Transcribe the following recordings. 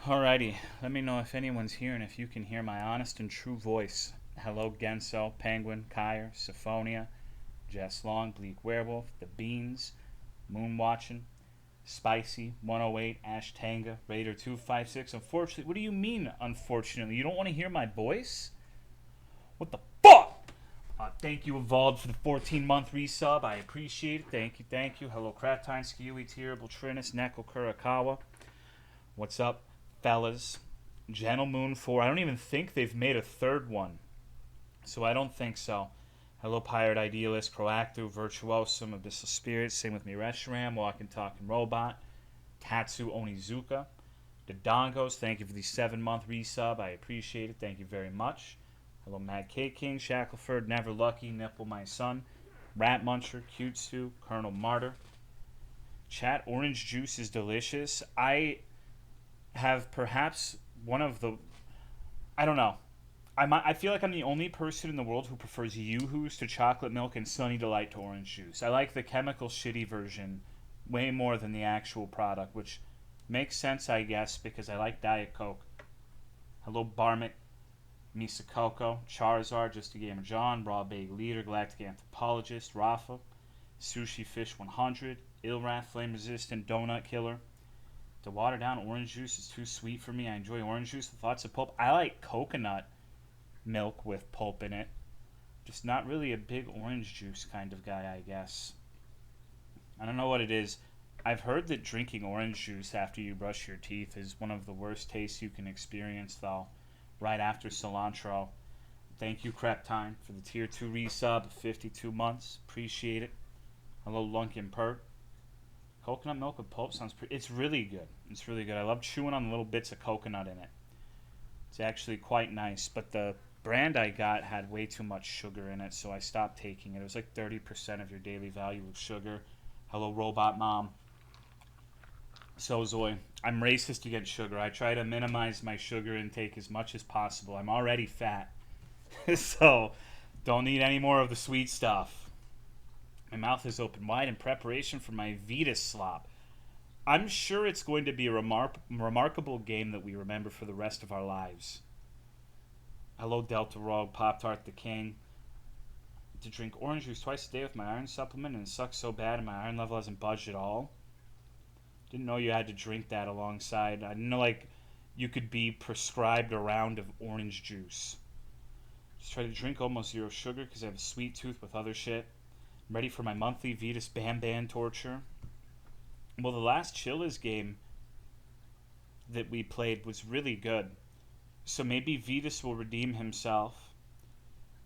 Alrighty, let me know if anyone's here and if you can hear my honest and true voice. Hello, Genso, Penguin, Kyre, Syphonia, Jess Long, Bleak Werewolf, The Beans, Moon Watching, Spicy, 108, Ash Tanga, Raider 256. Unfortunately, what do you mean, unfortunately? You don't want to hear my voice? What the fuck? Thank you, Evolved, for the 14-month resub. I appreciate it. Thank you, thank you. Hello, Craptime, Skewy, Terrible, Trinus, Neko, Kurakawa. What's up, fellas? Gentle Moon 4. I don't even think they've made a third one. So I don't think so. Hello, Pirate Idealist, Proactive, Virtuosum, Abyssal Spirit. Same with me, Reshiram, Walking Talking Robot, Tatsu Onizuka. The Dongos, thank you for the 7-month resub. I appreciate it. Thank you very much. Hello, Mad Cake King, Shackleford, Never Lucky, Nipple My Son, Rat Muncher, Cutesue, Colonel Martyr. Chat, orange juice is delicious. I have perhaps one of the. I don't know. I feel like I'm the only person in the world who prefers Yoo-Hoos to chocolate milk and Sunny Delight to orange juice. I like the chemical shitty version way more than the actual product, which makes sense, I guess, because I like Diet Coke. Hello, Barmit, Misa Coco, Charizard, Just a Gamer John, Raw Big Leader, Galactic Anthropologist, Rafa, Sushi Fish 100, Ilrath, Flame Resistant, Donut Killer. The watered down orange juice is too sweet for me. I enjoy orange juice with lots of pulp. I like coconut milk with pulp in it. Just not really a big orange juice kind of guy, I guess. I don't know what it is. I've heard that drinking orange juice after you brush your teeth is one of the worst tastes you can experience, though. Right after cilantro. Thank you, Crep Time, for the tier 2 resub of 52 months. Appreciate it. Hello, Lunkin Perk. Coconut milk with pulp sounds pretty. It's really good. It's really good. I love chewing on the little bits of coconut in it. It's actually quite nice. But the brand I got had way too much sugar in it, so I stopped taking it. It was like 30% of your daily value of sugar. Hello, Robot Mom. So, Zoe, I'm racist against sugar. I try to minimize my sugar intake as much as possible. I'm already fat. So, don't need any more of the sweet stuff. My mouth is open wide in preparation for my vidas slop. I'm sure it's going to be a remarkable game that we remember for the rest of our lives. Hello, Delta Rogue, Pop Tart the King. To drink orange juice twice a day with my iron supplement and it sucks so bad and my iron level hasn't budged at all. Didn't know you had to drink that alongside. I didn't know like you could be prescribed a round of orange juice. Just try to drink almost zero sugar because I have a sweet tooth with other shit. I'm ready for my monthly Vidas Banban torture. Well, the last Chillas game that we played was really good. So maybe Vidas will redeem himself.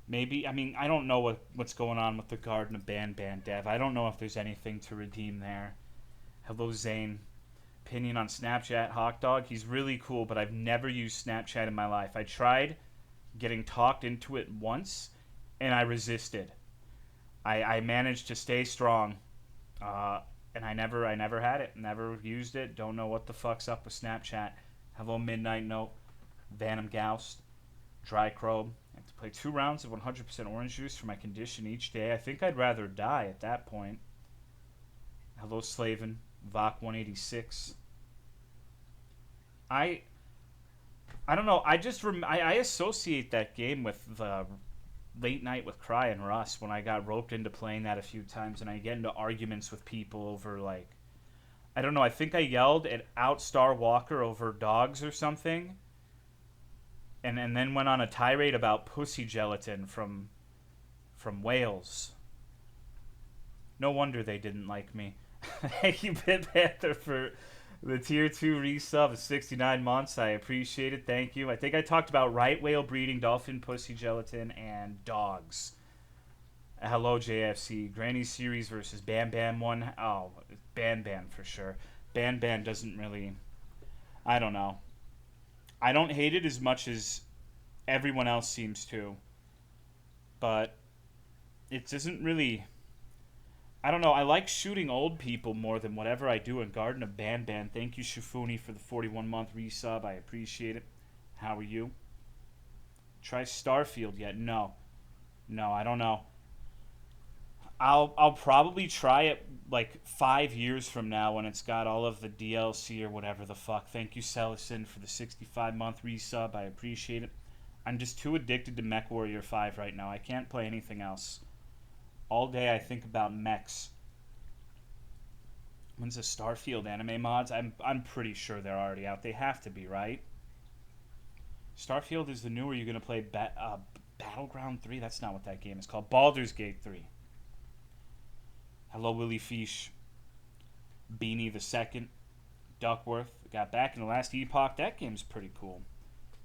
Maybe, I mean, I don't know what's going on with the Garten of Banban dev. I don't know if there's anything to redeem there. Hello, Zane. Opinion on Snapchat, Hawk Dog. He's really cool, but I've never used Snapchat in my life. I tried getting talked into it once, and I resisted. I managed to stay strong, and I never had it. Never used it. Don't know what the fuck's up with Snapchat. Hello, Midnight Note. Venom Goust. Dry Crobe. I have to play 2 rounds of 100% orange juice for my condition each day. I think I'd rather die at that point. Hello, Slaven. Vok 186. I don't know. I associate that game with the late night with Cry and Russ when I got roped into playing that a few times, and I get into arguments with people over like I don't know. I think I yelled at Outstar Walker over dogs or something, and then went on a tirade about pussy gelatin from Wales. No wonder they didn't like me. Thank you, Pit Panther, for the tier 2 resub of 69 months. I appreciate it. Thank you. I think I talked about right whale breeding, dolphin pussy gelatin, and dogs. Hello, JFC. Granny Series versus Banban 1. Oh, Banban for sure. Banban doesn't really. I don't know. I don't hate it as much as everyone else seems to. But it doesn't really. I don't know. I like shooting old people more than whatever I do in Garten of Banban. Thank you, Shifuni, for the 41-month resub. I appreciate it. How are you? Try Starfield yet? No. No, I don't know. I'll probably try it like 5 years from now when it's got all of the DLC or whatever the fuck. Thank you, Celestin, for the 65-month resub. I appreciate it. I'm just too addicted to MechWarrior 5 right now. I can't play anything else. All day I think about mechs. When's the Starfield anime mods? I'm pretty sure they're already out. They have to be, right? Starfield is the newer. You're gonna play Battleground 3. That's not what that game is called. Baldur's Gate 3. Hello, Willie Fish. Beanie the Second. Duckworth. Got back in the last epoch. That game's pretty cool.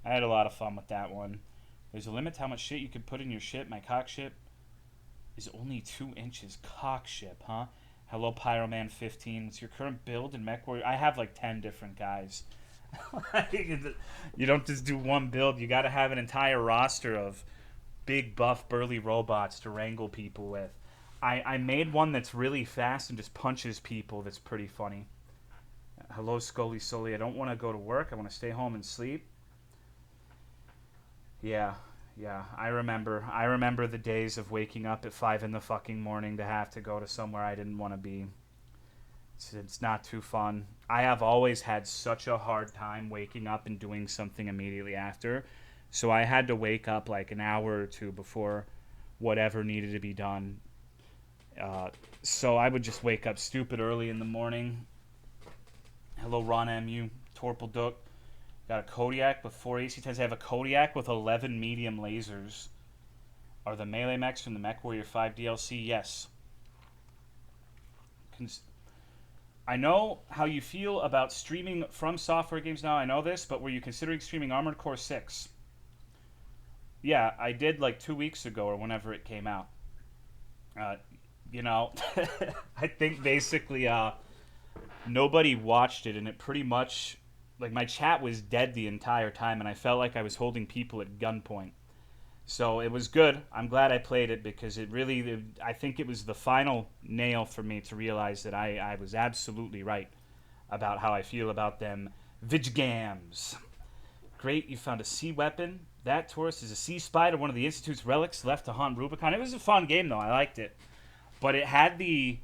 I had a lot of fun with that one. There's a limit to how much shit you can put in your ship. My cock ship is only 2 inches. Cock ship, huh? Hello, Pyroman 15. What's your current build in MechWarrior? I have like 10 different guys. You don't just do one build. You got to have an entire roster of big, buff, burly robots to wrangle people with. I made one that's really fast and just punches people. That's pretty funny. Hello, Scully Sully. I don't want to go to work. I want to stay home and sleep. Yeah, I remember. I remember the days of waking up at 5 in the fucking morning to have to go to somewhere I didn't want to be. It's not too fun. I have always had such a hard time waking up and doing something immediately after. So I had to wake up like an hour or two before whatever needed to be done. So I would just wake up stupid early in the morning. Hello, Ron MU. Torpal Duck. Got a Kodiak with 4 AC-10s. I have a Kodiak with 11 medium lasers. Are the melee mechs from the MechWarrior 5 DLC? Yes. I know how you feel about streaming from software games now. I know this, but were you considering streaming Armored Core 6? Yeah, I did like 2 weeks ago or whenever it came out. I think basically nobody watched it, and it pretty much, like, my chat was dead the entire time, and I felt like I was holding people at gunpoint. So it was good. I'm glad I played it because I think it was the final nail for me to realize that I was absolutely right about how I feel about them Vigigams. Great, you found a sea weapon. That Taurus is a sea spider, one of the Institute's relics left to haunt Rubicon. It was a fun game, though. I liked it. But it had the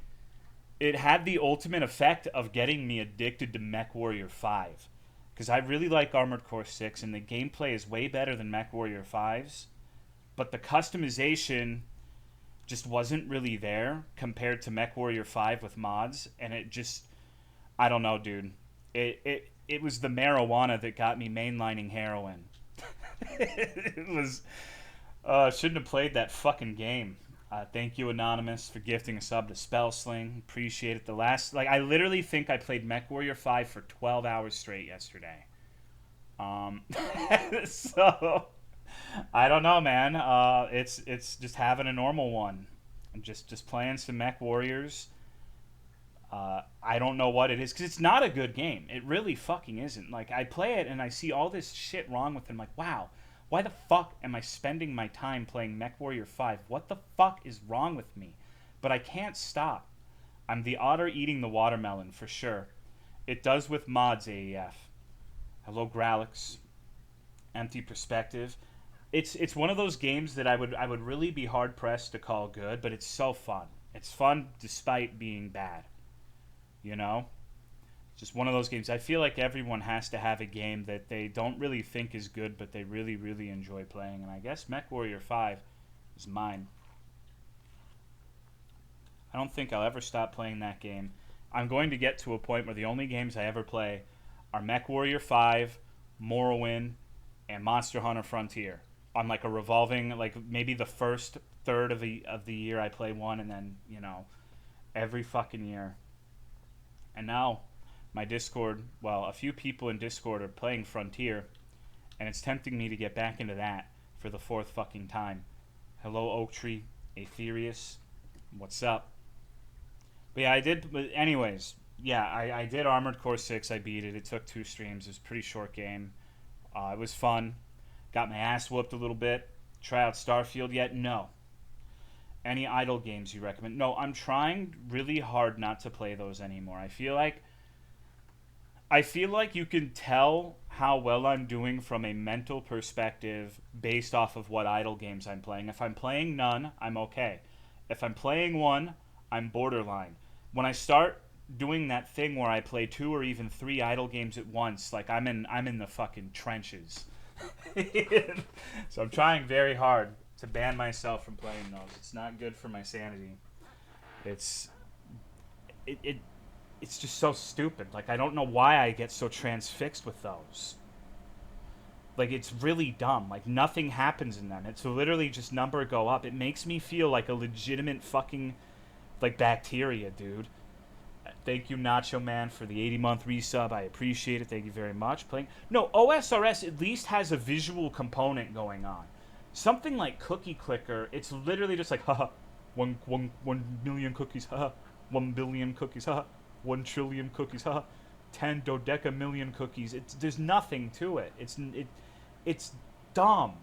ultimate effect of getting me addicted to MechWarrior 5. Because I really like Armored Core 6, and the gameplay is way better than MechWarrior 5's. But the customization just wasn't really there compared to MechWarrior 5 with mods. And it just, I don't know, dude. It was the marijuana that got me mainlining heroin. It was, shouldn't have played that fucking game. Thank you, Anonymous, for gifting a sub to Spellsling. Appreciate it. I literally think I played MechWarrior 5 for 12 hours straight yesterday. So, I don't know, man. It's just having a normal one. I'm just playing some Mech Warriors. I don't know what it is, because it's not a good game. It really fucking isn't. Like, I play it and I see all this shit wrong with it. I'm like, wow, why the fuck am I spending my time playing MechWarrior 5? What the fuck is wrong with me? But I can't stop. I'm the otter eating the watermelon, for sure. It does with mods, AEF. Hello, Gralix. Empty Perspective. It's one of those games that I would really be hard-pressed to call good, but it's so fun. It's fun despite being bad. You know? Just one of those games. I feel like everyone has to have a game that they don't really think is good, but they really, really enjoy playing. And I guess MechWarrior 5 is mine. I don't think I'll ever stop playing that game. I'm going to get to a point where the only games I ever play are MechWarrior 5, Morrowind, and Monster Hunter Frontier. On like a revolving, like maybe the first third of the year I play one, and then, every fucking year. And now my Discord, a few people in Discord are playing Frontier, and it's tempting me to get back into that for the 4th fucking time. Hello, Oak Tree, Aetherius, what's up? But yeah, I did, but anyways, I did Armored Core 6, I beat it. It took 2 streams, it was a pretty short game. It was fun. Got my ass whooped a little bit. Try out Starfield yet? No. Any idle games you recommend? No, I'm trying really hard not to play those anymore. I feel like you can tell how well I'm doing from a mental perspective based off of what idle games I'm playing. If I'm playing none, I'm okay. If I'm playing one, I'm borderline. When I start doing that thing where I play 2 or even 3 idle games at once, like I'm in the fucking trenches. So I'm trying very hard to ban myself from playing those. It's not good for my sanity. It's it, it it's just so stupid. Like I don't know why I get so transfixed with those. Like it's really dumb. Like nothing happens in them. It's literally just number go up. It makes me feel like a legitimate fucking like bacteria, dude. Thank you, Nacho Man, for the 80-month resub. I appreciate it. Thank you very much. Playing no OSRS at least has a visual component going on. Something like Cookie Clicker, it's literally just like haha, 1 million cookies, haha, 1 billion cookies, haha, 1 trillion cookies, haha, 10 dodecamillion cookies. There's nothing to it. It's dumb.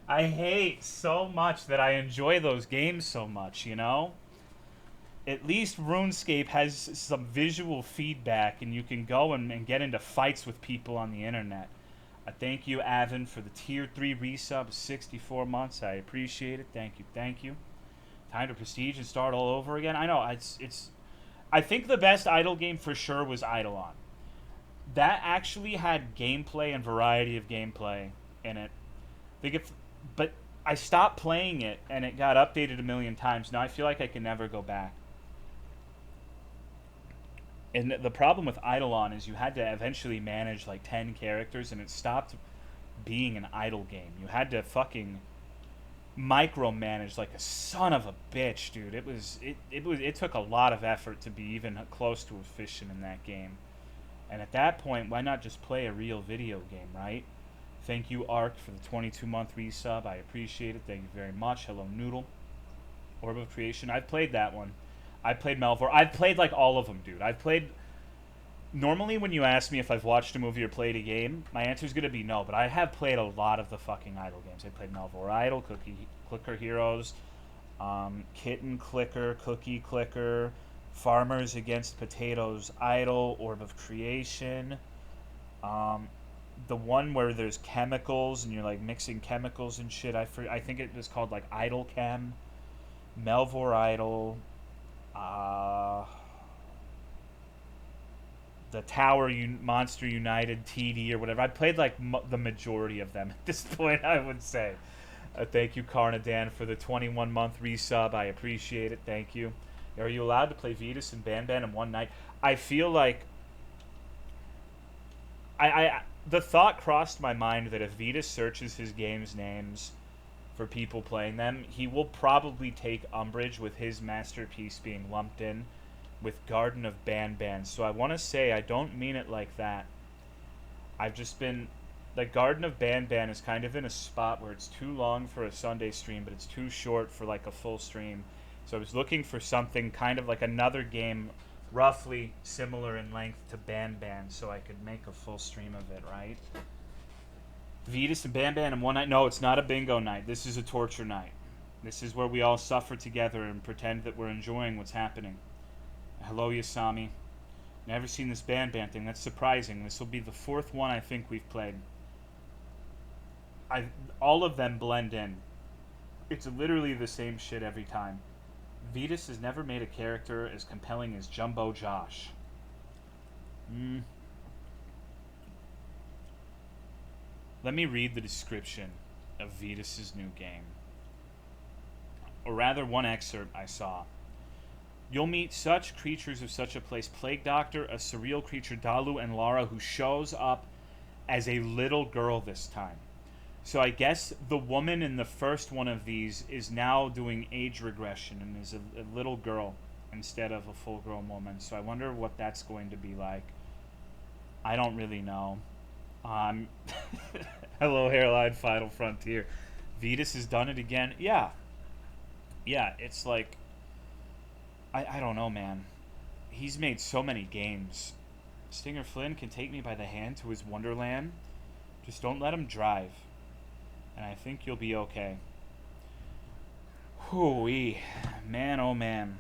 I hate so much that I enjoy those games so much, you know? At least RuneScape has some visual feedback and you can go and get into fights with people on the internet. Thank you, Avin, for the tier 3 resub, 64 months. I appreciate it. Thank you, thank you. Time to prestige and start all over again. I know, it's I think the best idle game for sure was Eidolon. That actually had gameplay and variety of gameplay in it. But I stopped playing it and it got updated a million times. Now I feel like I can never go back. And the problem with Eidolon is you had to eventually manage like 10 characters and it stopped being an idle game. You had to fucking micromanage like a son of a bitch, dude. It took a lot of effort to be even close to efficient in that game. And at that point, why not just play a real video game, right? Thank you, Ark, for the 22-month resub. I appreciate it. Thank you very much. Hello, Noodle. Orb of Creation. I've played that one. I played Melvor. I've played like all of them, dude. I've played. Normally, when you ask me if I've watched a movie or played a game, my answer is gonna be no. But I have played a lot of the fucking idle games. I played Melvor Idle, Cookie Clicker Heroes, Kitten Clicker, Cookie Clicker, Farmers Against Potatoes Idle, Orb of Creation. The one where there's chemicals and you're like mixing chemicals and shit. I think it was called like Idle Chem. Melvor Idle. The Tower Monster United TD or whatever. I played like the majority of them at this point, I would say. Thank you, Carnadan, for the 21-month resub. I appreciate it. Thank you. Are you allowed to play Vidas and Banban in one night? I feel like the thought crossed my mind that if Vidas searches his game's names for people playing them, he will probably take umbrage with his masterpiece being lumped in with Garten of Banban. So I want to say I don't mean it like that. I've just been... The Garten of Banban is kind of in a spot where it's too long for a Sunday stream, but it's too short for like a full stream. So I was looking for something kind of like another game roughly similar in length to Banban so I could make a full stream of it, right? Vidas and Banban in one night? No, it's not a bingo night. This is a torture night. This is where we all suffer together and pretend that we're enjoying what's happening. Hello, Yasami. Never seen this Banban thing. That's surprising. This will be the 4th one I think we've played. All of them blend in. It's literally the same shit every time. Vidas has never made a character as compelling as Jumbo Josh. Let me read the description of Vidas' new game. Or rather, one excerpt I saw. You'll meet such creatures of such a place. Plague Doctor, a surreal creature, Dalu, and Lara, who shows up as a little girl this time. So I guess the woman in the first one of these is now doing age regression and is a little girl instead of a full-grown woman. So I wonder what that's going to be like. I don't really know. Hello, Hairline Final Frontier. Vidas has done it again. Yeah, it's like... I don't know, man. He's made so many games. Stinger Flynn can take me by the hand to his wonderland. Just don't let him drive. And I think you'll be okay. Hoo-wee. Man, oh man.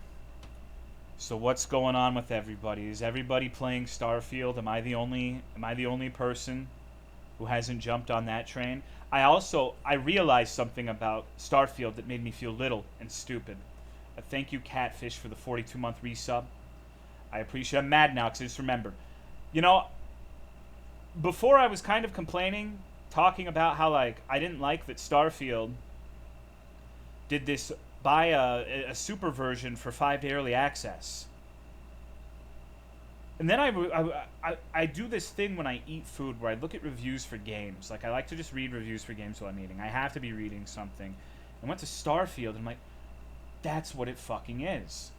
So what's going on with everybody? Is everybody playing Starfield? Am I the only person who hasn't jumped on that train. I realized something about Starfield that made me feel little and stupid. Thank you, Catfish, for the 42-month resub. I appreciate it. I'm mad now because I just remembered. You know, before I was kind of complaining, talking about how, like, I didn't like that Starfield did this, buy a super version for 5-day early access. And then I do this thing when I eat food where I look at reviews for games. Like, I like to just read reviews for games while I'm eating. I have to be reading something. I went to Starfield and I'm like, that's what it fucking is.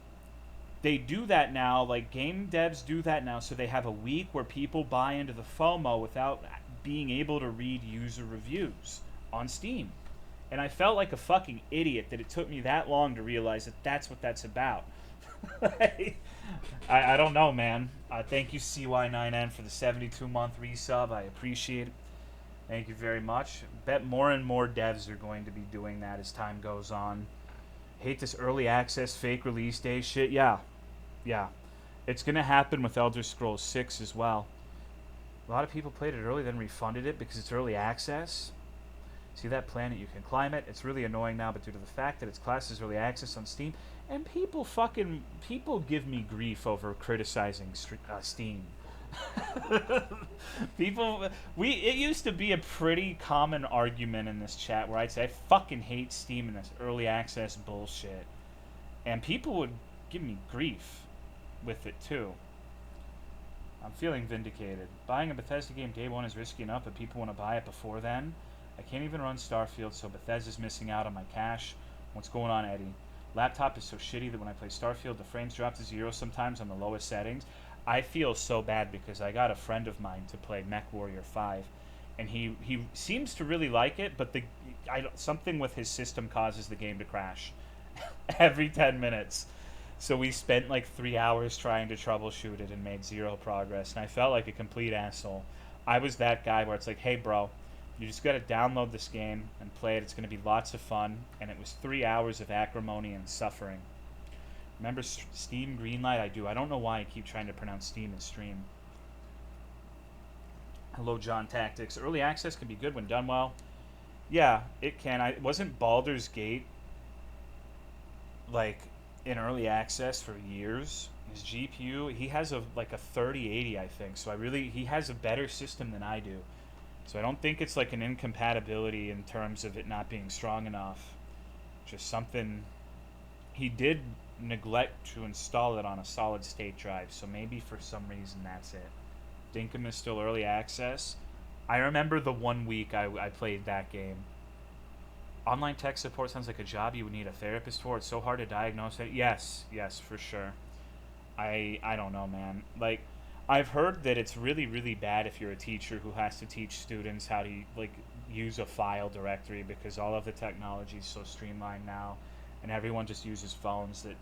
They do that now, like game devs do that now, so they have a week where people buy into the FOMO without being able to read user reviews on Steam. And I felt like a fucking idiot that it took me that long to realize that that's what that's about. I don't know, man. Thank you, CY9N, for the 72-month resub. I appreciate it. Thank you very much. Bet more and more devs are going to be doing that as time goes on. Hate this early access fake release day shit. Yeah. It's going to happen with Elder Scrolls 6 as well. A lot of people played it early, then refunded it because it's early access. See that planet? You can climb it. It's really annoying now, but due to the fact that it's classed as early access on Steam, and people give me grief over criticizing Steam. It used to be a pretty common argument in this chat where I'd say I fucking hate Steam and this early access bullshit, and people would give me grief with it too. I'm feeling vindicated. Buying a Bethesda game day one is risky enough, but people want to buy it before then. I can't even run Starfield, so Bethesda's missing out on my cash. What's going on, Eddie? Laptop is so shitty that when I play Starfield, the frames drop to 0 sometimes on the lowest settings. I feel so bad because I got a friend of mine to play MechWarrior 5, and he seems to really like it, but something with his system causes the game to crash every 10 minutes. So we spent like 3 hours trying to troubleshoot it and made 0 progress, and I felt like a complete asshole. I was that guy where it's like, hey bro, you just gotta download this game and play it. It's gonna be lots of fun. And it was 3 hours of acrimony and suffering. Remember Steam Greenlight? I do. I don't know why I keep trying to pronounce Steam as stream. Hello, John Tactics. Early access can be good when done well. Yeah, it can. Wasn't Baldur's Gate like in early access for years? His GPU, he has a 3080, I think. So he has a better system than I do. So I don't think it's like an incompatibility in terms of it not being strong enough. Just something he did neglect to install it on a solid state drive, so maybe for some reason that's it. Dinkum is still early access. I remember the 1 week I played that game. Online tech support sounds like a job you would need a therapist for. It's so hard to diagnose it. Yes, for sure. I don't know, man. Like, I've heard that it's really, really bad if you're a teacher who has to teach students how to use a file directory because all of the technology is so streamlined now, and everyone just uses phones that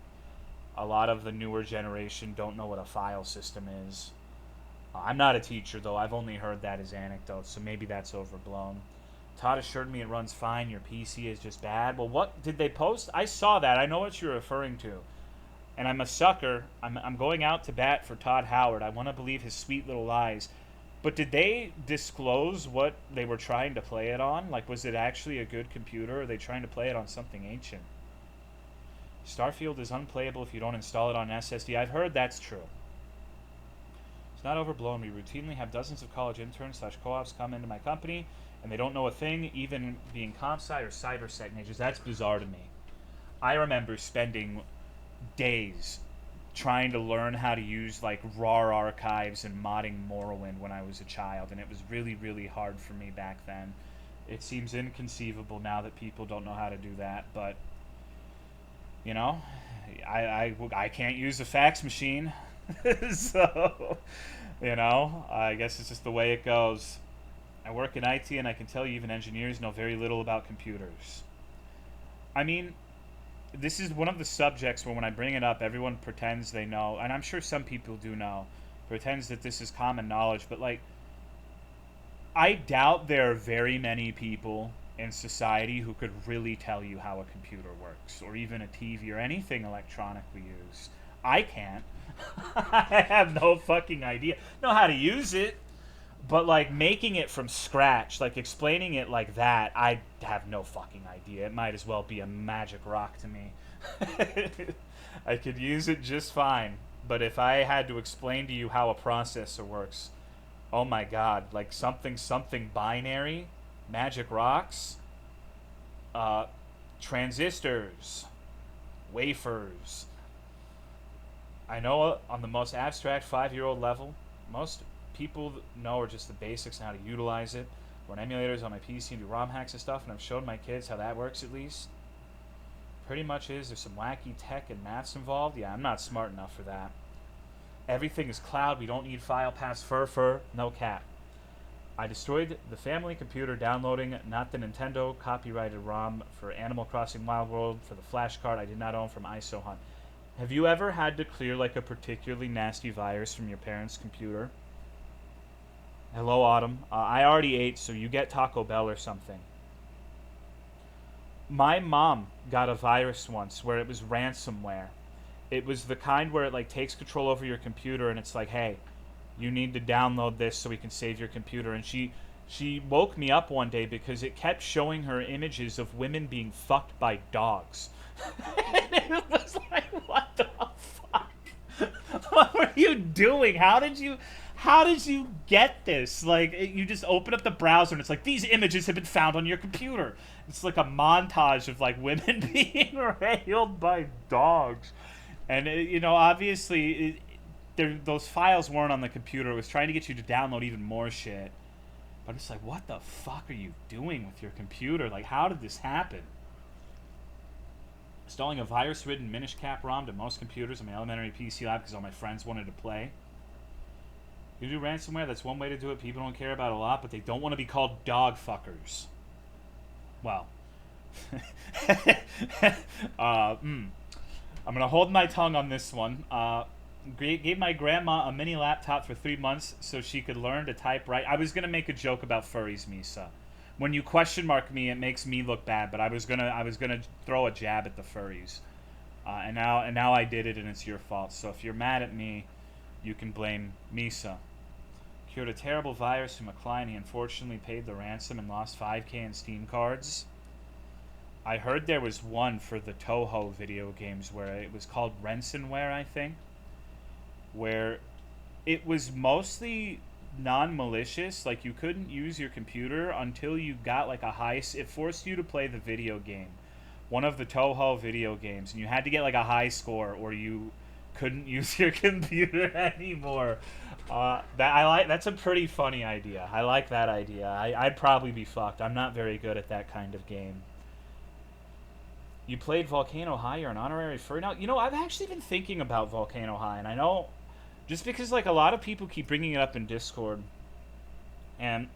a lot of the newer generation don't know what a file system is. I'm not a teacher, though. I've only heard that as anecdotes, so maybe that's overblown. Todd assured me it runs fine. Your PC is just bad. Well, what did they post? I saw that. I know what you're referring to. And I'm a sucker. I'm going out to bat for Todd Howard. I want to believe his sweet little lies. But did they disclose what they were trying to play it on? Like, was it actually a good computer? Or are they trying to play it on something ancient? Starfield is unplayable if you don't install it on SSD. I've heard that's true. It's not overblown. We routinely have dozens of college interns / co-ops come into my company, and they don't know a thing, even being comp sci or cybersec majors. That's bizarre to me. I remember spending days trying to learn how to use like RAR archives and modding Morrowind when I was a child, and it was really, really hard for me back then. It seems inconceivable now that people don't know how to do that, but you know, I can't use a fax machine. So, you know, I guess it's just the way it goes. I work in IT, and I can tell you even engineers know very little about computers. I mean, this is one of the subjects where when I bring it up, everyone pretends they know, and I'm sure some people do know, pretends that this is common knowledge, but like, I doubt there are very many people in society who could really tell you how a computer works, or even a TV, or anything electronic we use. I can't. I have no fucking idea. Know how to use it. But like making it from scratch, like explaining it like that, I have no fucking idea. It might as well be a magic rock to me. I could use it just fine. But if I had to explain to you how a processor works, oh my god, like something binary, magic rocks, uh, transistors, wafers. I know on the most abstract 5-year-old level, most people know are just the basics and how to utilize it. Run emulators on my PC and do ROM hacks and stuff, and I've showed my kids how that works at least. Pretty much is. There's some wacky tech and maths involved. Yeah, I'm not smart enough for that. Everything is cloud. We don't need file paths. No cap. I destroyed the family computer downloading not the Nintendo copyrighted ROM for Animal Crossing Wild World for the flash card I did not own from ISO Hunt. Have you ever had to clear like a particularly nasty virus from your parents' computer? Hello, Autumn. I already ate, so you get Taco Bell or something. My mom got a virus once where it was ransomware. It was the kind where it like takes control over your computer and it's like, hey, you need to download this so we can save your computer. And she woke me up one day because it kept showing her images of women being fucked by dogs. And it was like, what the fuck? What were you doing? How did you get this? Like, you just open up the browser and it's like, these images have been found on your computer. It's like a montage of like women being railed by dogs. And obviously those files weren't on the computer. It was trying to get you to download even more shit. But it's like, what the fuck are you doing with your computer? Like, how did this happen? Installing a virus-ridden Minish Cap ROM to most computers in my elementary PC lab because all my friends wanted to play. You do ransomware, that's one way to do it. People don't care about it a lot, but they don't want to be called dog fuckers. Well. I'm going to hold my tongue on this one. Gave my grandma a mini laptop for 3 months so she could learn to type right. I was going to make a joke about furries, Misa. When you question mark me, it makes me look bad, but I was gonna throw a jab at the furries. And now I did it, and it's your fault. So if you're mad at me, you can blame Misa. Cured a terrible virus from a client. He unfortunately paid the ransom and lost $5,000 in Steam cards. I heard there was one for the Toho video games where it was called ransomware, I think, where it was mostly non-malicious. Like, you couldn't use your computer until you got like a high. It forced you to play the video game, one of the Toho video games, and you had to get like a high score, or you couldn't use your computer anymore. That's a pretty funny idea. I like that idea. I'd probably be fucked. I'm not very good at that kind of game. You played Volcano High. You're an honorary furry now. I've actually been thinking about Volcano High, and I know just because like a lot of people keep bringing it up in Discord, and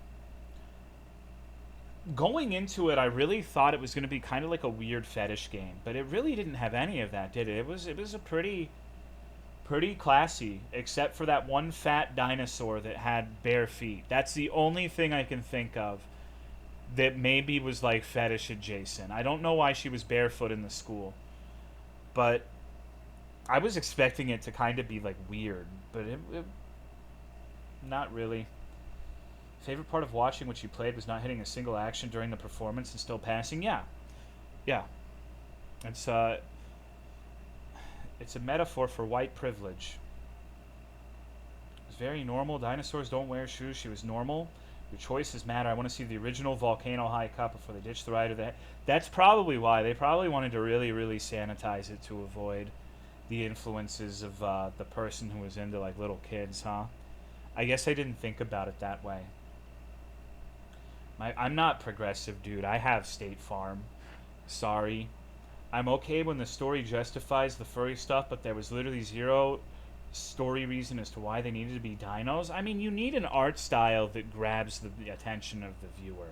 going into it, I really thought it was going to be kind of like a weird fetish game, but it really didn't have any of that, did it? It was a pretty classy, except for that one fat dinosaur that had bare feet. That's the only thing I can think of that maybe was like fetish adjacent. I don't know why she was barefoot in the school, but I was expecting it to kind of be like weird, but it not really. Favorite part of watching what you played was not hitting a single action during the performance and still passing? Yeah. It's a metaphor for white privilege. It's very normal. Dinosaurs don't wear shoes. She was normal. Your choices matter. I want to see the original Volcano High Cup before they ditch the ride of that. That's probably why. They probably wanted to really, really sanitize it to avoid the influences of the person who was into like little kids, huh? I guess I didn't think about it that way. I'm not progressive, dude. I have State Farm. Sorry. I'm okay when the story justifies the furry stuff, but there was literally zero story reason as to why they needed to be dinos. I mean, you need an art style that grabs the attention of the viewer.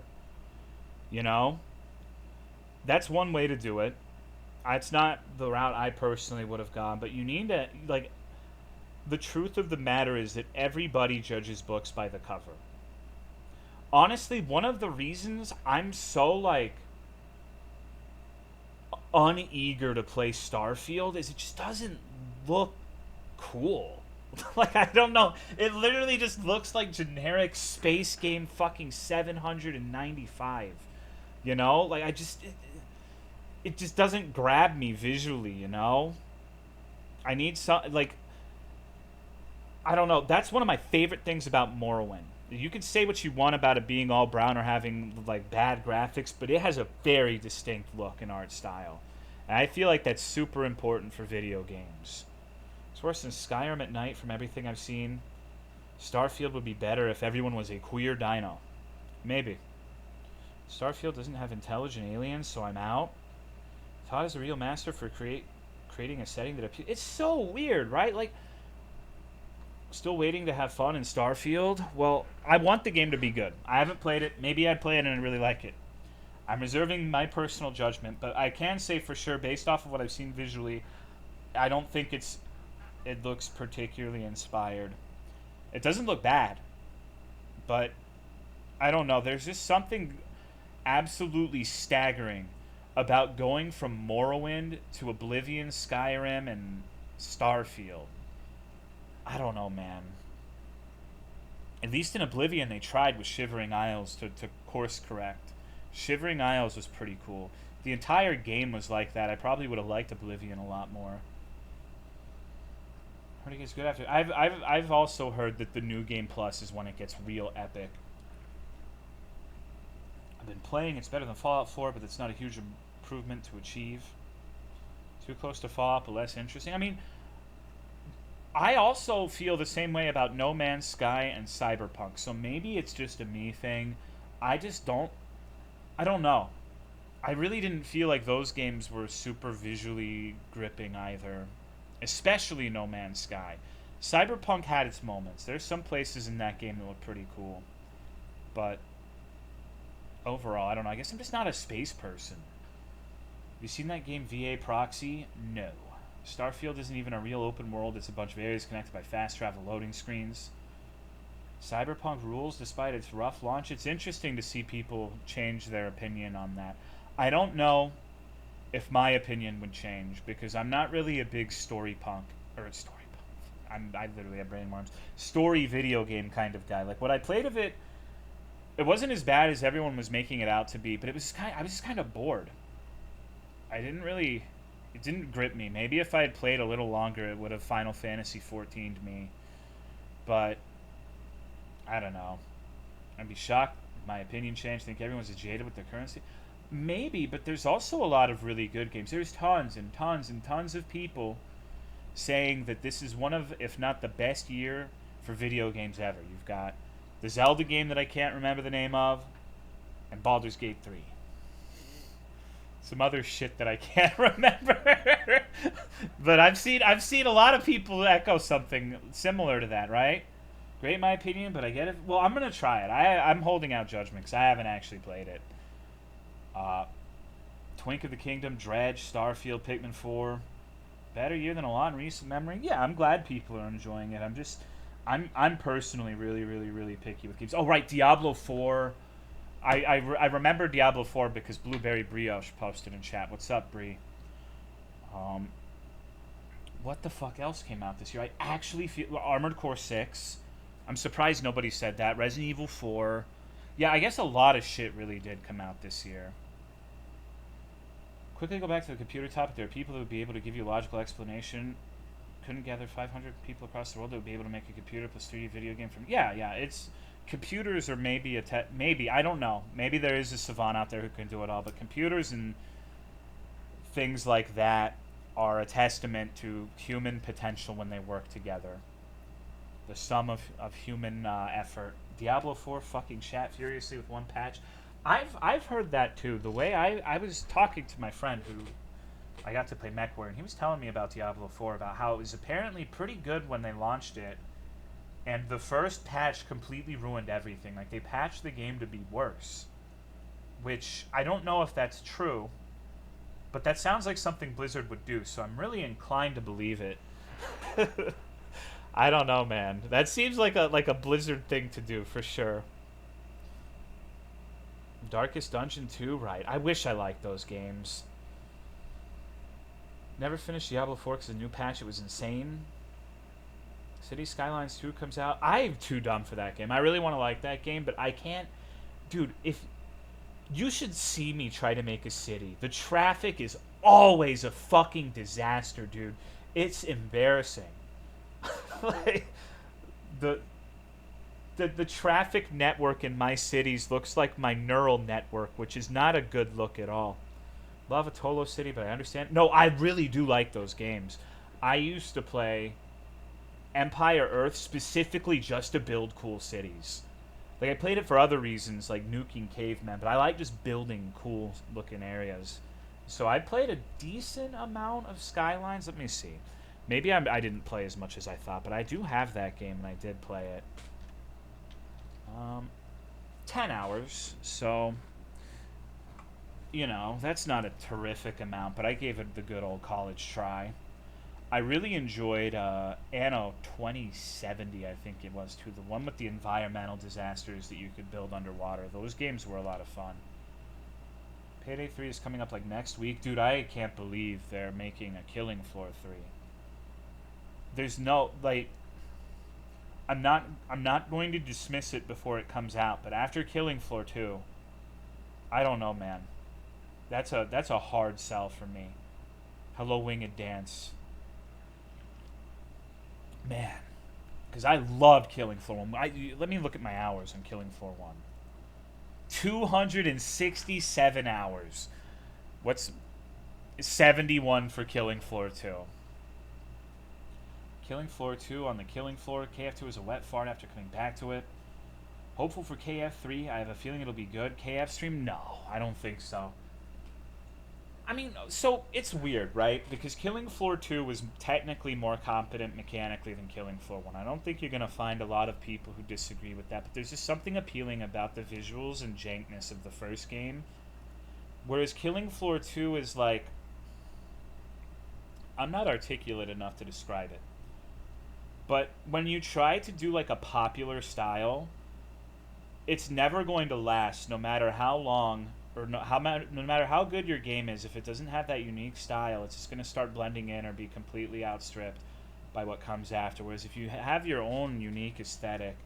That's one way to do it. It's not the route I personally would have gone, but you need to, like, the truth of the matter is that everybody judges books by the cover. Honestly, one of the reasons I'm so, like, uneager to play Starfield is it just doesn't look cool. Like, I don't know. It literally just looks like generic space game fucking 795. You know? Like, it just doesn't grab me visually, you know? I need some, like, I don't know. That's one of my favorite things about Morrowind. You can say what you want about it being all brown or having like bad graphics, but it has a very distinct look and art style. And I feel like that's super important for video games. It's worse than Skyrim at night from everything I've seen. Starfield would be better if everyone was a queer dino. Maybe. Starfield doesn't have intelligent aliens, so I'm out. Todd is a real master for creating a setting that appeals. It's so weird, right? Like, still waiting to have fun in Starfield. Well, I want the game to be good. I haven't played it. Maybe I'd play it and I'd really like it. I'm reserving my personal judgment, but I can say for sure, based off of what I've seen visually, I don't think it looks particularly inspired. It doesn't look bad, but I don't know. There's just something absolutely staggering about going from Morrowind to Oblivion, Skyrim, and Starfield. I don't know, man. At least in Oblivion, they tried with Shivering Isles to course correct. Shivering Isles was pretty cool. The entire game was like that. I probably would have liked Oblivion a lot more. I heard it gets good after. I've also heard that the New Game Plus is when it gets real epic. I've been playing. It's better than Fallout 4, but it's not a huge improvement to achieve. Too close to Fallout, but less interesting. I mean, I also feel the same way about No Man's Sky and Cyberpunk. So maybe it's just a me thing. I just don't. I don't know. I really didn't feel like those games were super visually gripping either. Especially No Man's Sky. Cyberpunk had its moments. There's some places in that game that look pretty cool. But overall, I don't know. I guess I'm just not a space person. Have you seen that game VA Proxy? No. Starfield isn't even a real open world. It's a bunch of areas connected by fast travel loading screens. Cyberpunk rules despite its rough launch. It's interesting to see people change their opinion on that. I don't know if my opinion would change because I'm not really a big story punk. I literally have brain worms. Story video game kind of guy. Like what I played of it, it wasn't as bad as everyone was making it out to be, but I was just kind of bored. It didn't grip me. Maybe if I had played a little longer, it would have Final Fantasy 14'd me. But I don't know. I'd be shocked if my opinion changed. Think everyone's jaded with their currency. Maybe, but there's also a lot of really good games. There's tons and tons and tons of people saying that this is one of, if not the best year for video games ever. You've got the Zelda game that I can't remember the name of, and Baldur's Gate 3. Some other shit that I can't remember. But I've seen a lot of people echo something similar to that, right? Great in my opinion, but I get it. Well, I'm going to try it. I'm holding out judgment because I haven't actually played it. Twink of the Kingdom, Dredge, Starfield, Pikmin 4. Better year than a lot in recent memory. Yeah, I'm glad people are enjoying it. I'm personally really, really, really picky with games. Oh, right, Diablo 4. I remember Diablo 4 because Blueberry Brioche posted in chat. What's up, Bree? What the fuck else came out this year? I actually feel Armored Core 6. I'm surprised nobody said that. Resident Evil 4. Yeah, I guess a lot of shit really did come out this year. Quickly go back to the computer topic. There are people that would be able to give you a logical explanation. Couldn't gather 500 people across the world that would be able to make a computer plus 3D video game from... Yeah, it's... Computers are maybe maybe, I don't know. Maybe there is a savant out there who can do it all, but computers and things like that are a testament to human potential when they work together. The sum of human effort. Diablo 4 fucking shat furiously with one patch. I've heard that too. The way I was talking to my friend who I got to play MechWarrior, and he was telling me about Diablo 4, about how it was apparently pretty good when they launched it. And the first patch completely ruined everything. Like, they patched the game to be worse. Which, I don't know if that's true. But that sounds like something Blizzard would do. So I'm really inclined to believe it. I don't know, man. That seems like a Blizzard thing to do, for sure. Darkest Dungeon 2? Right. I wish I liked those games. Never finished Diablo 4 because the new patch, it was insane. City Skylines 2 comes out. I'm too dumb for that game. I really want to like that game, but I can't. Dude, if you should see me try to make a city. The traffic is always a fucking disaster, dude. It's embarrassing. Like the the traffic network in my cities looks like my neural network, which is not a good look at all. Love a Tolo City, but I understand. No, I really do like those games. I used to play Empire Earth specifically just to build cool cities. Like, I played it for other reasons, like nuking cavemen, but I like just building cool looking areas. So I played a decent amount of Skylines. Let me see. Maybe I didn't play as much as I thought, but I do have that game and I did play it. 10 hours, so, you know, that's not a terrific amount, but I gave it the good old college try. I really enjoyed Anno 2070, I think it was, too. The one with the environmental disasters that you could build underwater. Those games were a lot of fun. Payday 3 is coming up like next week. Dude, I can't believe they're making a Killing Floor 3. There's no, like, I'm not going to dismiss it before it comes out, but after Killing Floor 2, I don't know, man. That's a hard sell for me. Hello Winged Dance. Man, because I loved Killing Floor 1. Let me look at my hours on Killing Floor 1. 267 hours. What's 71 for Killing Floor 2? Killing Floor 2 on the Killing Floor. KF2 is a wet fart after coming back to it. Hopeful for KF3. I have a feeling it'll be good. KF stream? No, I don't think so. I mean, so it's weird, right? Because Killing Floor 2 was technically more competent mechanically than Killing Floor 1. I don't think you're going to find a lot of people who disagree with that, but there's just something appealing about the visuals and jankness of the first game. Whereas Killing Floor 2 is like... I'm not articulate enough to describe it. But when you try to do like a popular style, it's never going to last, no matter how long or no matter how good your game is. If it doesn't have that unique style, it's just going to start blending in or be completely outstripped by what comes afterwards. If you have your own unique aesthetic,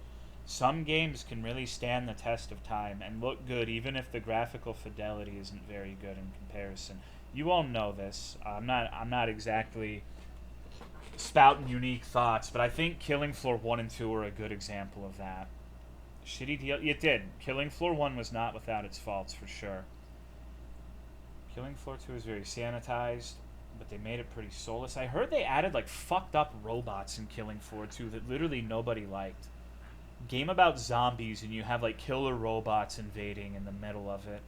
some games can really stand the test of time and look good, even if the graphical fidelity isn't very good in comparison. You all know this. I'm not exactly spouting unique thoughts, but I think Killing Floor 1 and 2 are a good example of that. Shitty deal. It did. Killing Floor 1 was not without its faults, for sure. Killing Floor 2 is very sanitized, but they made it pretty soulless. I heard they added, like, fucked up robots in Killing Floor 2 that literally nobody liked. Game about zombies, and you have, like, killer robots invading in the middle of it.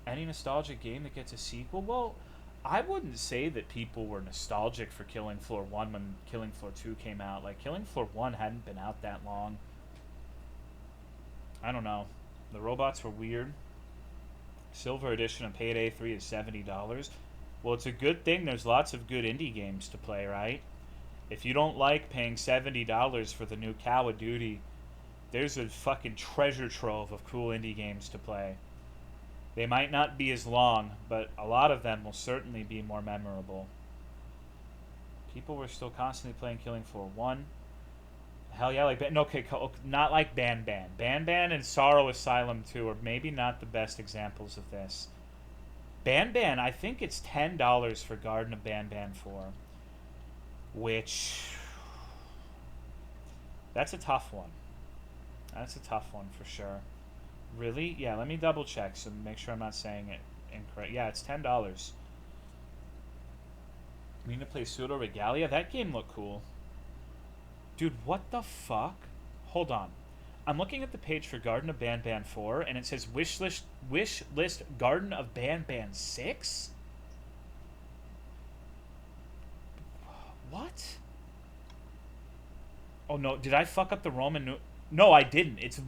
Any nostalgic game that gets a sequel? Well, I wouldn't say that people were nostalgic for Killing Floor 1 when Killing Floor 2 came out. Like, Killing Floor 1 hadn't been out that long. I don't know. The robots were weird. Silver Edition of Payday 3 is $70. Well, it's a good thing there's lots of good indie games to play, right? If you don't like paying $70 for the new Call of Duty, there's a fucking treasure trove of cool indie games to play. They might not be as long, but a lot of them will certainly be more memorable. People were still constantly playing Killing Floor 1. Hell yeah, like... No, okay, not like Banban. Banban and Sorrow Asylum 2 are maybe not the best examples of this. Banban, I think it's $10 for Garten of Banban 4. Which... That's a tough one. That's a tough one for sure. Really? Yeah, let me double check so make sure I'm not saying it incorrect. Yeah, it's $10. You mean to play Pseudo Regalia? That game looked cool. Dude, what the fuck? Hold on. I'm looking at the page for Garten of Banban 4, and it says wish list Garten of Banban 6? What? Oh, no. Did I fuck up the Roman... No, I didn't. It's...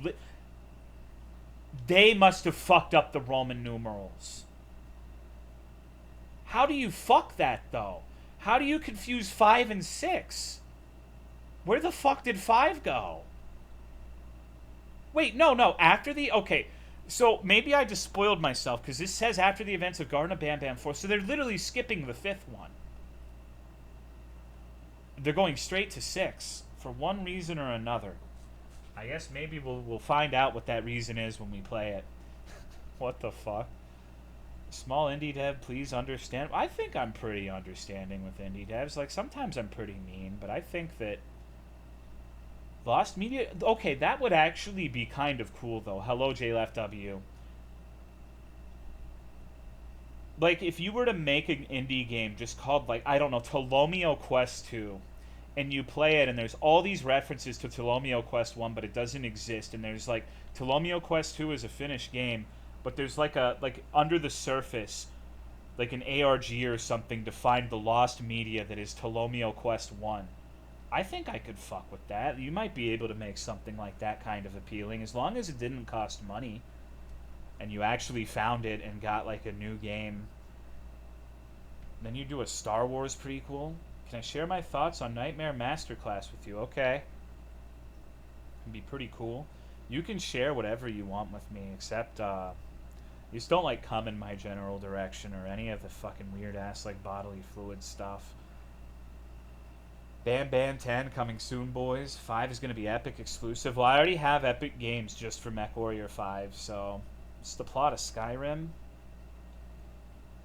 They must have fucked up the Roman numerals. How do you fuck that, though? How do you confuse 5 and 6? Where the fuck did 5 go? Wait, no. After the... Okay, so maybe I just spoiled myself, because this says after the events of Garten of Banban 4, so they're literally skipping the 5th one. They're going straight to 6. for one reason or another. I guess maybe we'll find out what that reason is when we play it. What the fuck? Small indie dev, please understand. I think I'm pretty understanding with indie devs. Like, sometimes I'm pretty mean, but I think that Lost Media. Okay, that would actually be kind of cool, though. Hello, JLFW. Like, if you were to make an indie game just called, like, I don't know, Tolomeo Quest 2, and you play it, and there's all these references to Tolomeo Quest 1, but it doesn't exist, and there's, like, Tolomeo Quest 2 is a finished game, but there's, like, under the surface, like an ARG or something to find the lost media that is Tolomeo Quest 1. I think I could fuck with that. You might be able to make something like that kind of appealing, as long as it didn't cost money, and you actually found it and got, like, a new game. Then you do a Star Wars prequel. Can I share my thoughts on Nightmare Masterclass with you? Okay. It'd be pretty cool. You can share whatever you want with me, except, you just don't, like, come in my general direction or any of the fucking weird-ass, like, bodily fluid stuff. Banban 10 coming soon, boys. 5 is going to be Epic exclusive. Well, I already have Epic games just for MechWarrior 5, so it's the plot of Skyrim.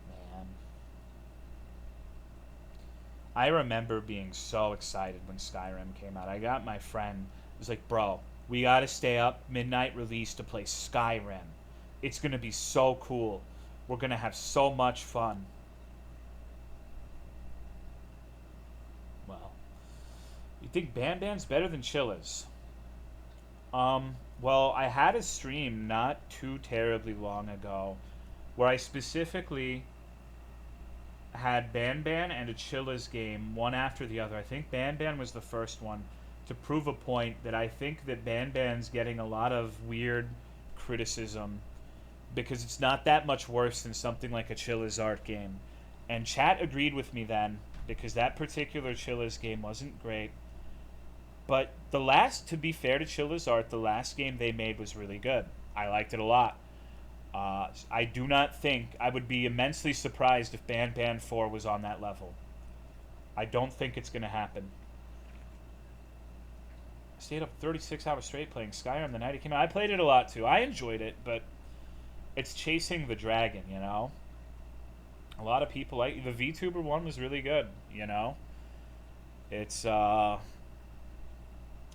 Man. I remember being so excited when Skyrim came out. I got my friend, was like, bro, we got to stay up midnight release to play Skyrim. It's going to be so cool. We're going to have so much fun. Well, you think Banban's better than Chilla's? Well, I had a stream not too terribly long ago where I specifically had Banban and a Chilla's game, one after the other. I think Banban was the first one, to prove a point that I think that Banban's getting a lot of weird criticism because it's not that much worse than something like a Chilla's art game. And chat agreed with me then, because that particular Chilla's game wasn't great. But to be fair to Chilla's art, the last game they made was really good. I liked it a lot. I do not think, I would be immensely surprised if Banban 4 was on that level. I don't think it's going to happen. I stayed up 36 hours straight playing Skyrim the night it came out. I played it a lot too. I enjoyed it, but it's chasing the dragon, you know? A lot of people like the VTuber one was really good, you know? It's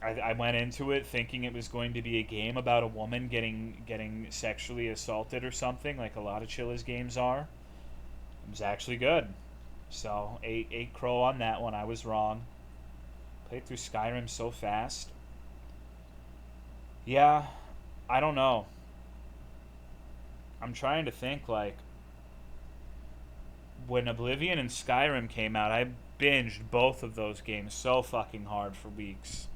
I went into it thinking it was going to be a game about a woman getting sexually assaulted or something, like a lot of Chilla's games are. It was actually good. So, 8 crow on that one. I was wrong. Played through Skyrim so fast. Yeah, I don't know. I'm trying to think, like, when Oblivion and Skyrim came out, I binged both of those games so fucking hard for weeks.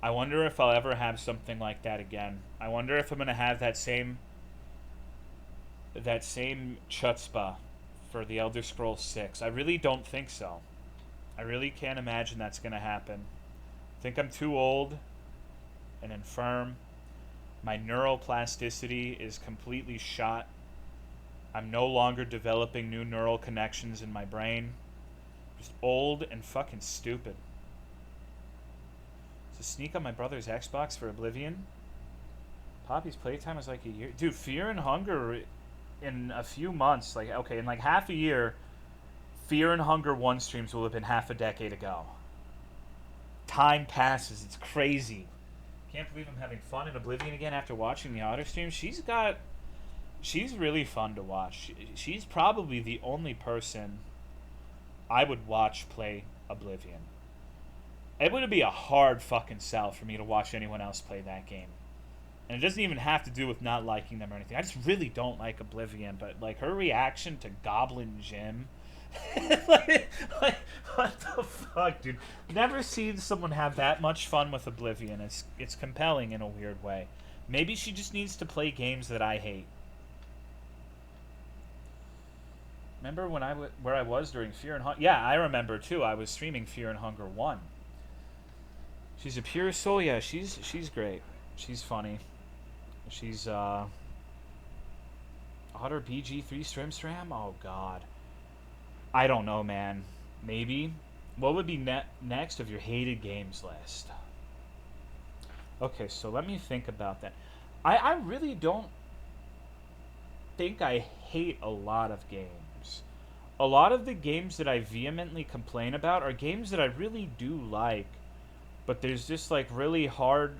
I wonder if I'll ever have something like that again. I wonder if I'm going to have that same chutzpah for the Elder Scrolls 6. I really don't think so. I really can't imagine that's going to happen. I think I'm too old and infirm. My neuroplasticity is completely shot. I'm no longer developing new neural connections in my brain. Just old and fucking stupid. To sneak on my brother's Xbox for Oblivion. Poppy's playtime was like a year. Dude, Fear and Hunger in a few months, like, okay, in like half a year, Fear and Hunger 1 streams will have been half a decade ago. Time passes. It's crazy. Can't believe I'm having fun in Oblivion again after watching the Otter stream. She's really fun to watch. She's probably the only person I would watch play Oblivion. It would be a hard fucking sell for me to watch anyone else play that game. And it doesn't even have to do with not liking them or anything. I just really don't like Oblivion, but like her reaction to Goblin Jim, like, what the fuck, dude? Never seen someone have that much fun with Oblivion. It's compelling in a weird way. Maybe she just needs to play games that I hate. Remember when where I was during Fear and Hunger? Yeah, I remember too. I was streaming Fear and Hunger 1. She's a pure soul. Yeah, she's great. She's funny. She's Otter BG3 Stram. Oh god. I don't know, man. Maybe What would be next of your hated games list? Okay, so let me think about that. I really don't think I hate a lot of games. A lot of the games that I vehemently complain about are games that I really do like, but there's just like really hard,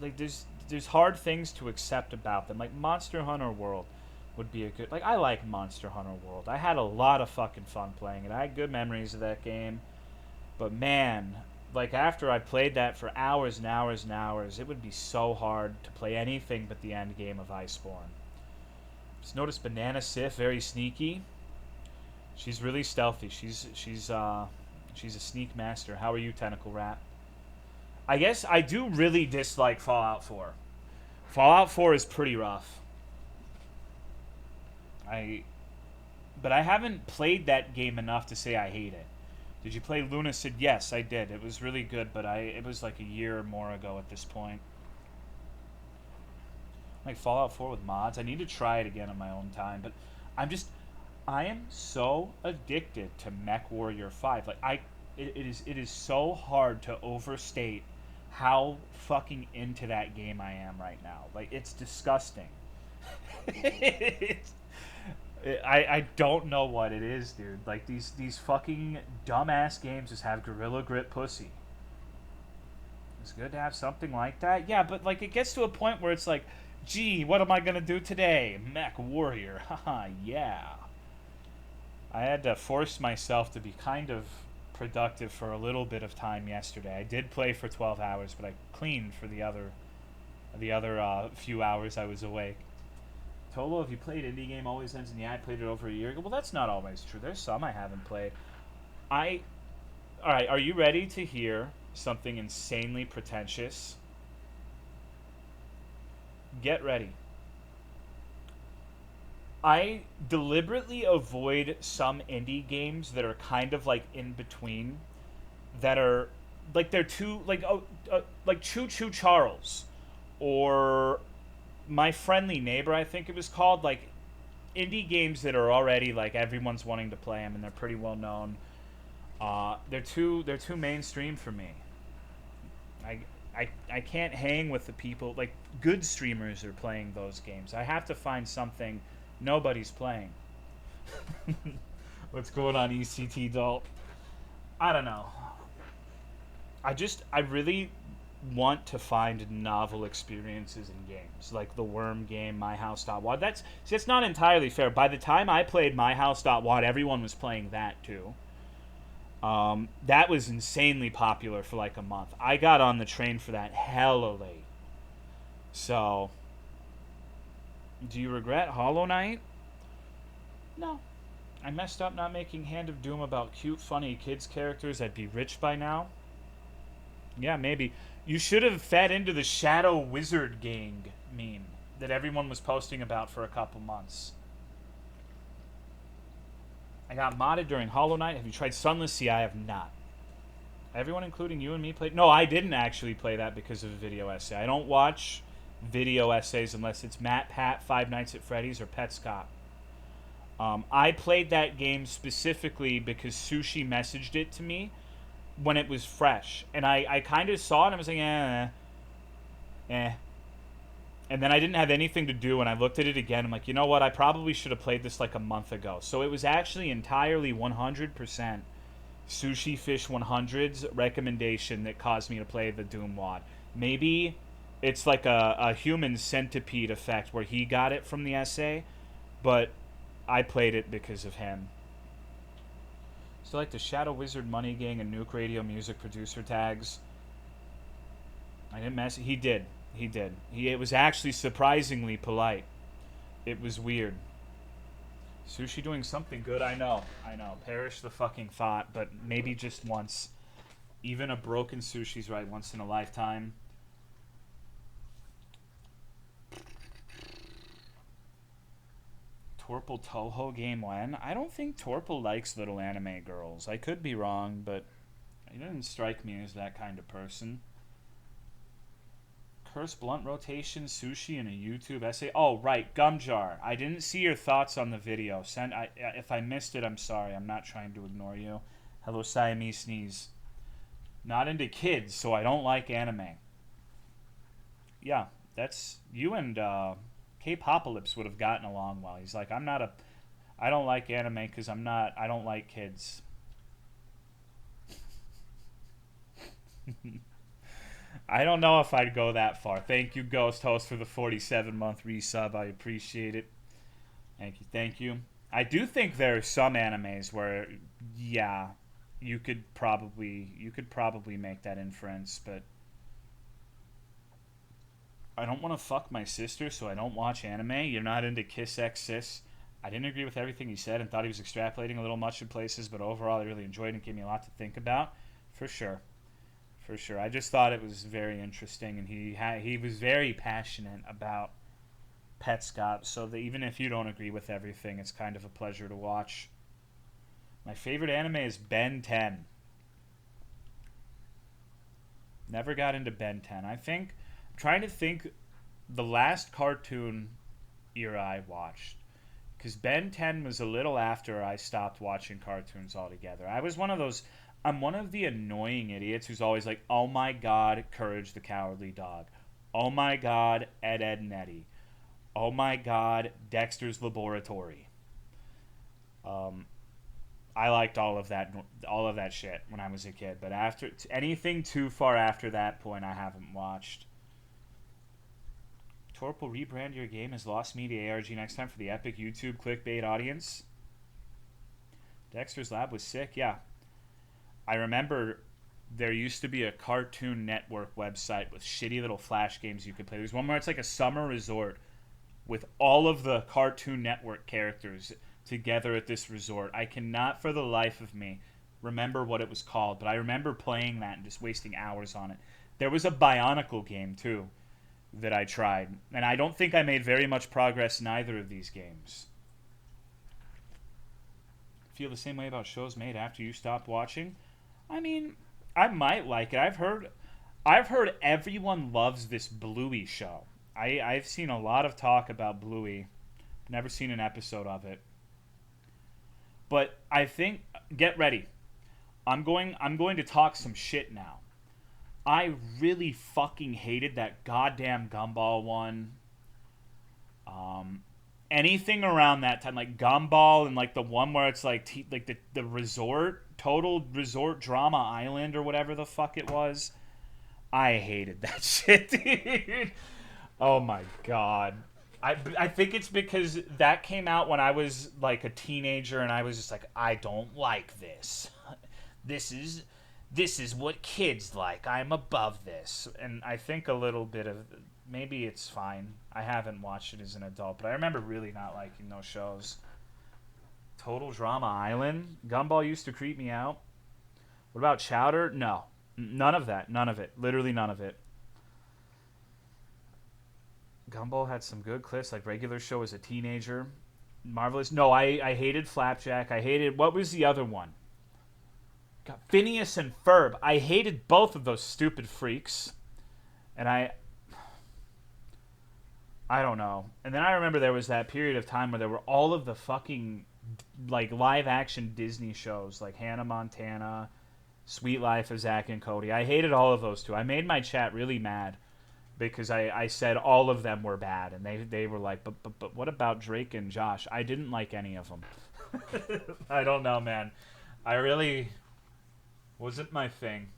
like there's hard things to accept about them. Like Monster Hunter World would be a good, like I like Monster Hunter World. I had a lot of fucking fun playing it. I had good memories of that game. But man, like after I played that for hours and hours and hours, it would be so hard to play anything but the end game of Iceborne. Just notice Banana Sif very sneaky. She's really stealthy. She's a sneak master. How are you, Tentacle Rat? I guess I do really dislike Fallout 4. Fallout 4 is pretty rough. I but I haven't played that game enough to say I hate it. Did you play Lunacid? Yes, I did. It was really good, but it was like a year or more ago at this point. Like Fallout 4 with mods. I need to try it again on my own time, but I am so addicted to Mech Warrior 5. Like it is so hard to overstate how fucking into that game I am right now. Like it's disgusting. it's, I don't know what it is, dude. Like these fucking dumbass games just have Gorilla Grip pussy. It's good to have something like that. Yeah, but like it gets to a point where it's like, gee, what am I gonna do today? Mech Warrior. Haha, yeah. I had to force myself to be kind of productive for a little bit of time yesterday. I did play for 12 hours, but I cleaned for the other few hours I was awake. Tolo, if you played indie game always ends in the eye. I played it over a year ago. Well, that's not always true. There's some I haven't played. I All right, are you ready to hear something insanely pretentious? Get ready. I deliberately avoid some indie games that are kind of like in between, that are like they're too like Choo Choo Charles or My Friendly Neighbor, I think it was called. Like indie games that are already like everyone's wanting to play them and they're pretty well known. They're too mainstream for me. I, I can't hang with the people. Like good streamers are playing those games. I have to find something nobody's playing. What's going on, ECT Dalt? I don't know. I really want to find novel experiences in games, like the Worm game, My House.wad. That's not entirely fair. By the time I played My House.wad, everyone was playing that too. That was insanely popular for like a month. I got on the train for that hella late. So, do you regret Hollow Knight? No. I messed up not making Hand of Doom about cute, funny kids characters. I'd be rich by now. Yeah, maybe. You should have fed into the Shadow Wizard Gang meme that everyone was posting about for a couple months. I got modded during Hollow Knight. Have you tried Sunless Sea? I have not. Everyone, including you and me, played. No, I didn't actually play that because of a video essay. I don't watch video essays unless it's Matt Pat, Five Nights at Freddy's, or Petscop. I played that game specifically because Sushi messaged it to me when it was fresh. And I kind of saw it and I was like, eh. And then I didn't have anything to do and I looked at it again. I'm like, you know what? I probably should have played this like a month ago. So it was actually entirely 100% Sushi Fish 100's recommendation that caused me to play the Doom WOD. Maybe it's like a human centipede effect where he got it from the essay, but I played it because of him. So like the Shadow Wizard Money Gang and Nuke Radio music producer tags. I didn't mess. He did. It was actually surprisingly polite. It was weird. Sushi doing something good. I know. Perish the fucking thought, but maybe just once. Even a broken sushi's right once in a lifetime. Torple Toho game when? I don't think Torple likes little anime girls. I could be wrong, but he doesn't strike me as that kind of person. Curse Blunt Rotation, Sushi, and a YouTube essay. Oh, right, Gumjar. I didn't see your thoughts on the video. If I missed it, I'm sorry. I'm not trying to ignore you. Hello, Siamese Sneeze. Not into kids, so I don't like anime. Yeah, that's you and K-Popalypse would have gotten along well. He's like, I don't like anime because I don't like kids. I don't know if I'd go that far. Thank you, Ghost Host, for the 47-month resub. I appreciate it. Thank you, thank you. I do think there are some animes where, yeah, you could probably make that inference, but I don't want to fuck my sister, so I don't watch anime. You're not into Kiss X Sis. I didn't agree with everything he said and thought he was extrapolating a little much in places, but overall I really enjoyed it and gave me a lot to think about. For sure. For sure. I just thought it was very interesting, and he was very passionate about Petscop, so that even if you don't agree with everything, it's kind of a pleasure to watch. My favorite anime is Ben 10. Never got into Ben 10. I'm trying to think the last cartoon era I watched. Because Ben 10 was a little after I stopped watching cartoons altogether. I'm one of the annoying idiots who's always like, oh my god, Courage the Cowardly Dog. Oh my god, Ed, Ed, and Eddie. Oh my god, Dexter's Laboratory. Um, I liked all of that shit when I was a kid. But after anything too far after that point, I haven't watched. Torp will rebrand your game as Lost Media ARG next time for the epic YouTube clickbait audience. Dexter's Lab was sick, yeah. I remember there used to be a Cartoon Network website with shitty little flash games you could play. There's one where it's like a summer resort with all of the Cartoon Network characters together at this resort. I cannot for the life of me remember what it was called, but I remember playing that and just wasting hours on it. There was a Bionicle game too that I tried, and I don't think I made very much progress in either of these games. Feel the same way about shows made after you stopped watching? I mean, I might like it. I've heard everyone loves this Bluey show. I've seen a lot of talk about Bluey. Never seen an episode of it. But I think get ready. I'm going to talk some shit now. I really fucking hated that goddamn Gumball one. Anything around that time, like Gumball and like the one where it's like like the resort, Total Resort Drama Island or whatever the fuck it was. I hated that shit, dude. Oh my god. I think it's because that came out when I was like a teenager and I was just like, I don't like this. This is what kids like. I'm above this. And I think a little bit of maybe it's fine. I haven't watched it as an adult, but I remember really not liking those shows. Total Drama Island? Gumball used to creep me out. What about Chowder? No. None of that. None of it. Literally none of it. Gumball had some good clips, like Regular Show as a teenager. Marvelous. No, I hated Flapjack. I hated... What was the other one? God, Phineas and Ferb. I hated both of those stupid freaks. And I don't know. And then I remember there was that period of time where there were all of the fucking like live action Disney shows like Hannah Montana, Sweet Life of Zack and Cody. I hated all of those too. I made my chat really mad because I said all of them were bad, and they were like, but what about Drake and Josh? I didn't like any of them. I don't know, man. I really wasn't my thing.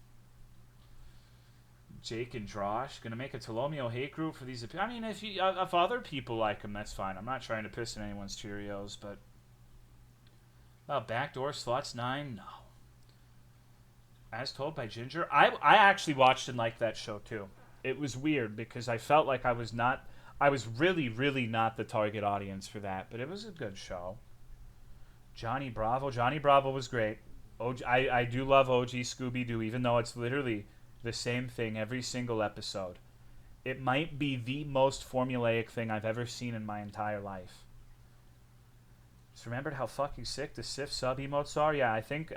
Jake and Josh gonna make a Tolomeo hate group for these. I mean, if other people like them, that's fine. I'm not trying to piss in anyone's Cheerios, but backdoor slots 9, no. As told by Ginger, I actually watched and liked that show too. It was weird because I felt like I was really, really not the target audience for that, but it was a good show. Johnny Bravo was great. I do love OG Scooby-Doo, even though it's literally the same thing every single episode. It might be the most formulaic thing I've ever seen in my entire life. Just remembered how fucking sick the Sif sub emotes are? Yeah, I think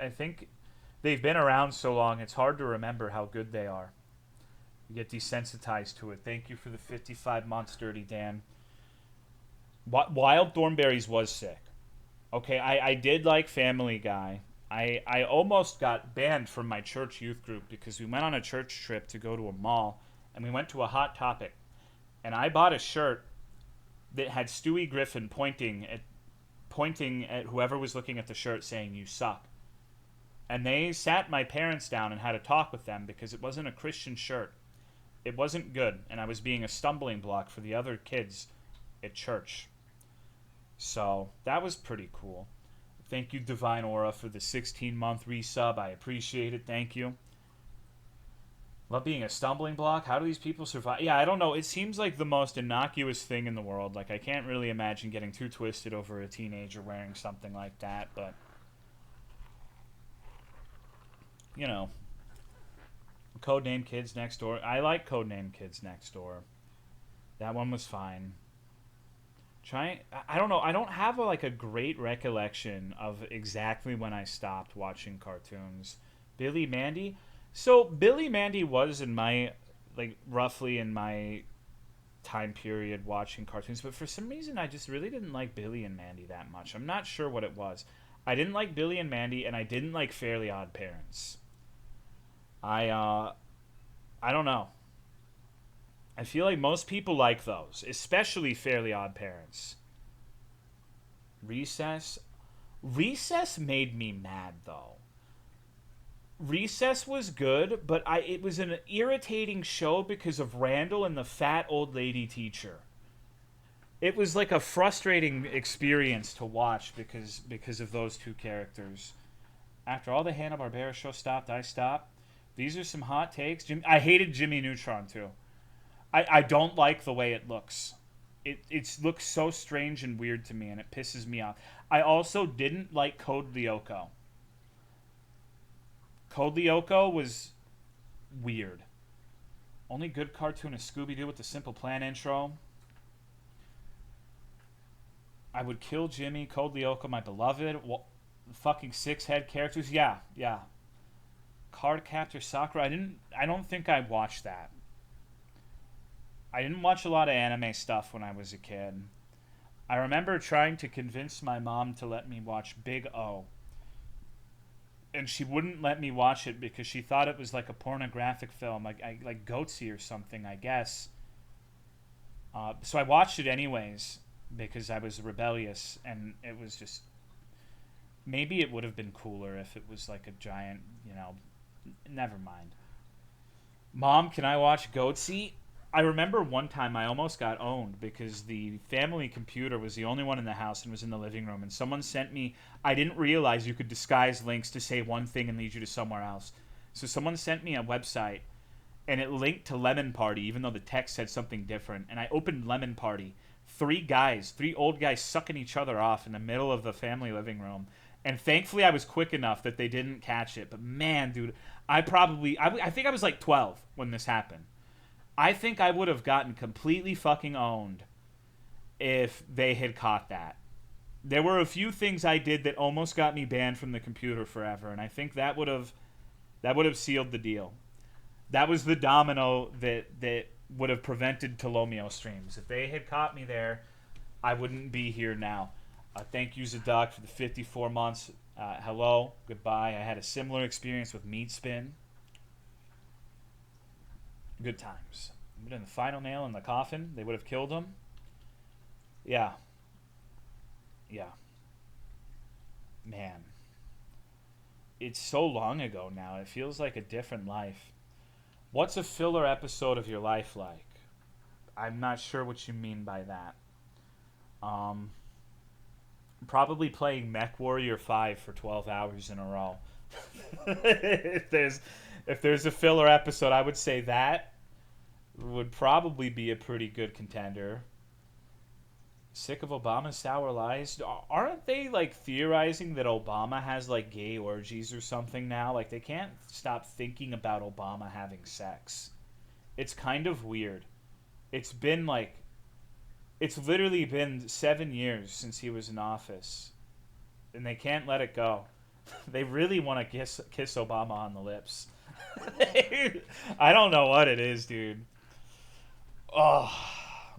they've been around so long, it's hard to remember how good they are. You get desensitized to it. Thank you for the 55 months, Dirty Dan. Wild Thornberries was sick. Okay, I did like Family Guy. I almost got banned from my church youth group because we went on a church trip to go to a mall and we went to a Hot Topic. And I bought a shirt that had Stewie Griffin pointing at whoever was looking at the shirt saying you suck. And they sat my parents down and had a talk with them because it wasn't a Christian shirt. It wasn't good, and I was being a stumbling block for the other kids at church. So that was pretty cool. Thank you, Divine Aura, for the 16-month resub. I appreciate it. Thank you. Love being a stumbling block. How do these people survive? Yeah, I don't know. It seems like the most innocuous thing in the world. Like, I can't really imagine getting too twisted over a teenager wearing something like that, but, you know, Codename Kids Next Door. I like Codename Kids Next Door. That one was fine. I don't know. I don't have a great recollection of exactly when I stopped watching cartoons. Billy Mandy. So Billy Mandy was in my roughly in my time period watching cartoons, but for some reason I just really didn't like Billy and Mandy that much. I'm not sure what it was. I didn't like Billy and Mandy, and I didn't like Fairly Odd Parents. I don't know. I feel like most people like those, especially Fairly Odd Parents. Recess. Recess made me mad though. Recess was good, but it was an irritating show because of Randall and the fat old lady teacher. It was like a frustrating experience to watch because of those two characters. After all the Hanna-Barbera show stopped, I stopped. These are some hot takes. I hated Jimmy Neutron too. I don't like the way it looks. It looks so strange and weird to me, and it pisses me off. I also didn't like Code Lyoko. Code Lyoko was weird. Only good cartoon is Scooby-Doo with the Simple Plan intro. I would kill Jimmy. Code Lyoko, my beloved. Fucking six-head characters. Yeah. Card Captor Sakura. I don't think I watched that. I didn't watch a lot of anime stuff when I was a kid. I remember trying to convince my mom to let me watch Big O. And she wouldn't let me watch it because she thought it was like a pornographic film, like Goatsy or something, I guess. So I watched it anyways because I was rebellious, and it was just... Maybe it would have been cooler if it was like a giant, Never mind. Mom, can I watch Goatsy? I remember one time I almost got owned because the family computer was the only one in the house and was in the living room. And someone sent me... I didn't realize you could disguise links to say one thing and lead you to somewhere else. So someone sent me a website, and it linked to Lemon Party, even though the text said something different. And I opened Lemon Party. Three old guys sucking each other off in the middle of the family living room. And thankfully I was quick enough that they didn't catch it. But man, dude, I think I was like 12 when this happened. I think I would have gotten completely fucking owned if they had caught that. There were a few things I did that almost got me banned from the computer forever, and I think that would have sealed the deal. That was the domino that would have prevented Tolomeo streams. If they had caught me there, I wouldn't be here now. Thank you, Zadok, for the 54 months. Hello, goodbye. I had a similar experience with Meat Spin. Good times. But in the final nail in the coffin, they would have killed him. Yeah. Man. It's so long ago now. It feels like a different life. What's a filler episode of your life like? I'm not sure what you mean by that. Probably playing Mech Warrior 5 for 12 hours in a row. if there's a filler episode, I would say that would probably be a pretty good contender. Sick of Obama's sour lies? Aren't they theorizing that Obama has gay orgies or something now? They can't stop thinking about Obama having sex. It's kind of weird. It's been it's literally been 7 years since he was in office, and they can't let it go. They really want to kiss Obama on the lips. I don't know what it is, dude. Oh,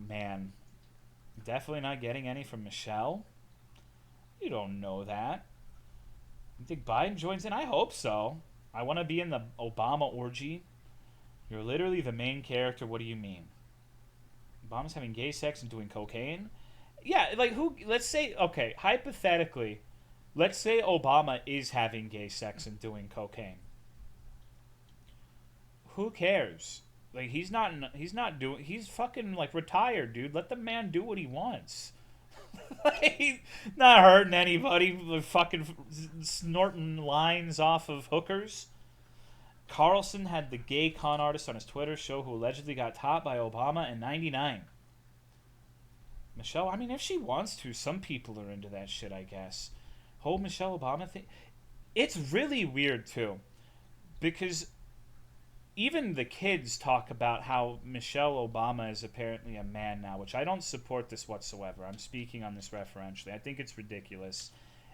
man. Definitely not getting any from Michelle. You don't know that. You think Biden joins in? I hope so. I want to be in the Obama orgy. You're literally the main character. What do you mean? Obama's having gay sex and doing cocaine? Yeah, like who? Let's say, okay, hypothetically, let's say Obama is having gay sex and doing cocaine. Who cares? Like he's fucking like retired, dude. Let the man do what he wants. Like, not hurting anybody, fucking snorting lines off of hookers. Carlson had the gay con artist on his Twitter show who allegedly got taught by Obama in '99. Michelle, I mean, if she wants to, some people are into that shit, I guess. Whole Michelle Obama thing. It's really weird, too. Because even the kids talk about how Michelle Obama is apparently a man now, which I don't support this whatsoever. I'm speaking on this referentially. I think it's ridiculous.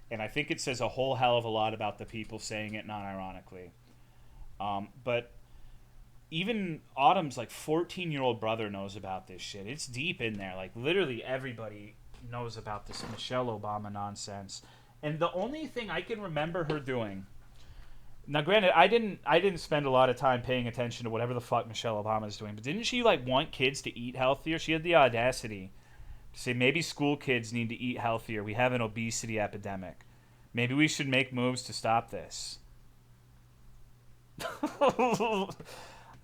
And I think it says a whole hell of a lot about the people saying it non-ironically. But even Autumn's like 14-year-old brother knows about this shit. It's deep in there. Like literally everybody knows about this Michelle Obama nonsense. And the only thing I can remember her doing. Now, granted, I didn't spend a lot of time paying attention to whatever the fuck Michelle Obama is doing. But didn't she like want kids to eat healthier? She had the audacity to say maybe school kids need to eat healthier. We have an obesity epidemic. Maybe we should make moves to stop this.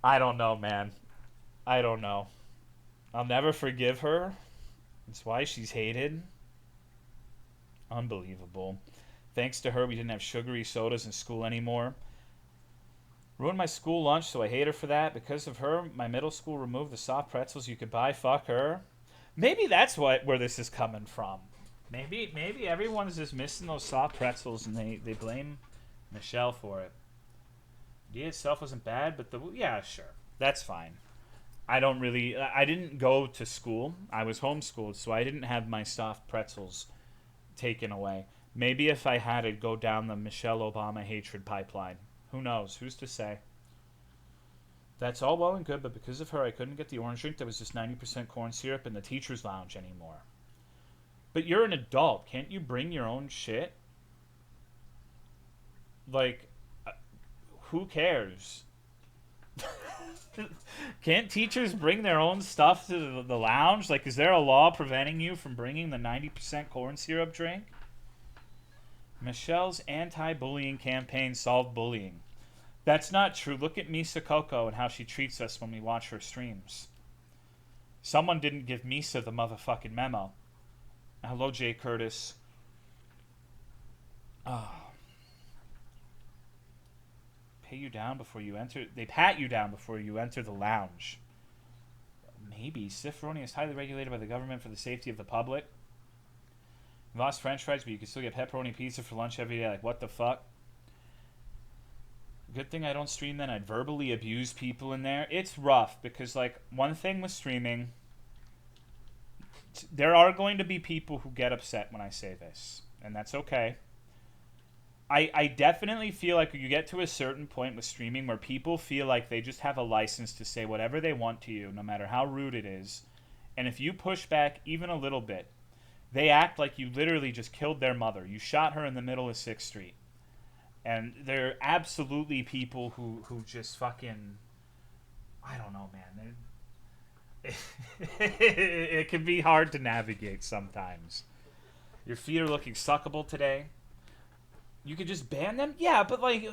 I don't know, man. I don't know. I'll never forgive her. That's why she's hated. Unbelievable. Thanks to her, we didn't have sugary sodas in school anymore. Ruined my school lunch, so I hate her for that. Because of her, my middle school removed the soft pretzels you could buy. Fuck her. Maybe that's where this is coming from. Maybe everyone's just missing those soft pretzels and they blame Michelle for it. The idea itself wasn't bad, but yeah, sure. That's fine. I didn't go to school. I was homeschooled, so I didn't have my soft pretzels taken away. Maybe if I had it go down the Michelle Obama hatred pipeline. Who knows? Who's to say? That's all well and good, but because of her, I couldn't get the orange drink that was just 90% corn syrup in the teacher's lounge anymore. But you're an adult. Can't you bring your own shit? Like, who cares? Can't teachers bring their own stuff to the lounge? Like, is there a law preventing you from bringing the 90% corn syrup drink? Michelle's anti-bullying campaign solved bullying. That's not true. Look at Misa Coco and how she treats us when we watch her streams. Someone didn't give Misa the motherfucking memo. Hello, Jay Curtis. Oh. Pay you down before you enter. They pat you down before you enter the lounge. Maybe. Cifroni is highly regulated by the government for the safety of the public. You lost french fries, but you can still get pepperoni pizza for lunch every day. Like, what the fuck? Good thing I don't stream then. I'd verbally abuse people in there. It's rough because, like, one thing with streaming, there are going to be people who get upset when I say this, and that's okay. I definitely feel like you get to a certain point with streaming where people feel like they just have a license to say whatever they want to you, no matter how rude it is. And if you push back even a little bit, they act like you literally just killed their mother. You shot her in the middle of 6th Street. And there are absolutely people who just fucking... I don't know, man. It can be hard to navigate sometimes. Your feet are looking suckable today. You could just ban them? Yeah, but like...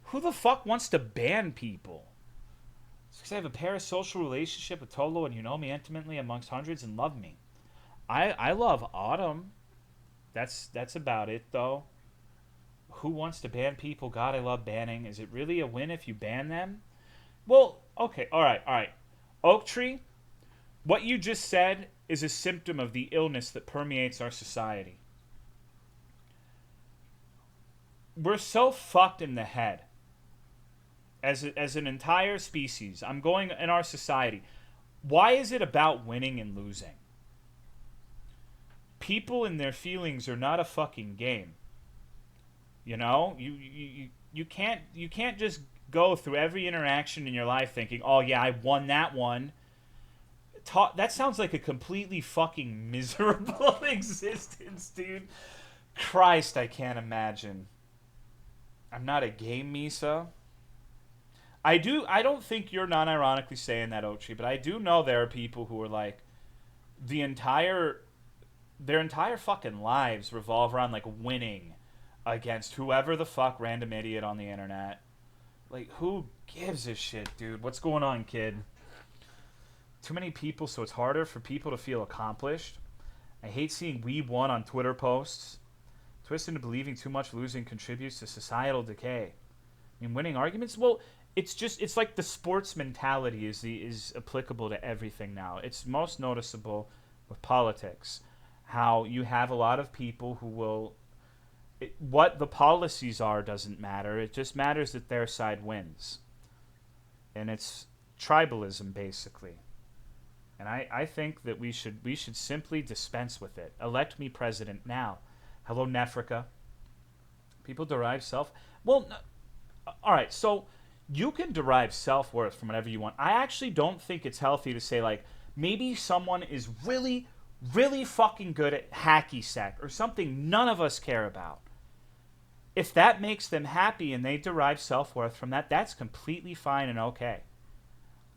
Who the fuck wants to ban people? It's because I have a parasocial relationship with Tolo and you know me intimately amongst hundreds and love me. I love Autumn. That's about it, though. Who wants to ban people? God, I love banning. Is it really a win if you ban them? Well, okay, all right. Oak Tree, what you just said is a symptom of the illness that permeates our society. We're so fucked in the head as an entire species. I'm going in our society. Why is it about winning and losing? People and their feelings are not a fucking game. You know, you can't just go through every interaction in your life thinking, oh yeah, I won that one. That sounds like a completely fucking miserable existence, dude. Christ, I can't imagine. I'm not a gay Misa. I don't think you're non-ironically saying that, Ochi, but I do know there are people who are like, the entire their entire fucking lives revolve around like winning against whoever the fuck random idiot on the internet. Like, who gives a shit, dude? What's going on, kid? Too many people, so it's harder for people to feel accomplished. I hate seeing we won on Twitter posts. Twist into believing too much losing contributes to societal decay. I mean, winning arguments? Well, it's like the sports mentality is applicable to everything now. It's most noticeable with politics. How you have a lot of people who will what the policies are doesn't matter. It just matters that their side wins. And it's tribalism basically. And I think that we should simply dispense with it. Elect me president now. Hello, Nefrika. People derive self. Well, all right. So you can derive self-worth from whatever you want. I actually don't think it's healthy to say like maybe someone is really, really fucking good at hacky sack or something none of us care about. If that makes them happy and they derive self-worth from that, that's completely fine and okay.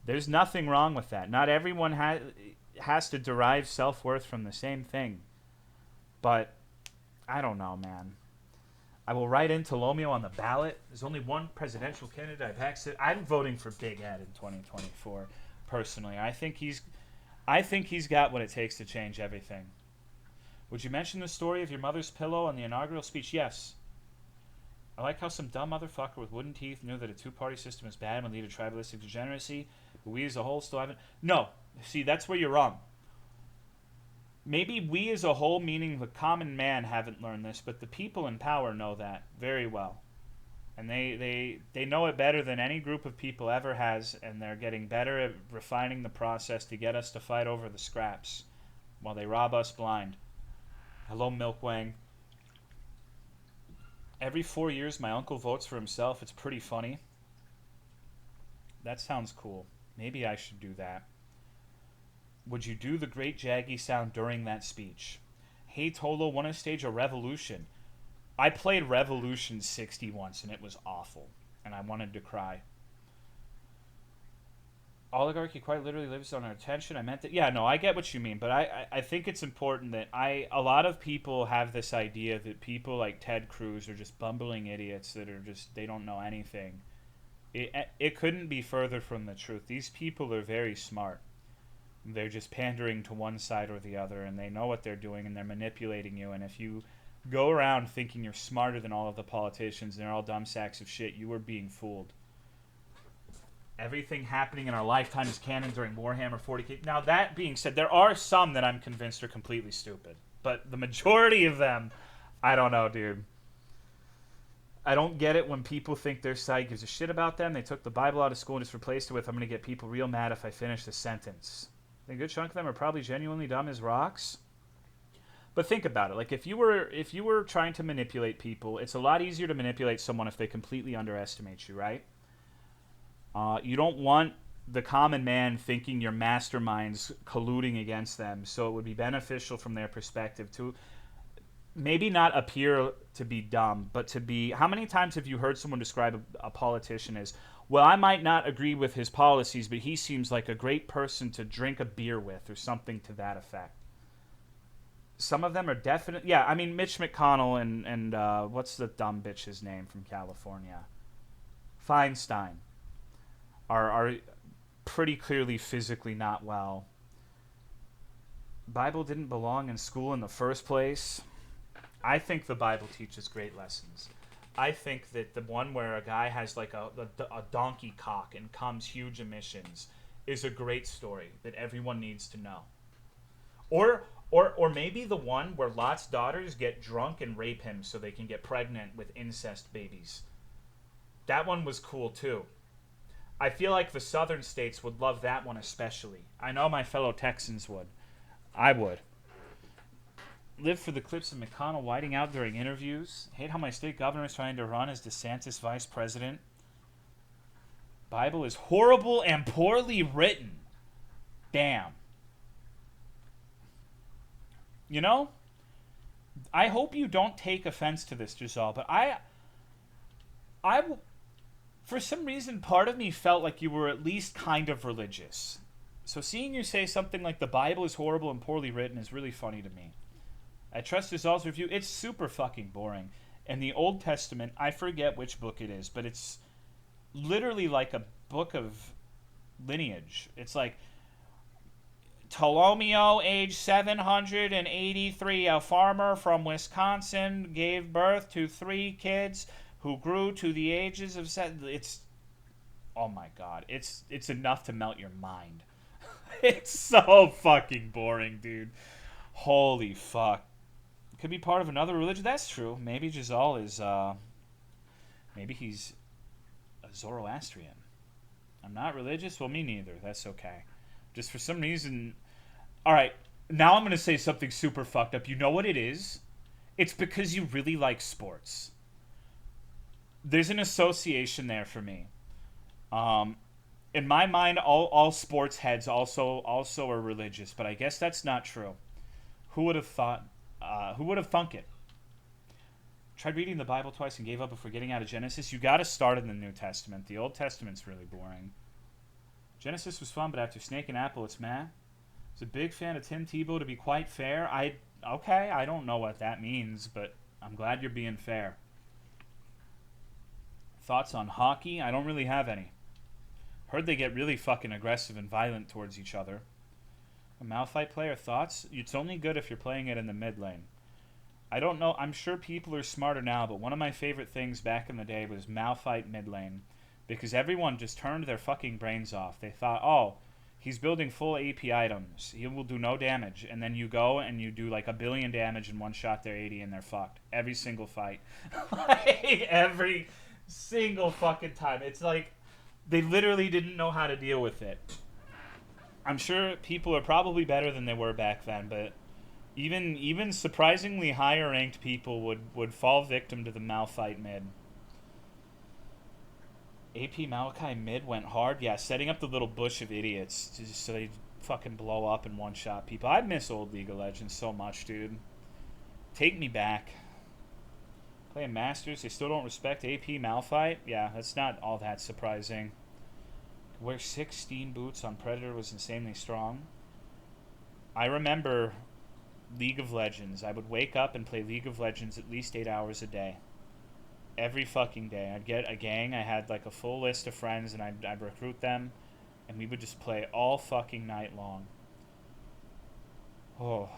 There's nothing wrong with that. Not everyone has to derive self-worth from the same thing. But I don't know, man. I will write in Tolomeo on the ballot. There's only one presidential candidate I've exited. I'm voting for Big Ed in 2024, personally. I think he's got what it takes to change everything. Would you mention the story of your mother's pillow on the inaugural speech? Yes. I like how some dumb motherfucker with wooden teeth knew that a two-party system is bad and would lead to tribalistic degeneracy, but we as a whole still haven't. No. See, that's where you're wrong. Maybe we as a whole, meaning the common man, haven't learned this, but the people in power know that very well. And they know it better than any group of people ever has, and they're getting better at refining the process to get us to fight over the scraps while they rob us blind. Hello, Milkwang. Every 4 years, my uncle votes for himself. It's pretty funny. That sounds cool. Maybe I should do that. Would you do the great Jaggy sound during that speech? Hey, Tolo, want to stage a revolution? I played Revolution 60 once, and it was awful. And I wanted to cry. Oligarchy quite literally lives on our attention. I meant that. Yeah, no, I get what you mean, but I think it's important that a lot of people have this idea that people like Ted Cruz are just bumbling idiots that are just, they don't know anything. It couldn't be further from the truth. These people are very smart. They're just pandering to one side or the other, and they know what they're doing, and they're manipulating you. And if you go around thinking you're smarter than all of the politicians and they're all dumb sacks of shit, you are being fooled. Everything happening in our lifetime is canon during Warhammer 40k. Now, that being said, there are some that I'm convinced are completely stupid. But the majority of them, I don't know, dude. I don't get it when people think their side gives a shit about them. They took the Bible out of school and just replaced it with, I'm going to get people real mad if I finish the sentence. A good chunk of them are probably genuinely dumb as rocks. But think about it. Like, if you were trying to manipulate people, it's a lot easier to manipulate someone if they completely underestimate you, right? You don't want the common man thinking you're masterminds colluding against them, so it would be beneficial from their perspective to maybe not appear to be dumb, but to be... How many times have you heard someone describe a politician as, well, I might not agree with his policies, but he seems like a great person to drink a beer with, or something to that effect. Some of them are definite... Yeah, I mean, Mitch McConnell and what's the dumb bitch's name from California? Feinstein. Are pretty clearly physically not well. Bible didn't belong in school in the first place. I think the Bible teaches great lessons. I think that the one where a guy has like a donkey cock and comes huge emissions is a great story that everyone needs to know. Or maybe the one where Lot's daughters get drunk and rape him so they can get pregnant with incest babies. That one was cool too. I feel like the southern states would love that one especially. I know my fellow Texans would. I would. Live for the clips of McConnell whiting out during interviews. Hate how my state governor is trying to run as DeSantis vice president. Bible is horrible and poorly written. Damn. You know, I hope you don't take offense to this, Giselle, but for some reason, part of me felt like you were at least kind of religious. So seeing you say something like the Bible is horrible and poorly written is really funny to me. I trust Giselle's review. It's super fucking boring. And the Old Testament, I forget which book it is, but it's literally like a book of lineage. It's like Tolomeo, age 783, a farmer from Wisconsin, gave birth to 3 kids who grew to the ages of 7. It's, oh my god, it's enough to melt your mind. It's so fucking boring, dude. Holy fuck. Could be part of another religion. That's true. Maybe Giselle is, maybe he's a Zoroastrian. I'm not religious. Well, me neither. That's okay. Just for some reason. Alright, now I'm going to say something super fucked up. You know what it is? It's because you really like sports. There's an association there for me. In my mind, all sports heads also are religious, but I guess that's not true. Who would have thought? Who would have thunk it? Tried reading the Bible twice and gave up before getting out of Genesis. You got to start in the New Testament. The Old Testament's really boring. Genesis was fun, but after Snake and Apple, it's meh. I was a big fan of Tim Tebow, to be quite fair. I don't know what that means, but I'm glad you're being fair. Thoughts on hockey? I don't really have any. Heard they get really fucking aggressive and violent towards each other. A Malphite player, thoughts? It's only good if you're playing it in the mid lane. I don't know. I'm sure people are smarter now, but one of my favorite things back in the day was Malphite mid lane. Because everyone just turned their fucking brains off. They thought, oh, he's building full AP items. He will do no damage. And then you go and you do like 1 billion damage in one shot, they're 80 and they're fucked. Every single fight. Like, every single fucking time. It's like they literally didn't know how to deal with it. I'm sure people are probably better than they were back then, but even surprisingly higher ranked people would fall victim to the Malphite mid. AP Malachi mid went hard. Yeah, setting up the little bush of idiots just so they fucking blow up and one-shot people. I miss old League of Legends so much, dude. Take me back. Playing Masters, they still don't respect AP Malphite? Yeah, that's not all that surprising. Wear 16 boots on Predator was insanely strong. I remember League of Legends. I would wake up and play League of Legends at least 8 hours a day. Every fucking day. I'd get a gang. I had like a full list of friends and I'd recruit them and we would just play all fucking night long. Oh,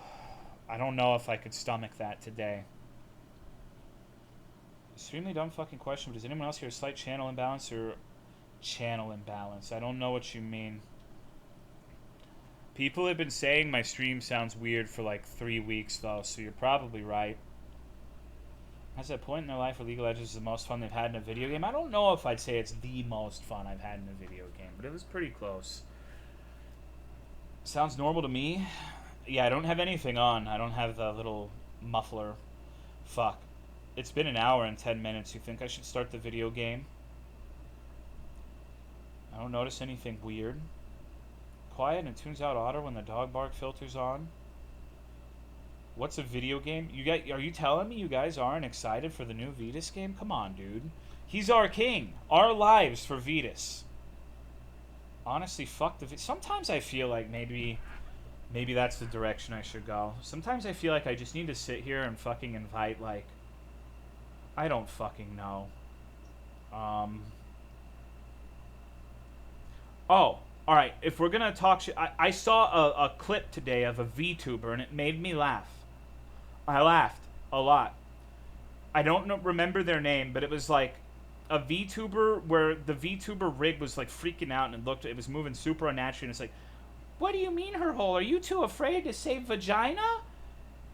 I don't know if I could stomach that today. Extremely dumb fucking question, but does anyone else hear a slight channel imbalance or channel imbalance? I don't know what you mean. People have been saying my stream sounds weird for like 3 weeks though, so you're probably right. Has that point in their life where League of Legends is the most fun they've had in a video game? I don't know if I'd say it's the most fun I've had in a video game, but it was pretty close. Sounds normal to me. Yeah, I don't have anything on. I don't have the little muffler. Fuck. It's been an hour and 10 minutes. You think I should start the video game? I don't notice anything weird. Quiet and it tunes out auto when the dog bark filter's on. What's a video game? Are you telling me you guys aren't excited for the new Vidas game? Come on, dude. He's our king. Our lives for Vidas. Honestly, fuck the... Sometimes I feel like maybe that's the direction I should go. Sometimes I feel like I just need to sit here and fucking invite, like... I don't fucking know. Oh, alright. If we're gonna talk shit... I saw a clip today of a VTuber and it made me laugh. I laughed a lot. I don't remember their name, but it was like a VTuber where the VTuber rig was like freaking out and it was moving super unnaturally and it's like, what do you mean her hole? Are you too afraid to say vagina?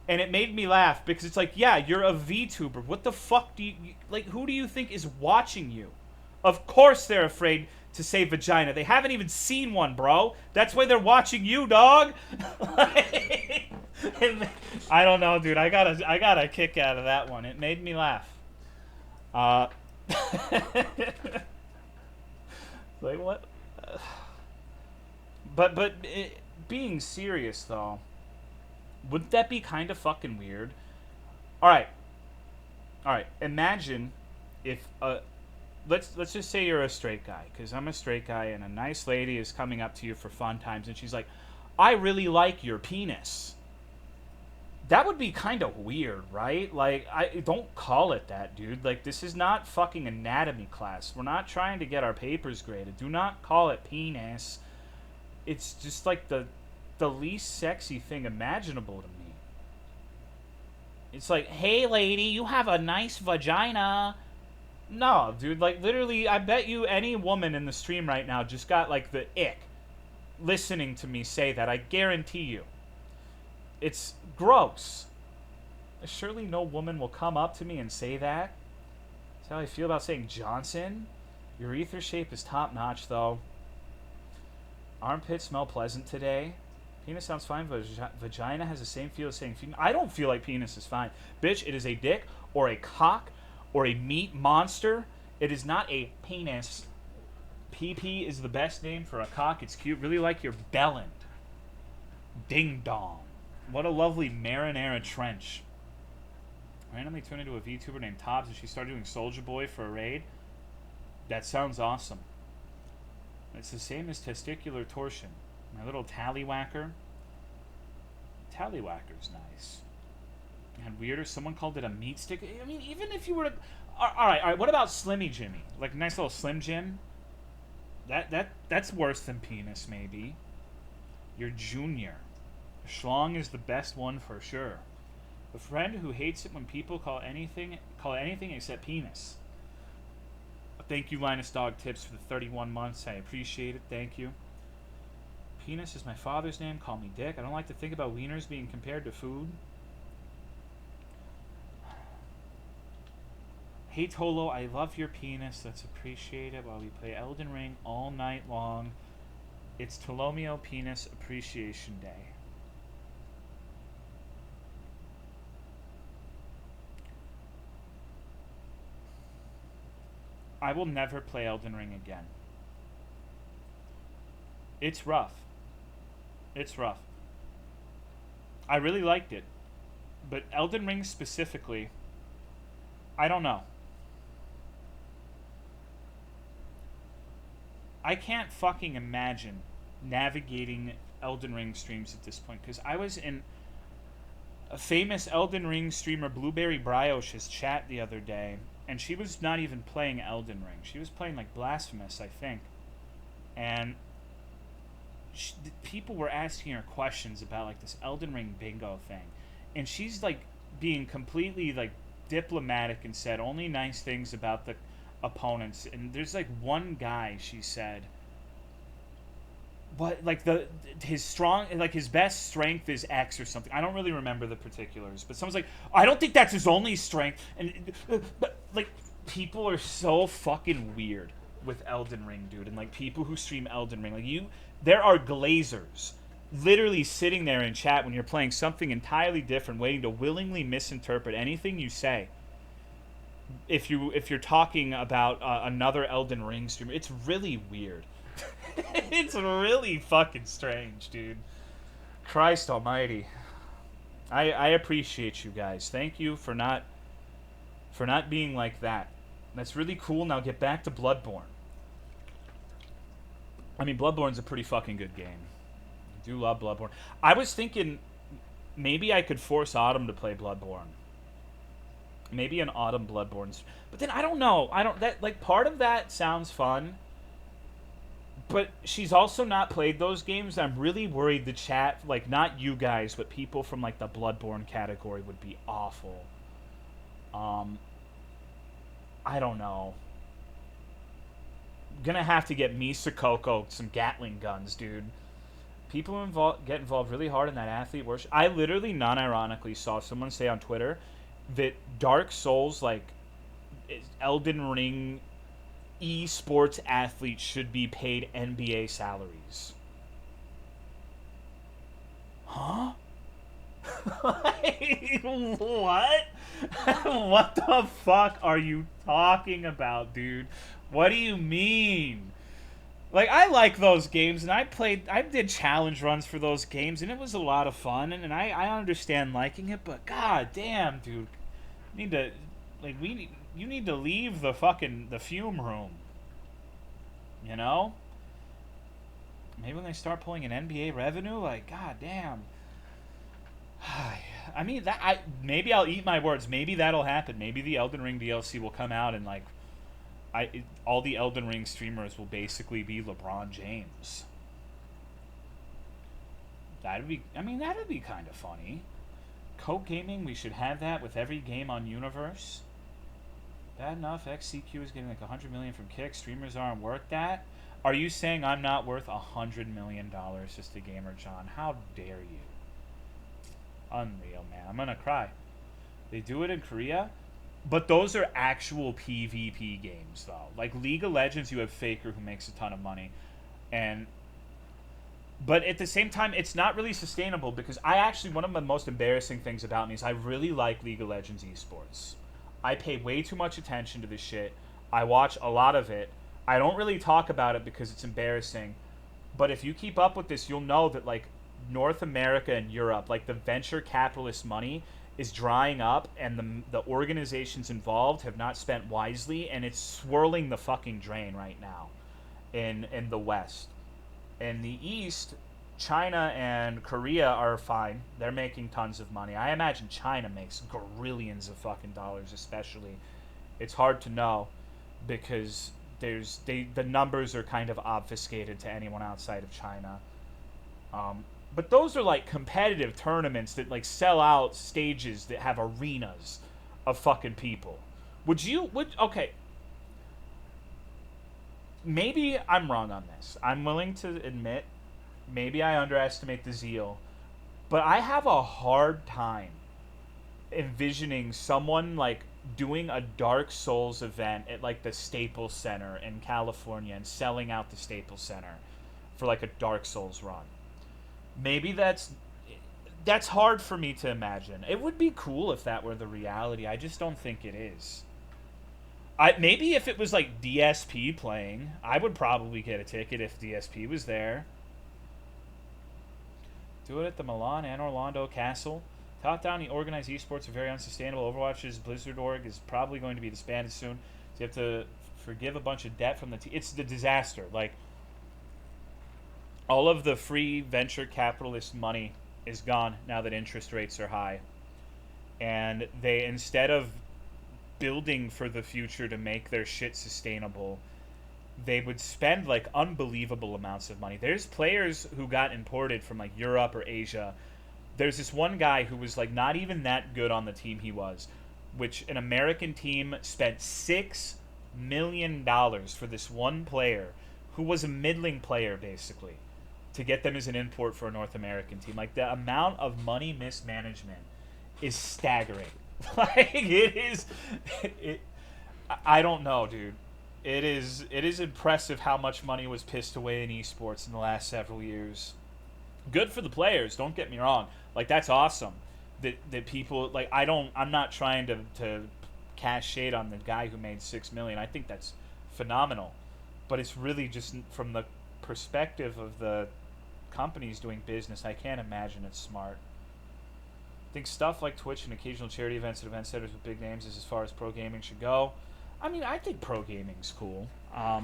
And it made me laugh because it's like, yeah, you're a VTuber. What the fuck do you like, who do you think is watching you? Of course they're afraid to say vagina. They haven't even seen one, bro. That's why they're watching you, dog. I don't know, dude. I got a kick out of that one. It made me laugh. Like what? But being serious though, wouldn't that be kind of fucking weird? All right. All right. Imagine if let's just say you're a straight guy, because I'm a straight guy, and a nice lady is coming up to you for fun times, and she's like, "I really like your penis." That would be kind of weird, right? Like, I don't call it that, dude. Like, this is not fucking anatomy class. We're not trying to get our papers graded. Do not call it penis. It's just like the least sexy thing imaginable to me. It's like, "Hey, lady, you have a nice vagina." No, dude. Like, literally, I bet you any woman in the stream right now just got like the ick listening to me say that. I guarantee you. It's gross. Surely no woman will come up to me and say that. That's how I feel about saying Johnson. Urethra shape is top notch, though. Armpits smell pleasant today. Penis sounds fine. Vagina has the same feel as saying female. I don't feel like penis is fine. Bitch, it is a dick or a cock or a meat monster. It is not a penis. PP is the best name for a cock. It's cute. Really like your bellend. Ding dong. What a lovely marinara trench. Randomly turned into a VTuber named Tobbs and she started doing Soulja Boy for a raid. That sounds awesome. It's the same as testicular torsion. My little tallywhacker. Tallywhacker's nice. And weirder, someone called it a meat stick. I mean, even if you were to... Alright, what about Slimmy Jimmy? Like a nice little Slim Jim? That's worse than penis, maybe. You're junior. Schlong is the best one for sure. A friend who hates it when people call it anything except penis. Thank you, Linus Dog Tips, for the 31 months. I appreciate it. Thank you. Penis is my father's name. Call me Dick. I don't like to think about wieners being compared to food. Hey, Tolo, I love your penis. That's appreciated while we play Elden Ring all night long. It's Tolomeo Penis Appreciation Day. I will never play Elden Ring again. It's rough. It's rough. I really liked it. But Elden Ring specifically, I don't know. I can't fucking imagine navigating Elden Ring streams at this point, because I was in a famous Elden Ring streamer, Blueberry Brioche's chat the other day, and she was not even playing Elden Ring. She was playing like Blasphemous, I think. And people were asking her questions about like this Elden Ring bingo thing, and she's like being completely like diplomatic and said only nice things about the opponents. And there's like one guy, she said, what, like his best strength is X or something. I don't really remember the particulars, but someone's like, I don't think that's his only strength. And but like, people are so fucking weird with Elden Ring, dude. And like, people who stream Elden Ring, like, there are glazers literally sitting there in chat when you're playing something entirely different, waiting to willingly misinterpret anything you say. If you're talking about another Elden Ring streamer, it's really weird. It's really fucking strange, dude. Christ almighty. I appreciate you guys. Thank you for not being like that. That's really cool. Now get back to Bloodborne. I mean, Bloodborne's a pretty fucking good game. I do love Bloodborne. I was thinking maybe I could force Autumn to play Bloodborne. Maybe an Autumn Bloodborne. But then I don't know. Part of that sounds fun. But she's also not played those games. I'm really worried the chat, like, not you guys, but people from like the Bloodborne category would be awful. I don't know. Gonna have to get Misa Coco some Gatling guns, dude. People get involved really hard in that athlete worship. I literally, non-ironically, saw someone say on Twitter that Dark Souls, like, Elden Ring esports athletes should be paid NBA salaries. Huh? What? What the fuck are you talking about, dude? What do you mean? Like, I like those games, and I did challenge runs for those games, and it was a lot of fun, and I understand liking it, but god damn, dude. Need to, like, you need to leave the fucking the fume room. You know? Maybe when they start pulling in NBA revenue, like, god damn. I mean, maybe I'll eat my words. Maybe that'll happen. Maybe the Elden Ring DLC will come out and, like, all the Elden Ring streamers will basically be LeBron James. That'd be, I mean, that'd be kind of funny. Coke Gaming, we should have that with every game on Universe. Bad enough, XCQ is getting like 100 million from Kick. Streamers aren't worth that. Are you saying I'm not worth $100 million just a gamer, John? How dare you? Unreal, man. I'm gonna cry. They do it in Korea, but those are actual PvP games, though. Like League of Legends, you have Faker who makes a ton of money, but at the same time, it's not really sustainable because one of the most embarrassing things about me is I really like League of Legends esports. I pay way too much attention to this shit. I watch a lot of it. I don't really talk about it because it's embarrassing. But if you keep up with this, you'll know that, like, North America and Europe, like, the venture capitalist money is drying up, and the organizations involved have not spent wisely, and it's swirling the fucking drain right now in the West. In the East, China and Korea are fine. They're making tons of money. I imagine China makes grillions of fucking dollars, especially. It's hard to know because the numbers are kind of obfuscated to anyone outside of China. But those are like competitive tournaments that like sell out stages that have arenas of fucking people. Okay, maybe I'm wrong on this. I'm willing to admit maybe I underestimate the zeal, but I have a hard time envisioning someone like doing a Dark Souls event at like the Staples Center in California and selling out the Staples Center for like a Dark Souls run. Maybe that's hard for me to imagine. It would be cool if that were the reality. I just don't think it is. Maybe if it was like DSP playing, I would probably get a ticket if DSP was there. Do it at the Milan and Orlando Castle. Top-down organized esports are very unsustainable. Overwatch's Blizzard org is probably going to be disbanded soon. So you have to forgive a bunch of debt from the team. It's the disaster. Like, all of the free venture capitalist money is gone now that interest rates are high. And they, instead of building for the future to make their shit sustainable, they would spend like unbelievable amounts of money. There's players who got imported from like Europe or Asia. There's this one guy who was like not even that good on the team he was, which an American team spent $6 million for this one player who was a middling player basically to get them as an import for a North American team. Like the amount of money mismanagement is staggering. Like I don't know, dude. It is impressive how much money was pissed away in esports in the last several years. Good for the players, don't get me wrong. Like that's awesome. That people like I'm not trying to cast shade on the guy who made $6 million. I think that's phenomenal. But it's really just from the perspective of the companies doing business, I can't imagine it's smart. I think stuff like Twitch and occasional charity events at event centers with big names is as far as pro gaming should go. I mean, I think pro gaming's cool. I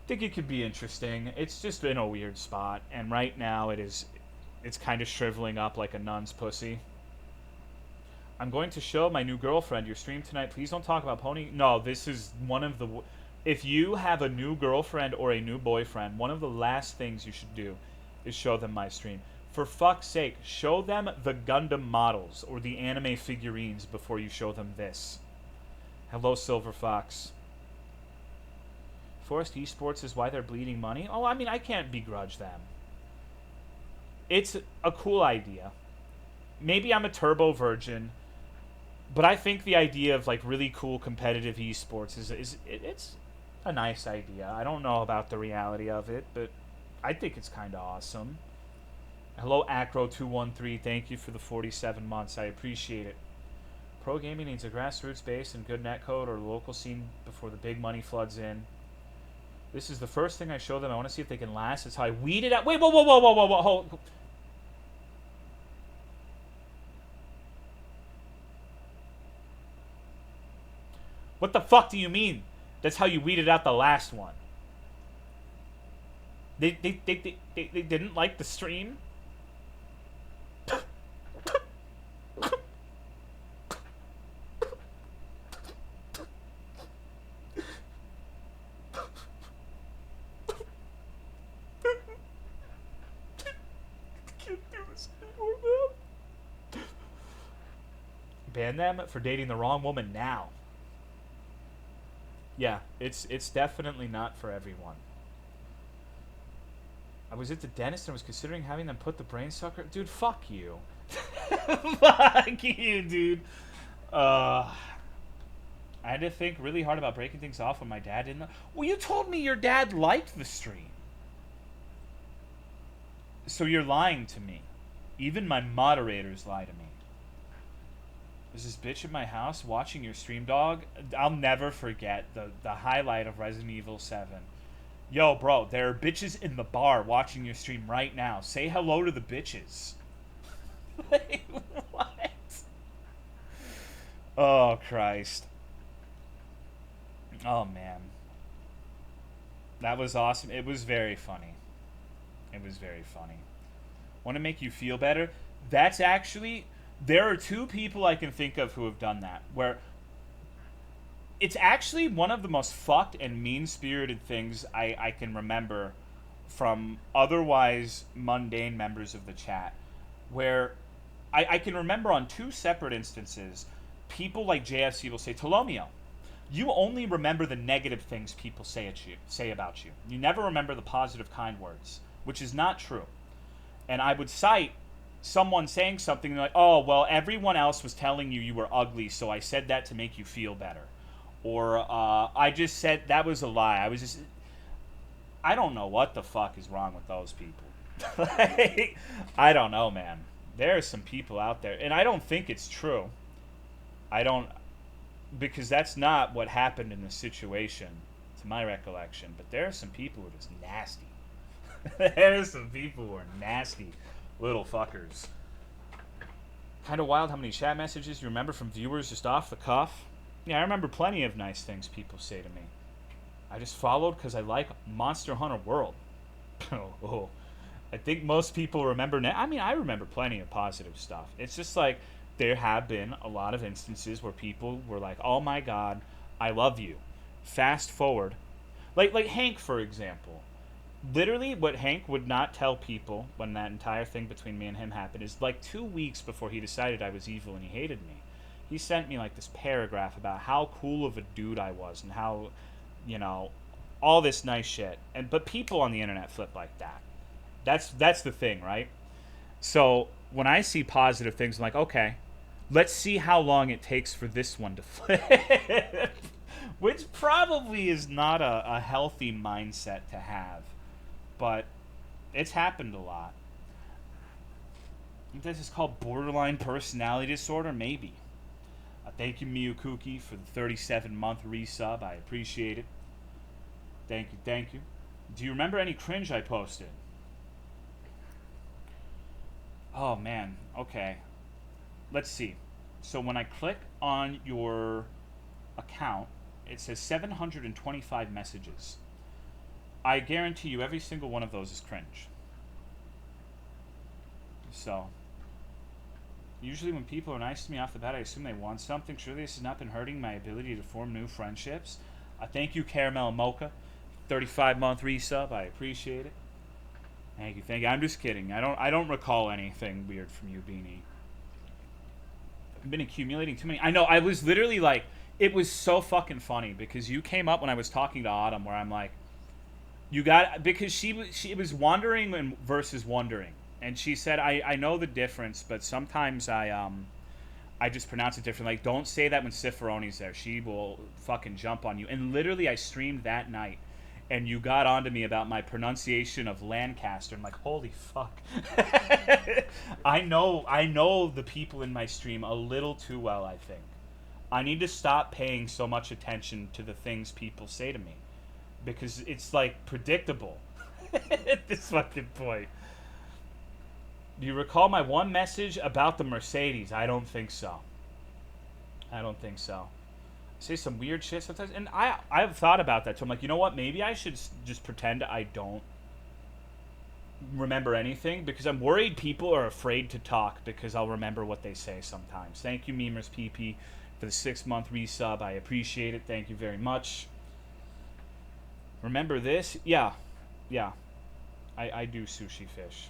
think it could be interesting. It's just in a weird spot, and right now it's kind of shriveling up like a nun's pussy. I'm going to show my new girlfriend your stream tonight. Please don't talk about pony. No, this is one of the... If you have a new girlfriend or a new boyfriend, one of the last things you should do is show them my stream. For fuck's sake, show them the Gundam models or the anime figurines before you show them this. Hello, Silver Fox. Forced esports is why they're bleeding money? Oh, I mean, I can't begrudge them. It's a cool idea. Maybe I'm a turbo virgin, but I think the idea of like really cool competitive esports it's a nice idea. I don't know about the reality of it, but I think it's kind of awesome. Hello, Acro213. Thank you for the 47 months. I appreciate it. Pro gaming needs a grassroots base and good netcode or local scene before the big money floods in. This is the first thing I show them. I want to see if they can last. It's how I weed it out. Wait, whoa. Hold. What the fuck do you mean? That's how you weeded out the last one. They didn't like the stream? Ban them for dating the wrong woman now. Yeah, it's definitely not for everyone. I was at the dentist and was considering having them put the brain sucker. Dude, fuck you. Fuck you, dude. I had to think really hard about breaking things off when my dad didn't. Well, you told me your dad liked the stream. So you're lying to me. Even my moderators lie to me. There's this bitch at my house watching your stream, dog. I'll never forget the highlight of Resident Evil 7. Yo, bro, there are bitches in the bar watching your stream right now. Say hello to the bitches. Wait, what? Oh, Christ. Oh, man. That was awesome. It was very funny. It was very funny. Want to make you feel better? That's actually... There are two people I can think of who have done that. Where... It's actually one of the most fucked and mean-spirited things I can remember from otherwise mundane members of the chat. Where I can remember on two separate instances, people like JFC will say, Tolomeo, you only remember the negative things people say about you. You never remember the positive, kind words, which is not true. And I would cite someone saying something like, oh, well, everyone else was telling you were ugly, so I said that to make you feel better. Or I just said that was a lie. I don't know what the fuck is wrong with those people. Like, I don't know, man. There are some people out there, and I don't think it's true. Because that's not what happened in the situation, to my recollection. But there are some people who are just nasty. There are some people who are nasty little fuckers. Kind of wild how many chat messages you remember from viewers just off the cuff. Yeah, I remember plenty of nice things people say to me. I just followed because I like Monster Hunter World. Oh, I think most people remember... I remember plenty of positive stuff. It's just like there have been a lot of instances where people were like, oh my god, I love you. Fast forward. Like Hank, for example. Literally what Hank would not tell people when that entire thing between me and him happened is like 2 weeks before he decided I was evil and he hated me. He sent me like this paragraph about how cool of a dude I was and how, all this nice shit. But people on the internet flip like that. That's the thing, right? So when I see positive things, I'm like, okay, let's see how long it takes for this one to flip. Which probably is not a healthy mindset to have. But it's happened a lot. I think this is called borderline personality disorder, maybe. Thank you, Miyukuki, for the 37-month resub. I appreciate it. Thank you. Do you remember any cringe I posted? Oh, man. Okay. Let's see. So when I click on your account, it says 725 messages. I guarantee you every single one of those is cringe. So... Usually when people are nice to me off the bat, I assume they want something. Surely this has not been hurting my ability to form new friendships. Thank you, Caramel Mocha. 35-month resub. I appreciate it. Thank you. I'm just kidding. I don't recall anything weird from you, Beanie. I've been accumulating too many. I know. I was literally like... It was so fucking funny because you came up when I was talking to Autumn where I'm like... You got... Because she was wandering versus wondering. And she said, I know the difference, but sometimes I just pronounce it differently. Like, don't say that when Ciferoni's there. She will fucking jump on you. And literally, I streamed that night, and you got onto me about my pronunciation of Lancaster. I'm like, holy fuck. I know the people in my stream a little too well, I think. I need to stop paying so much attention to the things people say to me. Because it's, like, predictable at this fucking point. Do you recall my one message about the Mercedes? I don't think so. say some weird shit sometimes. And I've thought about that too. I'm like, you know what? Maybe I should just pretend I don't remember anything, because I'm worried people are afraid to talk because I'll remember what they say sometimes. Thank you, Memers PP, for the 6-month resub. I appreciate it. Thank you very much. Remember this? Yeah. Yeah. I do sushi fish.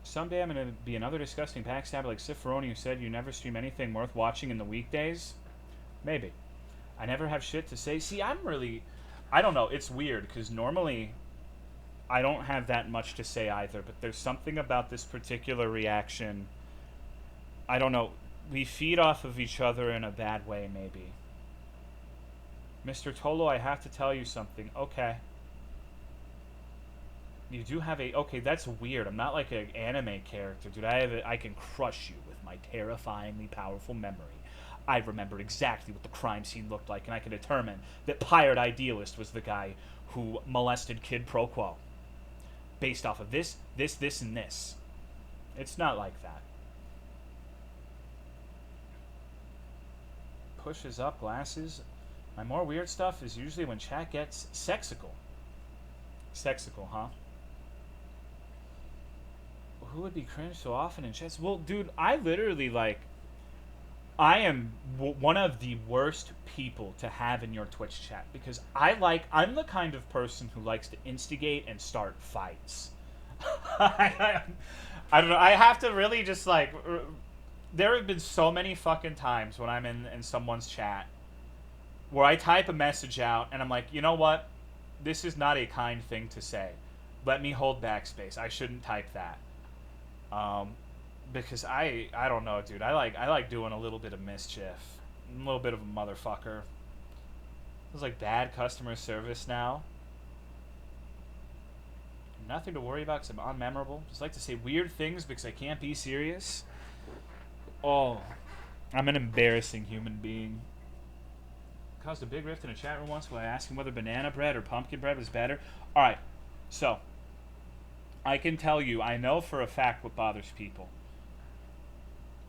Someday I'm going to be another disgusting backstabber like Ciferoni, who said you never stream anything worth watching in the weekdays. Maybe. I never have shit to say. See, I don't know. It's weird, because normally I don't have that much to say either, but there's something about this particular reaction. I don't know. We feed off of each other in a bad way, maybe. Mr. Tolo, I have to tell you something. Okay. You do have a... Okay, that's weird. I'm not like an anime character, dude. I can crush you with my terrifyingly powerful memory. I remember exactly what the crime scene looked like, and I can determine that Pirate Idealist was the guy who molested Kid Pro Quo. Based off of this, and this. It's not like that. Pushes up glasses. My more weird stuff is usually when chat gets sexical. Sexical, huh? Who would be cringe so often in chats? Well, dude, I literally, like... I am one of the worst people to have in your Twitch chat, because I'm the kind of person who likes to instigate and start fights. I don't know. I have to really just, like... There have been so many fucking times when I'm in someone's chat where I type a message out and I'm like, you know what? This is not a kind thing to say. Let me hold backspace. I shouldn't type that. Because I don't know, dude. I like doing a little bit of mischief. I'm a little bit of a motherfucker. It's like bad customer service now. Nothing to worry about because I'm unmemorable. Just like to say weird things because I can't be serious. Oh, I'm an embarrassing human being. Caused a big rift in a chat room once while asking whether banana bread or pumpkin bread was better. Alright, so I can tell you, I know for a fact what bothers people.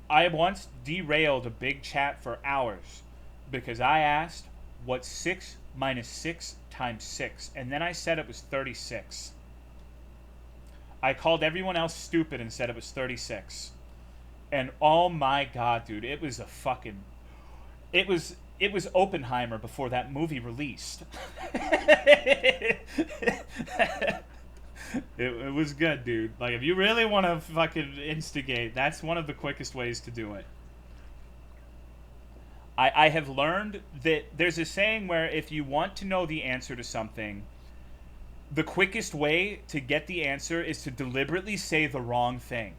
I once derailed a big chat for hours because I asked what's 6 minus 6 times 6, and then I said it was 36. I called everyone else stupid and said it was 36. And oh my god, dude, it was a fucking... It was Oppenheimer before that movie released. It was good, dude. Like, if you really want to fucking instigate, that's one of the quickest ways to do it. I have learned that there's a saying where if you want to know the answer to something, the quickest way to get the answer is to deliberately say the wrong thing.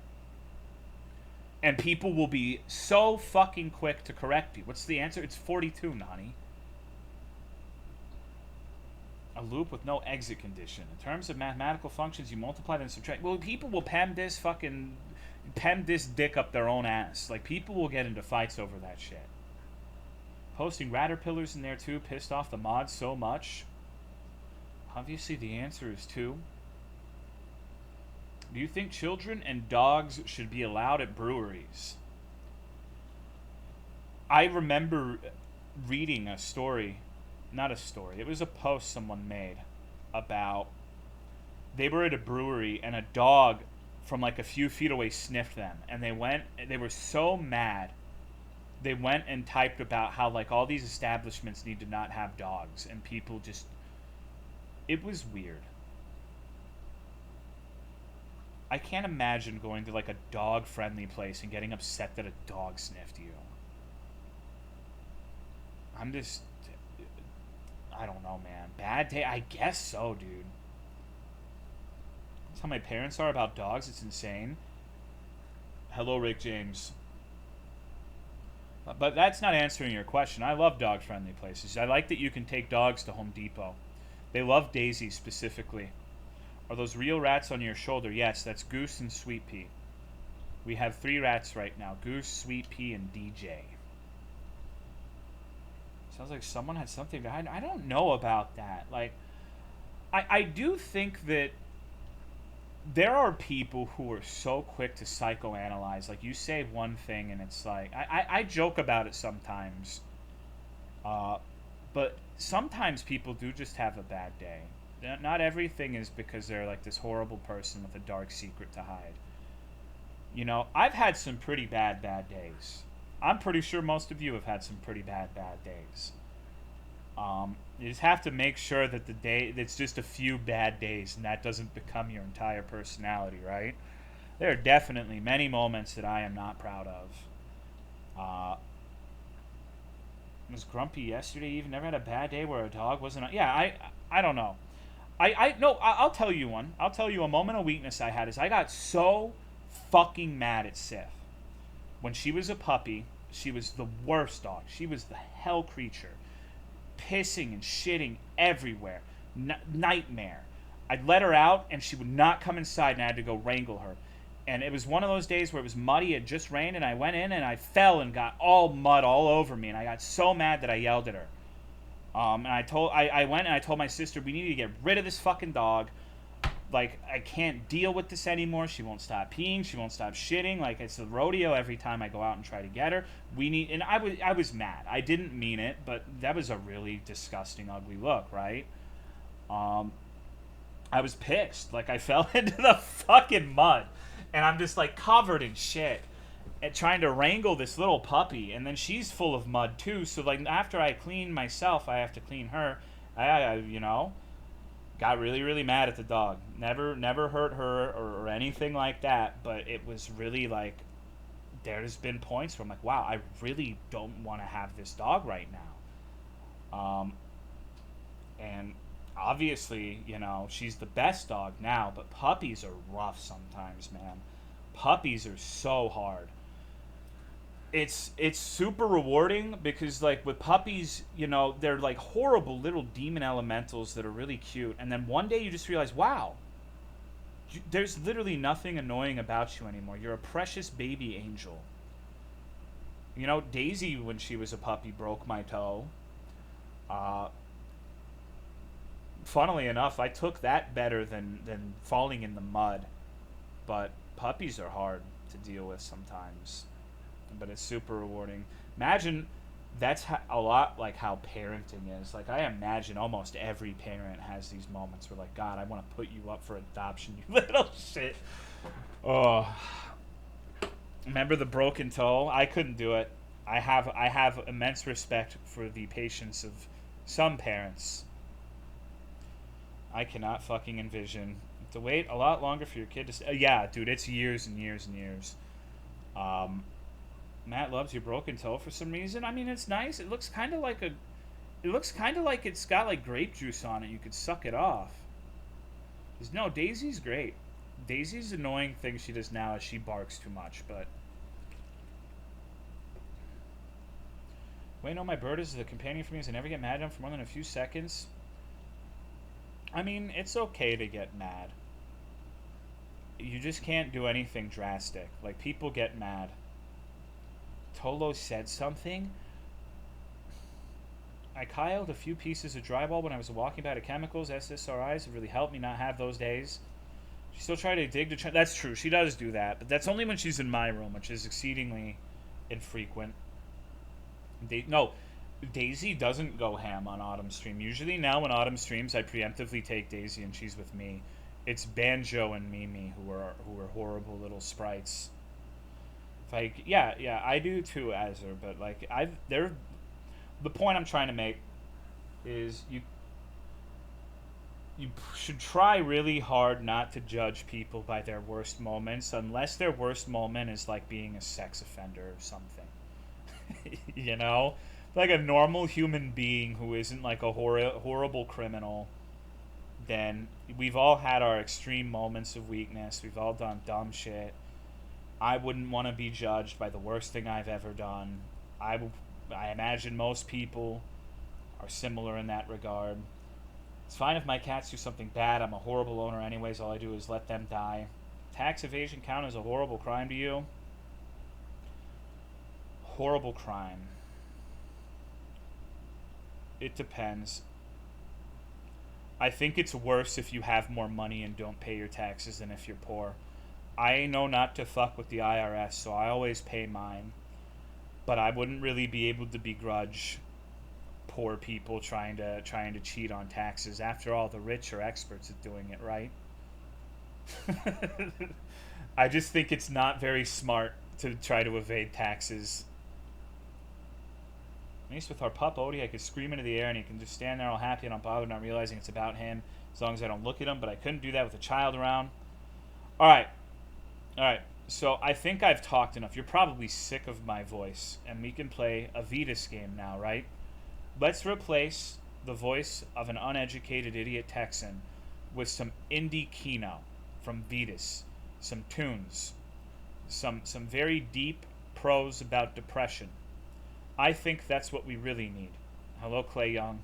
And people will be so fucking quick to correct you. What's the answer? It's 42, Nani. A loop with no exit condition. In terms of mathematical functions, you multiply then subtract. Well, people will pen this dick up their own ass. Like, people will get into fights over that shit. Posting Ratterpillars in there too pissed off the mods so much. Obviously, the answer is 2. Do you think children and dogs should be allowed at breweries? I remember reading a story, not a story, it was a post someone made about, they were at a brewery and a dog from like a few feet away sniffed them, and they were so mad, they went and typed about how like all these establishments need to not have dogs, and people just, it was weird. I can't imagine going to like a dog-friendly place and getting upset that a dog sniffed you. I'm just... I don't know, man. Bad day? I guess so, dude. That's how my parents are about dogs. It's insane. Hello, Rick James. But that's not answering your question. I love dog-friendly places. I like that you can take dogs to Home Depot. They love Daisy specifically. Are those real rats on your shoulder? Yes, that's Goose and Sweet Pea. We have 3 rats right now. Goose, Sweet Pea, and DJ. Sounds like someone had something to hide. I don't know about that. Like, I do think that there are people who are so quick to psychoanalyze. Like, you say one thing and it's like... I joke about it sometimes. But sometimes people do just have a bad day. Not everything is because they're like this horrible person with a dark secret to hide. You know, I've had some pretty bad days. I'm pretty sure most of you have had some pretty bad days. You just have to make sure that the day it's just a few bad days and that doesn't become your entire personality, right? There are definitely many moments that I am not proud of. I was grumpy yesterday. Even never had a bad day where a dog wasn't. Yeah, I don't know. I no. I'll tell you one. I'll tell you a moment of weakness I had is I got so fucking mad at Sif when she was a puppy. She was the worst dog. She was the hell creature, pissing and shitting everywhere. Nightmare. I'd let her out and she would not come inside, and I had to go wrangle her. And it was one of those days where it was muddy. It just rained, and I went in and I fell and got all mud all over me, and I got so mad that I yelled at her. And I went and I told my sister, we need to get rid of this fucking dog. Like, I can't deal with this anymore. She won't stop peeing. She won't stop shitting. Like, it's a rodeo every time I go out and try to get her. And I was mad. I didn't mean it, but that was a really disgusting, ugly look, right? I was pissed. Like, I fell into the fucking mud. And I'm just, like, covered in shit. And trying to wrangle this little puppy, and then she's full of mud too. So like after I clean myself, I have to clean her. I you know, got really mad at the dog. Never hurt her or anything like that. But it was really like there's been points where I'm like, wow, I really don't want to have this dog right now. And obviously, you know, she's the best dog now, but puppies are rough sometimes, man. Puppies are so hard. It's super rewarding because like with puppies, you know, they're like horrible little demon elementals that are really cute, and then one day you just realize, wow, there's literally nothing annoying about you anymore. You're a precious baby angel. You know, Daisy, when she was a puppy, broke my toe. Funnily enough, I took that better than falling in the mud, but puppies are hard to deal with sometimes. But it's super rewarding. Imagine that's a lot like how parenting is. Like, I imagine almost every parent has these moments where, like, God, I want to put you up for adoption, you little shit. Oh, remember the broken toe? I couldn't do it. I have immense respect for the patience of some parents. I cannot fucking envision to wait a lot longer for your kid to. Yeah, dude, it's years and years and years. Matt loves your broken toe for some reason. I mean, it's nice. It looks kind of like it's got like grape juice on it. You could suck it off. No, Daisy's great. Daisy's annoying thing she does now is she barks too much. But wait, no, my bird is the companion for me. So I never get mad at him for more than a few seconds. I mean, it's okay to get mad. You just can't do anything drastic. Like, people get mad. Tolo said something. I kyled a few pieces of drywall when I was walking by the chemicals. SSRIs have really helped me not have those days. She still tried to dig to. That's true. She does do that, but that's only when she's in my room, which is exceedingly infrequent. Daisy doesn't go ham on Autumn stream. Usually now when Autumn streams, I preemptively take Daisy and she's with me. It's Banjo and Mimi who are horrible little sprites. Like, yeah, I do too, Azure, but like the point I'm trying to make is you should try really hard not to judge people by their worst moments, unless their worst moment is like being a sex offender or something. You know, like a normal human being who isn't like a horrible criminal. Then we've all had our extreme moments of weakness. We've all done dumb shit. I wouldn't want to be judged by the worst thing I've ever done. I imagine most people are similar in that regard. It's fine if my cats do something bad. I'm a horrible owner anyways. All I do is let them die. Tax evasion count as a horrible crime to you? Horrible crime. It depends. I think it's worse if you have more money and don't pay your taxes than if you're poor. I know not to fuck with the IRS, so I always pay mine. But I wouldn't really be able to begrudge poor people trying to cheat on taxes. After all, the rich are experts at doing it, right? I just think it's not very smart to try to evade taxes. At least with our pup Odie, I could scream into the air and he can just stand there all happy and unbothered, not realizing it's about him, as long as I don't look at him. But I couldn't do that with a child around. All right. So I think I've talked enough. You're probably sick of my voice, and we can play a vidas game now, right? Let's replace the voice of an uneducated idiot Texan with some indie kino from vidas, some tunes, some very deep prose about depression. I think that's what we really need. Hello, Clay Young.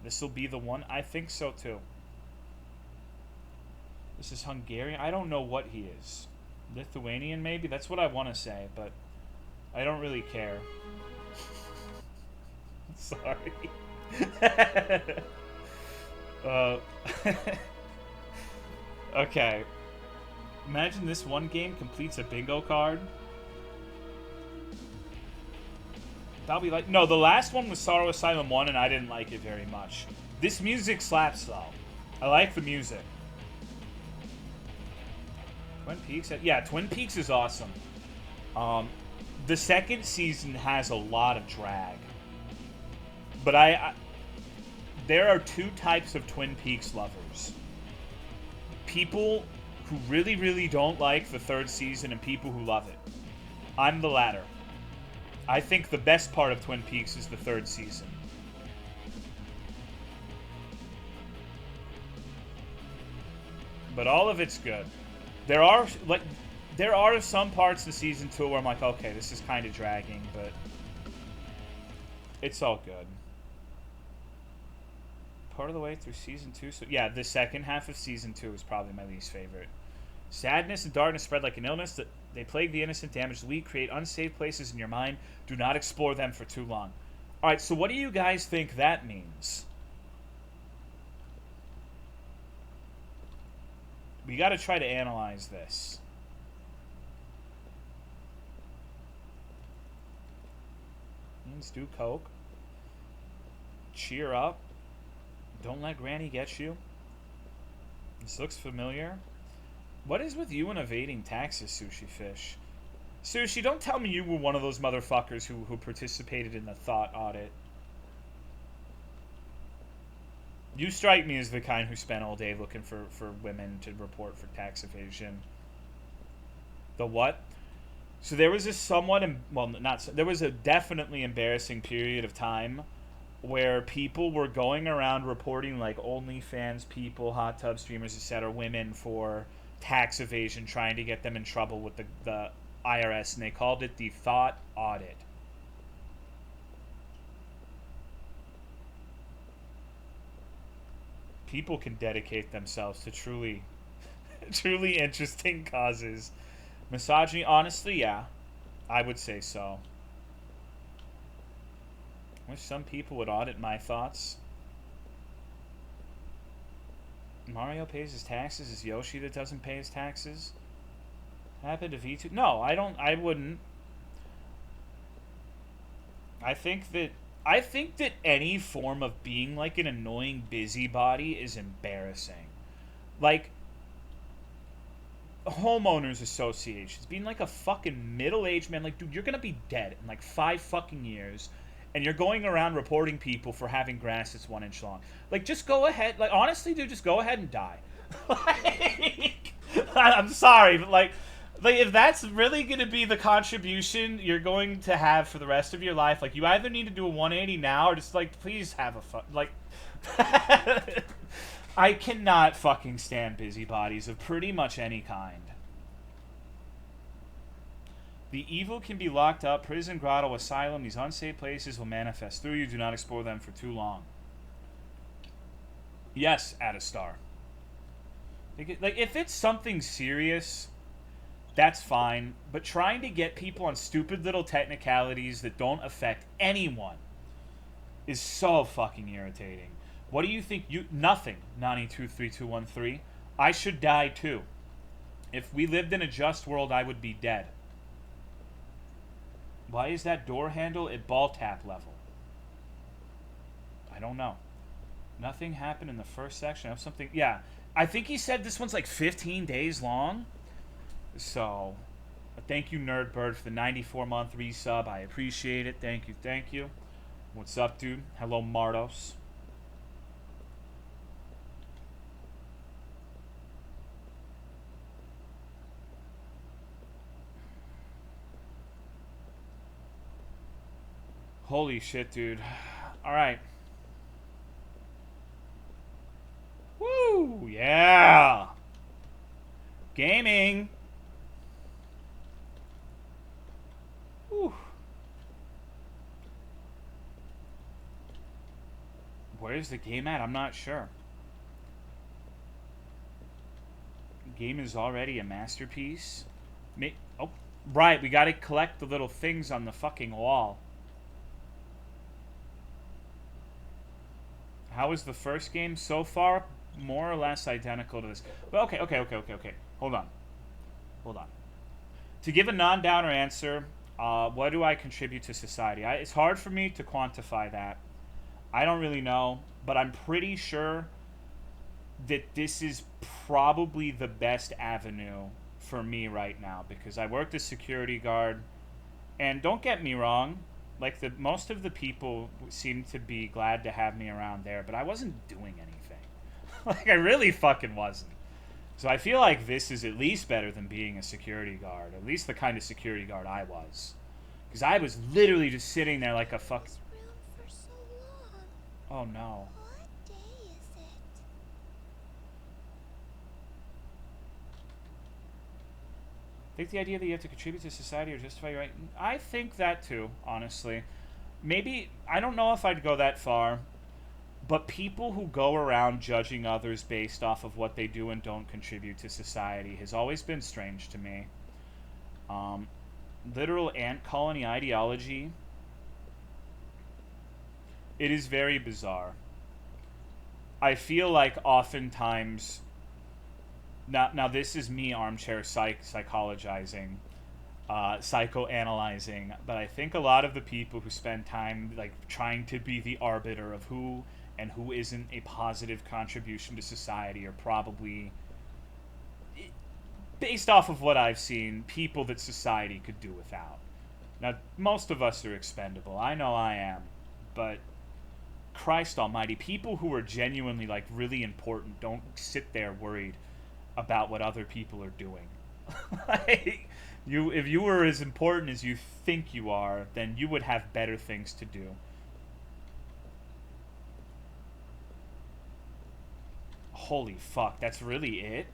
This will be the one. I think so too. This is Hungarian. I don't know what he is. Lithuanian, maybe? That's what I want to say, but I don't really care. Sorry. Okay. Imagine this one game completes a bingo card. That'll be like... No, the last one was Sorrow Asylum 1, and I didn't like it very much. This music slaps, though. I like the music. Twin Peaks? Yeah, Twin Peaks is awesome. The second season has a lot of drag. But there are two types of Twin Peaks lovers. People who really, really don't like the third season and people who love it. I'm the latter. I think the best part of Twin Peaks is the third season. But all of it's good. There are some parts of season 2 where I'm like, okay, this is kind of dragging, but it's all good. Part of the way through season 2, so yeah, the second half of season 2 is probably my least favorite. Sadness and darkness spread like an illness. That they plague the innocent, damage the weak, create unsafe places in your mind. Do not explore them for too long. All right, so what do you guys think that means? We got to try to analyze this. Means do coke. Cheer up. Don't let Granny get you. This looks familiar. What is with you and evading taxes, Sushi Fish? Sushi, don't tell me you were one of those motherfuckers who participated in the thought audit. You strike me as the kind who spent all day looking for women to report for tax evasion. The what? So there was there was a definitely embarrassing period of time where people were going around reporting, like, OnlyFans people, hot tub streamers, etc., women for tax evasion, trying to get them in trouble with the IRS, and they called it the thought audit. People can dedicate themselves to truly interesting causes. Misogyny, honestly, yeah, I would say so. Wish some people would audit my thoughts. Mario pays his taxes. Is Yoshi that doesn't pay his taxes? Happened to V2? No, I wouldn't. I think that any form of being like an annoying busybody is embarrassing. Like homeowners associations, being like a fucking middle-aged man. Like, dude, you're gonna be dead in like 5 fucking years, and you're going around reporting people for having grass that's 1 inch long. Like, just go ahead. Like, honestly, dude, just go ahead and die. Like, I'm sorry, but like if that's really going to be the contribution you're going to have for the rest of your life, like, you either need to do a 180 now or just, like, please have a fun, like, I cannot fucking stand busybodies of pretty much any kind. The evil can be locked up. Prison, grotto, asylum. These unsafe places will manifest through you. Do not explore them for too long. Yes, add a star. Like, if it's something serious, that's fine. But trying to get people on stupid little technicalities that don't affect anyone is so fucking irritating. What do you think? Nothing. Nani23213. I should die too. If we lived in a just world, I would be dead. Why is that door handle at ball tap level? I don't know. Nothing happened in the first section of something. Yeah, I think he said this one's like 15 days long. So, thank you, Nerdbird, for the 94-month resub. I appreciate it. Thank you, thank you. What's up, dude? Hello, Mardos. Holy shit, dude. Alright. Woo! Yeah! Gaming! Whew. Where's the game at? I'm not sure. Game is already a masterpiece. Oh, right. We gotta collect the little things on the fucking wall. How is the first game so far? More or less identical to this. Well, okay. Hold on. To give a non-downer answer, what do I contribute to society? It's hard for me to quantify that. I don't really know, but I'm pretty sure that this is probably the best avenue for me right now because I worked as security guard, and don't get me wrong, like most of the people seem to be glad to have me around there, but I wasn't doing anything. Like I really fucking wasn't. So I feel like this is at least better than being a security guard, at least the kind of security guard I was, because I was literally just sitting there like a fuck. Oh no. What day is it? I think the idea that you have to contribute to society or justify your right. I think that too, honestly. Maybe, I don't know if I'd go that far, but people who go around judging others based off of what they do and don't contribute to society has always been strange to me. Literal ant colony ideology. It is very bizarre. I feel like oftentimes, now this is me armchair psychologizing, psychoanalyzing, but I think a lot of the people who spend time like trying to be the arbiter of who and who isn't a positive contribution to society are probably, based off of what I've seen, people that society could do without. Now, most of us are expendable. I know I am, but Christ almighty, people who are genuinely like really important don't sit there worried about what other people are doing. Like, if you were as important as you think you are, then you would have better things to do. Holy fuck, that's really it?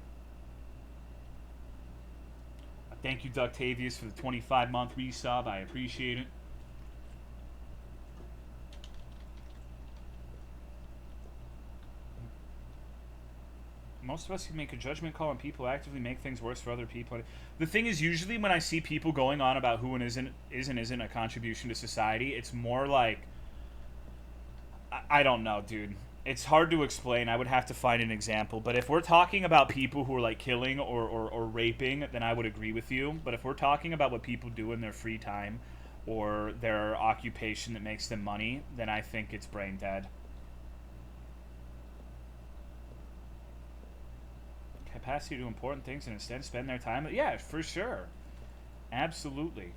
Thank you, Ductavius, for the 25-month resub. I appreciate it. Most of us can make a judgment call, and people actively make things worse for other people. The thing is, usually when I see people going on about who and isn't a contribution to society, it's more like, I don't know, dude. It's hard to explain. I would have to find an example. But if we're talking about people who are like killing or raping, then I would agree with you. But if we're talking about what people do in their free time or their occupation that makes them money, then I think it's brain dead. Capacity to do important things and instead spend their time. Yeah, for sure. Absolutely.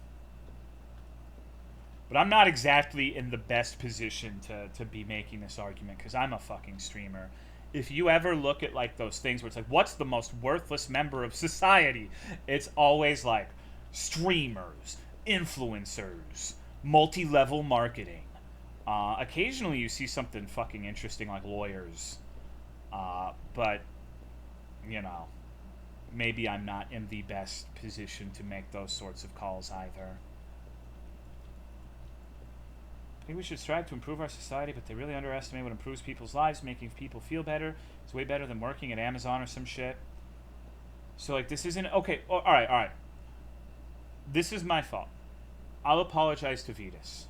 But I'm not exactly in the best position to be making this argument because I'm a fucking streamer. If you ever look at like those things where it's like, what's the most worthless member of society? It's always like streamers, influencers, multi-level marketing. Occasionally you see something fucking interesting like lawyers. But, you know, maybe I'm not in the best position to make those sorts of calls either. I think we should strive to improve our society, but they really underestimate what improves people's lives, making people feel better. It's way better than working at Amazon or some shit. So, like, this isn't... Okay, all right. This is my fault. I'll apologize to Vidas.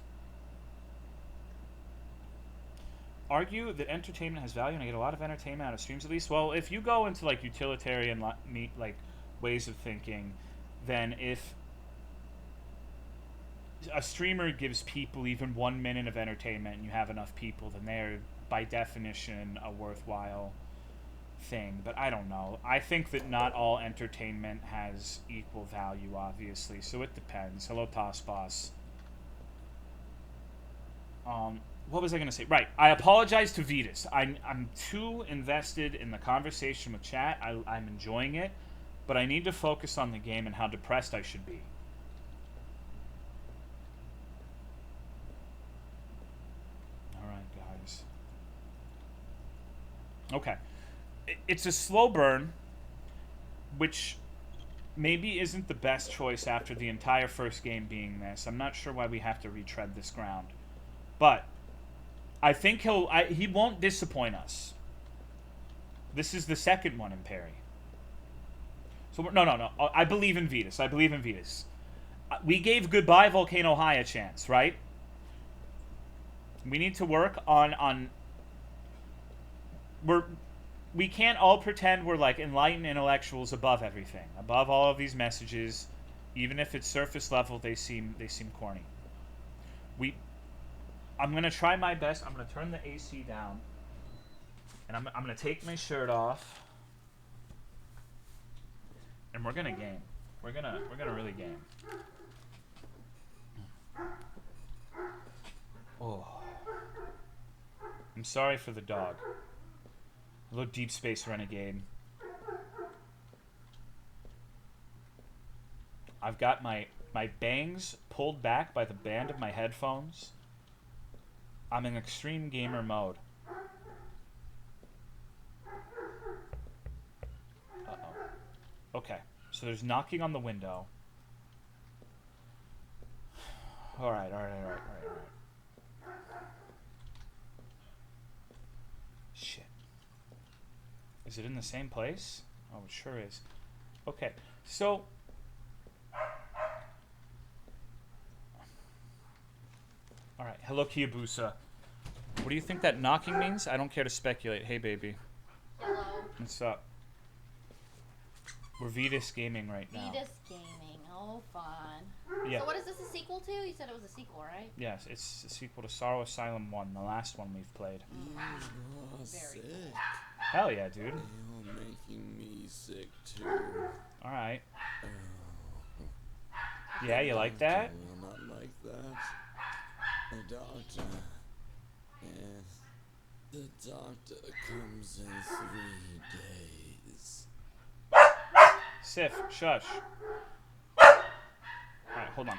Argue that entertainment has value, and I get a lot of entertainment out of streams at least. Well, if you go into, like, utilitarian, like, ways of thinking, then if a streamer gives people even 1 minute of entertainment and you have enough people, then they're by definition a worthwhile thing. But I don't know. I think that not all entertainment has equal value, obviously, so it depends. Hello, Toss Boss. What was I going to say? Right. I apologize to Vidas. I'm too invested in the conversation with chat. I'm enjoying it, but I need to focus on the game and how depressed I should be. All right, guys. Okay. It's a slow burn, which maybe isn't the best choice after the entire first game being this. I'm not sure why we have to retread this ground. But I think he won't disappoint us. This is the second one in Perry. So no. I believe in Vidas. I believe in Vidas. We gave Goodbye Volcano High a chance, right? We need to work on we can't all pretend we're like enlightened intellectuals above everything, above all of these messages. Even if it's surface level, they seem corny. I'm gonna try my best. I'm gonna turn the AC down, and I'm gonna take my shirt off, and we're gonna game. We're gonna really game. Oh, I'm sorry for the dog. Hello, Deep Space Renegade. I've got my bangs pulled back by the band of my headphones. I'm in extreme gamer mode. Uh-oh. Okay, so there's knocking on the window. All right. Shit. Is it in the same place? Oh, it sure is. Okay, so all right. Hello, Kiyabusa. What do you think that knocking means? I don't care to speculate. Hey, baby. Hello. What's up? We're Vidas Gaming right now. Vidas Gaming. Oh, fun. Yeah. So what is this a sequel to? You said it was a sequel, right? Yes, it's a sequel to Sorrow Asylum 1, the last one we've played. You're Very sick. Hell yeah, dude. You're making me sick too. Alright. Yeah, you like that? Will not like that. The doctor. Yes. The doctor comes in 3 days. Sif, shush. Alright, hold on.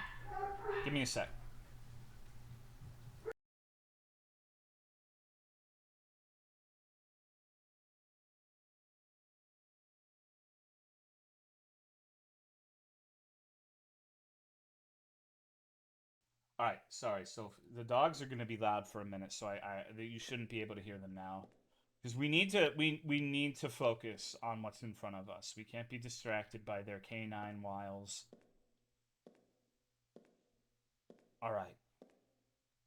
Give me a sec. Alright, sorry. So the dogs are going to be loud for a minute, so you shouldn't be able to hear them now. Because we need to focus on what's in front of us. We can't be distracted by their canine wiles. Alright.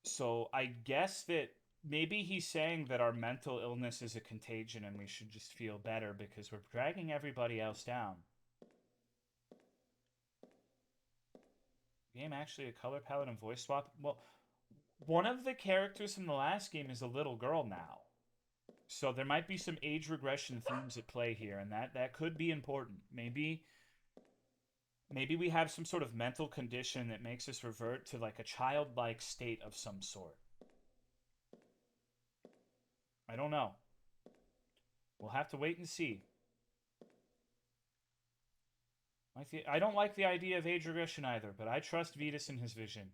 So I guess that maybe he's saying that our mental illness is a contagion and we should just feel better because we're dragging everybody else down. Game actually a color palette and voice swap? Well, one of the characters from the last game is a little girl now. So there might be some age regression themes at play here, and that could be important. Maybe we have some sort of mental condition that makes us revert to like a childlike state of some sort. I don't know. We'll have to wait and see. I don't like the idea of age regression either, but I trust Vidas in his vision.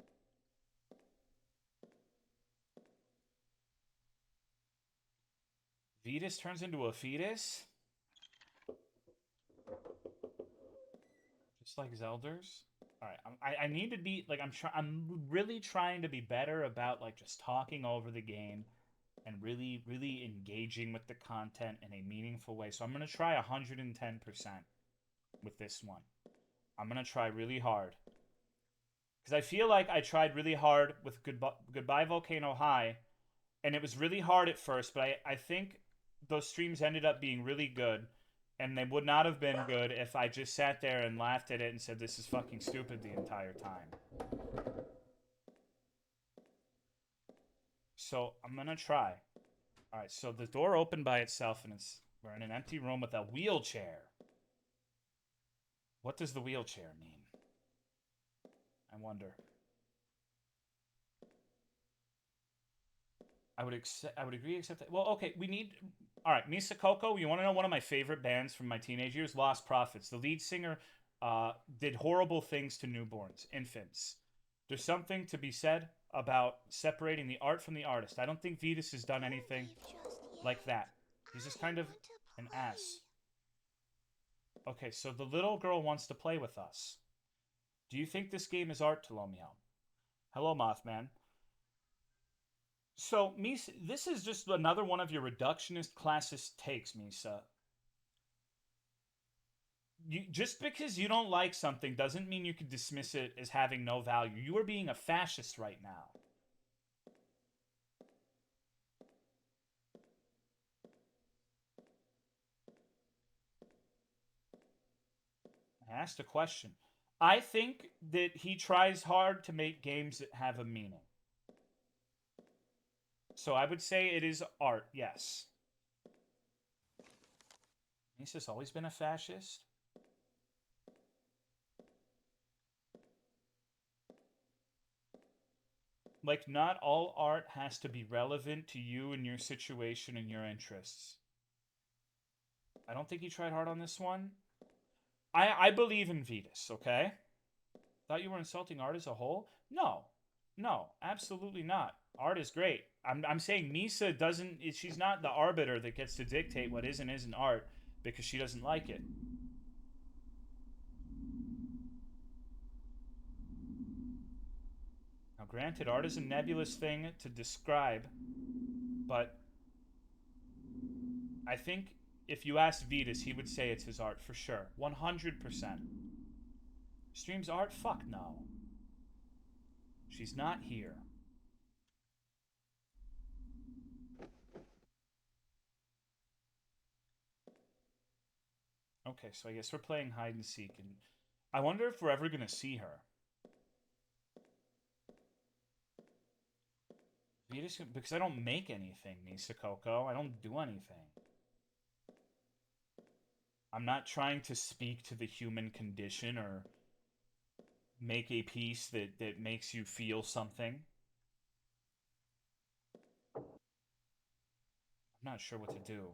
Vidas turns into a fetus? Just like Zelders? Alright, I need to be, like, I'm really trying to be better about, like, just talking over the game and really, really engaging with the content in a meaningful way. So I'm going to try 110% with this one. I'm going to try really hard. Because I feel like I tried really hard with Goodbye Volcano High, and it was really hard at first, but I think those streams ended up being really good, and they would not have been good if I just sat there and laughed at it and said this is fucking stupid the entire time. so I'm gonna try. All right, so the door opened by itself, and we're in an empty room with a wheelchair. What does the wheelchair mean? I wonder. I would agree, except that. Well, okay, we need. All right, Misa Coco. You want to know one of my favorite bands from my teenage years? Lost Prophets. The lead singer did horrible things to newborns, infants. There's something to be said about separating the art from the artist. I don't think Vidas has done Don't anything leave just like yet. that. He's just I kind of want to an play. ass. Okay, so the little girl wants to play with us. Do you think this game is art, Tolomeo? Hello, Mothman. So, Misa, this is just another one of your reductionist classist takes, Misa. Just because you don't like something doesn't mean you can dismiss it as having no value. You are being a fascist right now. I asked a question. I think that he tries hard to make games that have a meaning. So I would say it is art, yes. Misa's always been a fascist. Like, not all art has to be relevant to you and your situation and your interests. I don't think he tried hard on this one. I believe in Vidas, okay? Thought you were insulting art as a whole? No. No, absolutely not. Art is great. I'm saying Misa doesn't, she's not the arbiter that gets to dictate what is and isn't art because she doesn't like it. Now, granted, art is a nebulous thing to describe, but I think if you asked Vidas, he would say it's his art for sure. 100%. Streams art? Fuck no. She's not here. Okay, so I guess we're playing hide and seek, and I wonder if we're ever gonna see her. Vidas, because I don't make anything, Misa Coco. I don't do anything. I'm not trying to speak to the human condition or make a piece that makes you feel something. I'm not sure what to do.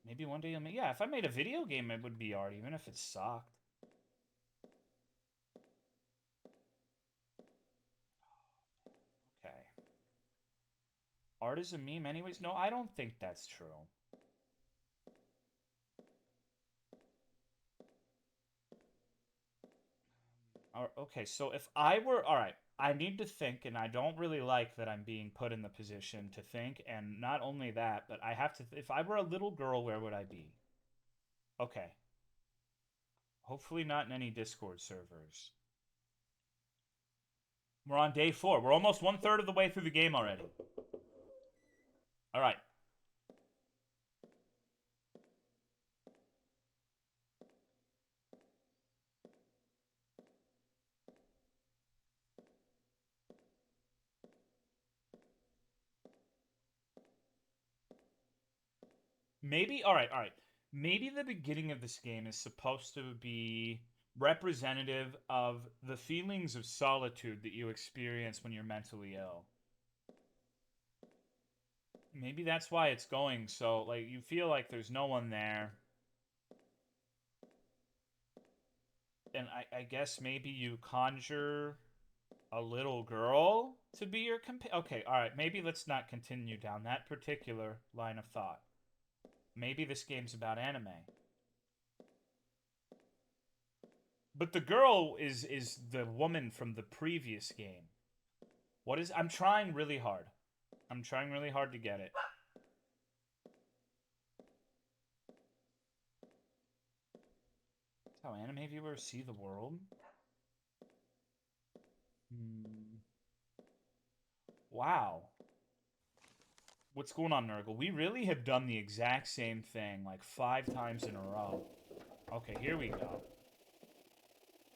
Maybe one day I'll make. Yeah, if I made a video game, it would be art, even if it sucked. Okay. Art is a meme, anyways? No, I don't think that's true. Okay, so if I were. Alright, I need to think, and I don't really like that I'm being put in the position to think, and not only that, but I have to. If I were a little girl, where would I be? Okay. Hopefully not in any Discord servers. We're on day 4. We're almost 1/3 of the way through the game already. Alright. Maybe, alright. Maybe the beginning of this game is supposed to be representative of the feelings of solitude that you experience when you're mentally ill. Maybe that's why it's going so, like, you feel like there's no one there. And I guess maybe you conjure a little girl to be your companion. Okay, alright, maybe let's not continue down that particular line of thought. Maybe this game's about anime. But the girl is the woman from the previous game. What is I'm trying really hard. I'm trying really hard to get it. That's how anime viewers see the world. Wow. What's going on, Nurgle? We really have done the exact same thing like 5 times in a row. Okay, here we go.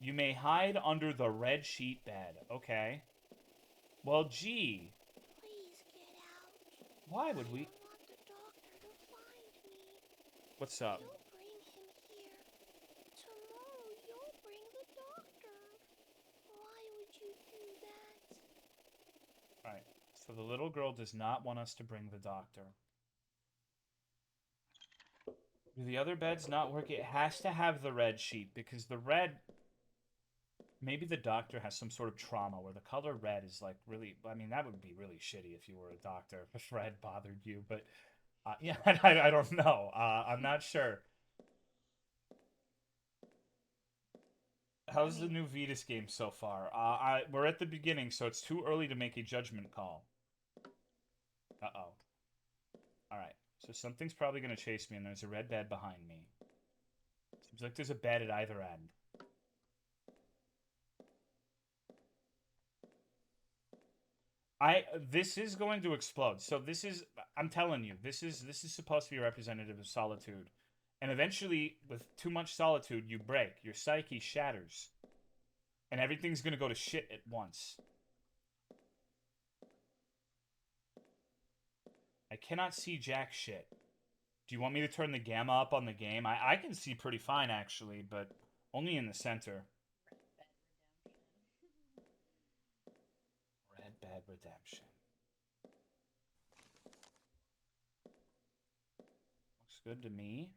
You may hide under the red sheet bed. Okay. Well, gee. Please get out. Why would I we... don't want the doctor to find me. What's up? You'll bring him here. Tomorrow you'll bring the doctor. Why would you do that? Alright. So the little girl does not want us to bring the doctor. Do the other beds not work? It has to have the red sheet because the red... Maybe the doctor has some sort of trauma where the color red is like really... I mean, that would be really shitty if you were a doctor, if red bothered you. But, yeah, I don't know. I'm not sure. How's the new Vidas game so far? We're at the beginning, so it's too early to make a judgment call. Uh-oh. Alright, so something's probably going to chase me, and there's a red bed behind me. Seems like there's a bed at either end. This is going to explode. So this is, I'm telling you, this is supposed to be representative of solitude. And eventually, with too much solitude, you break. Your psyche shatters. And everything's going to go to shit at once. I cannot see jack shit. Do you want me to turn the gamma up on the game? I can see pretty fine, actually, but only in the center. Red Bed Redemption. Looks good to me.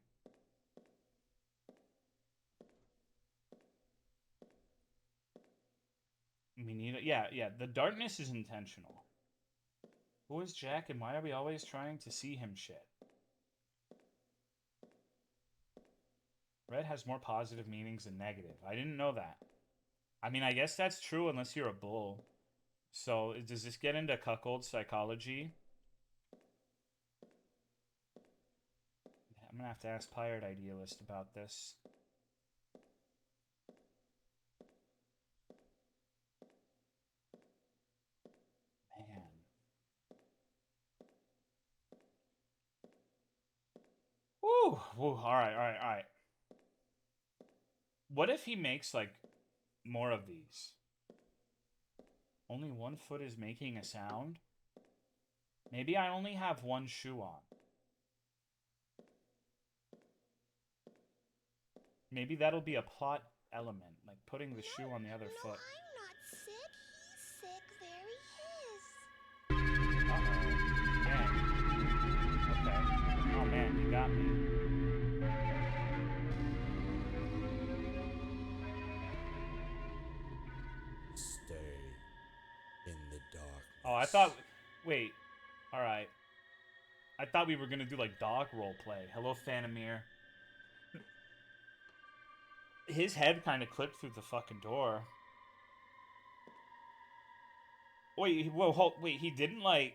We need it. Yeah. The darkness is intentional. Who is Jack and why are we always trying to see him shit? Red has more positive meanings than negative. I didn't know that. I mean, I guess that's true unless you're a bull. So, does this get into cuckold psychology? I'm gonna have to ask Pirate Idealist about this. Man. Woo! Alright. What if he makes, like, more of these? Only one foot is making a sound? Maybe I only have one shoe on. Maybe that'll be a plot element, like putting the shoe on the other foot. I'm not sick. He's sick. There he is. Uh-oh. Man. Okay. Oh man, you got me. Stay in the darkness. Oh, I thought... Wait. Alright. I thought we were gonna do, like, dog roleplay. Hello, Phantomir. His head kind of clipped through the fucking door. Wait, whoa, wait, he didn't, like...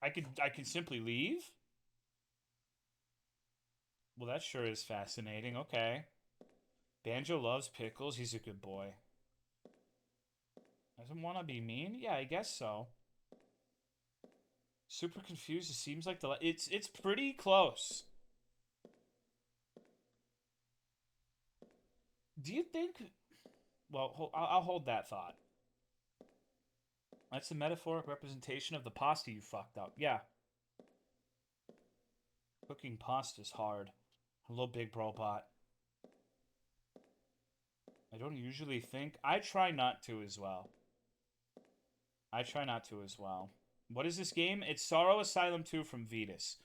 I could simply leave? Well, that sure is fascinating. Okay. Banjo loves pickles. He's a good boy. Doesn't want to be mean? Yeah, I guess so. Super confused. It seems like the... It's pretty close. Do you think... Well, I'll hold that thought. That's a metaphoric representation of the pasta you fucked up. Yeah. Cooking pasta's hard. Hello, big robot. I don't usually think... I try not to as well. What is this game? It's Sorrow Asylum 2 from Vidas.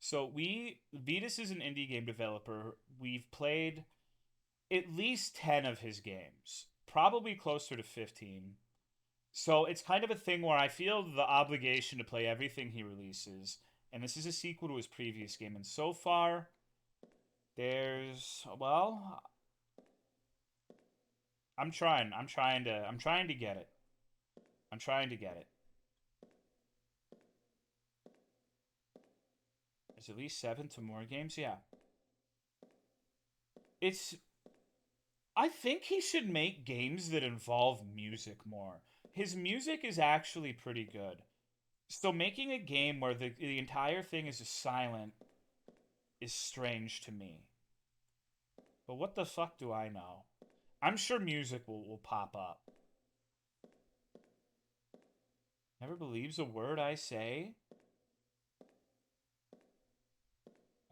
So Vidas is an indie game developer. We've played at least 10 of his games. Probably closer to 15. So it's kind of a thing where I feel the obligation to play everything he releases. And this is a sequel to his previous game. And so far, there's... Well... I'm trying to get it. There's at least 7 to more games, yeah. I think he should make games that involve music more. His music is actually pretty good. So making a game where the entire thing is just silent is strange to me. But what the fuck do I know? I'm sure music will pop up. Never believes a word I say.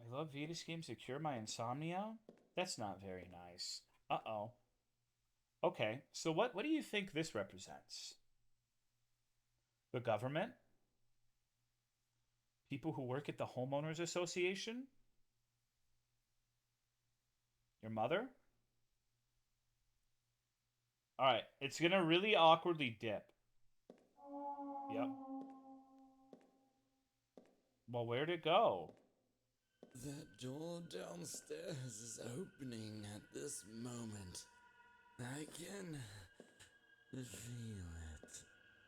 I love Vidas games to cure my insomnia. That's not very nice. Uh-oh. Okay, so what do you think this represents? The government? People who work at the homeowners association? Your mother? All right, it's gonna really awkwardly dip. Yep. Well, where'd it go? That door downstairs is opening at this moment. I can feel it.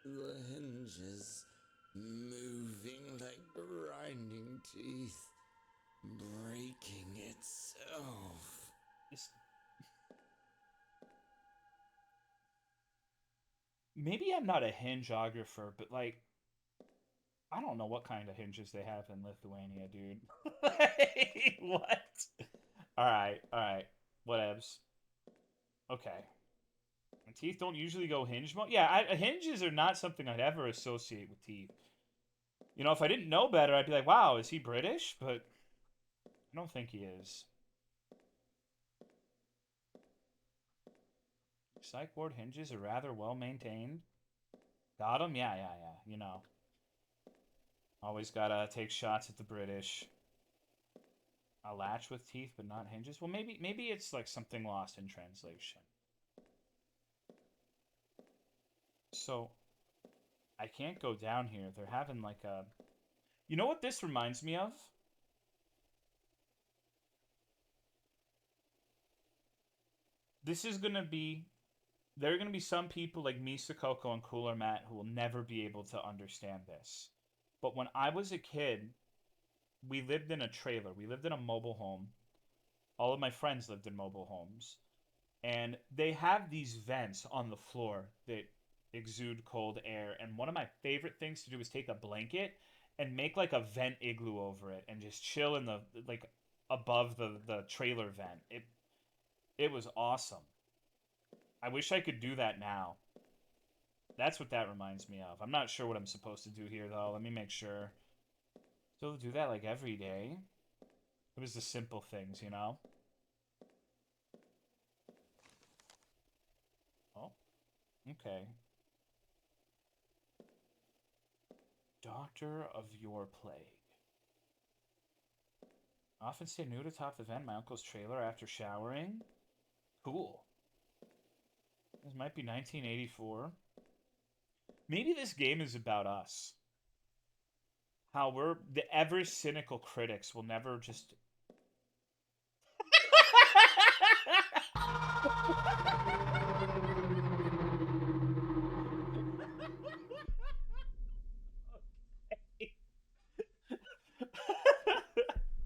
The hinges moving like grinding teeth, breaking itself. This... Maybe I'm not a hingeographer, but like, I don't know what kind of hinges they have in Lithuania, dude. What? All right. Whatevs. Okay. My teeth don't usually go hinge mode. Yeah, hinges are not something I'd ever associate with teeth. You know, if I didn't know better, I'd be like, wow, is he British? But I don't think he is. Psych ward hinges are rather well maintained. Got him? Yeah. You know. Always gotta take shots at the British. A latch with teeth but not hinges? Well, maybe it's like something lost in translation. So, I can't go down here. They're having like a... You know what this reminds me of? This is gonna be... There are gonna be some people like Misa Coco and Cooler Matt who will never be able to understand this. But when I was a kid, we lived in a trailer. We lived in a mobile home. All of my friends lived in mobile homes. And they have these vents on the floor that exude cold air. And one of my favorite things to do is take a blanket and make like a vent igloo over it and just chill in the like above the trailer vent. It was awesome. I wish I could do that now. That's what that reminds me of. I'm not sure what I'm supposed to do here though. Let me make sure. Still do that like every day. It was the simple things, you know? Oh, okay. Doctor of your plague. Often stay nude atop the vent my uncle's trailer after showering. Cool. This might be 1984. Maybe this game is about us. How we're the ever cynical critics will never just...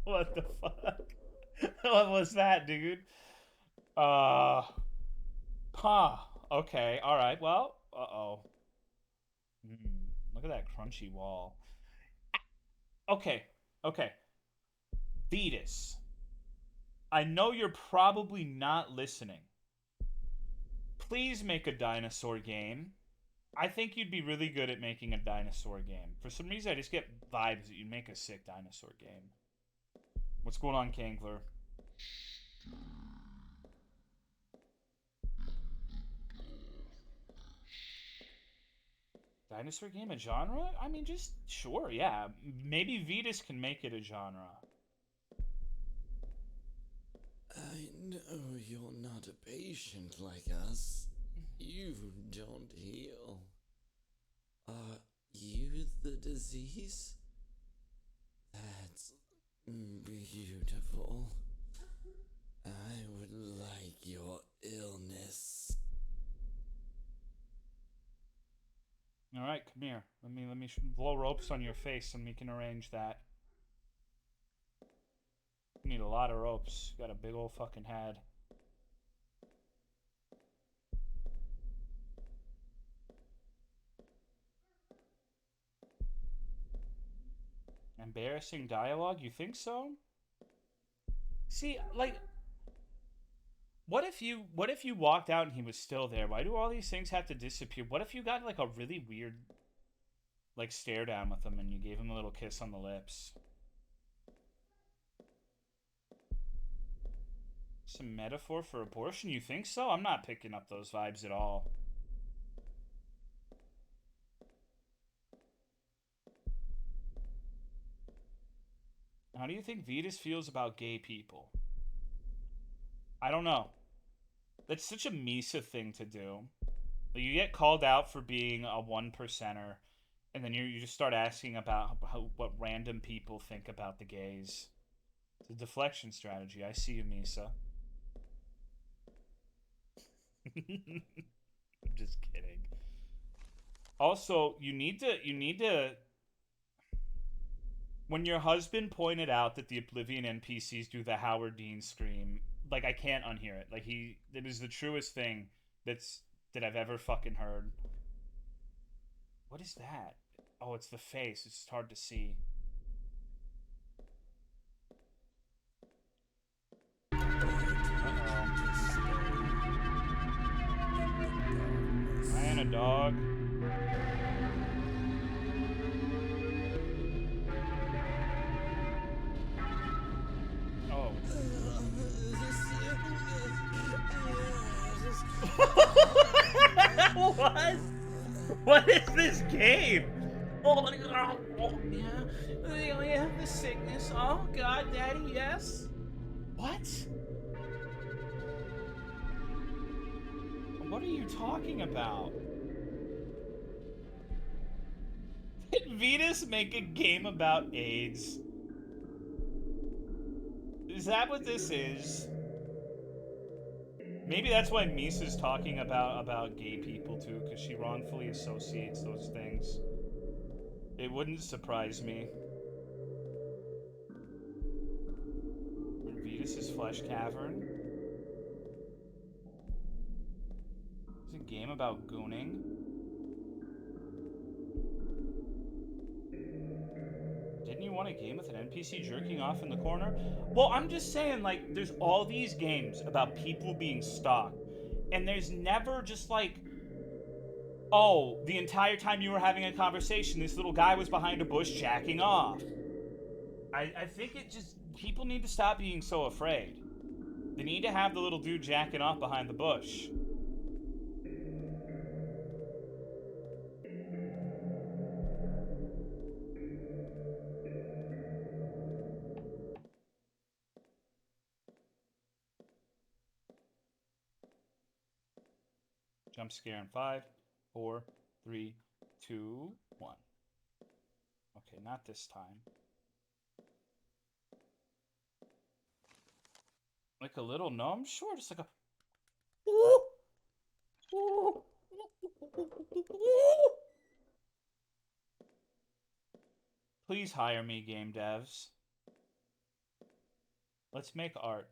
What the fuck? What was that, dude? Uh, huh. Okay, alright, well, uh-oh. Look at that crunchy wall. Okay, okay. Vetus. I know you're probably not listening. Please make a dinosaur game. I think you'd be really good at making a dinosaur game. For some reason, I just get vibes that you'd make a sick dinosaur game. What's going on, Kangler? Dinosaur game, a genre? I mean, just sure, yeah. Maybe Vetus can make it a genre. I know you're not a patient like us. You don't heal. Are you the disease? That's beautiful. I would like your illness. All right, come here. Let me blow ropes on your face, and we can arrange that. You need a lot of ropes. You got a big old fucking head. Embarrassing dialogue? You think so? See, like, What if you walked out and he was still there? Why do all these things have to disappear? What if you got like a really weird like stare down with him and you gave him a little kiss on the lips? Some metaphor for abortion? You think so? I'm not picking up those vibes at all. How do you think Vidas feels about gay people? I don't know. That's such a Misa thing to do. Like, you get called out for being a one percenter, and then you just start asking about what random people think about the gays. It's a deflection strategy. I see you, Misa. I'm just kidding. Also, you need to when your husband pointed out that the Oblivion NPCs do the Howard Dean scream, like I can't unhear it. Like it is the truest thing that I've ever fucking heard. What is that? Oh, it's the face. It's just hard to see. I and a dog. Oh. What? What is this game? Oh, yeah. Yeah, the sickness. Oh, God, Daddy, yes. What? What are you talking about? Did Venus make a game about AIDS? Is that what this is? Maybe that's why Misa's talking about gay people too, because she wrongfully associates those things. It wouldn't surprise me. Vetus's Flesh Cavern. It's a game about gooning. Didn't you want a game with an NPC jerking off in the corner? Well, I'm just saying, like, there's all these games about people being stalked, and there's never just like, oh, the entire time you were having a conversation, this little guy was behind a bush jacking off. I think it just, people need to stop being so afraid. They need to have the little dude jacking off behind the bush. Jump scare in 5, 4, 3, 2, 1. Okay, not this time. Like a little gnome? Sure, just like a. Please hire me, game devs. Let's make art.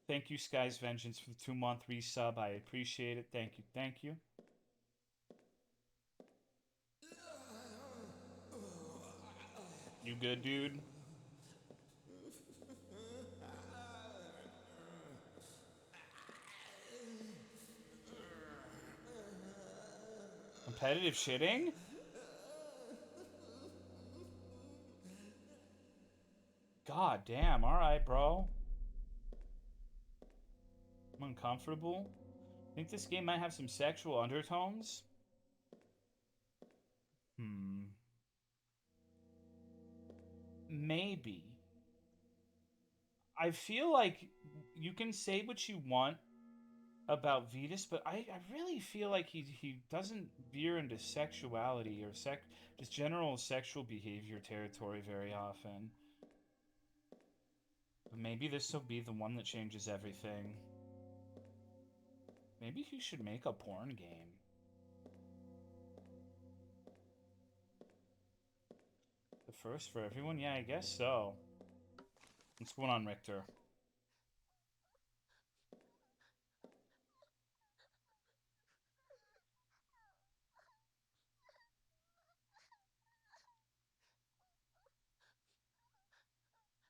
Thank you, Sky's Vengeance, for the 2-month resub. I appreciate it. Thank you. Thank you. You good, dude? Competitive shitting? God damn. Alright, bro. I'm uncomfortable. Think this game might have some sexual undertones? Maybe. I feel like you can say what you want about Vetus, but I really feel like he doesn't veer into sexuality or just general sexual behavior territory very often. But maybe this will be the one that changes everything. Maybe he should make a porn game. The first for everyone? Yeah, I guess so. What's going on, Richter?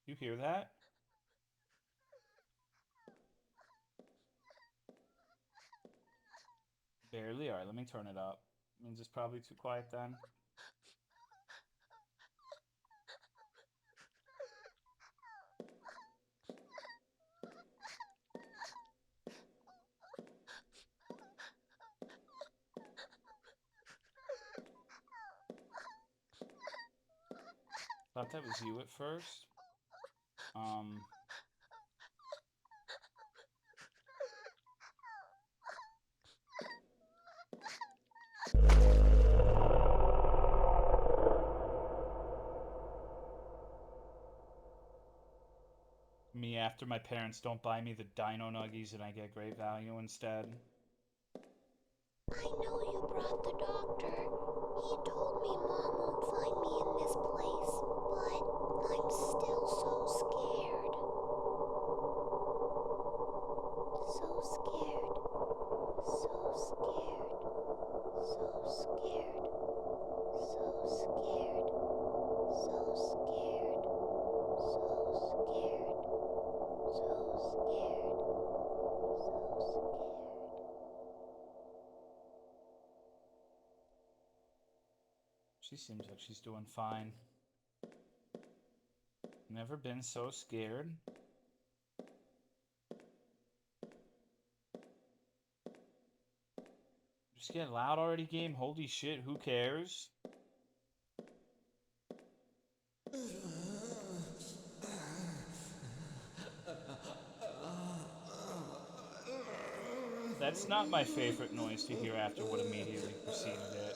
You hear that? Barely. All right, let me turn it up. Means it's probably too quiet then. Thought that was you at first. Me after my parents don't buy me the dino nuggies and I get great value instead. I know you brought the doctor. He told me Mom won't find me in this place, but I'm still so scared. So scared. So scared. So scared. So scared. So scared. So scared. So scared. So scared. She seems like she's doing fine. Never been so scared. Just getting loud already, game? Holy shit, who cares? That's not my favorite noise to hear after what immediately preceded it.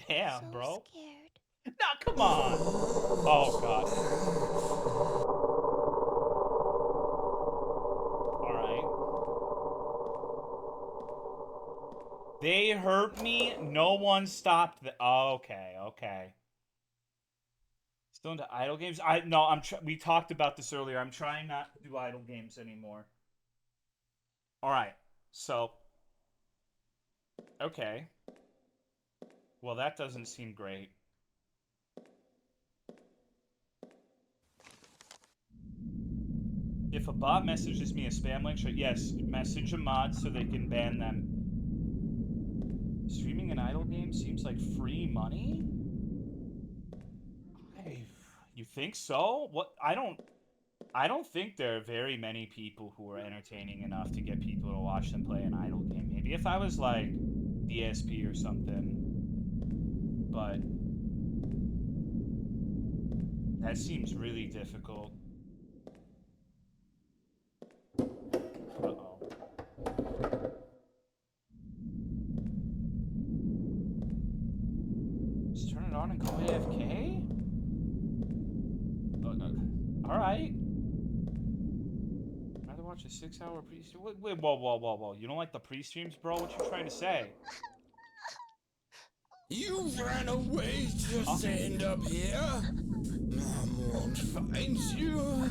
Damn, So bro. scared. No, come on. Oh, God. All right. They hurt me. No one stopped the... Oh, okay, okay. Still into idle games? We talked about this earlier. I'm trying not to do idle games anymore. All right. So... Okay. Well, that doesn't seem great. If a bot messages me a spam link, yes, message a mod so they can ban them. Streaming an idle game seems like free money? You think so? What? I don't think there are very many people who are entertaining enough to get people to watch them play an idle game. Maybe if I was like DSP or something. But that seems really difficult. Uh-oh. Just turn it on and go AFK? Alright. I'd rather watch a 6-hour pre-stream. Wait, whoa. You don't like the pre-streams, bro? What you trying to say? You ran away just to end up here? Mom won't find you.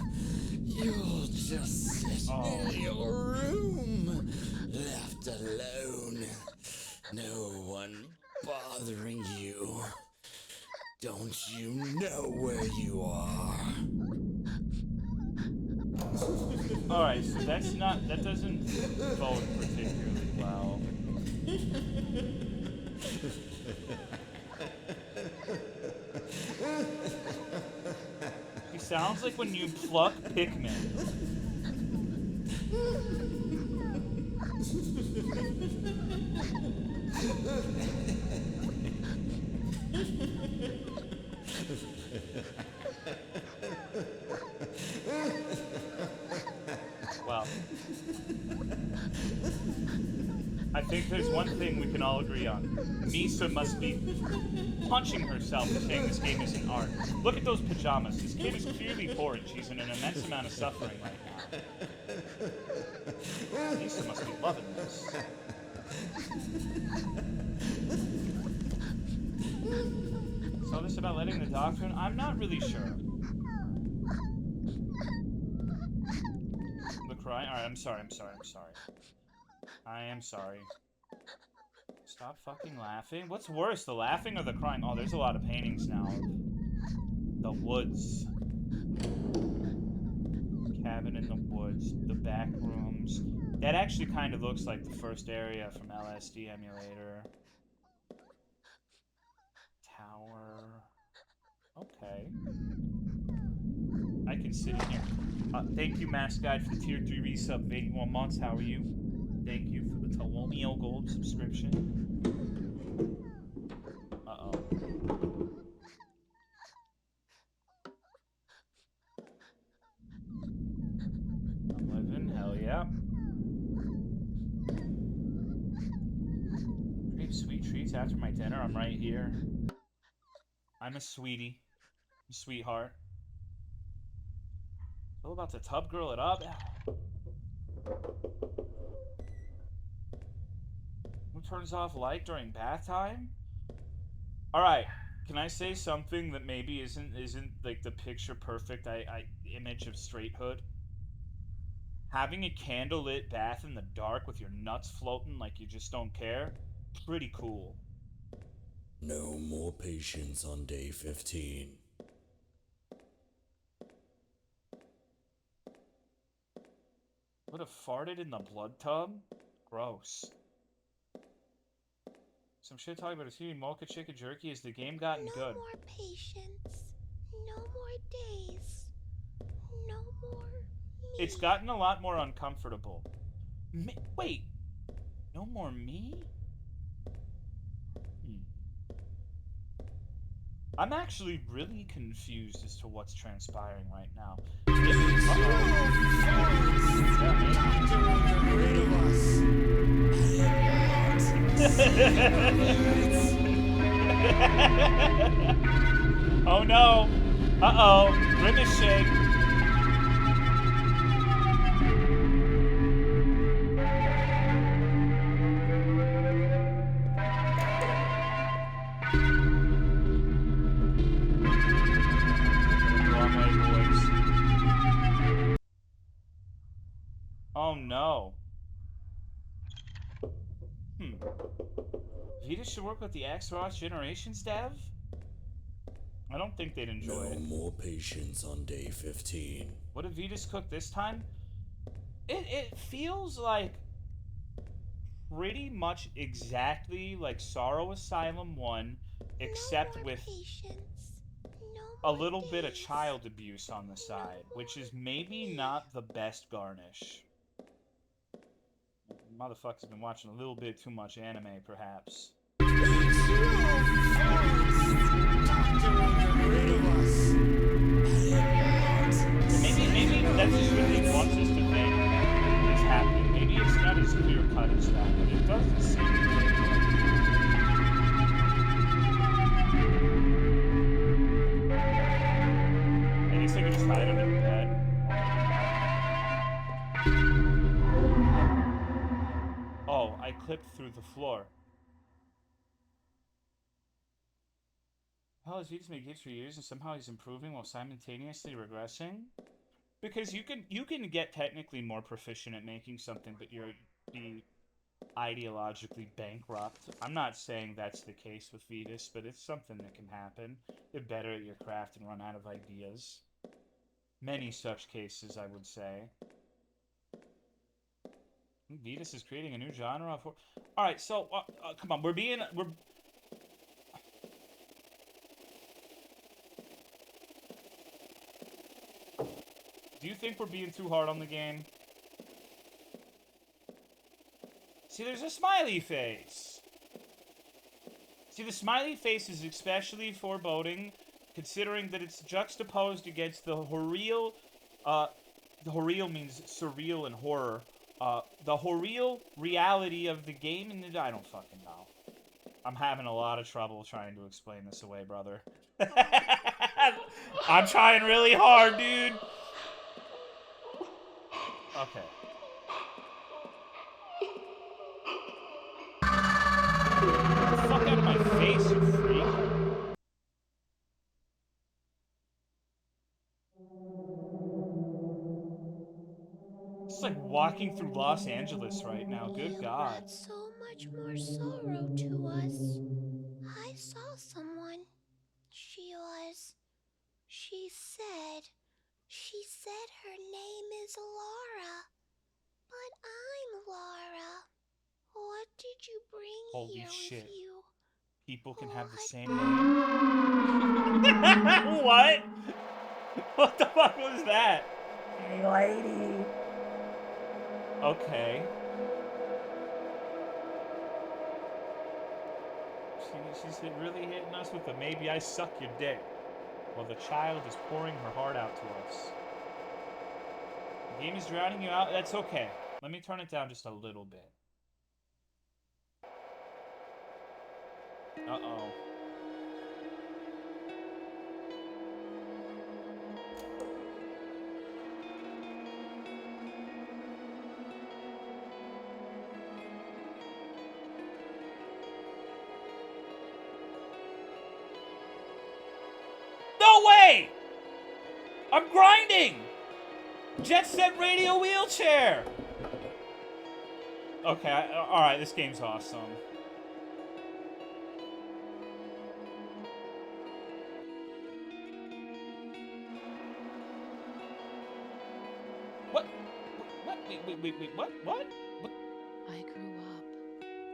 You'll just sit in your room, left alone. No one bothering you. Don't you know where you are? Alright, so that doesn't bode particularly well. He sounds like when you pluck Pikmin. Well, I think there's one thing we can all agree on. Misa must be punching herself and saying this game isn't art. Look at those pajamas. This kid is clearly poor and she's in an immense amount of suffering right now. Misa must be loving this. So this about letting the doctor in? I'm not really sure. The crying? Alright, I'm sorry. I am sorry. Stop fucking laughing. What's worse, the laughing or the crying? Oh, there's a lot of paintings now of the woods. Cabin in the woods. The back rooms. That actually kind of looks like the first area from LSD Emulator. Tower. Okay. I can sit in here. Thank you, Mass Guide, for the tier 3 resub of 81 months. How are you? Thank you for the Tolomeo Gold subscription. Uh-oh. 11, hell yeah. Crave sweet treats after my dinner. I'm right here. I'm a sweetie. A sweetheart. All about to tub girl it up. Who turns off light during bath time? Alright. Can I say something that maybe isn't like the picture perfect image of straighthood? Having a candlelit bath in the dark with your nuts floating like you just don't care? Pretty cool. No more patients on day 15. Would have farted in the blood tub? Gross. Some shit talking about a mocha chicken jerky. Has the game gotten good? No more patience. No more days. No more me. It's gotten a lot more uncomfortable. Wait. No more me? I'm actually really confused as to what's transpiring right now. Oh no! Uh-oh! Grimace shake! Oh no. Vidas should work with the Xbox Generations dev? I don't think they'd enjoy it. No more patients on day 15. What did Vidas cook this time? It feels like pretty much exactly like Sorrow Asylum 1, except with a little bit of child abuse on the side, which is maybe not the best garnish. Motherfuckers have been watching a little bit too much anime, perhaps. Maybe that's just what he wants us to think is happening. Maybe it's not as clear cut as that, but it doesn't seem I guess I could just hide under the bed. Oh, I clipped through the floor. How has Vidas made games for years and somehow he's improving while simultaneously regressing? Because you can get technically more proficient at making something, but you're be ideologically bankrupt. I'm not saying that's the case with Vidas, but it's something that can happen. You're better at your craft and run out of ideas. Many such cases, I would say. Vidas is creating a new genre of horror. Alright, so, come on, we're... Do you think we're being too hard on the game? See, there's a smiley face. See, the smiley face is especially foreboding, considering that it's juxtaposed against the horreal, the horreal means surreal and horror, the horreal reality of the game, and I don't fucking know. I'm having a lot of trouble trying to explain this away, brother. I'm trying really hard, dude. Okay. Get the fuck out of my face, you freak. It's like, why walking through Los Angeles right now. Good You God. brought so much more sorrow to us. I saw someone. She said her name is Laura. But I'm Laura. What did you bring Holy here shit. with you? People can have the What? same name? What? What the fuck was that? Hey, lady. Okay. She's really hitting us with the maybe I suck your dick. While the child is pouring her heart out to us. The game is drowning you out? That's okay. Let me turn it down just a little bit. Uh-oh. No way! I'm grinding! Jet Set Radio Wheelchair! Okay, alright, this game's awesome. What? What? Wait, what? What? I grew up.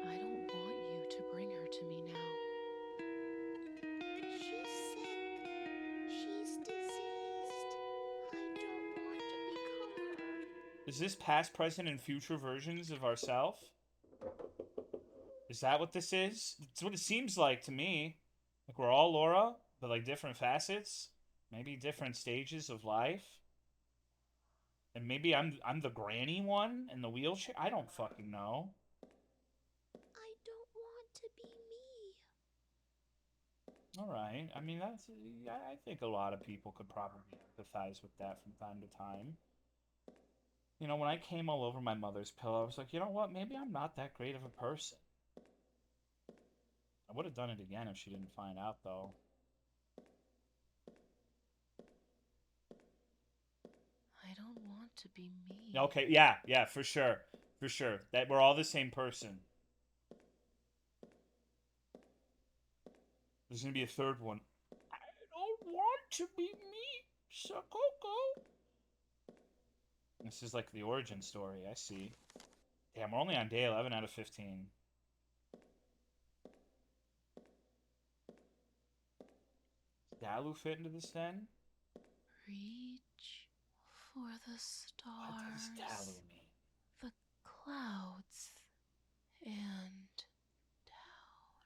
I don't want you to bring her to me now. She's sick. She's diseased. I don't want to become her. Is this past, present, and future versions of ourself? Is that what this is? It's what it seems like to me. Like we're all Laura, but like different facets. Maybe different stages of life. And maybe I'm the granny one in the wheelchair. I don't fucking know. I don't want to be me. All right. I mean, I think a lot of people could probably empathize with that from time to time. You know, when I came all over my mother's pillow, I was like, you know what? Maybe I'm not that great of a person. I would have done it again if she didn't find out, though. I don't want to be me. Okay, yeah, for sure. For sure. That we're all the same person. There's gonna be a third one. I don't want to be me, Sakoko. This is like the origin story, I see. Damn, we're only on day 11 out of 15. Does Dalu fit into this then? Reach for the stars. What does Dalu mean? The clouds. And down.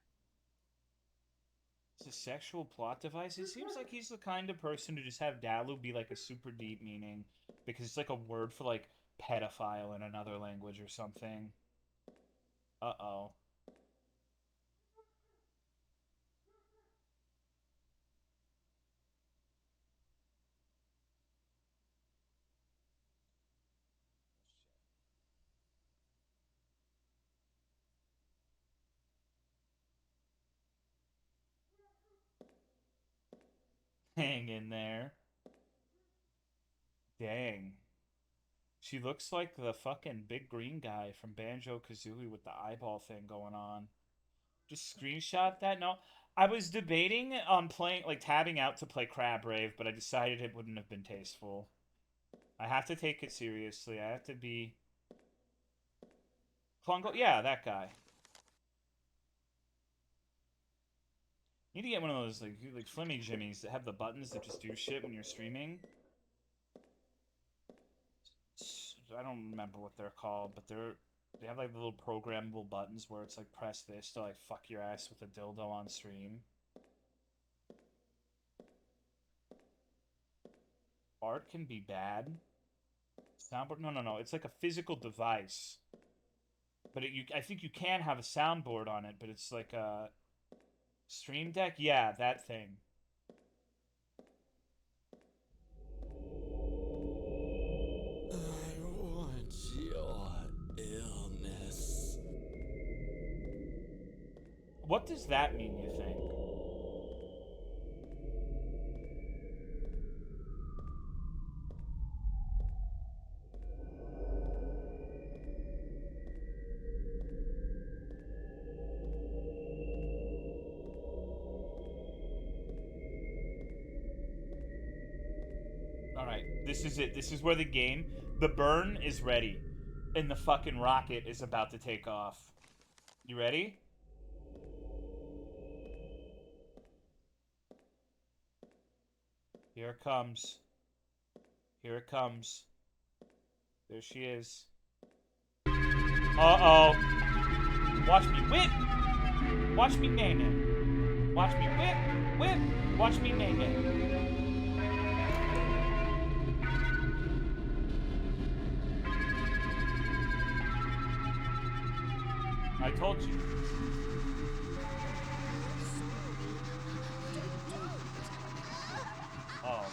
It's a sexual plot device? It seems like he's the kind of person to just have Dalu be like a super deep meaning. Because it's like a word for like pedophile in another language or something. Uh-oh. Hang in there. Dang. She looks like the fucking big green guy from Banjo-Kazooie with the eyeball thing going on. Just screenshot that? No. I was debating on playing, like, tabbing out to play Crab Rave, but I decided it wouldn't have been tasteful. I have to take it seriously. I have to be... Klungo? Yeah, that guy. You need to get one of those, like Flimmy Jimmies that have the buttons that just do shit when you're streaming. I don't remember what they're called, but they have like the little programmable buttons where it's like press this to like fuck your ass with a dildo on stream. Art can be bad. Soundboard? No. It's like a physical device. But I think you can have a soundboard on it, but it's like a Stream Deck? Yeah, that thing. I want your illness. What does that mean, you think? Alright, this is it. This is where the game... The burn is ready. And the fucking rocket is about to take off. You ready? Here it comes. Here it comes. There she is. Uh-oh. Watch me whip. Watch me nay-nay. Watch me whip. Whip. Watch me nay-nay. I told you. Oh.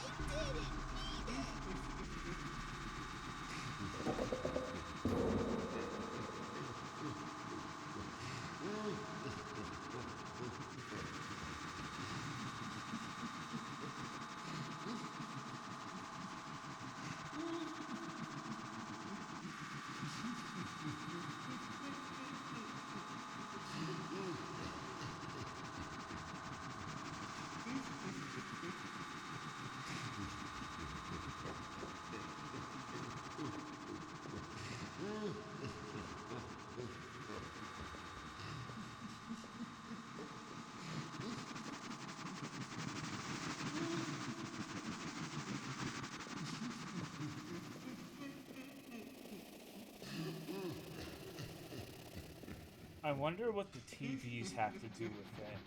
I wonder what the TVs have to do with it.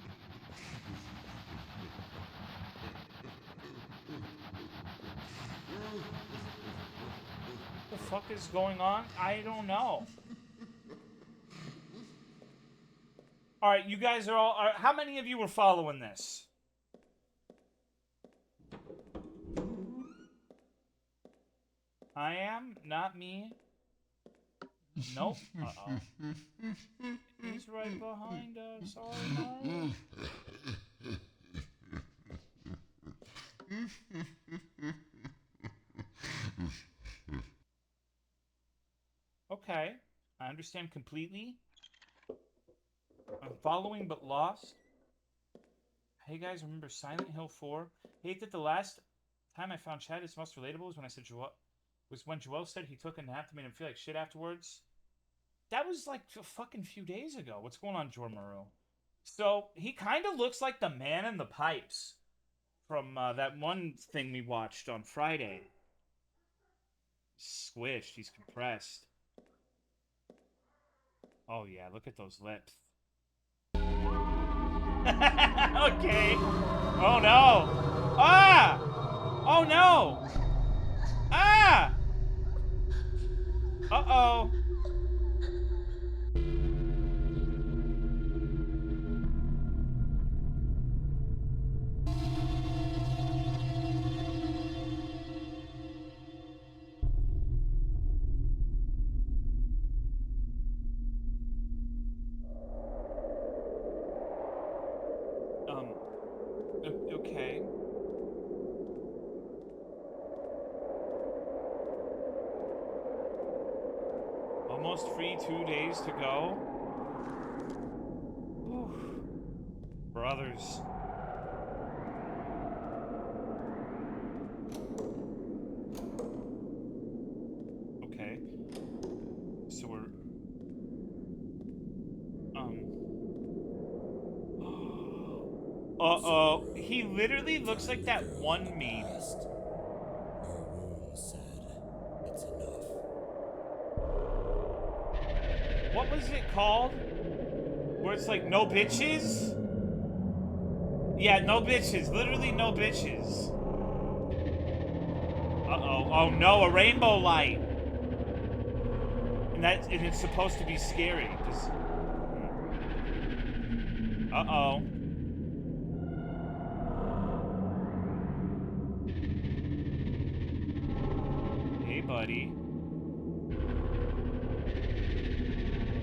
What the fuck is going on? I don't know. Alright, you guys are all... how many of you were following this? I am? Not me? Nope. Uh-oh. He's right behind us. Oh, no. Okay. I understand completely. I'm following but lost. Hey guys, remember Silent Hill 4? Hate that the last time I found chat is most relatable was when I said was when Joel said he took a nap that made him feel like shit afterwards. That was like a fucking few days ago. What's going on, Jormaru? So, he kind of looks like the man in the pipes from that one thing we watched on Friday. Squished. He's compressed. Oh, yeah. Look at those lips. Okay. Oh, no. Ah! Oh, no. Ah! Uh-oh. Okay. Almost free, 2 days to go. Whew. Brothers. Okay. So we're... Uh-oh. He literally looks like that one meme. What was it called? Where it's like, no bitches? Yeah, no bitches. Literally no bitches. Uh-oh. Oh no, a rainbow light. And it's supposed to be scary. Uh-oh. Hey, buddy.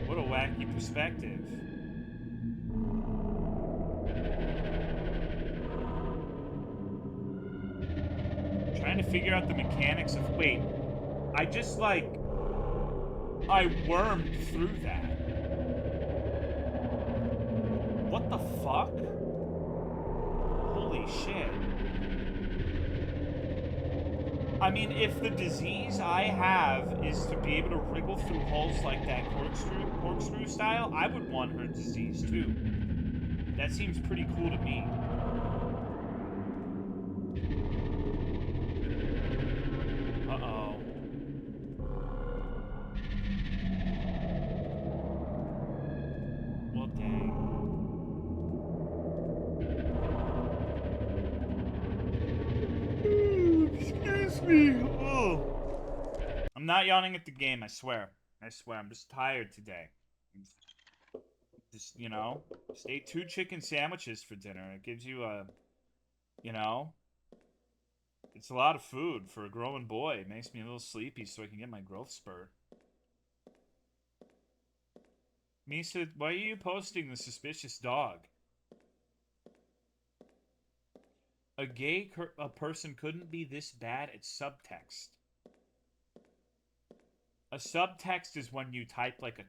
What a wacky perspective. Trying to figure out the mechanics of... Wait. I just, like... I wormed through that. What the fuck? Holy shit. I mean, if the disease I have is to be able to wriggle through holes like that corkscrew style, I would want her disease too. That seems pretty cool to me. Uh-oh. Well, dang. Excuse me. Oh. I'm not yawning at the game, I swear. I swear, I'm just tired today. Just, just ate 2 chicken sandwiches for dinner. It gives you a, you know, it's a lot of food for a growing boy. It makes me a little sleepy so I can get my growth spurt. Misa, why are you posting the suspicious dog? A person couldn't be this bad at subtext. A subtext is when you type like a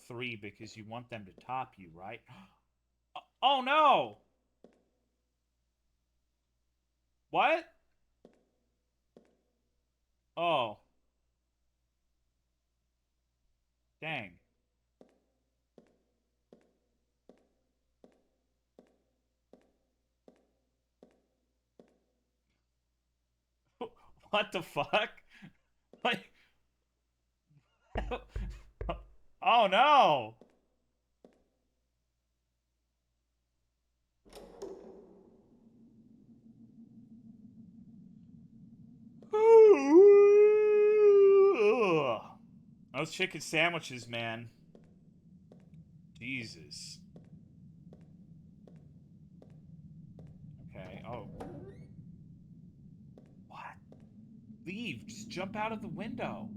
:3 because you want them to top you, right? Oh no! What? Oh. Dang. What the fuck? Like, oh no! Those chicken sandwiches, man. Jesus. Okay, oh. What? Leave. Just jump out of the window.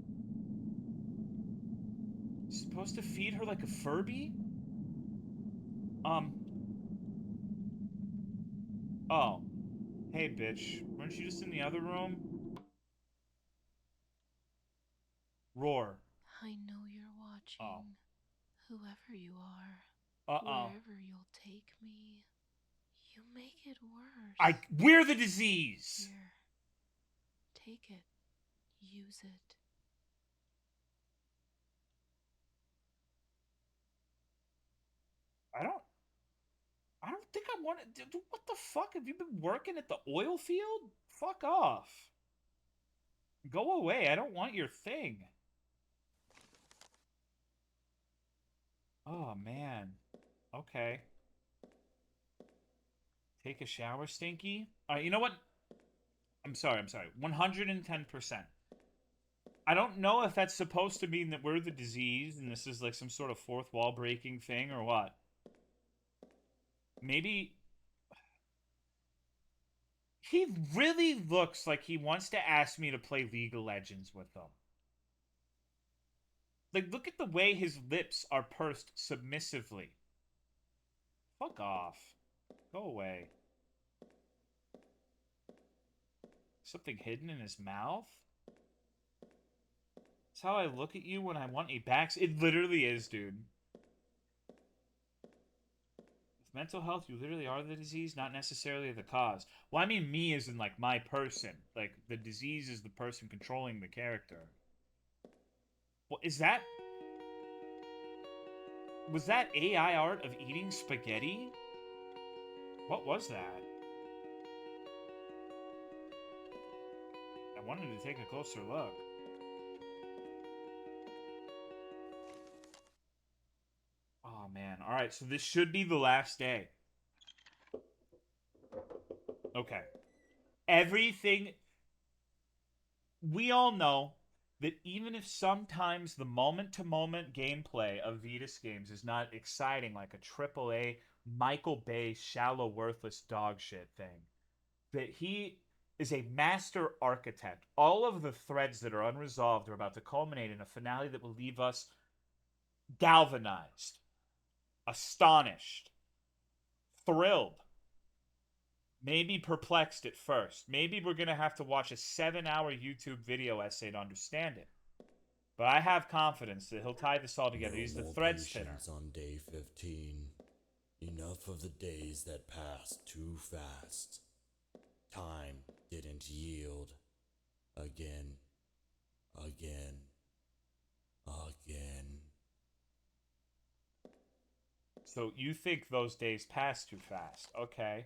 Supposed to feed her like a Furby? Oh. Hey, bitch. Weren't you just in the other room? Roar. I know you're watching. Oh. Whoever you are, Uh-oh. wherever you'll take me, you make it worse. We're the disease! Here. Take it. Use it. I don't think I want to. What the fuck? Have you been working at the oil field? Fuck off. Go away. I don't want your thing. Oh, man. Okay. Take a shower, Stinky? You know what? I'm sorry. 110%. I don't know if that's supposed to mean that we're the disease and this is like some sort of fourth wall breaking thing or what. Maybe he really looks like he wants to ask me to play League of Legends with him. Like, look at the way his lips are pursed submissively. Fuck off. Go away. Something hidden in his mouth? That's how I look at you when I want a back. It literally is, dude. With mental health, you literally are the disease, not necessarily the cause. Well, I mean me as in, like, my person. Like, the disease is the person controlling the character. What is that? Was that AI art of eating spaghetti? What was that? I wanted to take a closer look. Oh, man. Alright, so this should be the last day. Okay. Everything... We all know that even if sometimes the moment-to-moment gameplay of Vidas games is not exciting like a AAA Michael Bay shallow worthless dog shit thing, that he is a master architect. All of the threads that are unresolved are about to culminate in a finale that will leave us galvanized, astonished, thrilled, maybe perplexed at first. Maybe we're going to have to watch a 7-hour YouTube video essay to understand it. But I have confidence that he'll tie this all together. He's the thread spinner. On day 15. Enough of the days that passed too fast. Time didn't yield. Again. Again. Again. So you think those days pass too fast. Okay.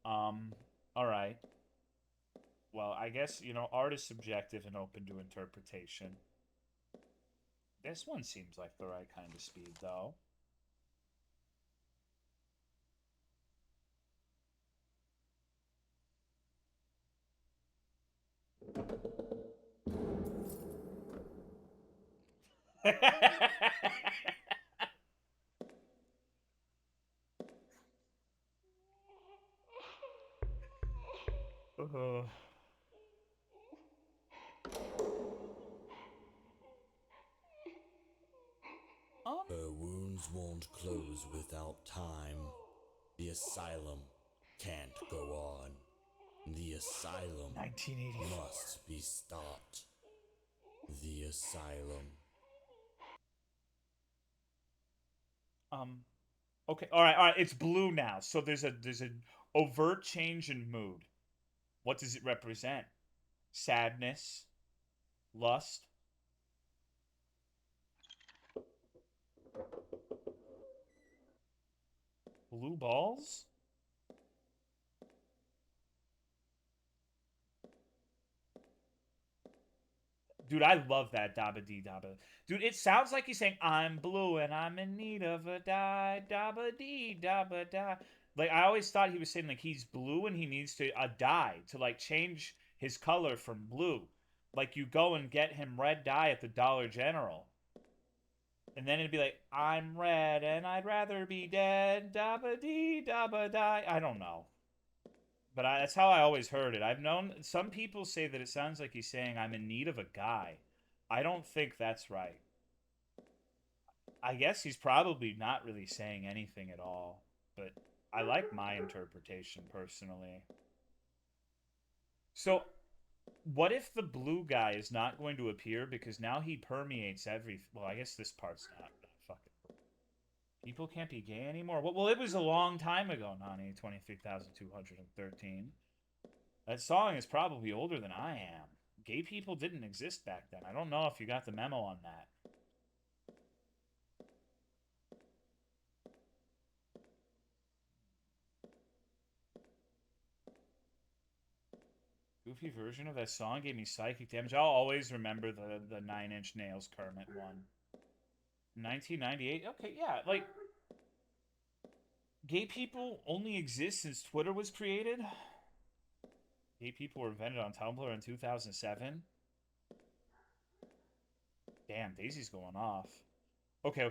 Alright. Well, I guess, art is subjective and open to interpretation. This one seems like the right kind of speed, though. uh, Her wounds won't close without time. The asylum can't go on. The asylum 1984. must be stopped. The asylum. Okay, all right. It's blue now. So there's an overt change in mood. What does it represent? Sadness, lust. Blue balls? Dude, I love that dabba dee dabba. Dude, it sounds like he's saying, I'm blue and I'm in need of a dye, dabba dee dabba da. Like, I always thought he was saying, like, he's blue and he needs to a dye to, like, change his color from blue. Like, you go and get him red dye at the Dollar General. And then it'd be like, I'm red and I'd rather be dead, dabba dee dabba die. I don't know. But that's how I always heard it. I've known some people say that it sounds like he's saying, I'm in need of a guy. I don't think that's right. I guess he's probably not really saying anything at all. But I like my interpretation personally. So, what if the blue guy is not going to appear because now he permeates everything? Well, I guess this part's not. Fuck it. People can't be gay anymore. Well, it was a long time ago, Nani. 23,213. That song is probably older than I am. Gay people didn't exist back then. I don't know if you got the memo on that. Goofy version of that song gave me psychic damage. I'll always remember the Nine Inch Nails Kermit one. 1998? Okay, yeah, like, gay people only exist since Twitter was created? Gay people were invented on Tumblr in 2007? Damn, Daisy's going off. Okay.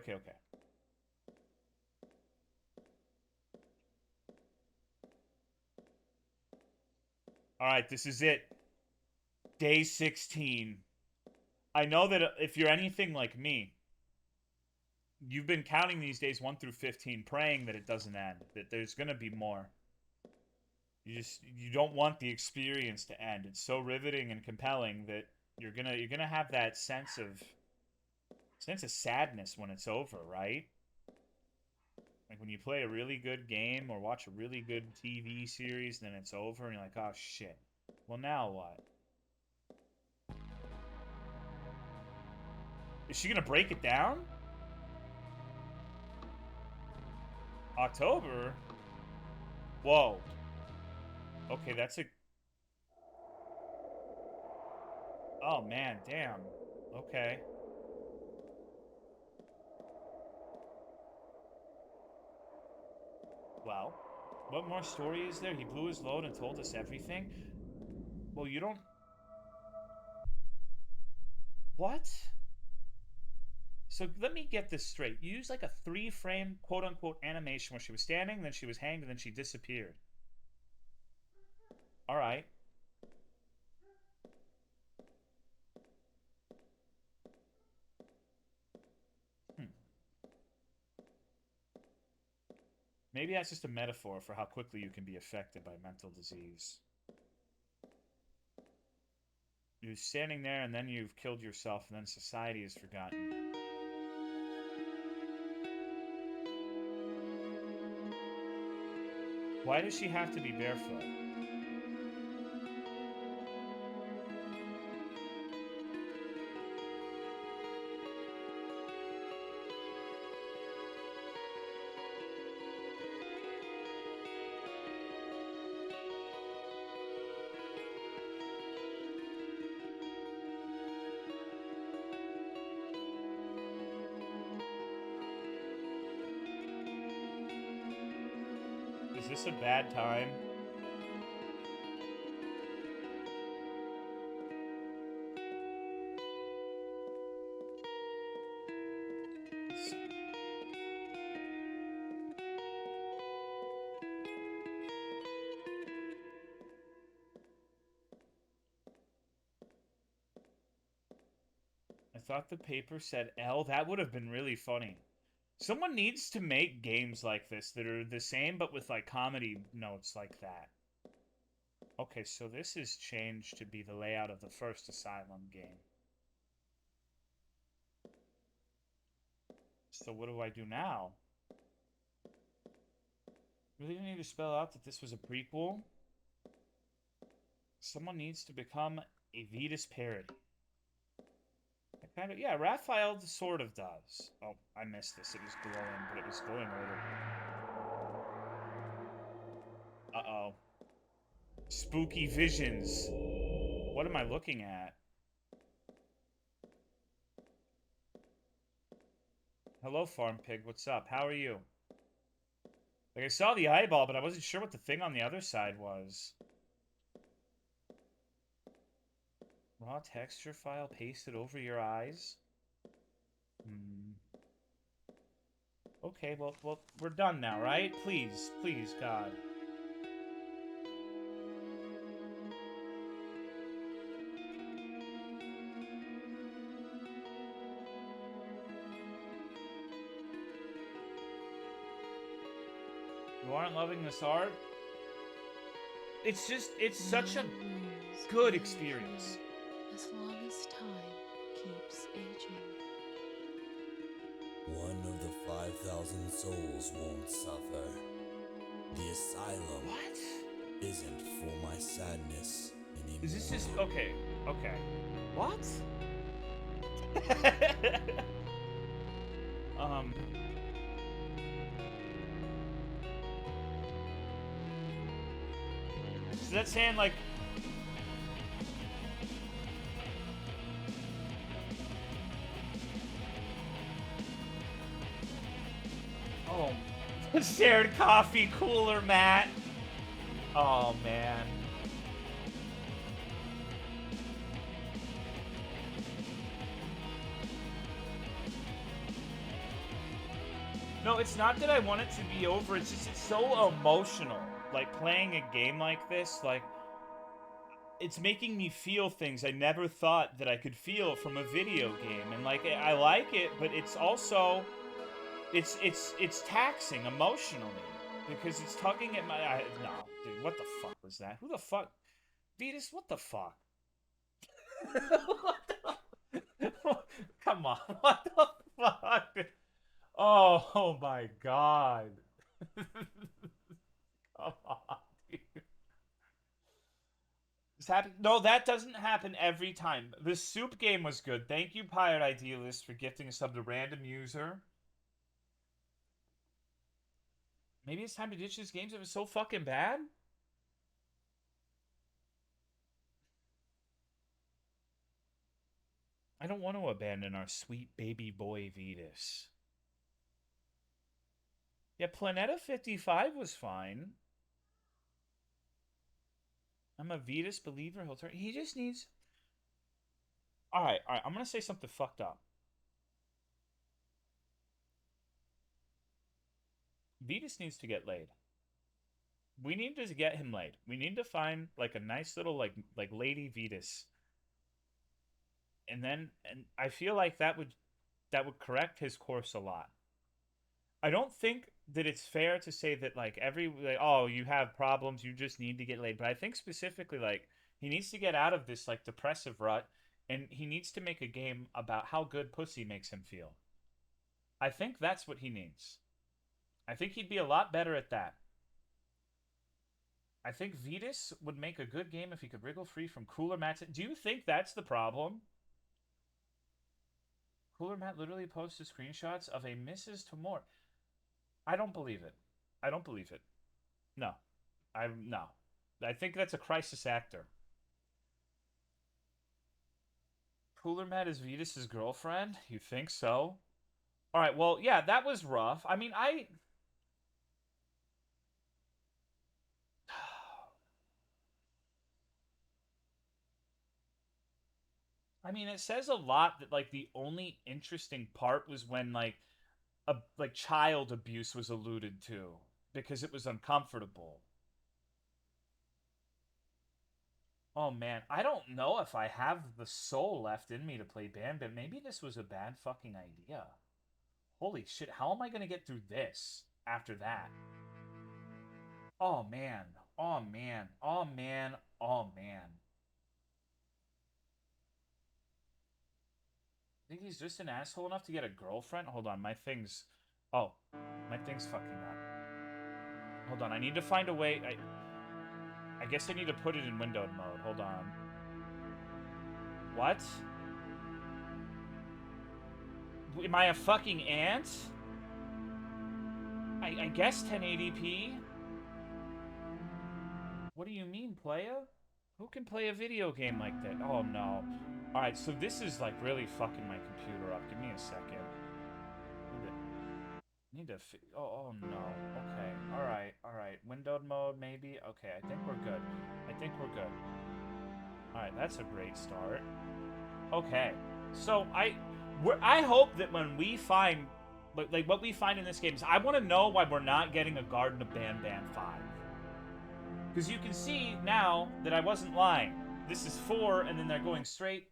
Alright, this is it. Day 16. I know that if you're anything like me, you've been counting these days 1 through 15, praying that it doesn't end, that there's going to be more. You don't want the experience to end. It's so riveting and compelling that you're gonna have that sense of sadness when it's over, right? Like when you play a really good game or watch a really good TV series, then it's over and you're like, oh shit. Well, now what? Is she gonna break it down? October? Whoa. Okay, that's a... Oh, man, damn. Okay. Well, what more story is there? He blew his load and told us everything? Well, you don't... What? So let me get this straight. You used like a 3-frame quote-unquote animation where she was standing, then she was hanged, and then she disappeared. Alright. Maybe that's just a metaphor for how quickly you can be affected by mental disease. You're standing there, and then you've killed yourself, and then society has forgotten. Why does she have to be barefoot? Is this a bad time? I thought the paper said L. That would have been really funny. Someone needs to make games like this that are the same but with like comedy notes like that. Okay, so this is changed to be the layout of the first Asylum game. So what do I do now? Really need to spell out that this was a prequel? Someone needs to become a Vidas parody. Kind of, yeah, Raphael sort of does. Oh, I missed this. It was glowing, but it was glowing earlier. Uh-oh. Spooky visions. What am I looking at? Hello, Farm Pig. What's up? How are you? Like, I saw the eyeball, but I wasn't sure what the thing on the other side was. Raw texture file pasted over your eyes? Okay, well, we're done now, right? Please, please, God. You aren't loving this art? It's just, it's such a good experience. As long as time keeps aging. One of the 5,000 souls won't suffer. The asylum isn't for my sadness anymore. Is this just okay? Okay. What? So that's saying like. Oh, shared coffee cooler, Matt. Oh man. No, it's not that I want it to be over. It's just it's so emotional. Like playing a game like this, like it's making me feel things I never thought that I could feel from a video game. And like I like it, but it's also it's taxing emotionally because it's tugging at my no, dude, what the fuck was that? Who the fuck? Vidas, what the fuck? What the... Come on, what the fuck? Oh my god. Come on, dude. No, that doesn't happen every time. The soup game was good. Thank you, Pirate Idealist, for gifting a sub to random user. Maybe it's time to ditch these games if it's so fucking bad? I don't want to abandon our sweet baby boy Vidas. Yeah, Planeta 55 was fine. I'm a Vidas believer. He'll turn. He just needs. All right. I'm gonna say something fucked up. Vidas needs to get laid. We need to get him laid. We need to find like a nice little like lady Vidas. And I feel like that would correct his course a lot. I don't think that it's fair to say that like oh, you have problems, you just need to get laid. But I think specifically like he needs to get out of this like depressive rut and he needs to make a game about how good pussy makes him feel. I think that's what he needs. I think he'd be a lot better at that. I think Vidas would make a good game if he could wriggle free from Cooler Matt's. Do you think that's the problem? Cooler Matt literally posted screenshots of a Mrs. Tamor. I don't believe it. I don't believe it. No. No. I think that's a crisis actor. Cooler Matt is Vidas' girlfriend? You think so? Alright, well, yeah, that was rough. I mean, I mean, it says a lot that like the only interesting part was when like child abuse was alluded to because it was uncomfortable. Oh man, I don't know if I have the soul left in me to play band, but maybe this was a bad fucking idea. Holy shit, how am I gonna get through this after that? Oh man, oh man, oh man, oh man. Think he's just an asshole enough to get a girlfriend? Hold on, my thing's... Oh, my thing's fucking up. Hold on, I need to find a way... I guess I need to put it in windowed mode. Hold on. What? Am I a fucking ant? I guess 1080p? What do you mean, playa? Who can play a video game like that? Oh, no. Alright, so this is, like, really fucking my computer up. Give me a second. Need to oh no. Okay. Alright. Windowed mode, maybe? Okay, I think we're good. Alright, that's a great start. Okay. So, I hope that when we find... Like, what we find in this game is... I want to know why we're not getting a Garden of Banban 5. Because you can see now that I wasn't lying. This is 4, and then they're going straight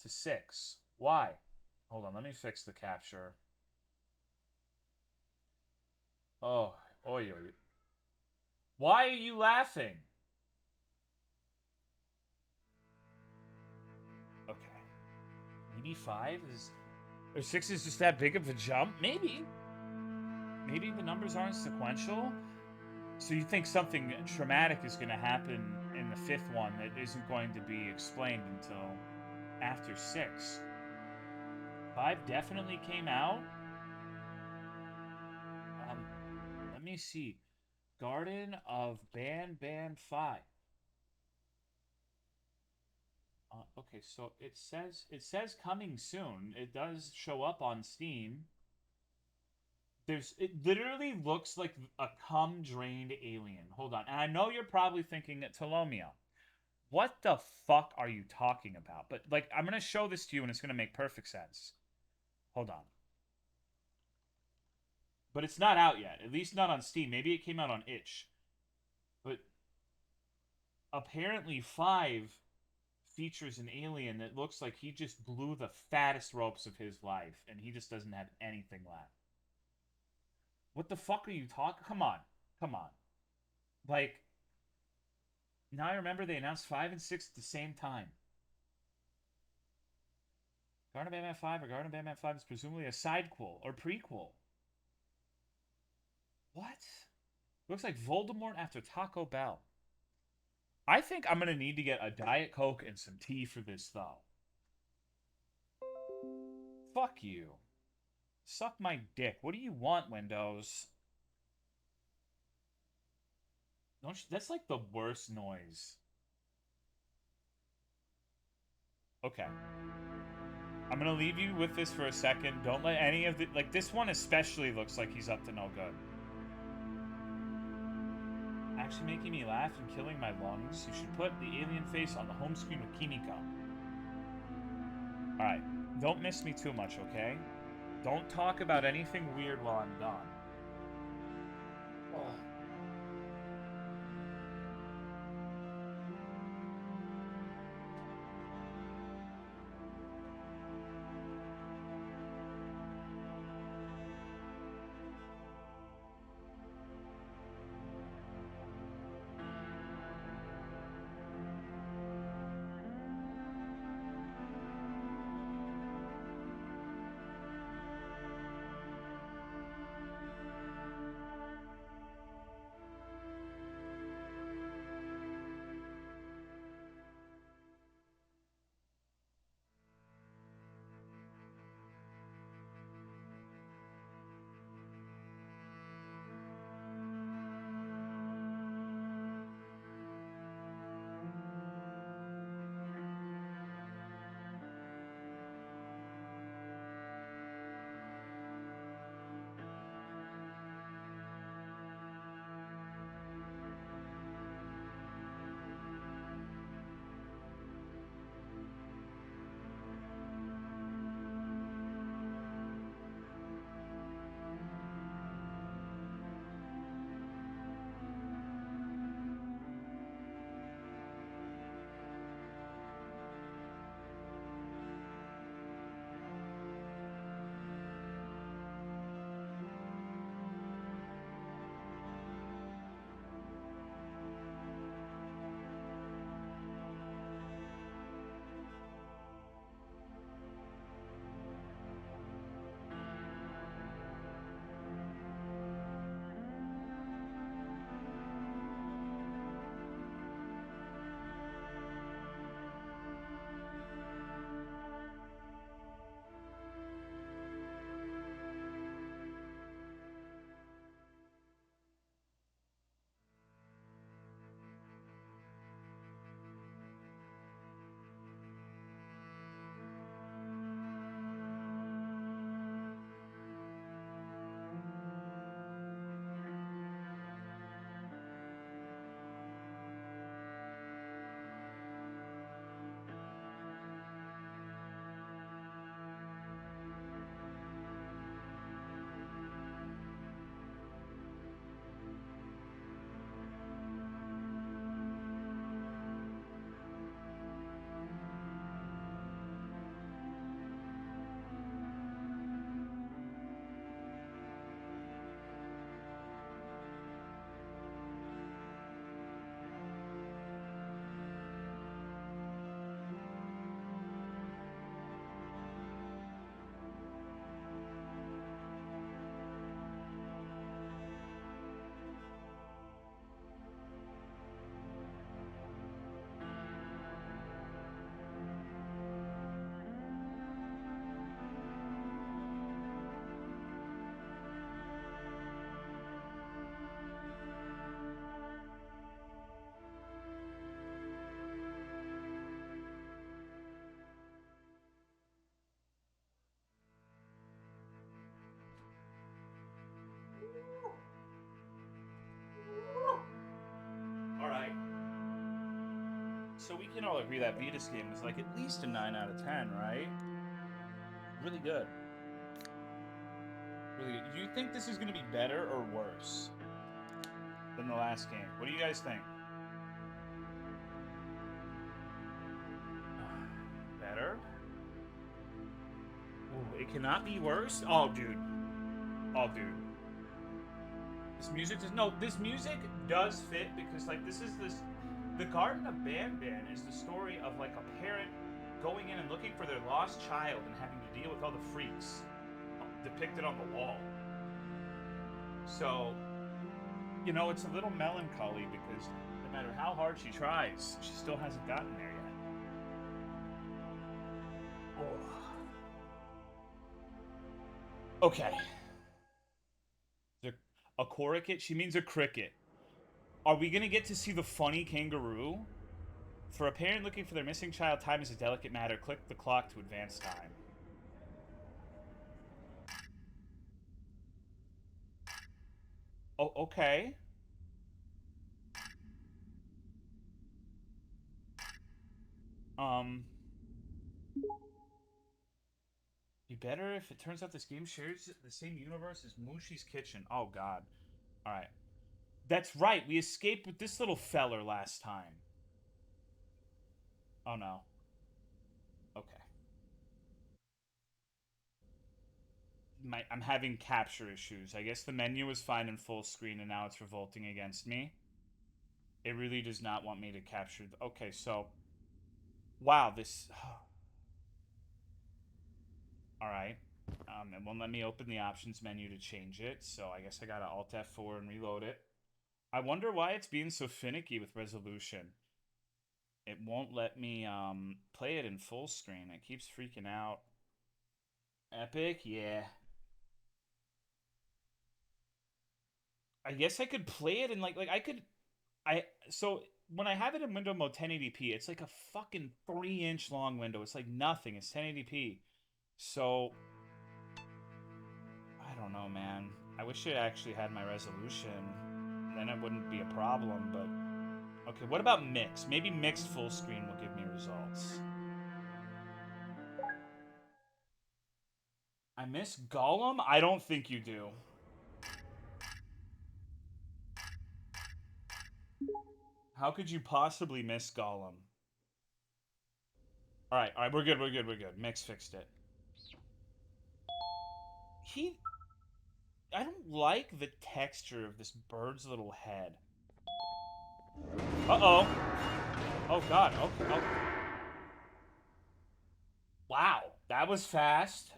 to 6. Why? Hold on, let me fix the capture. Oh, oi. Why are you laughing? Okay. Maybe 5 is... Or 6 is just that big of a jump? Maybe. Maybe the numbers aren't sequential? So you think something traumatic is going to happen in the 5th one that isn't going to be explained until after 6. 5 definitely came out? Let me see. Garden of Banban 5. Okay, so it says coming soon. It does show up on Steam. It literally looks like a cum-drained alien. Hold on. And I know you're probably thinking that Tolomeo. What the fuck are you talking about? But like I'm going to show this to you and it's going to make perfect sense. Hold on. But it's not out yet. At least not on Steam. Maybe it came out on itch. But apparently 5 features an alien that looks like he just blew the fattest ropes of his life and he just doesn't have anything left. What the fuck are you talking? Come on. Like, now I remember they announced 5 and 6 at the same time. Garten of Banban 5 or Garten of Banban 5 is presumably a sidequel or prequel. What? Looks like Voldemort after Taco Bell. I think I'm going to need to get a Diet Coke and some tea for this, though. Fuck you. Suck my dick. What do you want, Windows? Don't you, that's like the worst noise. Okay. I'm gonna leave you with this for a second. Don't let any of the... Like, this one especially looks like he's up to no good. Actually making me laugh and killing my lungs. You should put the alien face on the home screen with Kimiko. Alright. Don't miss me too much, okay? Don't talk about anything weird while I'm gone. Oh. So we can all agree that Vidas game was like at least a 9 out of 10, right? Really good. Really good. Do you think this is going to be better or worse than the last game? What do you guys think? Better? Ooh, it cannot be worse? Oh, dude. Oh, dude. This music does... No, this music does fit because, like, this... The Garten of Banban is the story of, like, a parent going in and looking for their lost child and having to deal with all the freaks depicted on the wall. So, you know, it's a little melancholy because no matter how hard she tries, she still hasn't gotten there yet. Oh. Okay. A corricate? She means a cricket. Are we going to get to see the funny kangaroo? For a parent looking for their missing child, time is a delicate matter. Click the clock to advance time. Oh, okay. Be better if it turns out this game shares the same universe as Mushi's Kitchen. Oh, God. Alright. That's right. We escaped with this little feller last time. Oh, no. Okay. I'm having capture issues. I guess the menu was fine in full screen and now it's revolting against me. It really does not want me to capture... Okay, so... Wow, this... Alright. It won't let me open the options menu to change it, so I guess I gotta Alt F4 and reload it. I wonder why it's being so finicky with resolution. It won't let me play it in full screen. It keeps freaking out. Epic? Yeah. I guess I could play it in so when I have it in window mode 1080p, it's like a fucking 3-inch long window. It's like nothing. It's 1080p. So I don't know, man. I wish it actually had my resolution. Then it wouldn't be a problem, but okay, what about mix? Maybe mixed full screen will give me results. I miss Gollum? I don't think you do. How could you possibly miss Gollum? Alright, we're good. Mix fixed it. I don't like the texture of this bird's little head. Uh-oh. Oh, God. Okay. Oh. Wow. That was fast.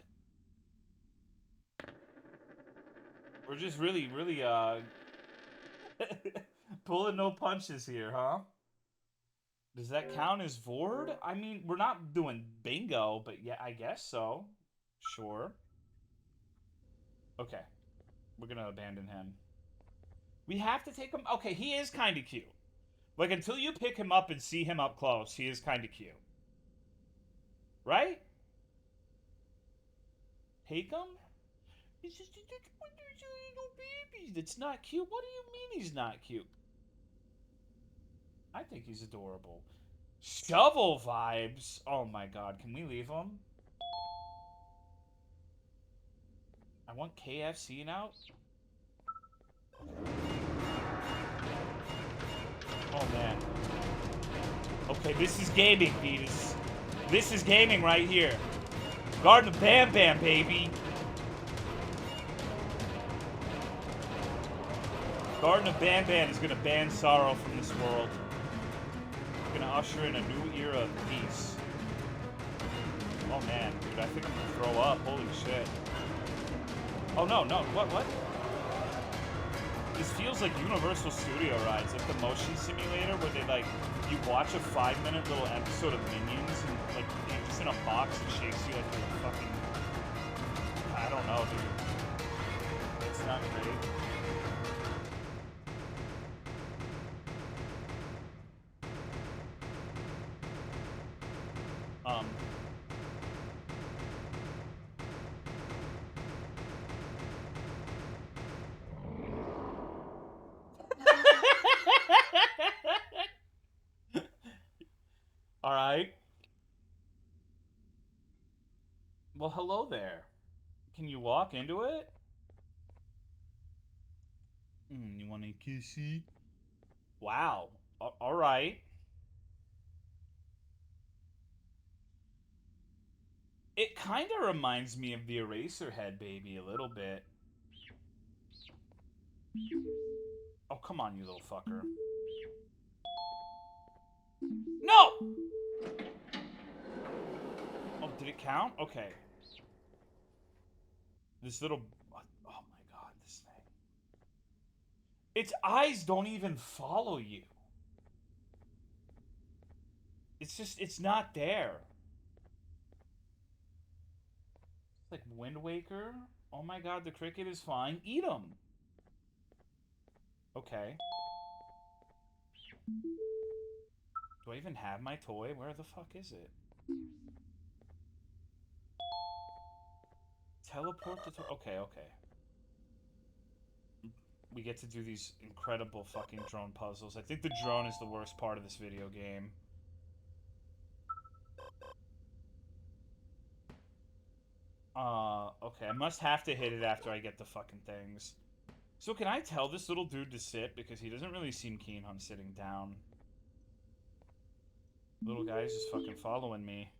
We're just really, pulling no punches here, huh? Does that count as Vord? I mean, we're not doing bingo, but yeah, I guess so. Sure. Okay. We're gonna abandon him. We have to take him... Okay, he is kind of cute. Like, until you pick him up and see him up close, he is kind of cute. Right? Take him? He's just a little baby that's not cute. What do you mean he's not cute? I think he's adorable. Shovel vibes? Oh my god, can we leave him? I want KFC now? Oh man. Okay, this is gaming, Vidas. This is gaming right here. Garten of Banban, baby. Garten of Banban is gonna ban sorrow from this world. It's gonna usher in a new era of peace. Oh man, dude, I think I'm gonna throw up. Holy shit. Oh no, what? This feels like Universal Studio rides, like the motion simulator where they you watch a 5-minute little episode of Minions and you're just in a box and shakes you like you're fucking... I don't know, dude. It's not great. All right. Well, hello there. Can you walk into it? You want a kissy? Wow. All right. It kind of reminds me of the Eraserhead baby a little bit. Oh, come on, you little fucker. No! Oh, did it count? Okay. This little... Oh my god, this thing. Its eyes don't even follow you. It's just, it's not there. It's like Wind Waker. Oh my god, the cricket is fine. Eat him. Okay. Do I even have my toy? Where the fuck is it? Teleport the toy. Okay, okay. We get to do these incredible fucking drone puzzles. I think the drone is the worst part of this video game. Okay. I must have to hit it after I get the fucking things. So can I tell this little dude to sit? Because he doesn't really seem keen on sitting down. Little guy's just fucking following me.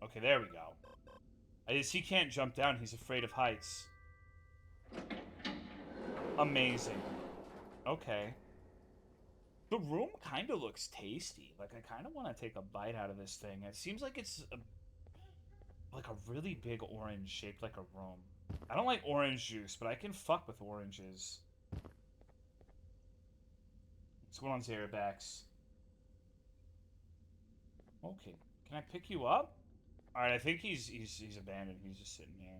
Okay, there we go. He can't jump down. He's afraid of heights. Amazing. Okay. The room kind of looks tasty. Like, I kind of want to take a bite out of this thing. It seems like it's like a really big orange shaped like a room. I don't like orange juice, but I can fuck with oranges. What's going on, Zerabax? Okay. Can I pick you up? Alright, I think he's abandoned. He's just sitting here.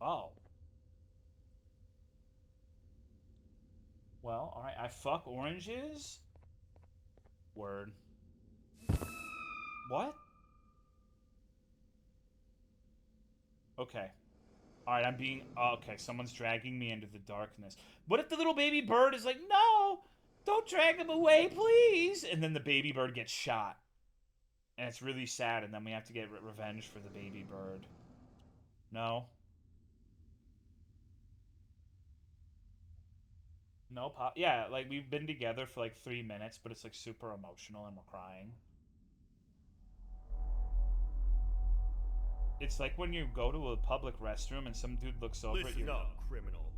Oh. Well, alright. I fuck oranges? Word. What? Okay. Alright, I'm being... okay, someone's dragging me into the darkness. What if the little baby bird is like, no! Don't drag him away, please! And then the baby bird gets shot. And it's really sad, and then we have to get revenge for the baby bird. No? No, Pop. Yeah, like, we've been together for like 3 minutes, but it's like super emotional and we're crying. It's like when you go to a public restroom and some dude looks over at you. Listen up, criminal.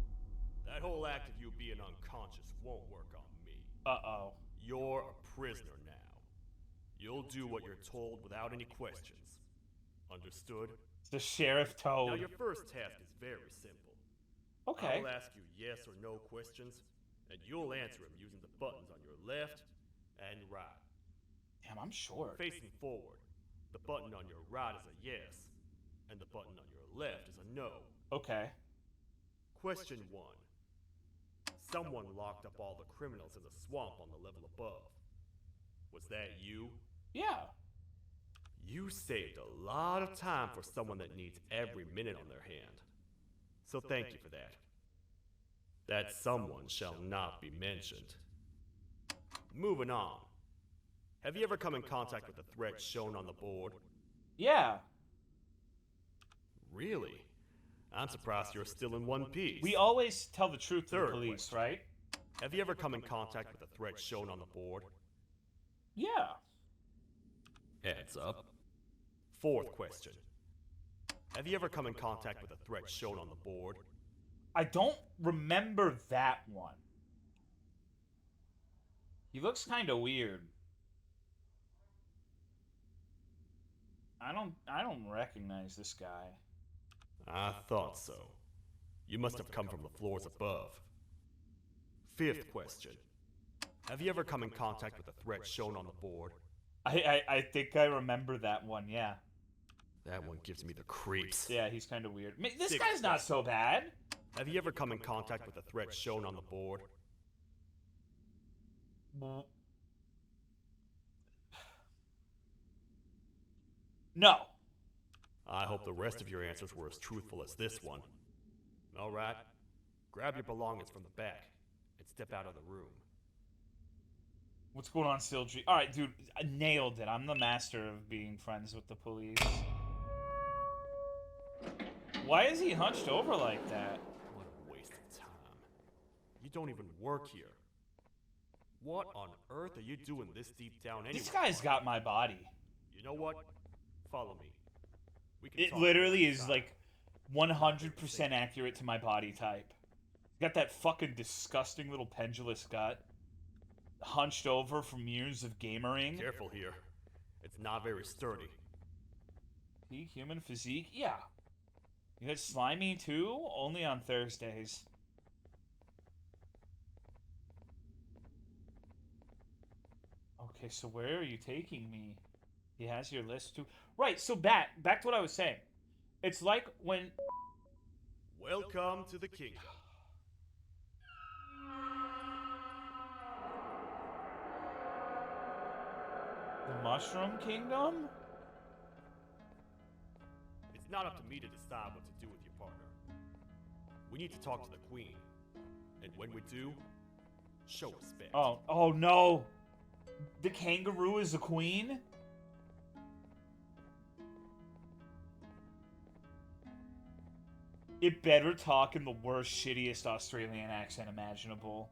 That whole act of you being unconscious won't work on me. Uh-oh. You're a prisoner now. You'll do what you're told without any questions. Understood? It's the Sheriff Toad. Now your first task is very simple. Okay. I'll ask you yes or no questions, and you'll answer them using the buttons on your left and right. Damn, I'm short. Facing forward, the button on your right is a yes, and the button on your left is a no. Okay. Question 1. Someone locked up all the criminals in the swamp on the level above. Was that you? Yeah. You saved a lot of time for someone that needs every minute on their hand. So thank you for that. That someone shall not be mentioned. Moving on. Have you ever come in contact with the threat shown on the board? Yeah. Really? I'm surprised you're still in one piece. We always tell the truth to the Third police, question. right? Have you ever come in contact with the threat shown on the board? Yeah. Heads up. Fourth question. Have you ever come in contact with the threat shown on the board? I don't remember that one. He looks kind of weird. I don't recognize this guy. I thought so. You must have come from the floors above. Fifth question. Have you ever come in contact with the threat shown on the board? I think I remember that one, yeah. That one gives me the creeps. Yeah, he's kind of weird. This Sixth guy's not so bad. Have you ever come in contact with the threat shown on the board? No. I hope the rest of your answers were as truthful as this one. Alright, grab your belongings from the back and step out of the room. What's going on, Sildry? Alright, dude, I nailed it. I'm the master of being friends with the police. Why is he hunched over like that? What a waste of time. You don't even work here. What on earth are you doing this deep down anyway? This guy's got my body. You know what? Follow me. We can It talk literally about is this like 100% accurate to my body type. Got that fucking disgusting little pendulous gut. Hunched over from years of gamering. Careful here. It's not very sturdy. Peak human physique? Yeah. You got slimy too? Only on Thursdays. Okay, so where are you taking me? He has your list too. Right, so back to what I was saying. It's like when... Welcome to the kingdom. The Mushroom Kingdom? It's not up to me to decide what to do with your partner. We need to talk to the queen. And when we do, show respect. Oh no! The kangaroo is the queen? It better talk in the worst, shittiest Australian accent imaginable.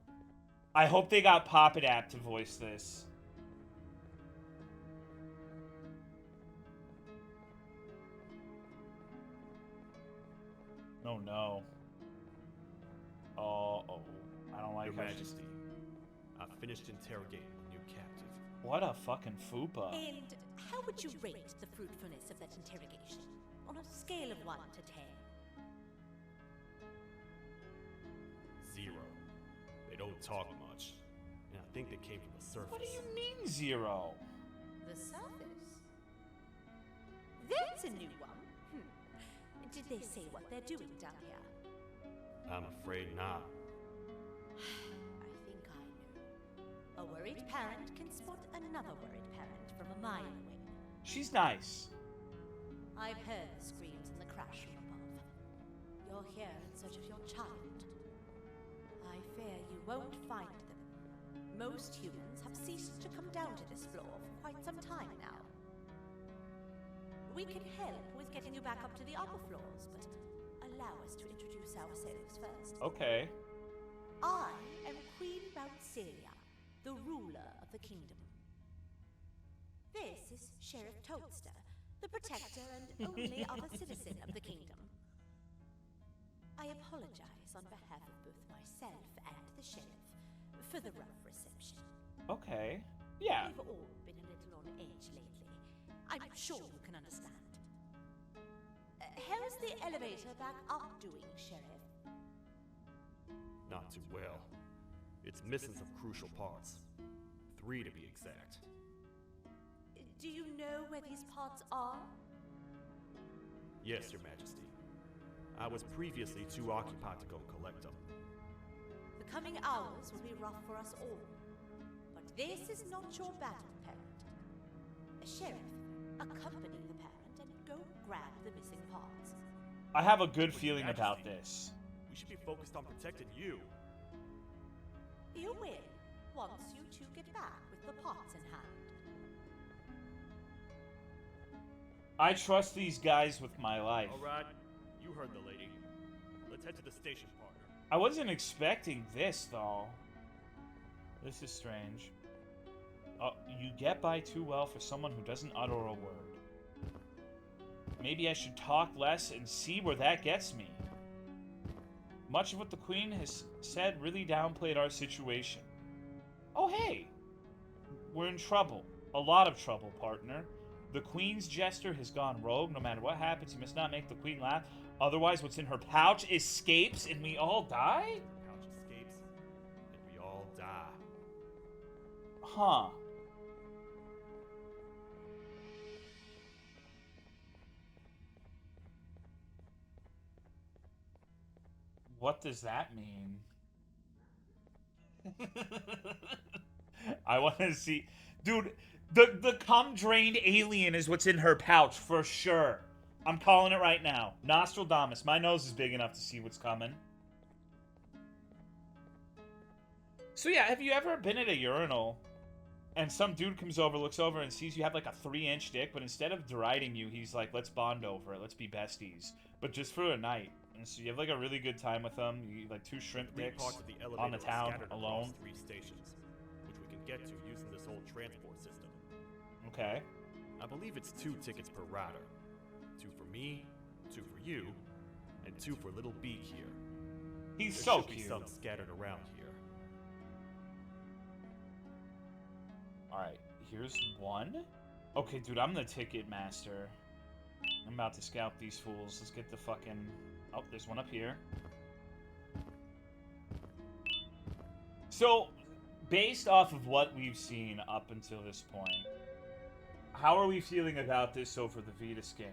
I hope they got Pop It App to voice this. Oh no. Oh. I don't like Your how Majesty, I've finished interrogating the new captive. What a fucking fupa. And how would you rate the fruitfulness of that interrogation? On a scale of 1 to 10? 0. They don't talk much. And I think they came from the surface. What do you mean 0? The surface? There's a new one. Did they say what they're doing down here? I'm afraid not. I think I know. A worried parent can spot another worried parent from a mile away. She's nice. I've heard the screams and the crash from above. You're here in search of your child. I fear you won't find them. Most humans have ceased to come down to this floor for quite some time now. We can help with getting you back up to the upper floors, but allow us to introduce ourselves first. Okay. I am Queen Celia, the ruler of the kingdom. This is Sheriff Toadster, the protector and only other citizen of the kingdom. I apologize on behalf of both myself and the sheriff for the rough reception. Okay. Yeah. We've all been a little on edge lately. I'm sure you can understand. How's the elevator back up doing, Sheriff? Not too well. It's missing some crucial parts. 3 to be exact. Do you know where these parts are? Yes, Your Majesty. I was previously too occupied to go collect them. The coming hours will be rough for us all. But this is not your battle, parent. Sheriff, accompany the parent and go grab the missing parts. I have a good But, feeling Your about Majesty, this. We should be focused on protecting you. You will, once you two get back with the parts in hand. I trust these guys with my life. Alright, you heard the lady. Let's head to the station, partner. I wasn't expecting this, though. This is strange. You get by too well for someone who doesn't utter a word. Maybe I should talk less and see where that gets me. Much of what the Queen has said really downplayed our situation. Oh, hey! We're in trouble. A lot of trouble, partner. The Queen's jester has gone rogue. No matter what happens, you must not make the Queen laugh. Otherwise, what's in her pouch escapes and we all die? Her pouch escapes, and we all die. Huh. What does that mean? I want to see... Dude, the cum-drained alien is what's in her pouch, for sure. I'm calling it right now. Nostradamus. My nose is big enough to see what's coming. So yeah, have you ever been at a urinal And some dude comes over, looks over, and sees you have like a 3-inch dick, but instead of deriding you, he's like, let's bond over it, let's be besties. But just for a night. And so you have like a really good time with them. You eat like 2 shrimp Three dicks parts of the elevator on the are town scattered alone. across 3 stations, which we can get to using this old transport system. Okay. I believe it's 2 tickets per rider. 2 for me, 2 for you, and 2 for little Beak here. He's There so should be cute. some scattered around here. Alright, here's 1. Okay, dude, I'm the ticket master. I'm about to scalp these fools. Let's get the fucking... Oh, there's one up here. So, based off of what we've seen up until this point, how are we feeling about this over the Vidas game?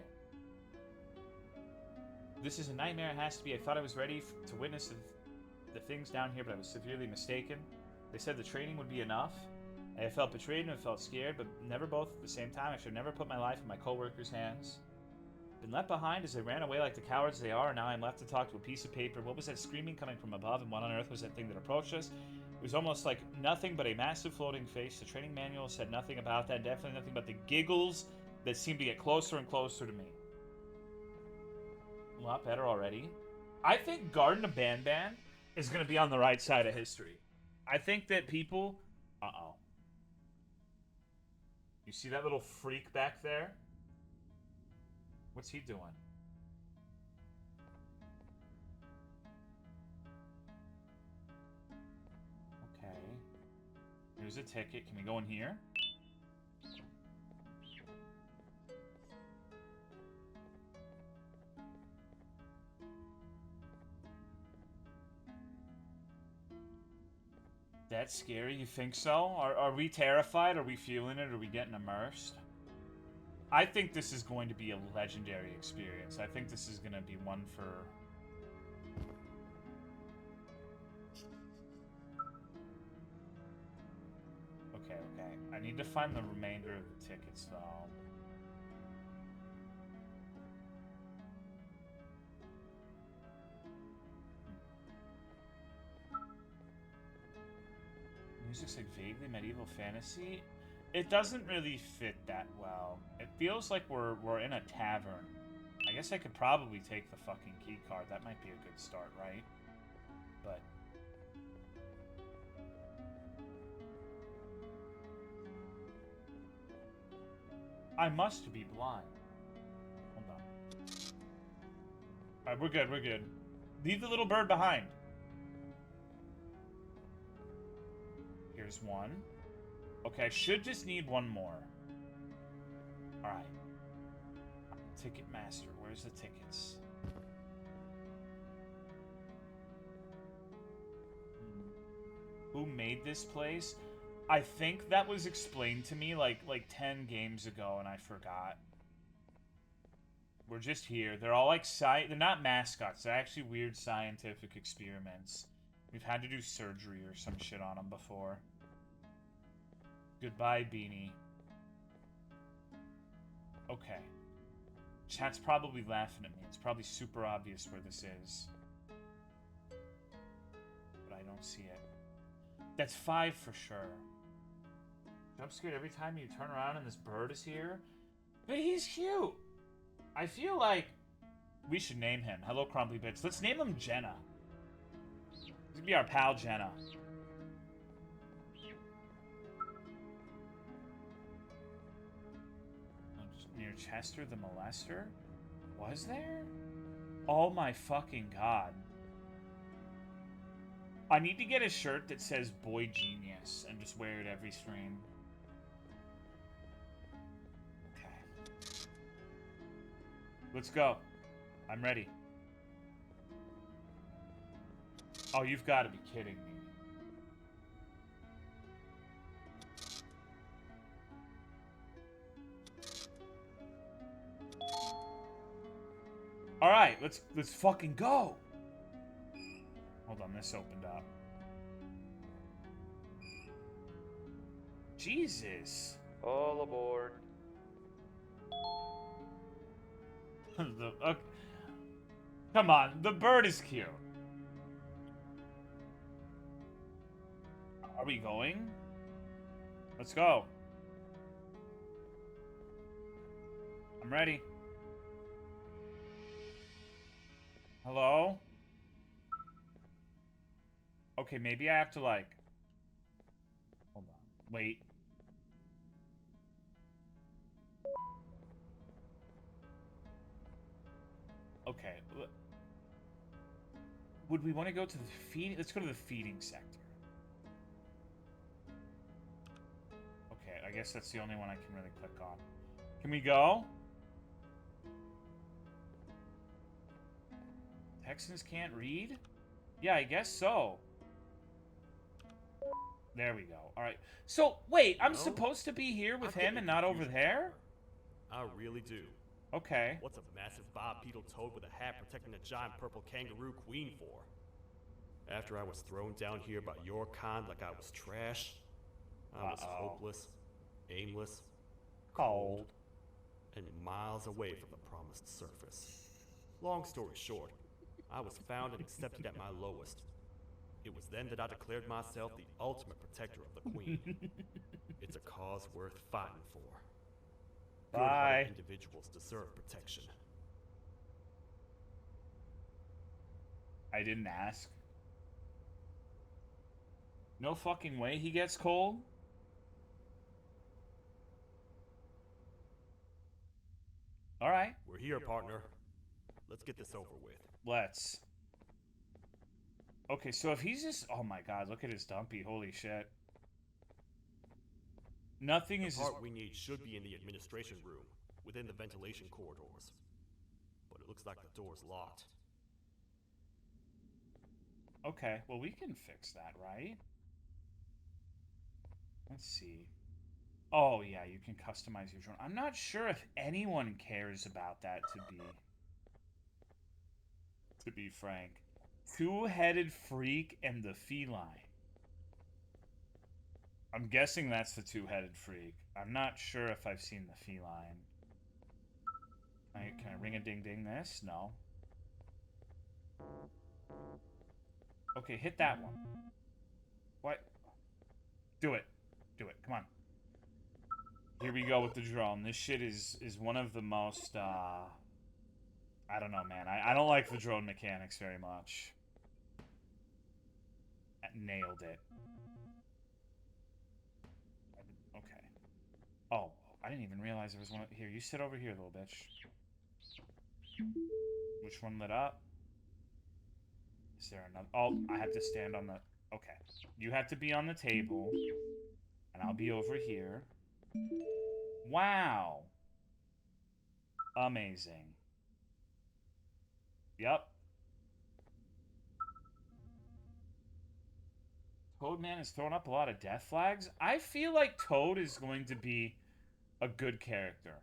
This is a nightmare, it has to be. I thought I was ready to witness the things down here, but I was severely mistaken. They said the training would be enough. I felt betrayed and I felt scared, but never both at the same time. I should have never put my life in my co-workers' hands. Been left behind as they ran away like the cowards they are, and now I'm left to talk to a piece of paper. What was that screaming coming from above, and what on earth was that thing that approached us? It was almost like nothing but a massive floating face. The training manual said nothing about that, definitely nothing but the giggles that seemed to get closer and closer to me. A lot better already. I think Garten of Banban is going to be on the right side of history. I think that people... Uh-oh. You see that little freak back there? What's he doing? Okay. Here's a ticket. Can we go in here? That's scary, you think so? Are we terrified? Are we feeling it? Are we getting immersed? I think this is going to be a legendary experience. I think this is going to be one for... Okay. I need to find the remainder of the tickets, though. Music's like vaguely medieval fantasy. It doesn't really fit that well. It feels like we're in a tavern. I guess I could probably take the fucking key card. That might be a good start, right? But... I must be blind. Hold on. Alright, we're good. Leave the little bird behind. Here's 1. Okay, I should just need 1 more. Alright. Ticketmaster, where's the tickets? Who made this place? I think that was explained to me like 10 games ago and I forgot. We're just here. They're all like they're not mascots. They're actually weird scientific experiments. We've had to do surgery or some shit on them before. Goodbye, Beanie. Okay. Chat's probably laughing at me. It's probably super obvious where this is. But I don't see it. That's 5 for sure. Jump scared every time you turn around and this bird is here. But he's cute. I feel like we should name him. Hello, Crumbly Bits. Let's name him Jenna. This could be our pal, Jenna. Near Chester the Molester? Was there? Oh my fucking god. I need to get a shirt that says Boy Genius and just wear it every stream. Okay. Let's go. I'm ready. Oh, you've got to be kidding me. All right, let's fucking go. Hold on, this opened up. Jesus. All aboard. Come on, the bird is cute. Are we going? Let's go. I'm ready. Hello? Okay, maybe I have to, like... Hold on. Wait. Okay. Would we want to go to the feeding? Let's go to the feeding sector. Okay, I guess that's the only one I can really click on. Can we go? Texans can't read? Yeah, I guess so. There we go. Alright. So, wait, I'm supposed to be here with him and not over there? I really do. Okay. What's a massive bipedal toad with a hat protecting a giant purple kangaroo queen for? After I was thrown down here by your kind like I was trash, I was hopeless, aimless, cold, and miles away from the promised surface. Long story short, I was found and accepted at my lowest. It was then that I declared myself the ultimate protector of the queen. It's a cause worth fighting for. Good-hearted individuals deserve protection. I didn't ask. No fucking way he gets cold? Alright. We're here, partner. Let's get this over with. Let's. Okay, so if he's just... Oh my god, look at his dumpy. Holy shit. Nothing is... The part we need should be in the administration room, within the ventilation corridors. But it looks like the door's locked. Okay, well we can fix that, right? Let's see. Oh yeah, you can customize your drone. I'm not sure if anyone cares about that, to be frank. Two-headed freak and the feline. I'm guessing that's the two-headed freak. I'm not sure if I've seen the feline. Can I ring-a-ding-ding this? No. Okay, hit that one. What? Do it. Do it. Come on. Here we go with the drone. This shit is one of the most, I don't know, man. I don't like the drone mechanics very much. Nailed it. Okay. Oh, I didn't even realize there was one. Here, you sit over here, little bitch. Which one lit up? Is there another? Oh, I have to stand on the... Okay. You have to be on the table. And I'll be over here. Wow. Amazing. Yep. Toadman is throwing up a lot of death flags. I feel like Toad is going to be a good character.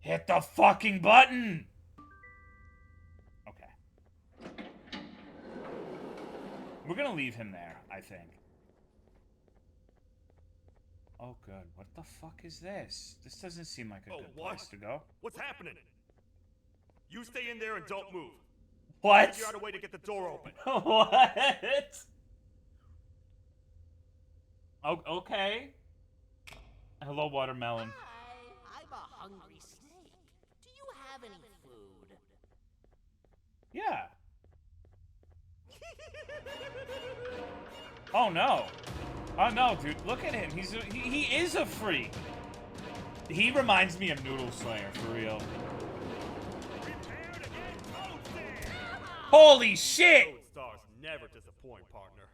Hit the fucking button! Okay. We're gonna leave him there, I think. Oh, good. What the fuck is this? This doesn't seem like a good place to go. What's happening? You stay in there and don't move. What? Figure out a way to get the door open. What? Oh, okay. Hello, watermelon. Hi, I'm a hungry snake. Do you have any food? Yeah. Oh no. Oh no, dude. Look at him. He is a freak. He reminds me of Noodle Slayer, for real. Holy shit! Toad stars never disappoint, partner.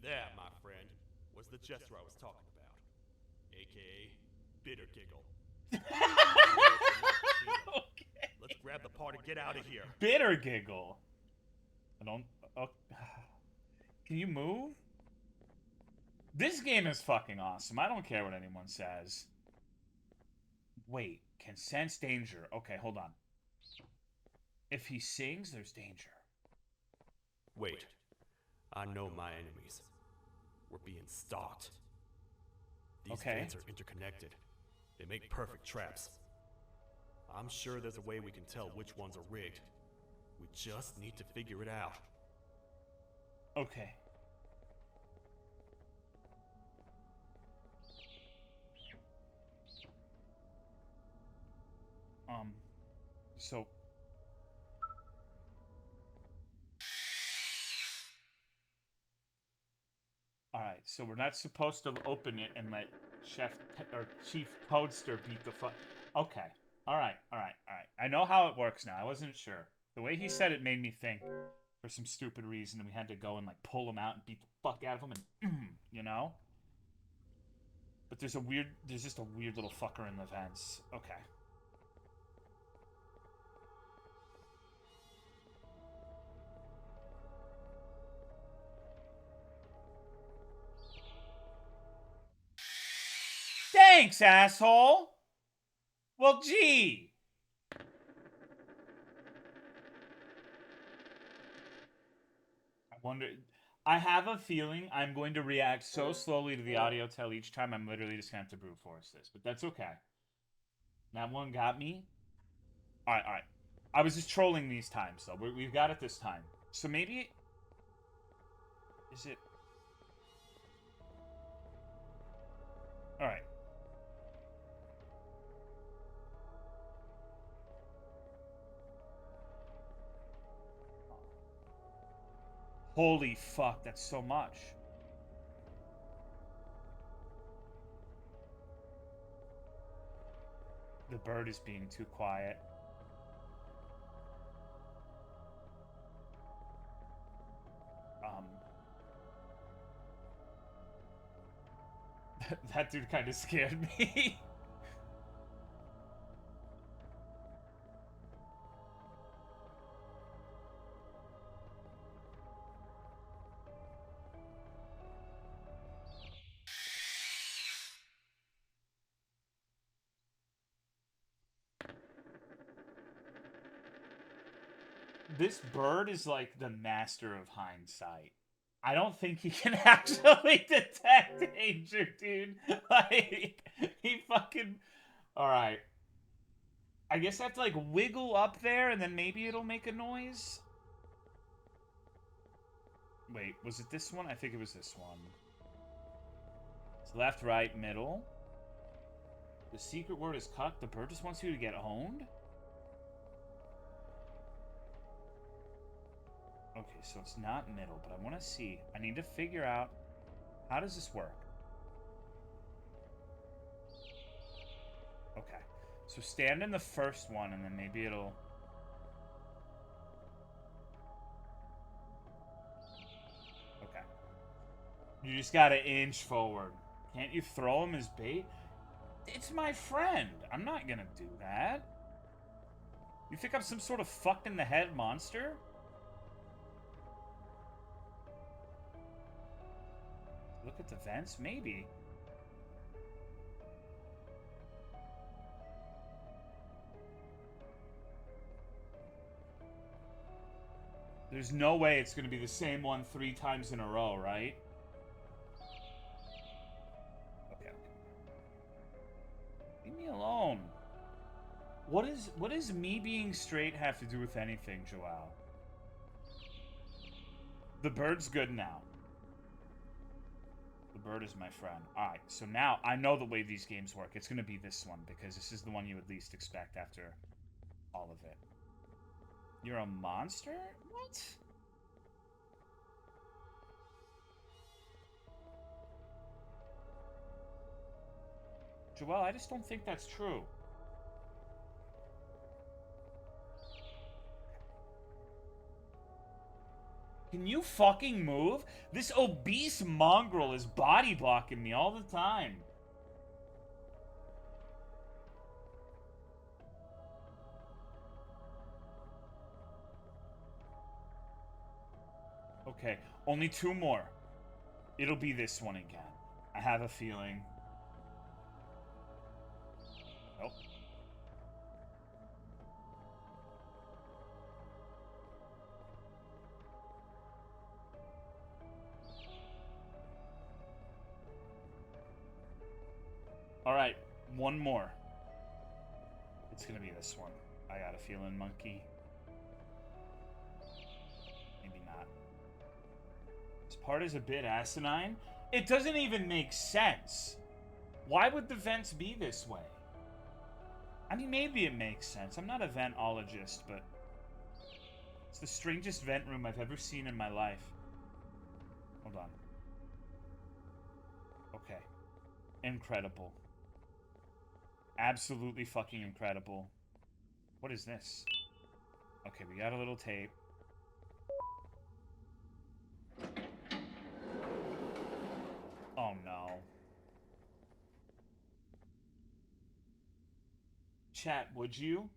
That, my friend, was the gesture I was talking about. AKA Bitter Giggle. Okay. Let's grab the part and get out of here. Bitter Giggle. I don't... Can you move? This game is fucking awesome. I don't care what anyone says. Wait. Can sense danger. Okay, hold on. If he sings, there's danger. Wait. I know my enemies. We're being stalked. These vents are interconnected. They make perfect traps. I'm sure there's a way we can tell which ones are rigged. We just need to figure it out. Okay. So... Alright, so we're not supposed to open it and let Chief Toadster beat the fuck... Okay. Alright. I know how it works now. I wasn't sure. The way he said it made me think, for some stupid reason, we had to go and, like, pull him out and beat the fuck out of him and... you know? But there's just a weird little fucker in the vents. Okay. Thanks, asshole! Well, gee! I wonder... I have a feeling I'm going to react so slowly to the audio tell each time I'm literally just going to have to brute force this. But that's okay. That one got me. Alright. I was just trolling these times, though. We've got it this time. So maybe... Is it... Alright. Holy fuck, that's so much. The bird is being too quiet. That dude kind of scared me. This bird is like the master of hindsight. I don't think he can actually detect danger, dude. Like, he fucking... Alright. I guess I have to, like, wiggle up there and then maybe it'll make a noise? Wait, was it this one? I think it was this one. It's left, right, middle. The secret word is cut. The bird just wants you to get owned? Okay, so it's not middle, but I want to see. I need to figure out, how does this work? Okay. So stand in the first one, and then maybe it'll... Okay. You just gotta inch forward. Can't you throw him as bait? It's my friend. I'm not gonna do that. You think I'm some sort of fucked-in-the-head monster? Look at the vents? Maybe. There's no way it's going to be the same one 3 times in a row, right? Okay. Leave me alone. What does me being straight have to do with anything, Joelle? The bird's good now. The bird is my friend. Alright, so now I know the way these games work. It's going to be this one, because this is the one you would least expect after all of it. You're a monster? What? Joelle, I just don't think that's true. Can you fucking move? This obese mongrel is body blocking me all the time. Okay, only 2 more. It'll be this one again. I have a feeling. Nope. Alright, 1 more. It's gonna be this one. I got a feeling, monkey. Maybe not. This part is a bit asinine. It doesn't even make sense. Why would the vents be this way? I mean, maybe it makes sense. I'm not a ventologist, but it's the strangest vent room I've ever seen in my life. Hold on. Okay. Incredible. Absolutely fucking incredible. What is this? Okay, we got a little tape. Oh no. Chat, would you?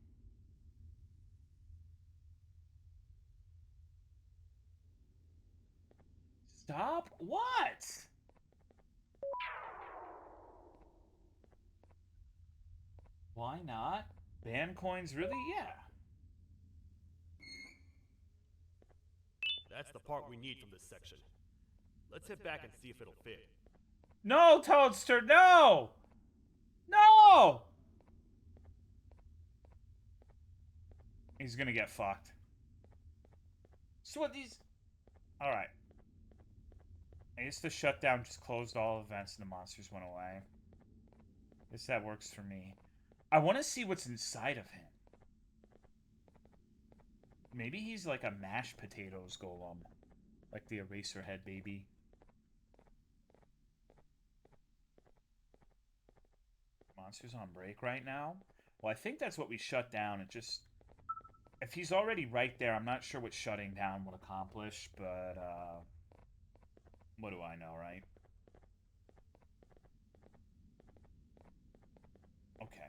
Stop? What? Why not? Ban coins, really? Yeah. That's the part we need from this section. Let's head back and see if it'll fit. No, Toadster, no! No! He's gonna get fucked. So what these... Alright. I guess the shutdown just closed all events and the monsters went away. Guess that works for me. I want to see what's inside of him. Maybe he's like a mashed potatoes golem. Like the Eraserhead baby. Monsters on break right now? Well, I think that's what we shut down. It just... If he's already right there, I'm not sure what shutting down would accomplish, but, what do I know, right? Okay.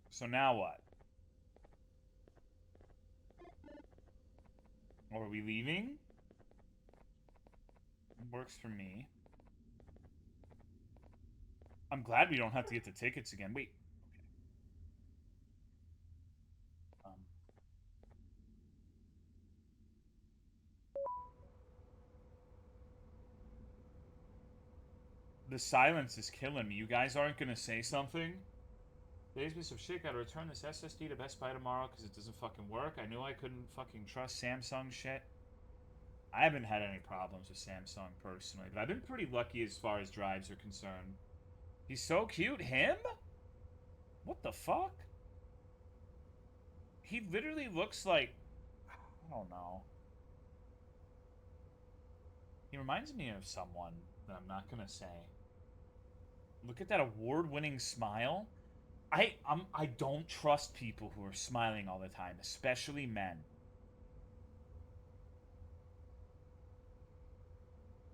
So now what? Or are we leaving? Works for me. I'm glad we don't have to get the tickets again. Wait. Okay. The silence is killing me. You guys aren't gonna say something? Today's piece of shit. Gotta return this SSD to Best Buy tomorrow because it doesn't fucking work. I knew I couldn't fucking trust Samsung shit. I haven't had any problems with Samsung personally, but I've been pretty lucky as far as drives are concerned. He's so cute. Him? What the fuck? He literally looks like... I don't know. He reminds me of someone that I'm not gonna say. Look at that award-winning smile. I don't trust people who are smiling all the time, especially men.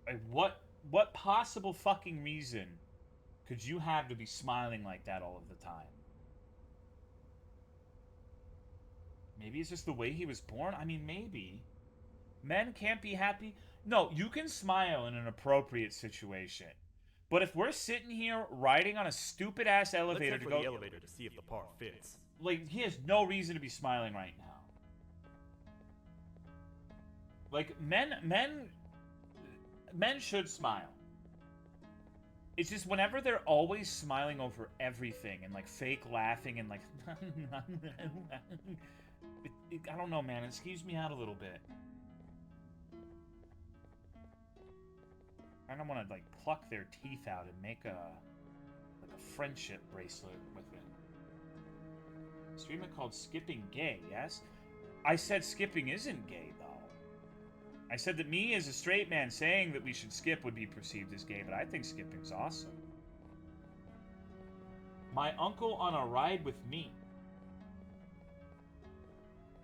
Like, what possible fucking reason could you have to be smiling like that all of the time? Maybe it's just the way he was born? I mean, maybe. Men can't be happy? No, you can smile in an appropriate situation. But if we're sitting here riding on a stupid-ass elevator Let's head for the elevator to see if the part fits. Like, he has no reason to be smiling right now. Like, men should smile. It's just whenever they're always smiling over everything and, like, fake laughing and, like... I don't know, man. It skeeves me out a little bit. I don't want to, like, pluck their teeth out and make a friendship bracelet with it. Streamer called Skipping Gay, yes? I said skipping isn't gay, though. I said that me as a straight man saying that we should skip would be perceived as gay, but I think skipping's awesome. My uncle on a ride with me.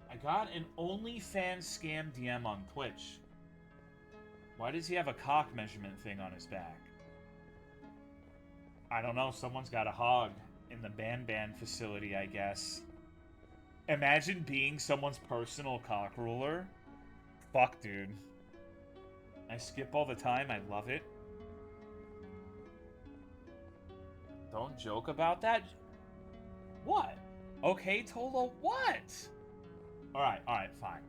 I got an OnlyFans scam DM on Twitch. Why does he have a cock measurement thing on his back? I don't know. Someone's got a hog in the Banban facility, I guess. Imagine being someone's personal cock ruler. Fuck, dude. I skip all the time. I love it. Don't joke about that. What? Okay, Tolo, what? Alright, fine.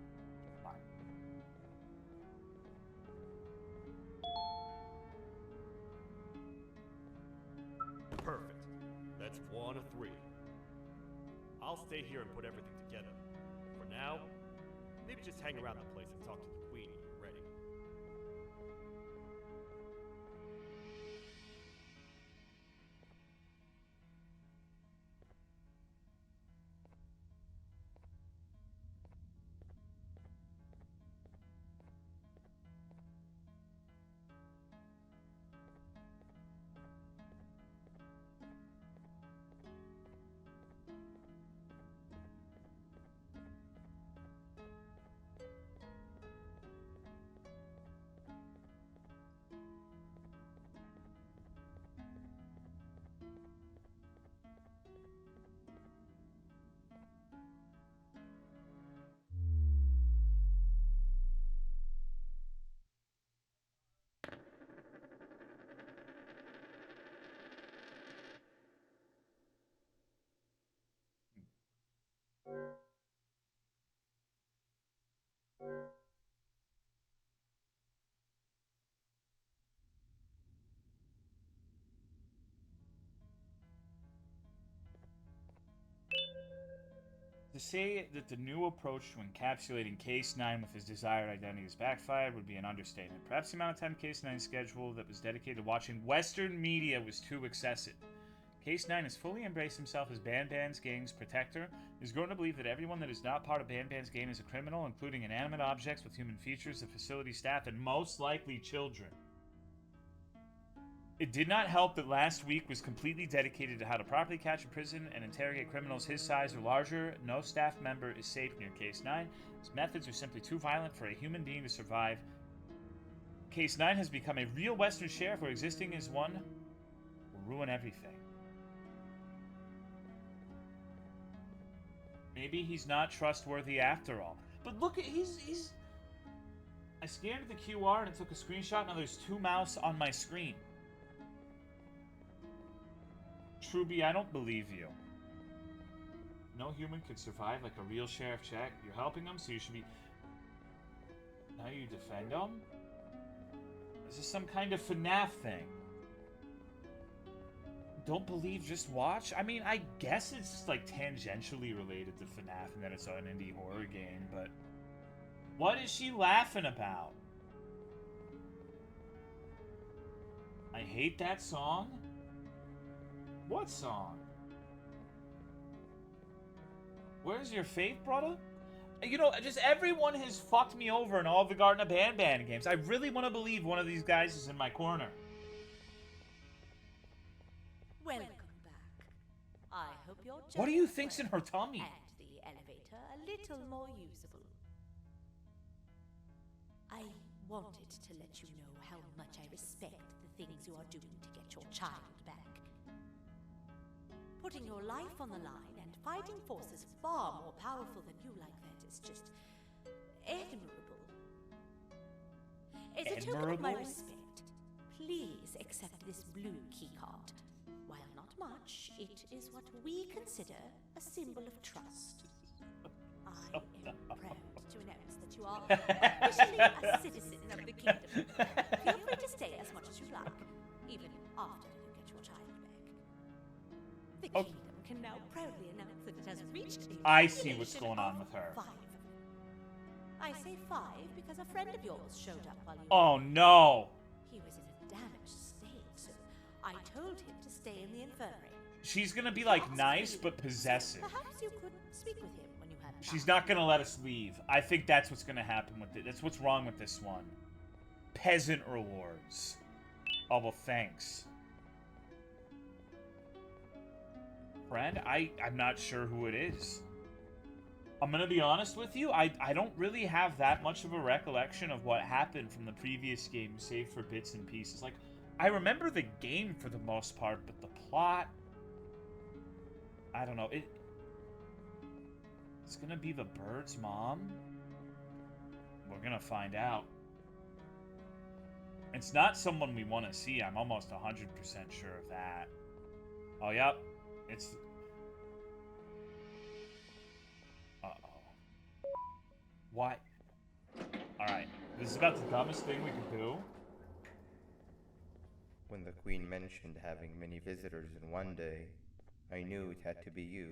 Perfect. That's 1 of 3. I'll stay here and put everything together. For now, maybe just hang around the place and talk to the queen when you're ready. To say that the new approach to encapsulating Case 9 with his desired identity has backfired would be an understatement. Perhaps the amount of time Case 9's schedule that was dedicated to watching Western media was too excessive. Case 9 has fully embraced himself as Banban's gang's protector. He's grown to believe that everyone that is not part of Banban's gang is a criminal, including inanimate objects with human features, the facility staff, and most likely children. It did not help that last week was completely dedicated to how to properly catch, imprison, and interrogate criminals his size or larger. No staff member is safe near Case 9. His methods are simply too violent for a human being to survive. Case 9 has become a real Western sheriff where existing as one will ruin everything. Maybe he's not trustworthy after all. But look, he's... I scanned the QR and it took a screenshot. Now there's 2 mouse on my screen. Truby, I don't believe you. No human could survive like a real Sheriff Jack. You're helping him, so you should be... Now you defend him? This is some kind of FNAF thing. Don't believe, just watch? I mean, I guess it's like tangentially related to FNAF and that it's an indie horror game, but... What is she laughing about? I hate that song? What song? Where's your faith, brother? You know, just everyone has fucked me over in all the Garten of Banban games. I really want to believe one of these guys is in my corner. Welcome back. I hope your What do you think's in her tummy? and the elevator a little more usable. I wanted to let you know how much I respect the things you are doing to get your child back. Putting your life on the line and fighting forces far more powerful than you like that is just admirable. As a token of my Admirable? respect, please accept this blue keycard. While not much, it is what we consider a symbol of trust. I am proud to announce that you are officially a citizen of the kingdom. Feel free to stay as much as you like, even after you get your child back. The kingdom can now proudly announce that it has reached a I see what's population going on of with her. 5. I say 5 because a friend of yours showed up while you Oh no! He was in a damaged state, so I told him to stay in the infirmary. She's gonna be like nice but possessive. Perhaps you could speak with him when you have time. She's not gonna let us leave. I think that's what's gonna happen with it. That's what's wrong with this one. Peasant rewards. Oh, well, thanks. Friend, I'm not sure who it is. I'm gonna be honest with you, I don't really have that much of a recollection of what happened from the previous game, save for bits and pieces. Like, I remember the game for the most part, but the plot... I don't know, it's gonna be the bird's mom? We're gonna find out. It's not someone we want to see, I'm almost 100% sure of that. Oh, yep. It's... Uh-oh. What? Alright. This is about the dumbest thing we could do. When the Queen mentioned having many visitors in one day, I knew it had to be you.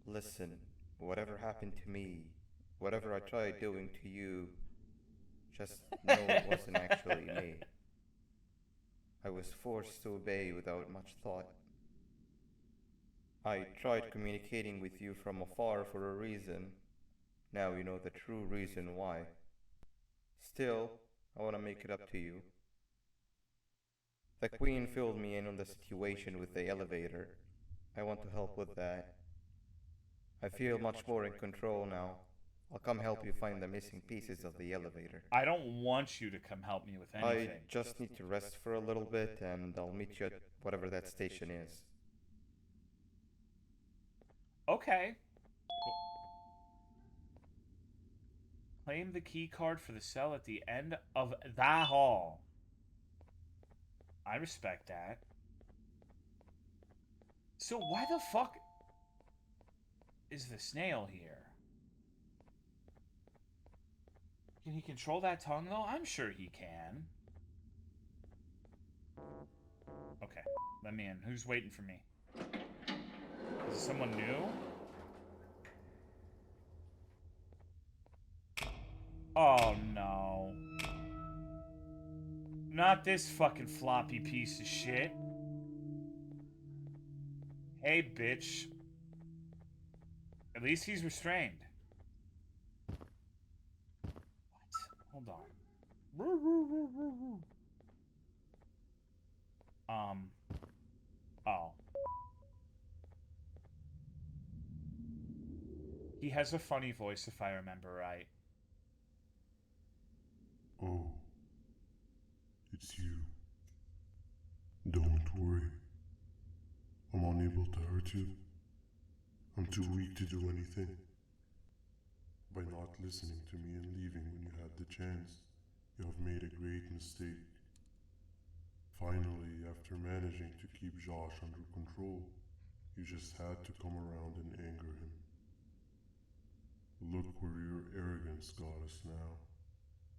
Listen, whatever happened to me, whatever I tried doing to you, just know it wasn't actually me. I was forced to obey without much thought. I tried communicating with you from afar for a reason. Now you know the true reason why. Still, I want to make it up to you. The Queen filled me in on the situation with the elevator. I want to help with that. I feel much more in control now. I'll come help you find the missing pieces of the elevator. I don't want you to come help me with anything. I just need to rest for a little bit and I'll meet you at whatever that station is. Okay. Claim the key card for the cell at the end of the hall. I respect that. So why the fuck is the snail here? Can he control that tongue, though? I'm sure he can. Okay, let me in. Who's waiting for me? Is it someone new? Oh no. Not this fucking floppy piece of shit. Hey, bitch. At least he's restrained. What? Hold on. Oh. He has a funny voice if I remember right. Oh. It's you. Don't worry. I'm unable to hurt you. I'm too weak to do anything. By not listening to me and leaving when you had the chance, you have made a great mistake. Finally, after managing to keep Josh under control, you just had to come around and anger him. Look where your arrogance got us now.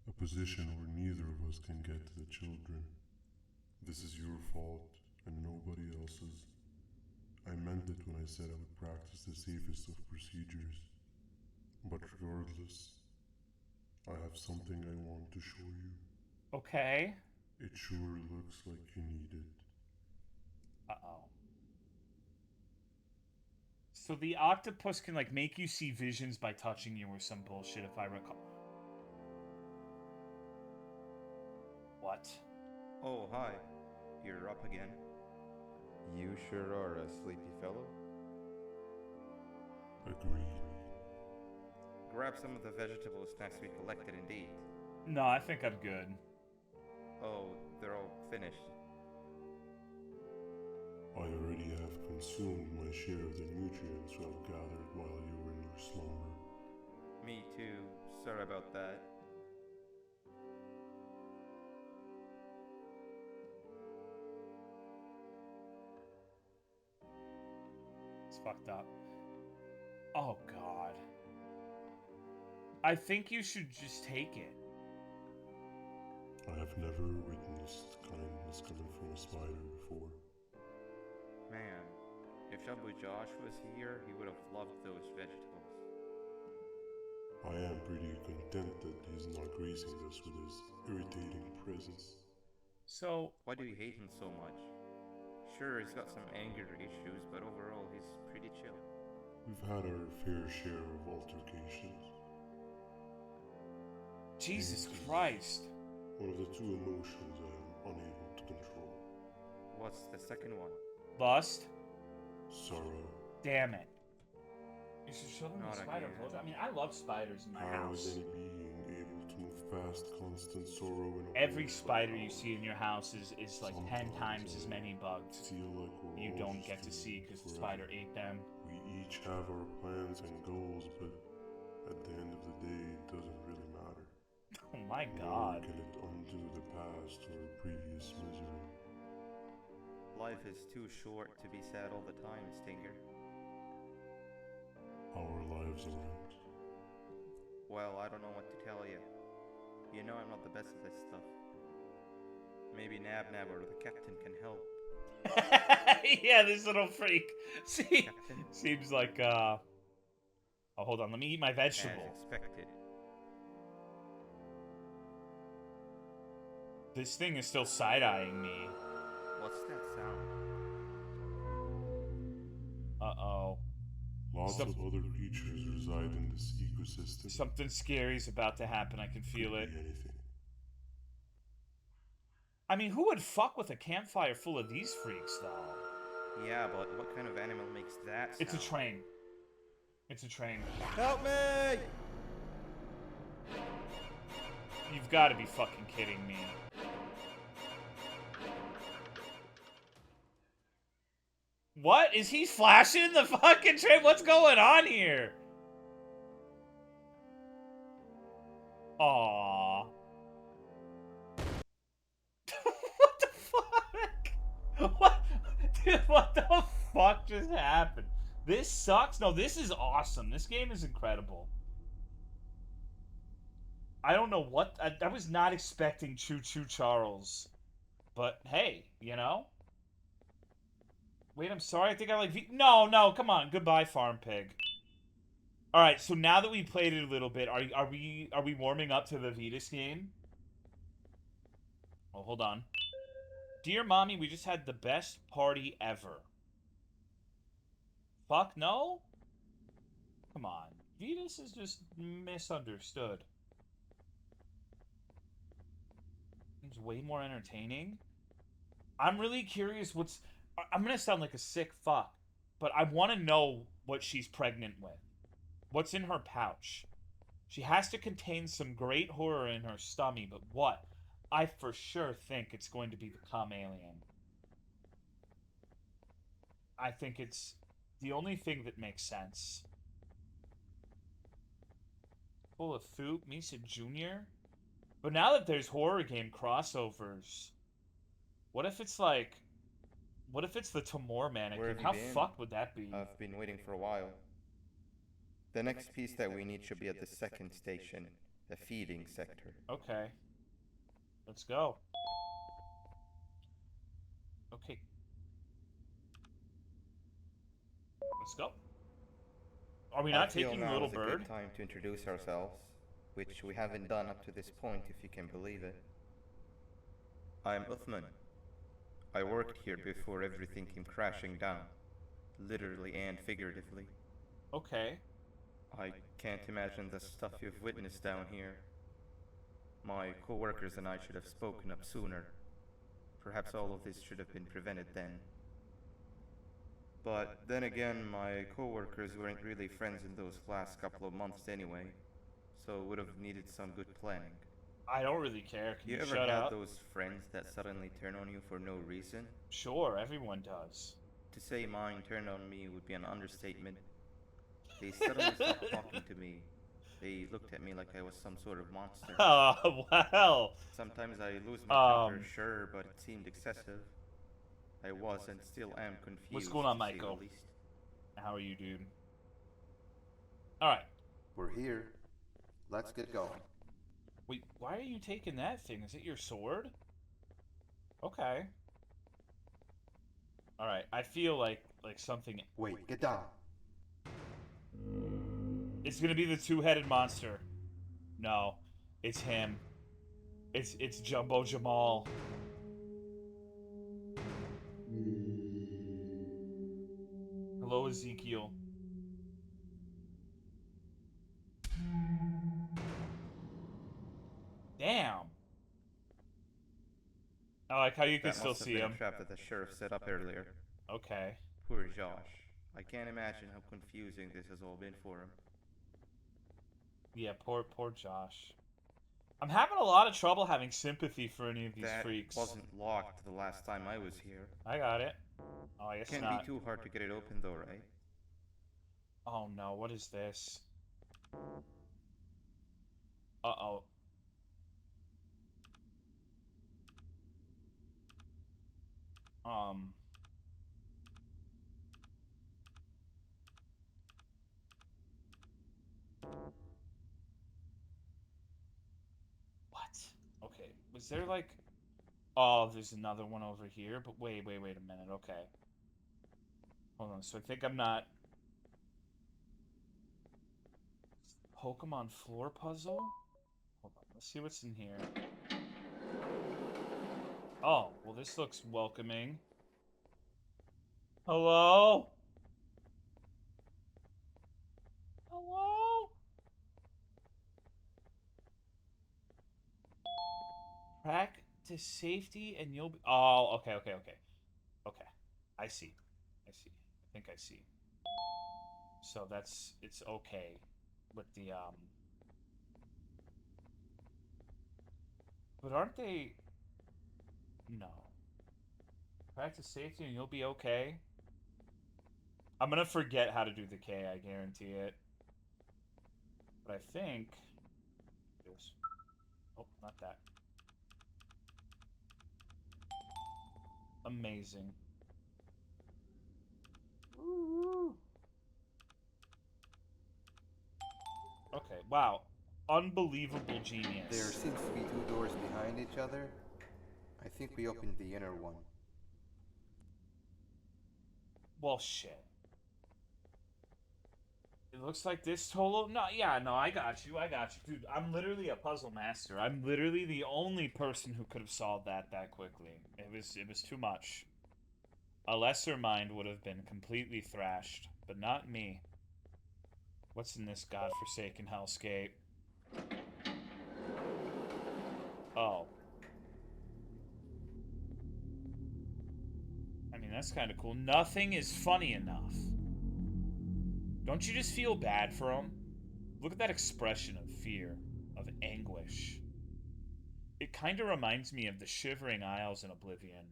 A position where neither of us can get to the children. This is your fault and nobody else's. I meant it when I said I would practice the safest of procedures. But regardless, I have something I want to show you. Okay. It sure looks like you need it. Uh-oh. So the octopus can, like, make you see visions by touching you or some bullshit, if I recall. What? Oh, hi. You're up again. You sure are a sleepy fellow. Agreed. Grab some of the vegetable snacks we collected indeed. No, I think I'm good. Oh, they're all finished. I already have consumed my share of the nutrients I've gathered while you were in your slumber. Me too. Sorry about that. It's fucked up. Oh, God. I think you should just take it. I have never witnessed kindness coming from a spider before. Man, if Shabu Josh was here, he would have loved those vegetables. I am pretty content that he's not gracing us with his irritating presence. So, why do you hate him so much? Sure, he's got some anger issues, but overall he's pretty chill. We've had our fair share of altercations. Jesus Christ. One of the two emotions I am unable to control. What's the second one? Lust? Sorrow. Damn it. You should show them Not the spider again. photo. I mean, I love spiders in my How house. is any being able to move past constant sorrow in a Every world spider like you ours? see in your house is like 10 times as many bugs Feel like we're you all don't just get to doomed see because the forever. spider ate them. We each have our plans and goals, but at the end of the day, it doesn't really matter. Oh my Nor God. can it undo the past or previous misery. Life is too short to be sad all the time, Stinger. Our lives aren't. Well, I don't know what to tell you. You know I'm not the best at this stuff. Maybe Nab Nab or the captain can help. Yeah, this little freak. See, Captain? seems like, oh, hold on. Let me eat my As vegetable. expected. This thing is still side-eyeing me. What's that sound? Uh-oh. Lots of other creatures reside in this ecosystem. Something scary's about to happen. I can feel Could it. be anything. I mean, who would fuck with a campfire full of these freaks, though? Yeah, but what kind of animal makes that sound? It's a train. It's a train. Help me! You've got to be fucking kidding me. What? Is he flashing the fucking train? What's going on here? Aww. What the fuck? What? Dude, what the fuck just happened? This sucks? No, this is awesome. This game is incredible. I don't know what... I was not expecting Choo Choo Charles. But, hey, you know? Wait, I'm sorry. I think I like... No, come on. Goodbye, Farm Pig. All right, so now that we played it a little bit, are we warming up to the Vidas game? Oh, hold on. Dear Mommy, we just had the best party ever. Fuck no? Come on. Vidas is just misunderstood. It's way more entertaining. I'm really curious what's... I'm gonna sound like a sick fuck, but I want to know what she's pregnant with. What's in her pouch? She has to contain some great horror in her stomach, but what? I for sure think it's going to be the cum alien. I think it's the only thing that makes sense. Full of Fook, Misa Jr.? But now that there's horror game crossovers, what if it's like... What if it's the Tamor Mannequin? How fucked would that be? I've been waiting for a while. The next piece that we need should be at the second station, the feeding sector. Okay. Let's go. Okay. Let's go. Are we not taking the little bird? I feel now is a good time to introduce ourselves, which we haven't done up to this point, if you can believe it. I'm Uthman. I worked here before everything came crashing down, literally and figuratively. Okay. I can't imagine the stuff you've witnessed down here. My co-workers and I should have spoken up sooner. Perhaps all of this should have been prevented then. But then again, my co-workers weren't really friends in those last couple of months anyway, so would have needed some good planning. I don't really care. Can you ever shut had up? those friends that suddenly turn on you for no reason? Sure, everyone does. To say mine turned on me would be an understatement. They suddenly stopped talking to me. They looked at me like I was some sort of monster. Oh, well. Sometimes I lose my temper, sure, but it seemed excessive. I was and still am confused. What's going on, Michael? How are you, dude? Alright. We're here. Let's get going. Wait, why are you taking that thing? Is it your sword? Okay. Alright, I feel like something... Wait, get down. It's gonna be the two-headed monster. No, it's him. It's Jumbo Jamal. Hello, Ezekiel. Damn. I like how you can still see him. That trap that the sheriff set up earlier. Okay. Poor Josh. I can't imagine how confusing this has all been for him. Yeah, poor Josh. I'm having a lot of trouble having sympathy for any of these freaks. That wasn't locked the last time I was here. I got it. Oh, I guess not. Can't be too hard to get it open though, right? Oh no, what is this? Uh-oh. What? Okay, was there like... Oh, there's another one over here, but wait a minute, okay. Hold on, so I think I'm not... Pokemon floor puzzle? Hold on, let's see what's in here. Oh, well this looks welcoming. Hello? Hello? Practice safety and you'll be... Oh, okay. Okay. I see. I think I see. So that's... It's okay with the, But aren't they... No. Practice safety and you'll be okay? I'm gonna forget how to do the K, I guarantee it. But I think... This. Oh, not that. Amazing. Ooh. Okay, wow. Unbelievable genius. There seems to be two doors behind each other. I think we opened the inner one. Well, shit. It looks like this Tolo. No, yeah, no, I got you. Dude, I'm literally a puzzle master. I'm literally the only person who could have solved that quickly. It was too much. A lesser mind would have been completely thrashed, but not me. What's in this godforsaken hellscape? Oh. I mean, that's kind of cool. Nothing is funny enough. Don't you just feel bad for him? Look at that expression of fear, of anguish. It kind of reminds me of the Shivering Isles in Oblivion.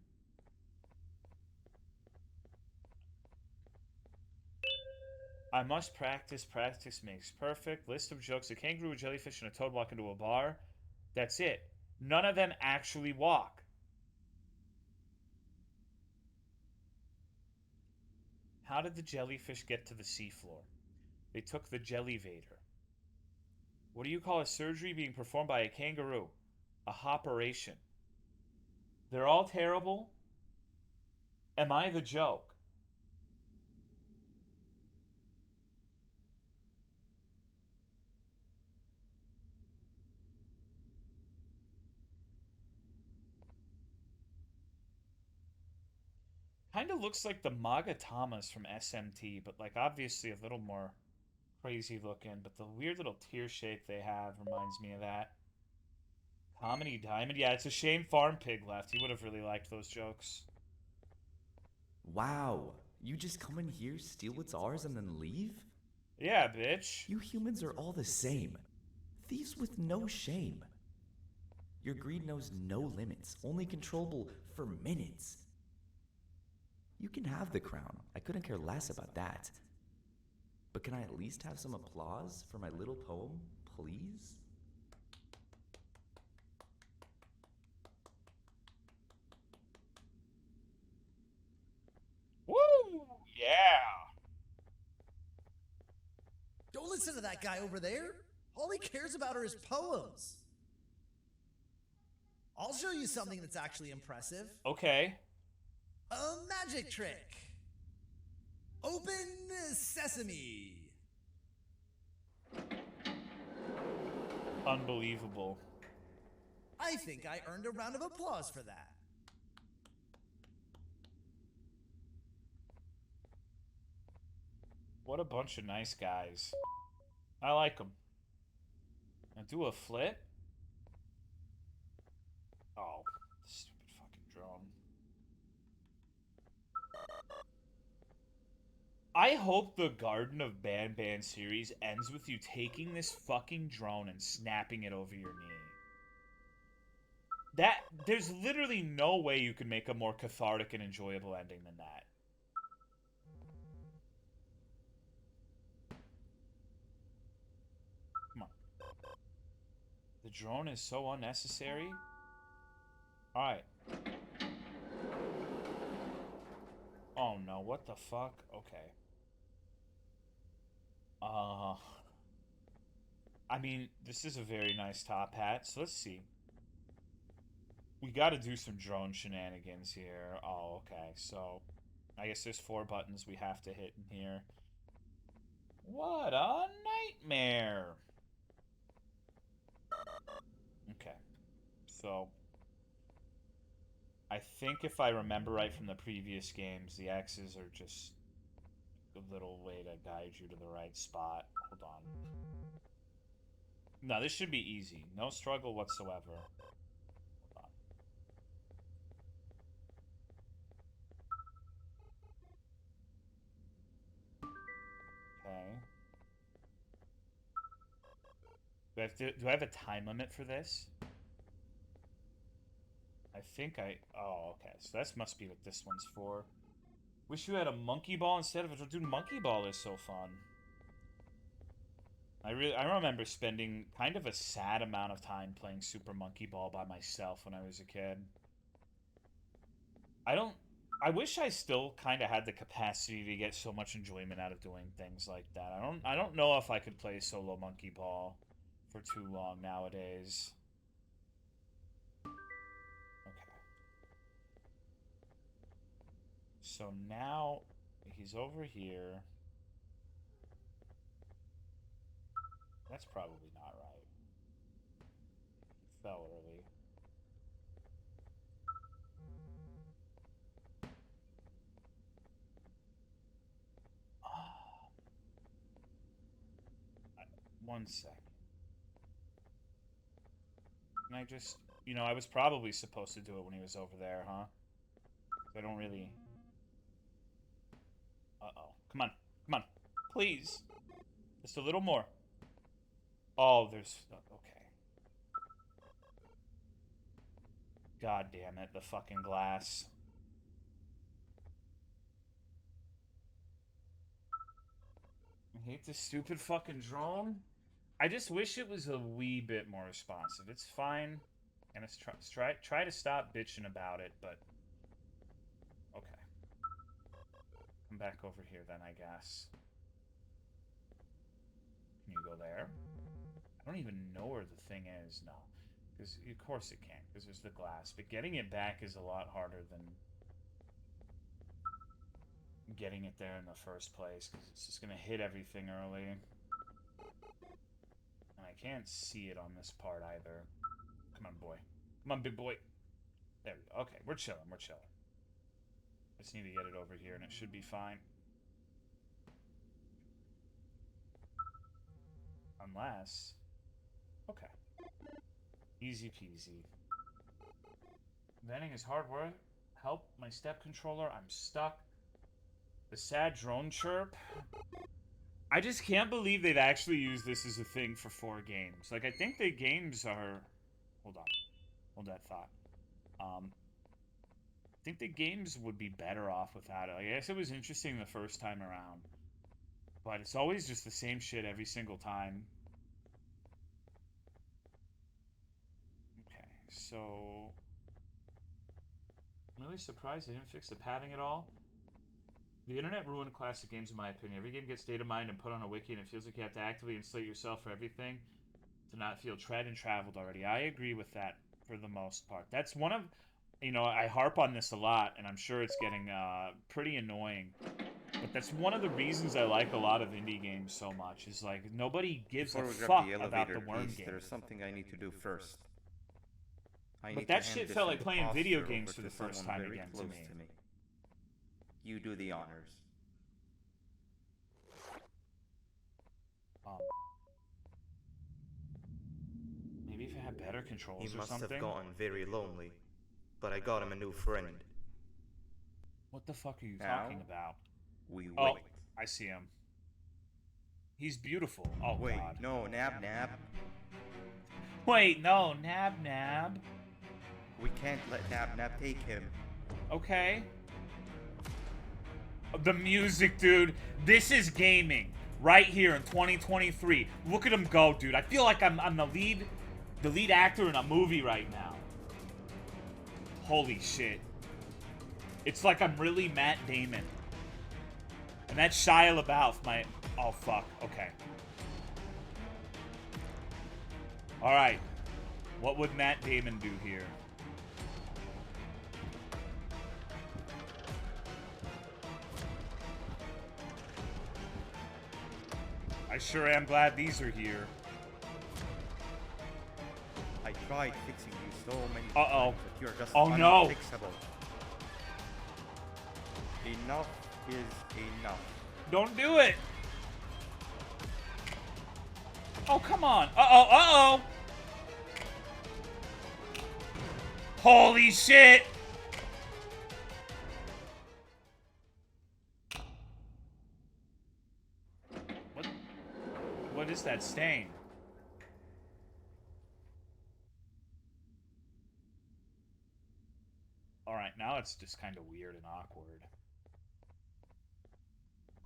I must practice. Practice makes perfect. List of jokes. A kangaroo, a jellyfish, and a toad walk into a bar. That's it. None of them actually walk. How did the jellyfish get to the seafloor? They took the jellyvator. What do you call a surgery being performed by a kangaroo? A hopperation. They're all terrible. Am I the joke? Kind of looks like the Magatamas from SMT, but like obviously a little more crazy looking. But the weird little tear shape they have reminds me of that. Comedy Diamond. Yeah, it's a shame Farm Pig left. He would have really liked those jokes. Wow, you just come in here, steal what's ours, and then leave? Yeah, bitch. You humans are all the same. Thieves with no shame. Your greed knows no limits, only controllable for minutes. You can have the crown. I couldn't care less about that. But can I at least have some applause for my little poem, please? Woo! Yeah! Don't listen to that guy over there. All he cares about are his poems. I'll show you something that's actually impressive. Okay. A magic trick. Open sesame. Unbelievable. I think I earned a round of applause for that. What a bunch of nice guys. I like them. Now do a flip? Oh, stupid fucking drone. I hope the Garten of Banban series ends with you taking this fucking drone and snapping it over your knee. There's literally no way you could make a more cathartic and enjoyable ending than that. Come on. The drone is so unnecessary. Alright. Oh no, what the fuck? Okay. I mean, this is a very nice top hat, so let's see. We gotta do some drone shenanigans here. Oh, okay, so I guess there's 4 buttons we have to hit in here. What a nightmare! Okay, so I think if I remember right from the previous games, the X's are just a little way to guide you to the right spot. Hold on. No, this should be easy. No struggle whatsoever. Hold on. Okay. Do I have a time limit for this? I think oh, okay. So that must be what this one's for. Wish you had a monkey ball instead of a... Dude, monkey ball is so fun. I remember spending kind of a sad amount of time playing Super Monkey Ball by myself when I was a kid. I wish I still kind of had the capacity to get so much enjoyment out of doing things like that. I don't know if I could play solo Monkey Ball for too long nowadays. Okay. So now he's over here. That's probably not right. He fell early. One second. Can I just... You know, I was probably supposed to do it when he was over there, huh? I don't really... Uh-oh. Come on. Come on. Please. Just a little more. Oh, there's... Okay. God damn it. The fucking glass. I hate this stupid fucking drone. I just wish it was a wee bit more responsive. It's fine. And it's try to stop bitching about it, but... Okay. Come back over here then, I guess. Can you go there? I don't even know where the thing is. No. Because, of course it can't, because there's the glass. But getting it back is a lot harder than getting it there in the first place, because it's just going to hit everything early. And I can't see it on this part either. Come on, boy. Come on, big boy. There we go. Okay, we're chilling, we're chilling. Just need to get it over here, and it should be fine. Unless... Okay. Easy peasy. Venting is hard work. Help my step controller. I'm stuck. The sad drone chirp. I just can't believe they've actually used this as a thing for 4 games. Like, I think the games are... Hold on. Hold that thought. I think the games would be better off without it. Like, I guess it was interesting the first time around. But it's always just the same shit every single time. Okay, so... I'm really surprised they didn't fix the padding at all. The internet ruined classic games, in my opinion. Every game gets data mined and put on a wiki, and it feels like you have to actively insulate yourself for everything to not feel tread and traveled already. I agree with that for the most part. That's one of... You know, I harp on this a lot, and I'm sure it's getting pretty annoying. But that's one of the reasons I like a lot of indie games so much. Is like, nobody gives a fuck about the worm game. There's something I need to do first. But that shit felt like playing video games for the first time again to me. You do the honors. Maybe if I had better controls He or must something. have gotten very lonely, but I got him a new friend. What the fuck are you talking about? We wait. Oh, I see him. He's beautiful. Oh, wait, God. No, Nab Nab. Wait, no, Nab Nab. We can't let Nab Nab take him. Okay. The music, dude. This is gaming. Right here in 2023. Look at him go, dude. I feel like I'm the lead actor in a movie right now. Holy shit. It's like I'm really Matt Damon. And that's Shia LaBeouf, my... Oh, fuck. Okay. Alright. What would Matt Damon do here? I sure am glad these are here. I tried fixing you so many times, but you're just unfixable. Enough is enough. Don't do it! Oh, come on. Uh-oh, uh-oh! Holy shit! What is that stain? Alright, now it's just kind of weird and awkward.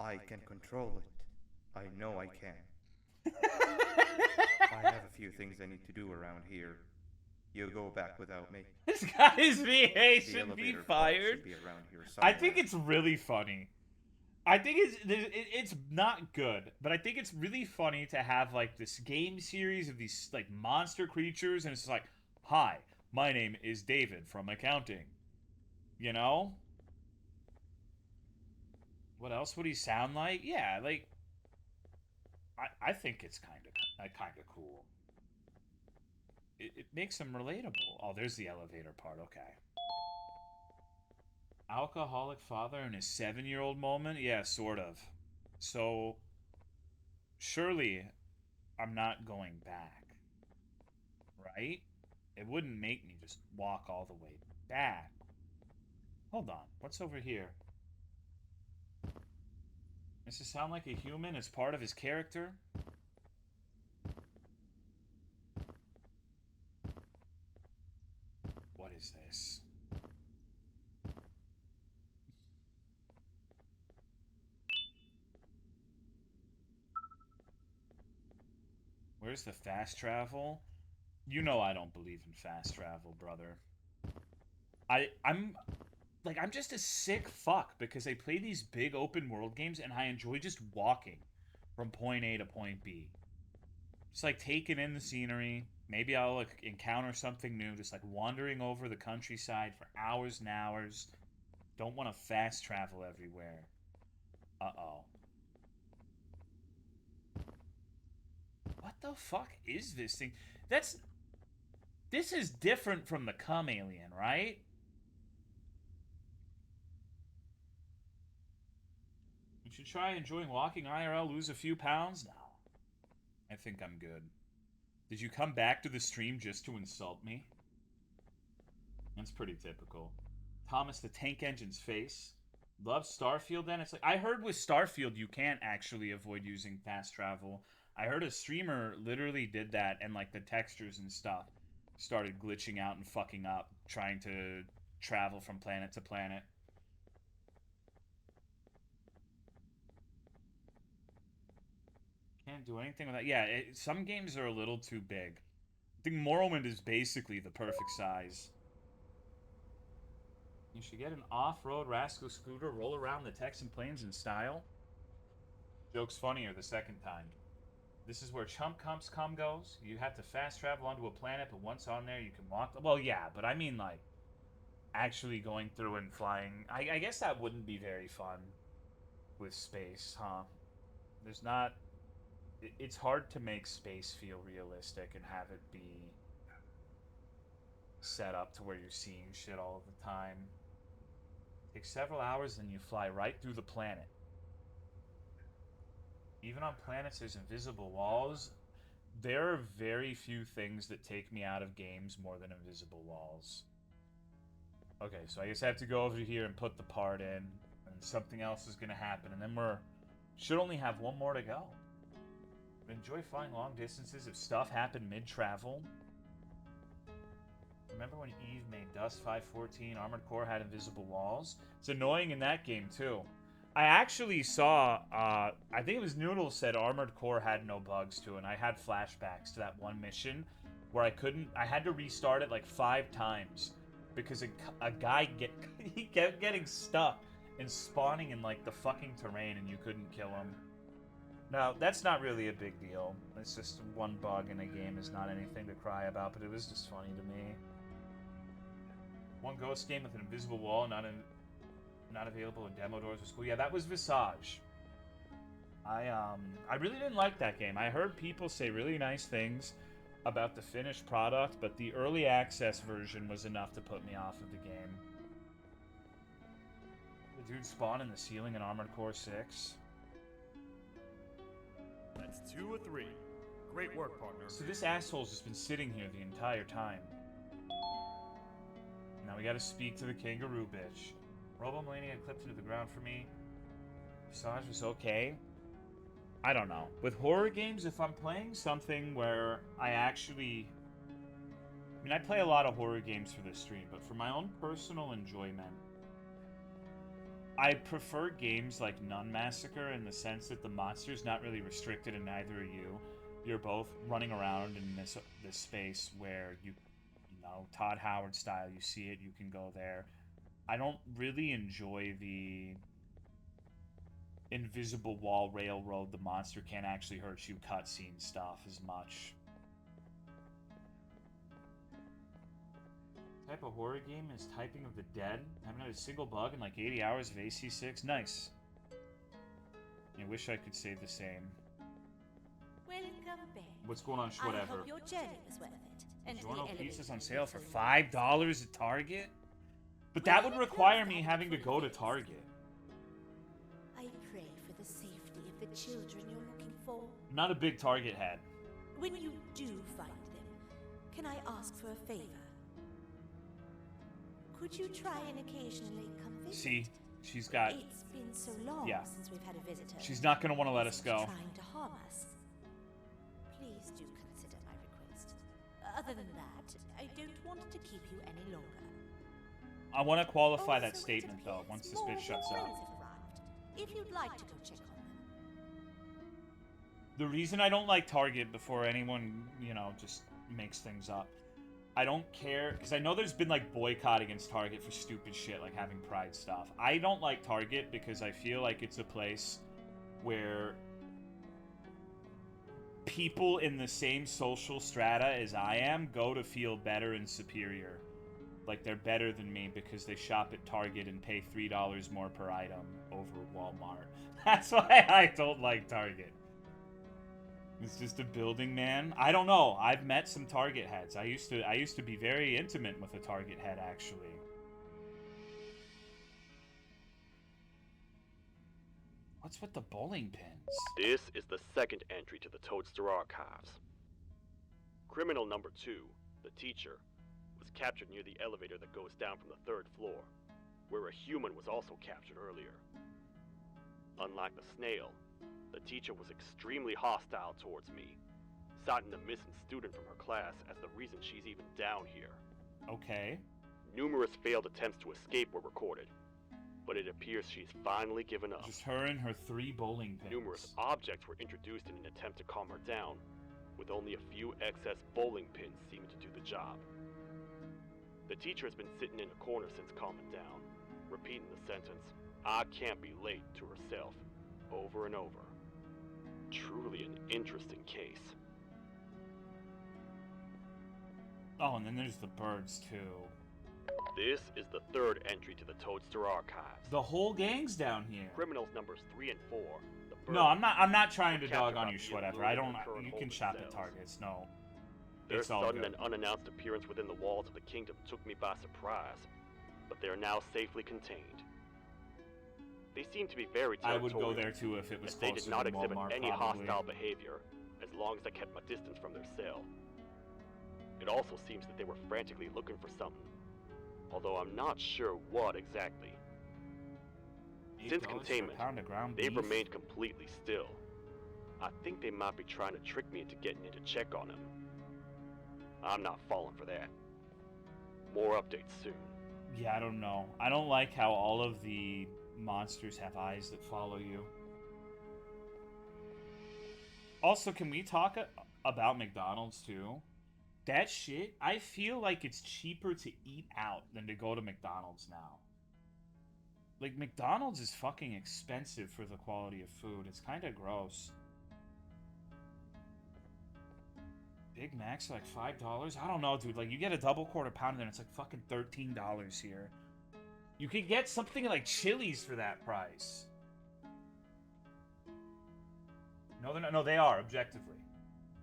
I can control it. I know I can. I have a few things I need to do around here. You go back without me. This guy's VA should be fired. I think it's really funny. I think it's not good, but I think it's really funny to have like this game series of these like monster creatures, and it's like, hi, my name is David from accounting. You know? What else would he sound like? Yeah, like I think it's kind of kind of cool. It makes them relatable. Oh, there's the elevator part. Okay. Alcoholic father and his 7-year-old moment? Yeah, sort of. So, surely I'm not going back. Right? It wouldn't make me just walk all the way back. Hold on. What's over here? Does this sound like a human as part of his character? What is this? Where's the fast travel? You know I don't believe in fast travel, brother. I'm just a sick fuck because I play these big open world games and I enjoy just walking from point A to point B. Just like taking in the scenery. Maybe I'll like encounter something new, just like wandering over the countryside for hours and hours. Don't want to fast travel everywhere. Uh-oh. What the fuck is this thing? This is different from the cum alien, right? You should try enjoying walking IRL, lose a few pounds? No. I think I'm good. Did you come back to the stream just to insult me? That's pretty typical. Thomas the Tank Engine's face. Love Starfield then? It's like, I heard with Starfield you can't actually avoid using fast travel. I heard a streamer literally did that and like the textures and stuff started glitching out and fucking up trying to travel from planet to planet. Can't do anything with that. Yeah, some games are a little too big. I think Morrowind is basically the perfect size. You should get an off-road Rascal scooter, roll around the Texan plains in style. Joke's funnier the second time. This is where Chump Cump's cum goes. You have to fast travel onto a planet, but once on there, you can walk. Well, yeah, but I mean, like, actually going through and flying. I guess that wouldn't be very fun with space, huh? There's not... It's hard to make space feel realistic and have it be set up to where you're seeing shit all the time. Takes several hours and you fly right through the planet. Even on planets there's invisible walls. There are very few things that take me out of games more than invisible walls. Okay, so I guess I have to go over here and put the part in, and something else is going to happen, and then should only have one more to go. But enjoy flying long distances if stuff happened mid-travel. Remember when Eve made Dust 514, Armored Core had invisible walls? It's annoying in that game, too. I actually saw, I think it was Noodles said Armored Core had no bugs to it, and I had flashbacks to that one mission where I had to restart it like 5 times because a guy he kept getting stuck and spawning in like the fucking terrain and you couldn't kill him. Now, that's not really a big deal. It's just one bug in a game is not anything to cry about, but it was just funny to me. One ghost game with an invisible wall, not available in demo doors was cool. Yeah, that was Visage. I really didn't like that game. I heard people say really nice things about the finished product, but the early access version was enough to put me off of the game. The dude spawned in the ceiling in Armored Core 6. That's 2 or 3. Great work, partner. So this asshole's just been sitting here the entire time. Now we gotta speak to the kangaroo bitch. Robomania clipped into the ground for me. Visage was okay. I don't know. With horror games, if I'm playing something where I actually... I mean, I play a lot of horror games for this stream, but for my own personal enjoyment, I prefer games like Nun Massacre in the sense that the monster's not really restricted and neither are you. You're both running around in this space where you know, Todd Howard style, you see it, you can go there. I don't really enjoy the invisible wall railroad, the monster can't actually hurt you cutscene stuff as much. Type of horror game is Typing of the Dead. Haven't had a single bug in like 80 hours of AC6. Nice. I wish I could say the same. Welcome back. What's going on, I whatever? hope your journey was worth it. And Giorno the pizzas elevator on sale was for only $5 at Target? But that would require me having to go to Target. I pray for the safety of the children you're looking for. I'm not a big Target head. When you do find them, can I ask for a favor? Could you try and occasionally come visit? See, she's got... It's been so long Yeah. since we've had a visitor. She's not going to want to let us go. Trying to harm us. Please do consider my request. Other than that, I don't want to keep you any longer. I want to qualify Also, that statement, though, once this bitch shuts More up. friends have arrived. If you'd like to go check on them. The reason I don't like Target before anyone, you know, just makes things up. I don't care, because I know there's been, like, boycott against Target for stupid shit, like having Pride stuff. I don't like Target because I feel like it's a place where people in the same social strata as I am go to feel better and superior. Like they're better than me because they shop at Target and pay $3 more per item over Walmart. That's why I don't like Target. It's just a building, man. I don't know. I've met some Target heads. I used to be very intimate with a Target head, actually. What's with the bowling pins? This is the second entry to the Toadster Archives. Criminal number 2, the teacher, was captured near the elevator that goes down from the 3rd floor, where a human was also captured earlier. Unlike the snail, the teacher was extremely hostile towards me, citing the missing student from her class as the reason she's even down here. Okay. Numerous failed attempts to escape were recorded, but it appears she's finally given up. Just her and her 3 bowling pins. Numerous objects were introduced in an attempt to calm her down, with only a few excess bowling pins seeming to do the job. The teacher has been sitting in a corner since calming down, repeating the sentence, "I can't be late," to herself, over and over. Truly an interesting case. Oh, and then there's the birds, too. This is the 3rd entry to the Toadster Archives. The whole gang's down here. Criminals numbers 3 and 4. The birds No, I'm not trying to were dog captured on by you, the whatever. allure I of don't. their current You can holding shop at cells. Targets. No, Their it's all sudden good. and unannounced appearance within the walls of the kingdom took me by surprise, but they are now safely contained. They seem to be very I territorial. would go there too if it was as they closer did not to exhibit Walmart, any probably. hostile behavior, as long as I kept my distance from their cell. It also seems that they were frantically looking for something, although I'm not sure what exactly. Since $8 for a containment, pound of ground they've beef? remained completely still. I think they might be trying to trick me into getting in to check on them. I'm not falling for that. More updates soon. Yeah, I don't know. I don't like how all of the monsters have eyes that follow you. Also, can we talk about McDonald's too? That shit, I feel like it's cheaper to eat out than to go to McDonald's now. Like, McDonald's is fucking expensive for the quality of food. It's kind of gross. Big Macs are like $5? I don't know, dude. Like, you get a double quarter pounder and it's like fucking $13 here. You could get something like Chili's for that price. No, they're not. No, they are, objectively.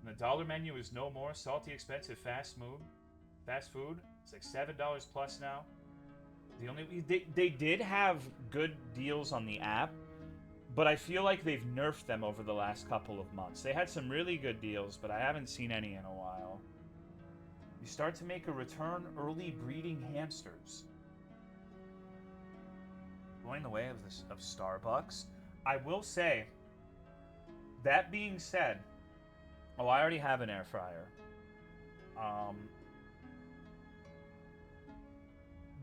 And the dollar menu is no more salty, expensive fast food. It's like $7 plus now. They did have good deals on the app, but I feel like they've nerfed them over the last couple of months. They had some really good deals, but I haven't seen any in a while. You start to make a return, early breeding hamsters. Going the way of Starbucks. I will say, that being said, I already have an air fryer.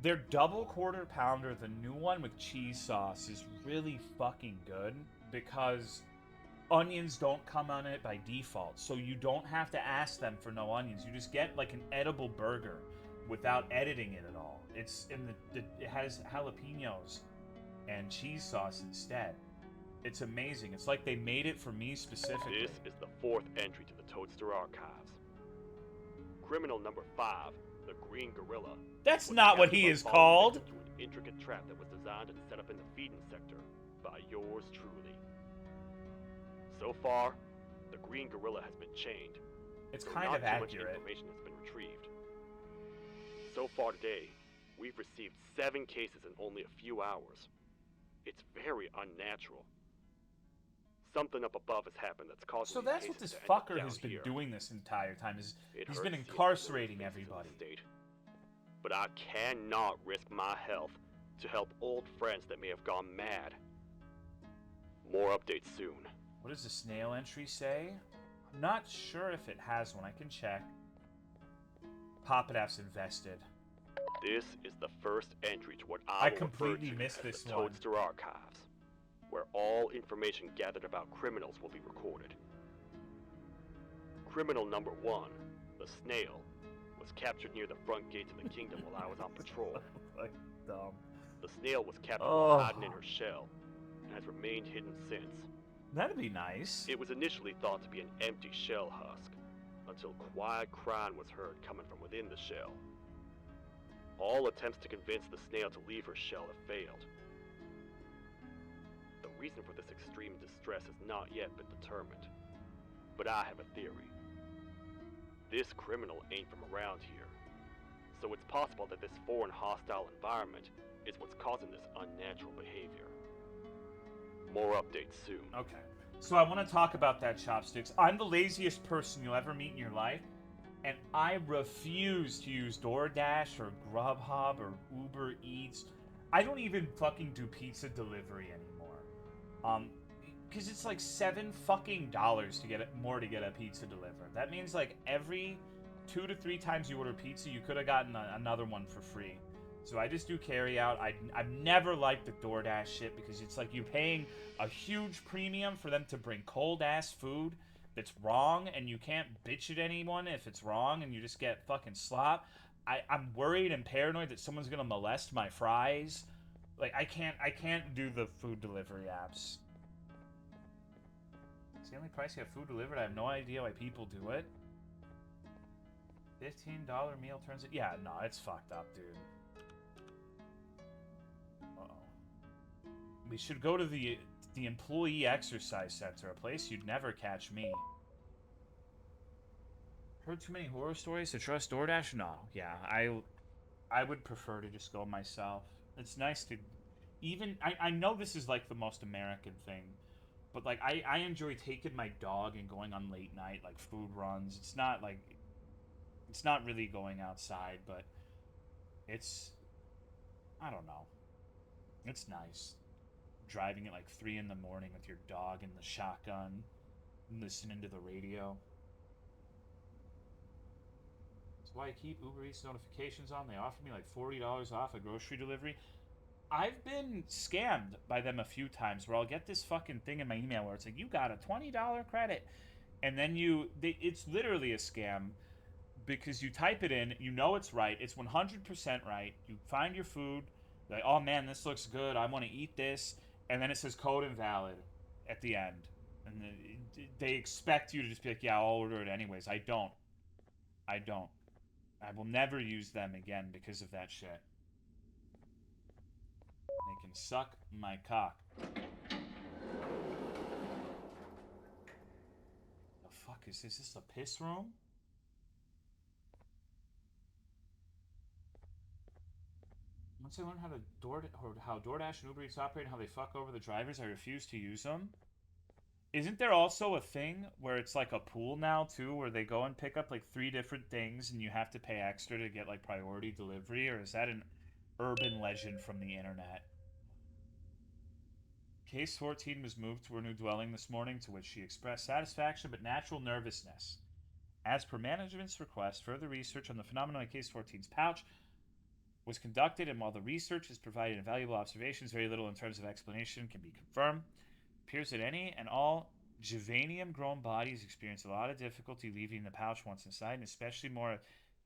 Their double quarter pounder, the new one with cheese sauce, is really fucking good because onions don't come on it by default. So you don't have to ask them for no onions. You just get like an edible burger without editing it at all. It's in it has jalapenos and cheese sauce instead. It's amazing. It's like they made it for me specifically. This is the 4th entry to the Toadster Archives. Criminal number 5, the Green Gorilla. That's not what he is called. Into an intricate trap that was designed and set up in the feeding sector by yours truly. So far, the Green Gorilla has been chained, It's though kind not of too much accurate. information has been retrieved. So far today, we've received 7 cases in only a few hours. It's very unnatural. Something up above has happened that's causing So these that's cases what this to end up fucker down has been here. doing this entire time. Is It he's hurts been to see a incarcerating familiar faces in everybody. this state. But I cannot risk my health to help old friends that may have gone mad. More updates soon. What does the snail entry say? I'm not sure if it has one. I can check. Pop-It App's invested. This is the first entry to what I will completely refer to missed as this the one. Toadster Archives, where all information gathered about criminals will be recorded. Criminal number 1, the snail, was captured near the front gates of the kingdom while I was on patrol. Like, dumb. The snail was captured while hiding in her shell, and has remained hidden since. That'd be nice. It was initially thought to be an empty shell husk, until quiet crying was heard coming from within the shell. All attempts to convince the snail to leave her shell have failed. The reason for this extreme distress has not yet been determined, but I have a theory. This criminal ain't from around here, so it's possible that this foreign hostile environment is what's causing this unnatural behavior. More updates soon. Okay. So I want to talk about that, Chopsticks. I'm the laziest person you'll ever meet in your life, and I refuse to use DoorDash or Grubhub or Uber Eats. I don't even fucking do pizza delivery anymore. Because it's like $7 to get a pizza delivered. That means like every 2 to 3 times you order pizza, you could have gotten another one for free. So I just do carry out. I've never liked the DoorDash shit because it's like you're paying a huge premium for them to bring cold ass food that's wrong, and you can't bitch at anyone if it's wrong, and you just get fucking slop. I'm worried and paranoid that someone's gonna molest my fries. Like I can't do the food delivery apps. It's the only price you have food delivered. I have no idea why people do it. $15 meal turns it. Yeah, no, it's fucked up, dude. Uh-oh. We should go to the employee exercise center, a place you'd never catch me. Heard too many horror stories to trust DoorDash? No. Yeah, I would prefer to just go myself. It's nice to even I know this is like the most American thing, but like I enjoy taking my dog and going on late night like food runs. It's not really going outside, but I don't know. It's nice. Driving at like 3 in the morning with your dog in the shotgun, listening to the radio. That's why I keep Uber Eats notifications on. They offer me like $40 off a grocery delivery. I've been scammed by them a few times where I'll get this fucking thing in my email where it's like, you got a $20 credit. And then it's literally a scam because you type it in, you know it's right, it's 100% right. You find your food, like, oh man, this looks good, I want to eat this. And then it says code invalid at the end. And they expect you to just be like, yeah, I'll order it anyways. I don't. I will never use them again because of that shit. They can suck my cock. The fuck is this? Is this a piss room? Once I learn how DoorDash and Uber Eats operate and how they fuck over the drivers, I refuse to use them. Isn't there also a thing where it's like a pool now too, where they go and pick up like 3 different things and you have to pay extra to get like priority delivery, or is that an urban legend from the internet? Case 14 was moved to her new dwelling this morning, to which she expressed satisfaction but natural nervousness. As per management's request, further research on the phenomenon in Case 14's pouch was conducted, and while the research has provided invaluable observations, very little in terms of explanation can be confirmed. It appears that any and all Javanium-grown bodies experience a lot of difficulty leaving the pouch once inside, and especially more if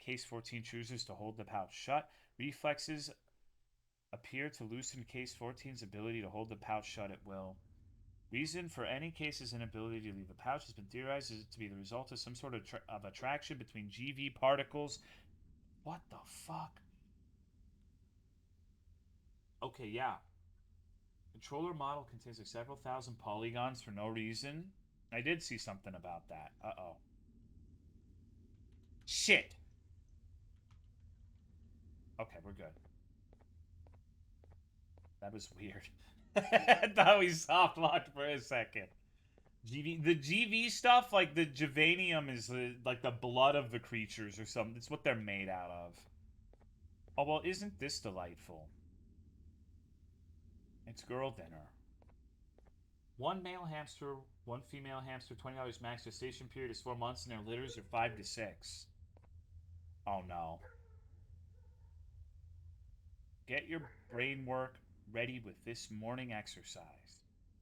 Case 14 chooses to hold the pouch shut. Reflexes appear to loosen Case 14's ability to hold the pouch shut at will. Reason for any case's inability to leave the pouch has been theorized to be the result of some sort of attraction between GV particles. What the fuck? Okay, yeah. Controller model contains like several thousand polygons for no reason. I did see something about that. Uh-oh. Shit. Okay, we're good. That was weird. I thought we soft locked for a second. The GV stuff, like the Javanium, is like the blood of the creatures or something. It's what they're made out of. Oh, well, isn't this delightful? It's girl dinner. 1 male hamster, 1 female hamster, $20 max. Gestation period is 4 months, and their litters are 5 to 6. Oh, no. Get your brain work ready with this morning exercise.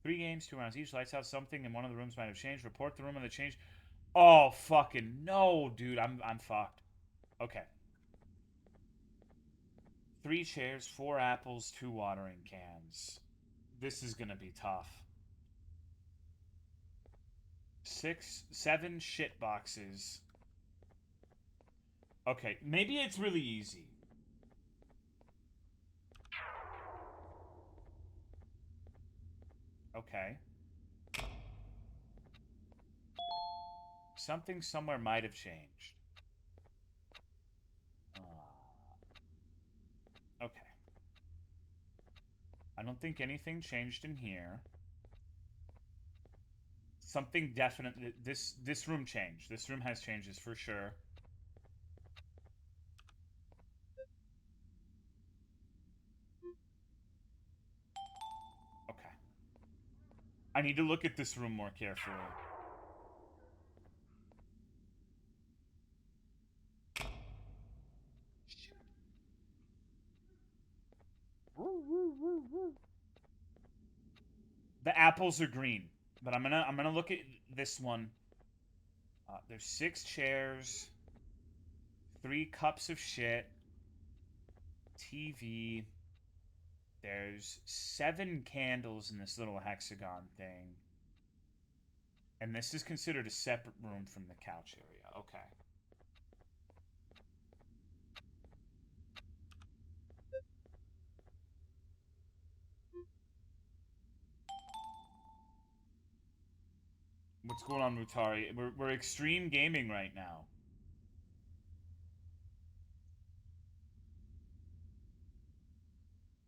3 games, 2 rounds each. Lights out. Something in one of the rooms might have changed. Report the room and the change. Oh, fucking no, dude. I'm fucked. Okay. 3 chairs, 4 apples, 2 watering cans. This is gonna be tough. 7 shit boxes. Okay, maybe it's really easy. Okay. Something somewhere might have changed. Okay. I don't think anything changed in here. Something definitely... This room changed. This room has changes for sure. Okay. I need to look at this room more carefully. The apples are green, but I'm gonna look at this one. There's 6 chairs, 3 cups of shit, TV. There's 7 candles in this little hexagon thing, and this is considered a separate room from the couch area. Okay. What's going on, Mutari? We're extreme gaming right now.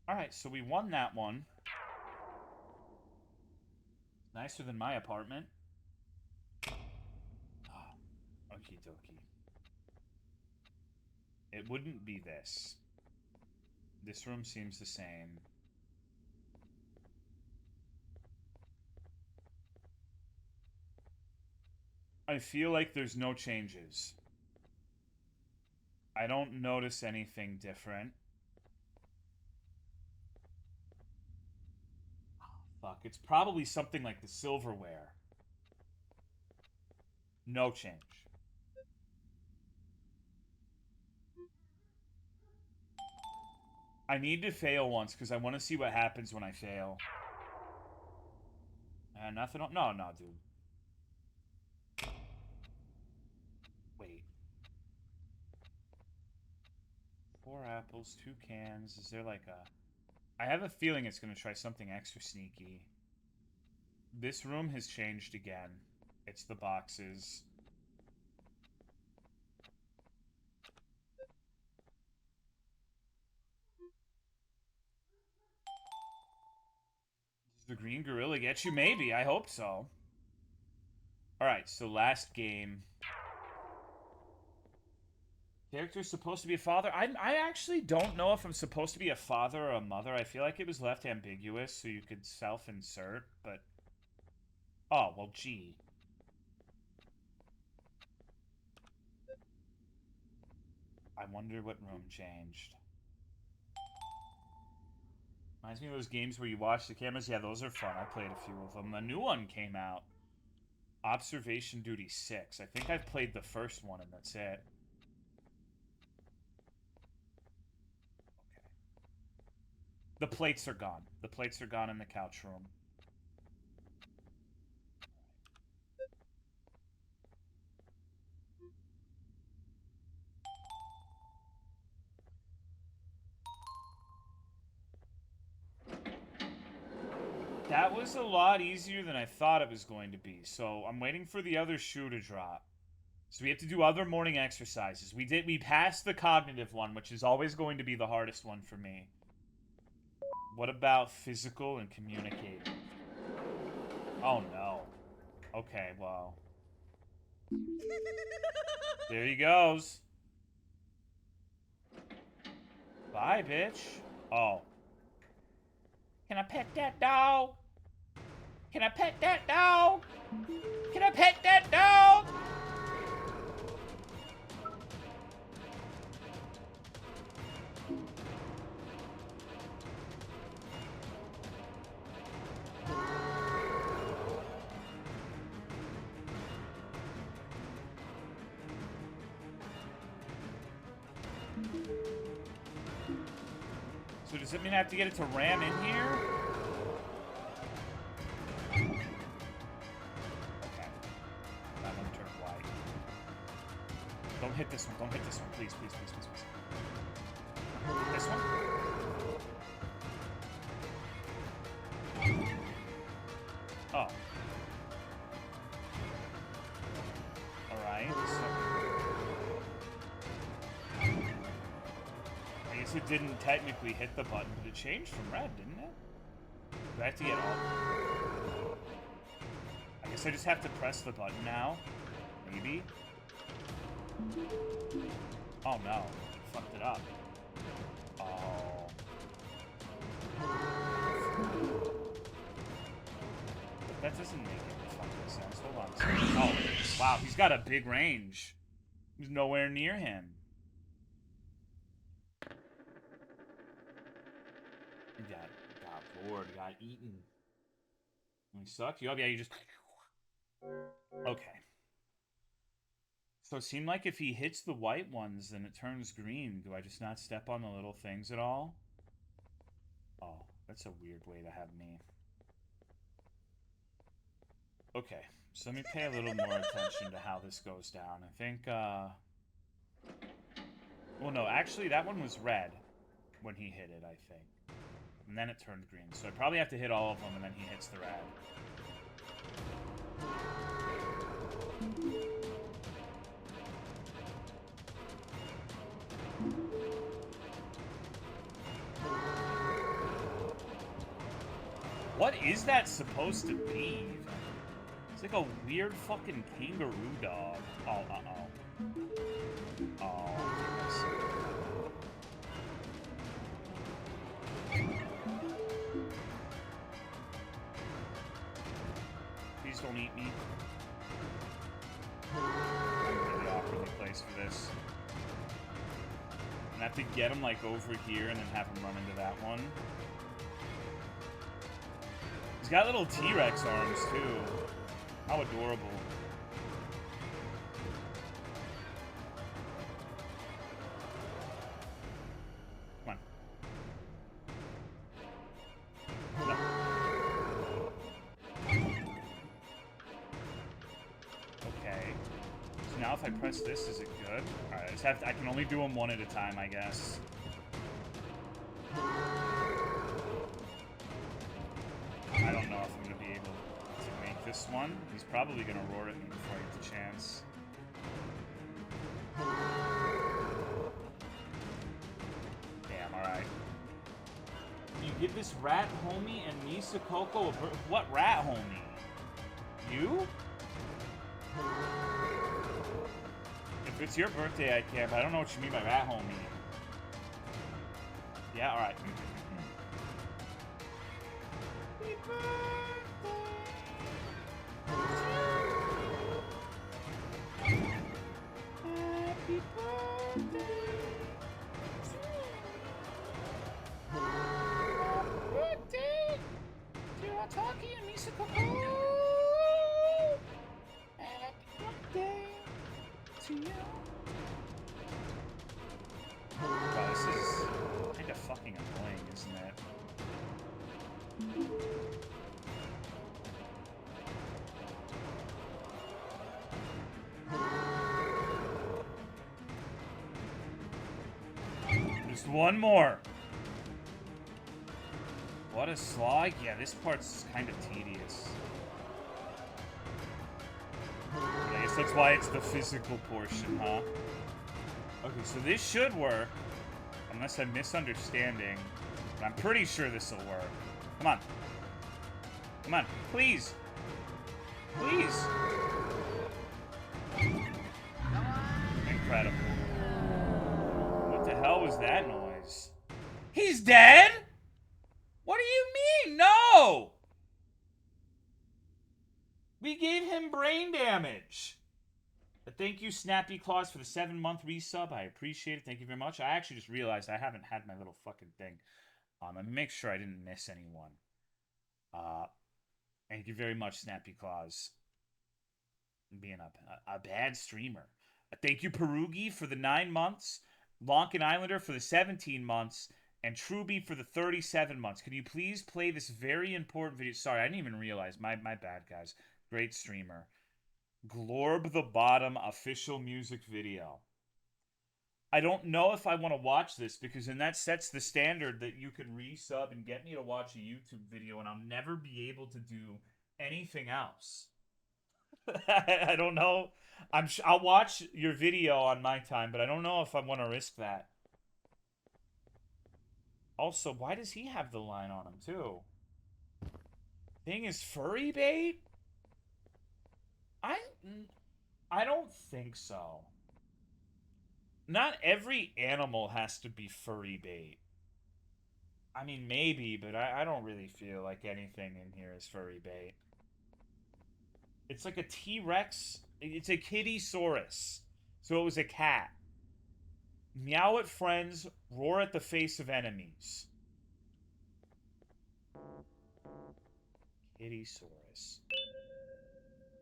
Alright, so we won that one. Nicer than my apartment. Oh, okie dokie. It wouldn't be this. This room seems the same. I feel like there's no changes. I don't notice anything different. Oh, fuck, it's probably something like the silverware. No change. I need to fail once because I want to see what happens when I fail. Nothing. No, dude. Wait. 4 apples, 2 cans. Is there like a... I have a feeling it's going to try something extra sneaky. This room has changed again. It's the boxes. Does the green gorilla get you? Maybe. I hope so. Alright, so last game. Character's supposed to be a father. I actually don't know if I'm supposed to be a father or a mother. I feel like it was left ambiguous so you could self-insert, but... Oh, well, gee. I wonder what room changed. Reminds me of those games where you watch the cameras. Yeah, those are fun. I played a few of them. A new one came out. Observation Duty 6. I think I've played the first one and that's it. Okay. The plates are gone. The plates are gone in the couch room. That was a lot easier than I thought it was going to be, so I'm waiting for the other shoe to drop. So we have to do other morning exercises. We passed the cognitive one, which is always going to be the hardest one for me. What about physical and communicating? Oh no. Okay, well. There he goes. Bye, bitch. Oh. Can I pet that dog? Can I pet that dog? Can I pet that dog? So does it mean I have to get it to ram in here? Okay. That one turned white. Don't hit this one. Don't hit this one. Please, please, please, please, please. Hit this one? Oh. Alright, so... I guess it didn't technically hit the button, but it changed from red, didn't it? Do I have to get all... I guess I just have to press the button now? Maybe? Oh no. Fucked it up. Oh. That doesn't make any fucking sense. Hold on a second. Oh, wow, he's got a big range. He's nowhere near him. He got bored, got eaten. And he sucked you up? Yeah, you just... Okay. So it seemed like if he hits the white ones, then it turns green. Do I just not step on the little things at all? Oh, that's a weird way to have me. Okay, so let me pay a little more attention to how this goes down. I think, well, no, actually, that one was red when he hit it, I think. And then it turned green. So I probably have to hit all of them, and then he hits the red. What is that supposed to be? It's like a weird fucking kangaroo dog. Oh, uh-oh. Oh, goodness. Please don't eat me. I'm really awkwardly placed for this. And I have to get him, like, over here and then have him run into that one. He's got little T-Rex arms, too. How adorable. Come on. No. Okay. So now if I press this, is it good? Alright, I can only do them one at a time, I guess. I don't know if I'm going to be able to make this one. He's probably going to roar at me before I get the chance. Damn, alright. You give this rat homie and Misa Coco a what rat homie? You? If it's your birthday, I care, but I don't know what you mean by rat homie. Yeah, alright. Happy birthday to Ataki and Misakoko. Happy birthday to you. Wow, this is kind of fucking annoying, isn't it? Just one more. What a slog. Yeah, this part's kind of tedious. But I guess So that's why it's the physical portion, huh? Okay, so this should work. Unless I'm misunderstanding. But I'm pretty sure this will work. Come on. Come on, please. Please. Incredible. What the hell was that noise? He's dead? What do you mean? No! We gave him brain damage. But thank you, Snappy Claus, for the 7-month resub. I appreciate it. Thank you very much. I actually just realized I haven't had my little fucking thing. Let me make sure I didn't miss anyone. Thank you very much, Snappy Claus. Being a bad streamer. Thank you, Perugi, for the 9 months. Lonkin Islander for the 17 months. And Truby for the 37 months. Can you please play this very important video? Sorry, I didn't even realize. My bad, guys. Great streamer. Glorb the Bottom official music video. I don't know if I want to watch this because then that sets the standard that you can resub and get me to watch a YouTube video and I'll never be able to do anything else. I don't know. I'll watch your video on my time, but I don't know if I want to risk that. Also, why does he have the line on him too? Thing is furry bait? I don't think so. Not every animal has to be furry bait. I mean, maybe, but I don't really feel like anything in here is furry bait. It's like a T-Rex. It's a Kittysaurus. So it was a cat. Meow at friends, roar at the face of enemies. Kittysaurus.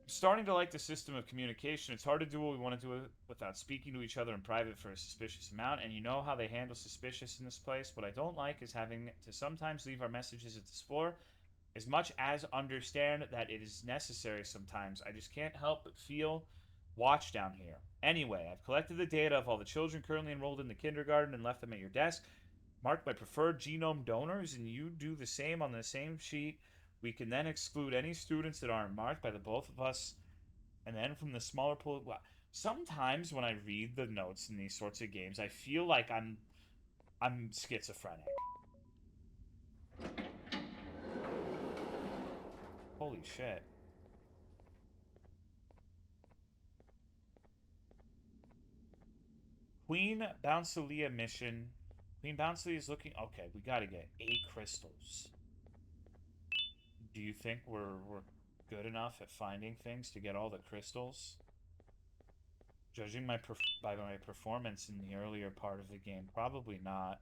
Starting to like the system of communication. It's hard to do what we want to do without speaking to each other in private for a suspicious amount, and you know how they handle suspicious in this place. What I don't like is having to sometimes leave our messages at this floor. As much as understand that it is necessary sometimes, I just can't help but feel watched down here. Anyway, I've collected the data of all the children currently enrolled in the kindergarten and left them at your desk, marked by preferred genome donors, and you do the same on the same sheet. We can then exclude any students that aren't marked by the both of us, and then from the smaller pool. Well, sometimes when I read the notes in these sorts of games, I feel like I'm schizophrenic. Holy shit. Queen Bouncelia mission. Queen Bouncelia is looking. Okay, we gotta get 8 crystals. Do you think we're good enough at finding things to get all the crystals? Judging by my performance in the earlier part of the game, probably not.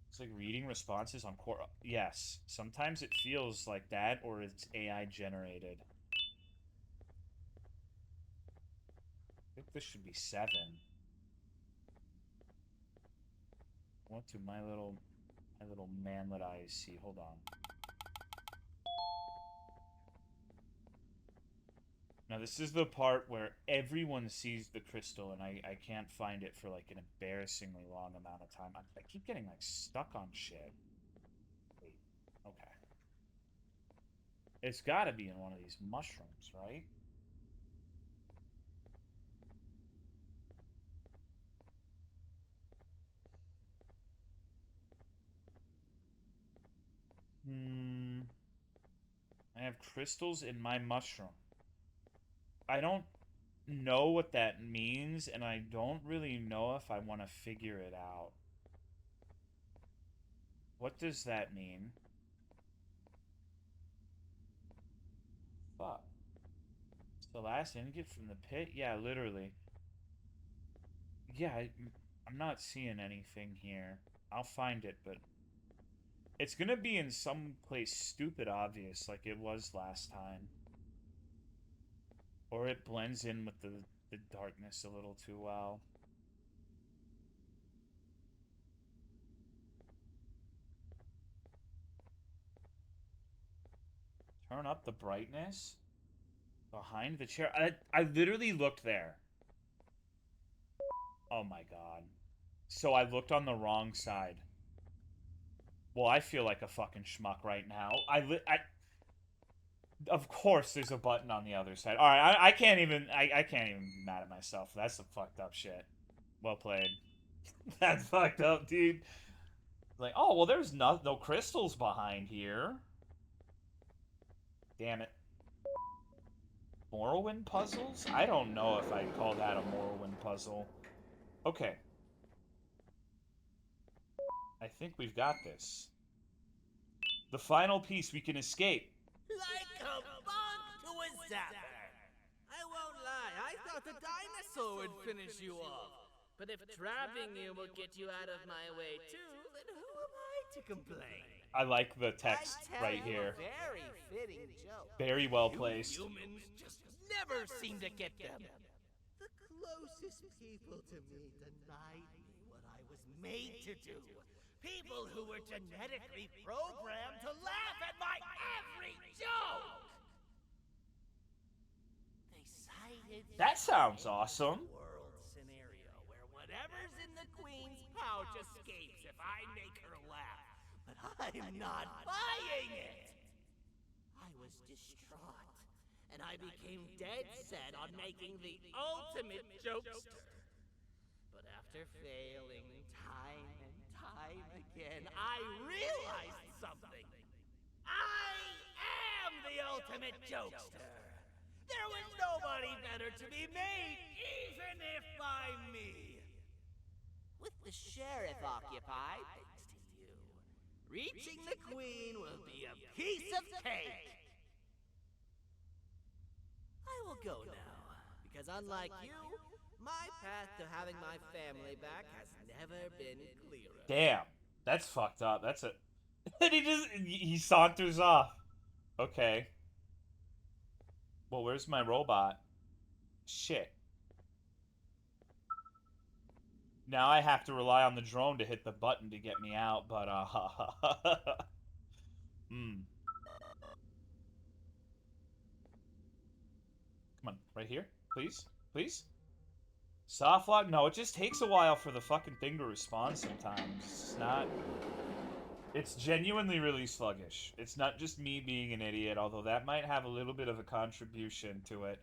It's like reading responses on core. Yes, sometimes it feels like that, or it's AI generated. I think this should be 7. What do my little manlet eyes see? Hold on. Now this is the part where everyone sees the crystal and I can't find it for like an embarrassingly long amount of time. I keep getting like stuck on shit. Wait, okay. It's gotta be in one of these mushrooms, right? I have crystals in my mushroom. I don't know what that means, and I don't really know if I want to figure it out. What does that mean? Fuck. It's the last ingot from the pit? Yeah, literally. Yeah, I'm not seeing anything here. I'll find it, but it's gonna be in some place stupid obvious like it was last time. Or it blends in with the darkness a little too well. Turn up the brightness? Behind the chair? I literally looked there. Oh my god. So I looked on the wrong side. Well, I feel like a fucking schmuck right now. Of course, there's a button on the other side. All right, I can't even. I can't even be mad at myself. That's some fucked up shit. Well played. That's fucked up, dude. Like, oh well, there's no crystals behind here. Damn it. Morrowind puzzles? I don't know if I'd call that a Morrowind puzzle. Okay. I think we've got this. The final piece, we can escape. Like a bug to a zapper. I won't lie, I thought the dinosaur would finish you off. But if trapping you will get you out of my way too, then who am I to complain? I like the text right here. Very fitting joke. Very well placed. Humans just never seem to get them. The closest people to me denied me what I was made to do. People who were genetically programmed to laugh at my every joke. They cited That sounds awesome. world scenario where whatever's in the queen's pouch escapes if I make her laugh. But I'm not buying it. I was distraught, and I became dead set on making the ultimate jokester. But after failing time and time again, I realized something. I am the ultimate jokester. There was nobody better to be made, even if by me. With the sheriff occupied, thanks to you, reaching the queen will be a piece of cake. I will go now, because unlike you, my path to having my family back has never been clearer. Damn. That's fucked up. That's a... And he saunters off. Okay. Well, where's my robot? Shit. Now I have to rely on the drone to hit the button to get me out, but, Come on, right here? Please? Please? Soft lock? No, it just takes a while for the fucking thing to respond sometimes. It's not... It's genuinely really sluggish. It's not just me being an idiot, although that might have a little bit of a contribution to it.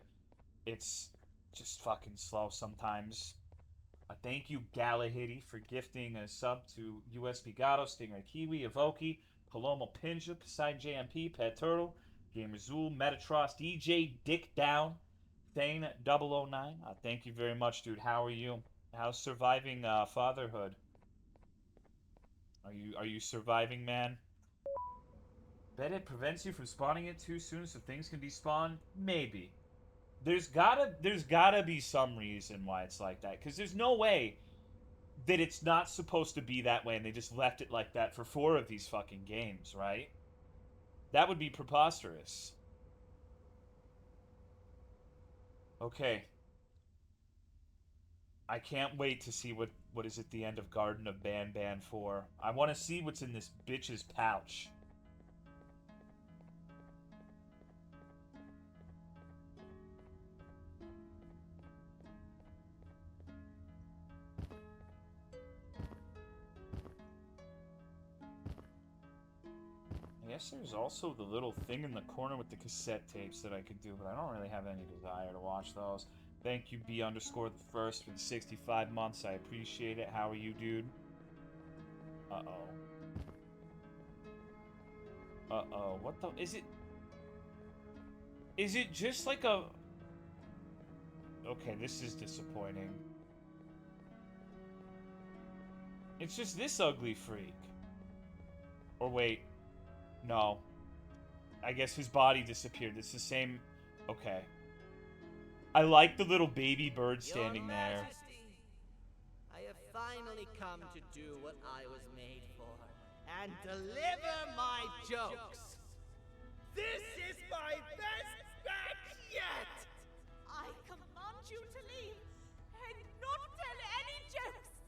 It's just fucking slow sometimes. Thank you, Galahidi, for gifting a sub to USB Gato, Stingray Kiwi, Evoki, Palomo Pinja, Poseidon JMP, Pet Turtle, Gamerzul, Metatros, DJ Dick Down, Thane 009. Thank you very much, dude. How are you? How's surviving fatherhood? Are you surviving, man? Bet it prevents you from spawning it too soon so things can despawn? Maybe. There's gotta be some reason why it's like that, because there's no way that it's not supposed to be that way and they just left it like that for 4 of these fucking games, right? That would be preposterous. Okay. I can't wait to see what is at the end of Garten of Banban 4. I want to see what's in this bitch's pouch. I guess there's also the little thing in the corner with the cassette tapes that I could do, but I don't really have any desire to watch those. Thank you, B_the_1st for the 65 months. I appreciate it. How are you, dude? Uh-oh. Uh-oh. What the... Is it... Is it just like a... Okay, this is disappointing. It's just this ugly freak. Or wait... No. I guess his body disappeared. It's the same... Okay. I like the little baby bird standing there. I have finally come to do what I was made for, and deliver my jokes. This is my best back yet! I command you to leave and not tell any jokes.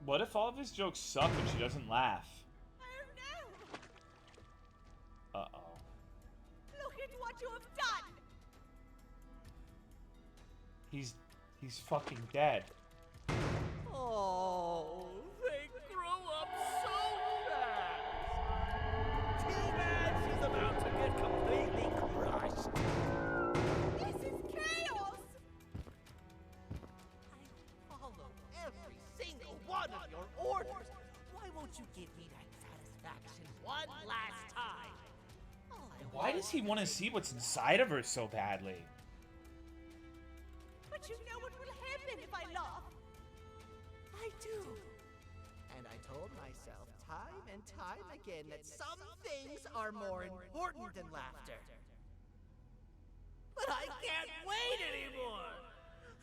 What if all of his jokes suck and she doesn't laugh? Oh no! Uh-oh. Look at what you have done! He's fucking dead. Oh, they grow up so fast. Too bad she's about to get completely crushed. one of your orders. Why won't you give me that satisfaction one last time? Why does he want to see what's inside of her so badly? But you know what will happen if I laugh. I do. And I told myself time and time again that some things are more important than laughter. But I can't wait anymore.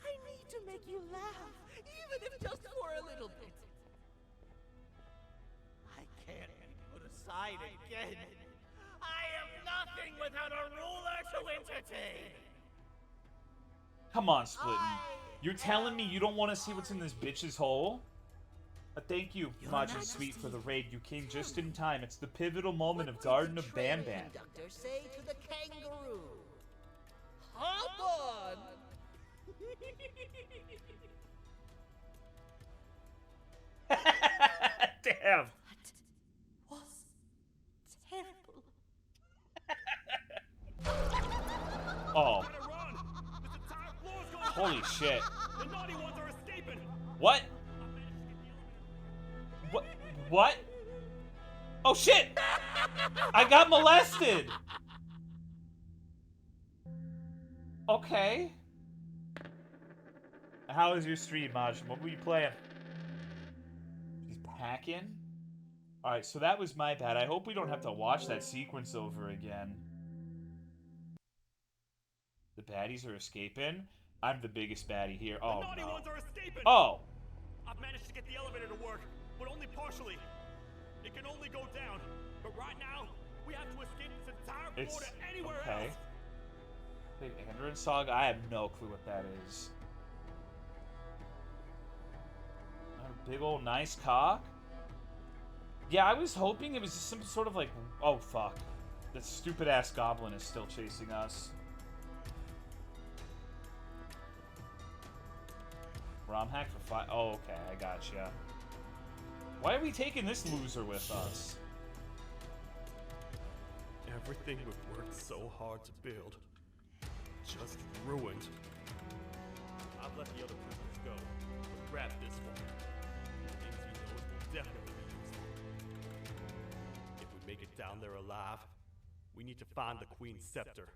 I need to make you laugh, even if just for a little bit. I can't be put aside again. I am nothing without a ruler to entertain. Come on, Splittin'. You're telling me you don't want to see what's in this bitch's hole? Thank you, Majin Sweet, for the raid. You came just in time. It's the pivotal moment of Garden of Banban. Conductor, say to the kangaroo, hop on! Damn. Was terrible. Oh. Holy shit. The naughty ones are escaping. What? What? Oh shit! I got molested! Okay. How is your stream, Majin? What were you playing? She's packing? Alright, so that was my bad. I hope we don't have to watch that sequence over again. The baddies are escaping? I'm the biggest baddie here. Oh, the naughty no. ones are escaping. Oh! I've managed to get the elevator to work, but only partially. It can only go down. But right now, we have to escape this entire floor to anywhere else. Wait, Andrew Saga? I have no clue what that is. A big old nice cock? Yeah, I was hoping it was some sort of like... Oh, fuck. That stupid-ass goblin is still chasing us. ROM hack for 5... Oh, okay, I gotcha. Why are we taking this loser with us? Everything we've worked so hard to build, just ruined. I've let the other prisoners go, but grab this one. Things he knows will definitely be useful. If we make it down there alive, we need to find the Queen's scepter.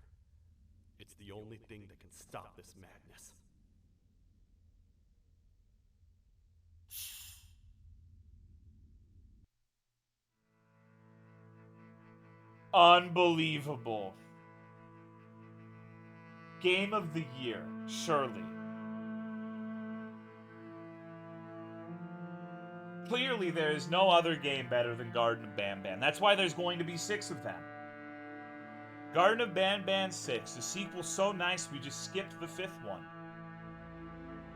It's the only thing that can stop this madness. Unbelievable. Game of the year, surely. Clearly, there is no other game better than Garden of Banban. That's why there's going to be 6 of them. Garden of Banban 6, the sequel so nice we just skipped the 5th one.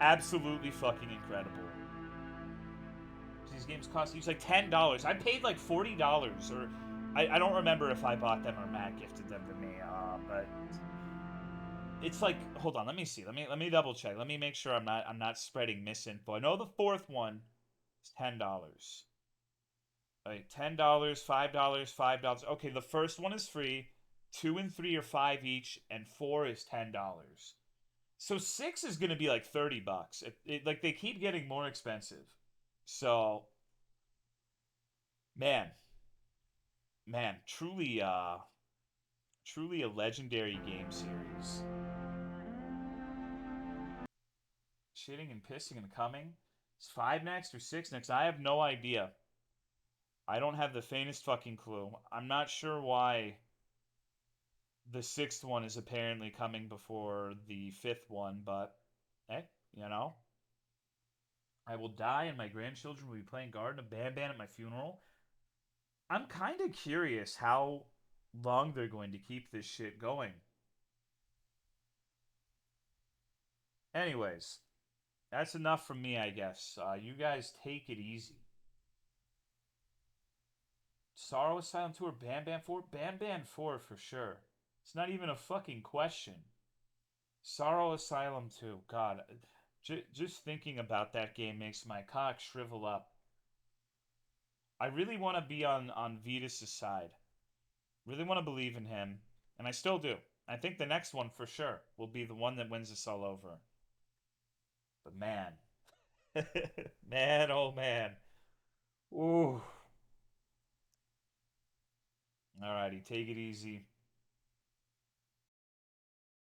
Absolutely fucking incredible. These games cost you like $10. I paid like $40, or I don't remember if I bought them or Matt gifted them to me, but it's like, hold on, let me see. Let me double check. Let me make sure I'm not spreading misinfo. I know the 4th one is $10. Like $10, $5, $5. Okay, the first one is free. 2 and 3 are $5 each, and 4 is $10. So 6 is gonna be like $30. Like they keep getting more expensive. So, man, truly a legendary game series. Shitting and pissing and coming. Is 5 next or 6 next? I have no idea. I don't have the faintest fucking clue. I'm not sure why the 6th one is apparently coming before the 5th one, but hey, you know. I will die and my grandchildren will be playing Garden of Banban at my funeral. I'm kind of curious how long they're going to keep this shit going. Anyways, that's enough from me, I guess. You guys take it easy. Sorrow Asylum 2 or Banban 4? Banban 4 for sure. It's not even a fucking question. Sorrow Asylum 2. God, just thinking about that game makes my cock shrivel up. I really want to be on Vidas' side. Really want to believe in him. And I still do. I think the next one for sure will be the one that wins us all over. But man, Man, oh man. Ooh. Alrighty, take it easy.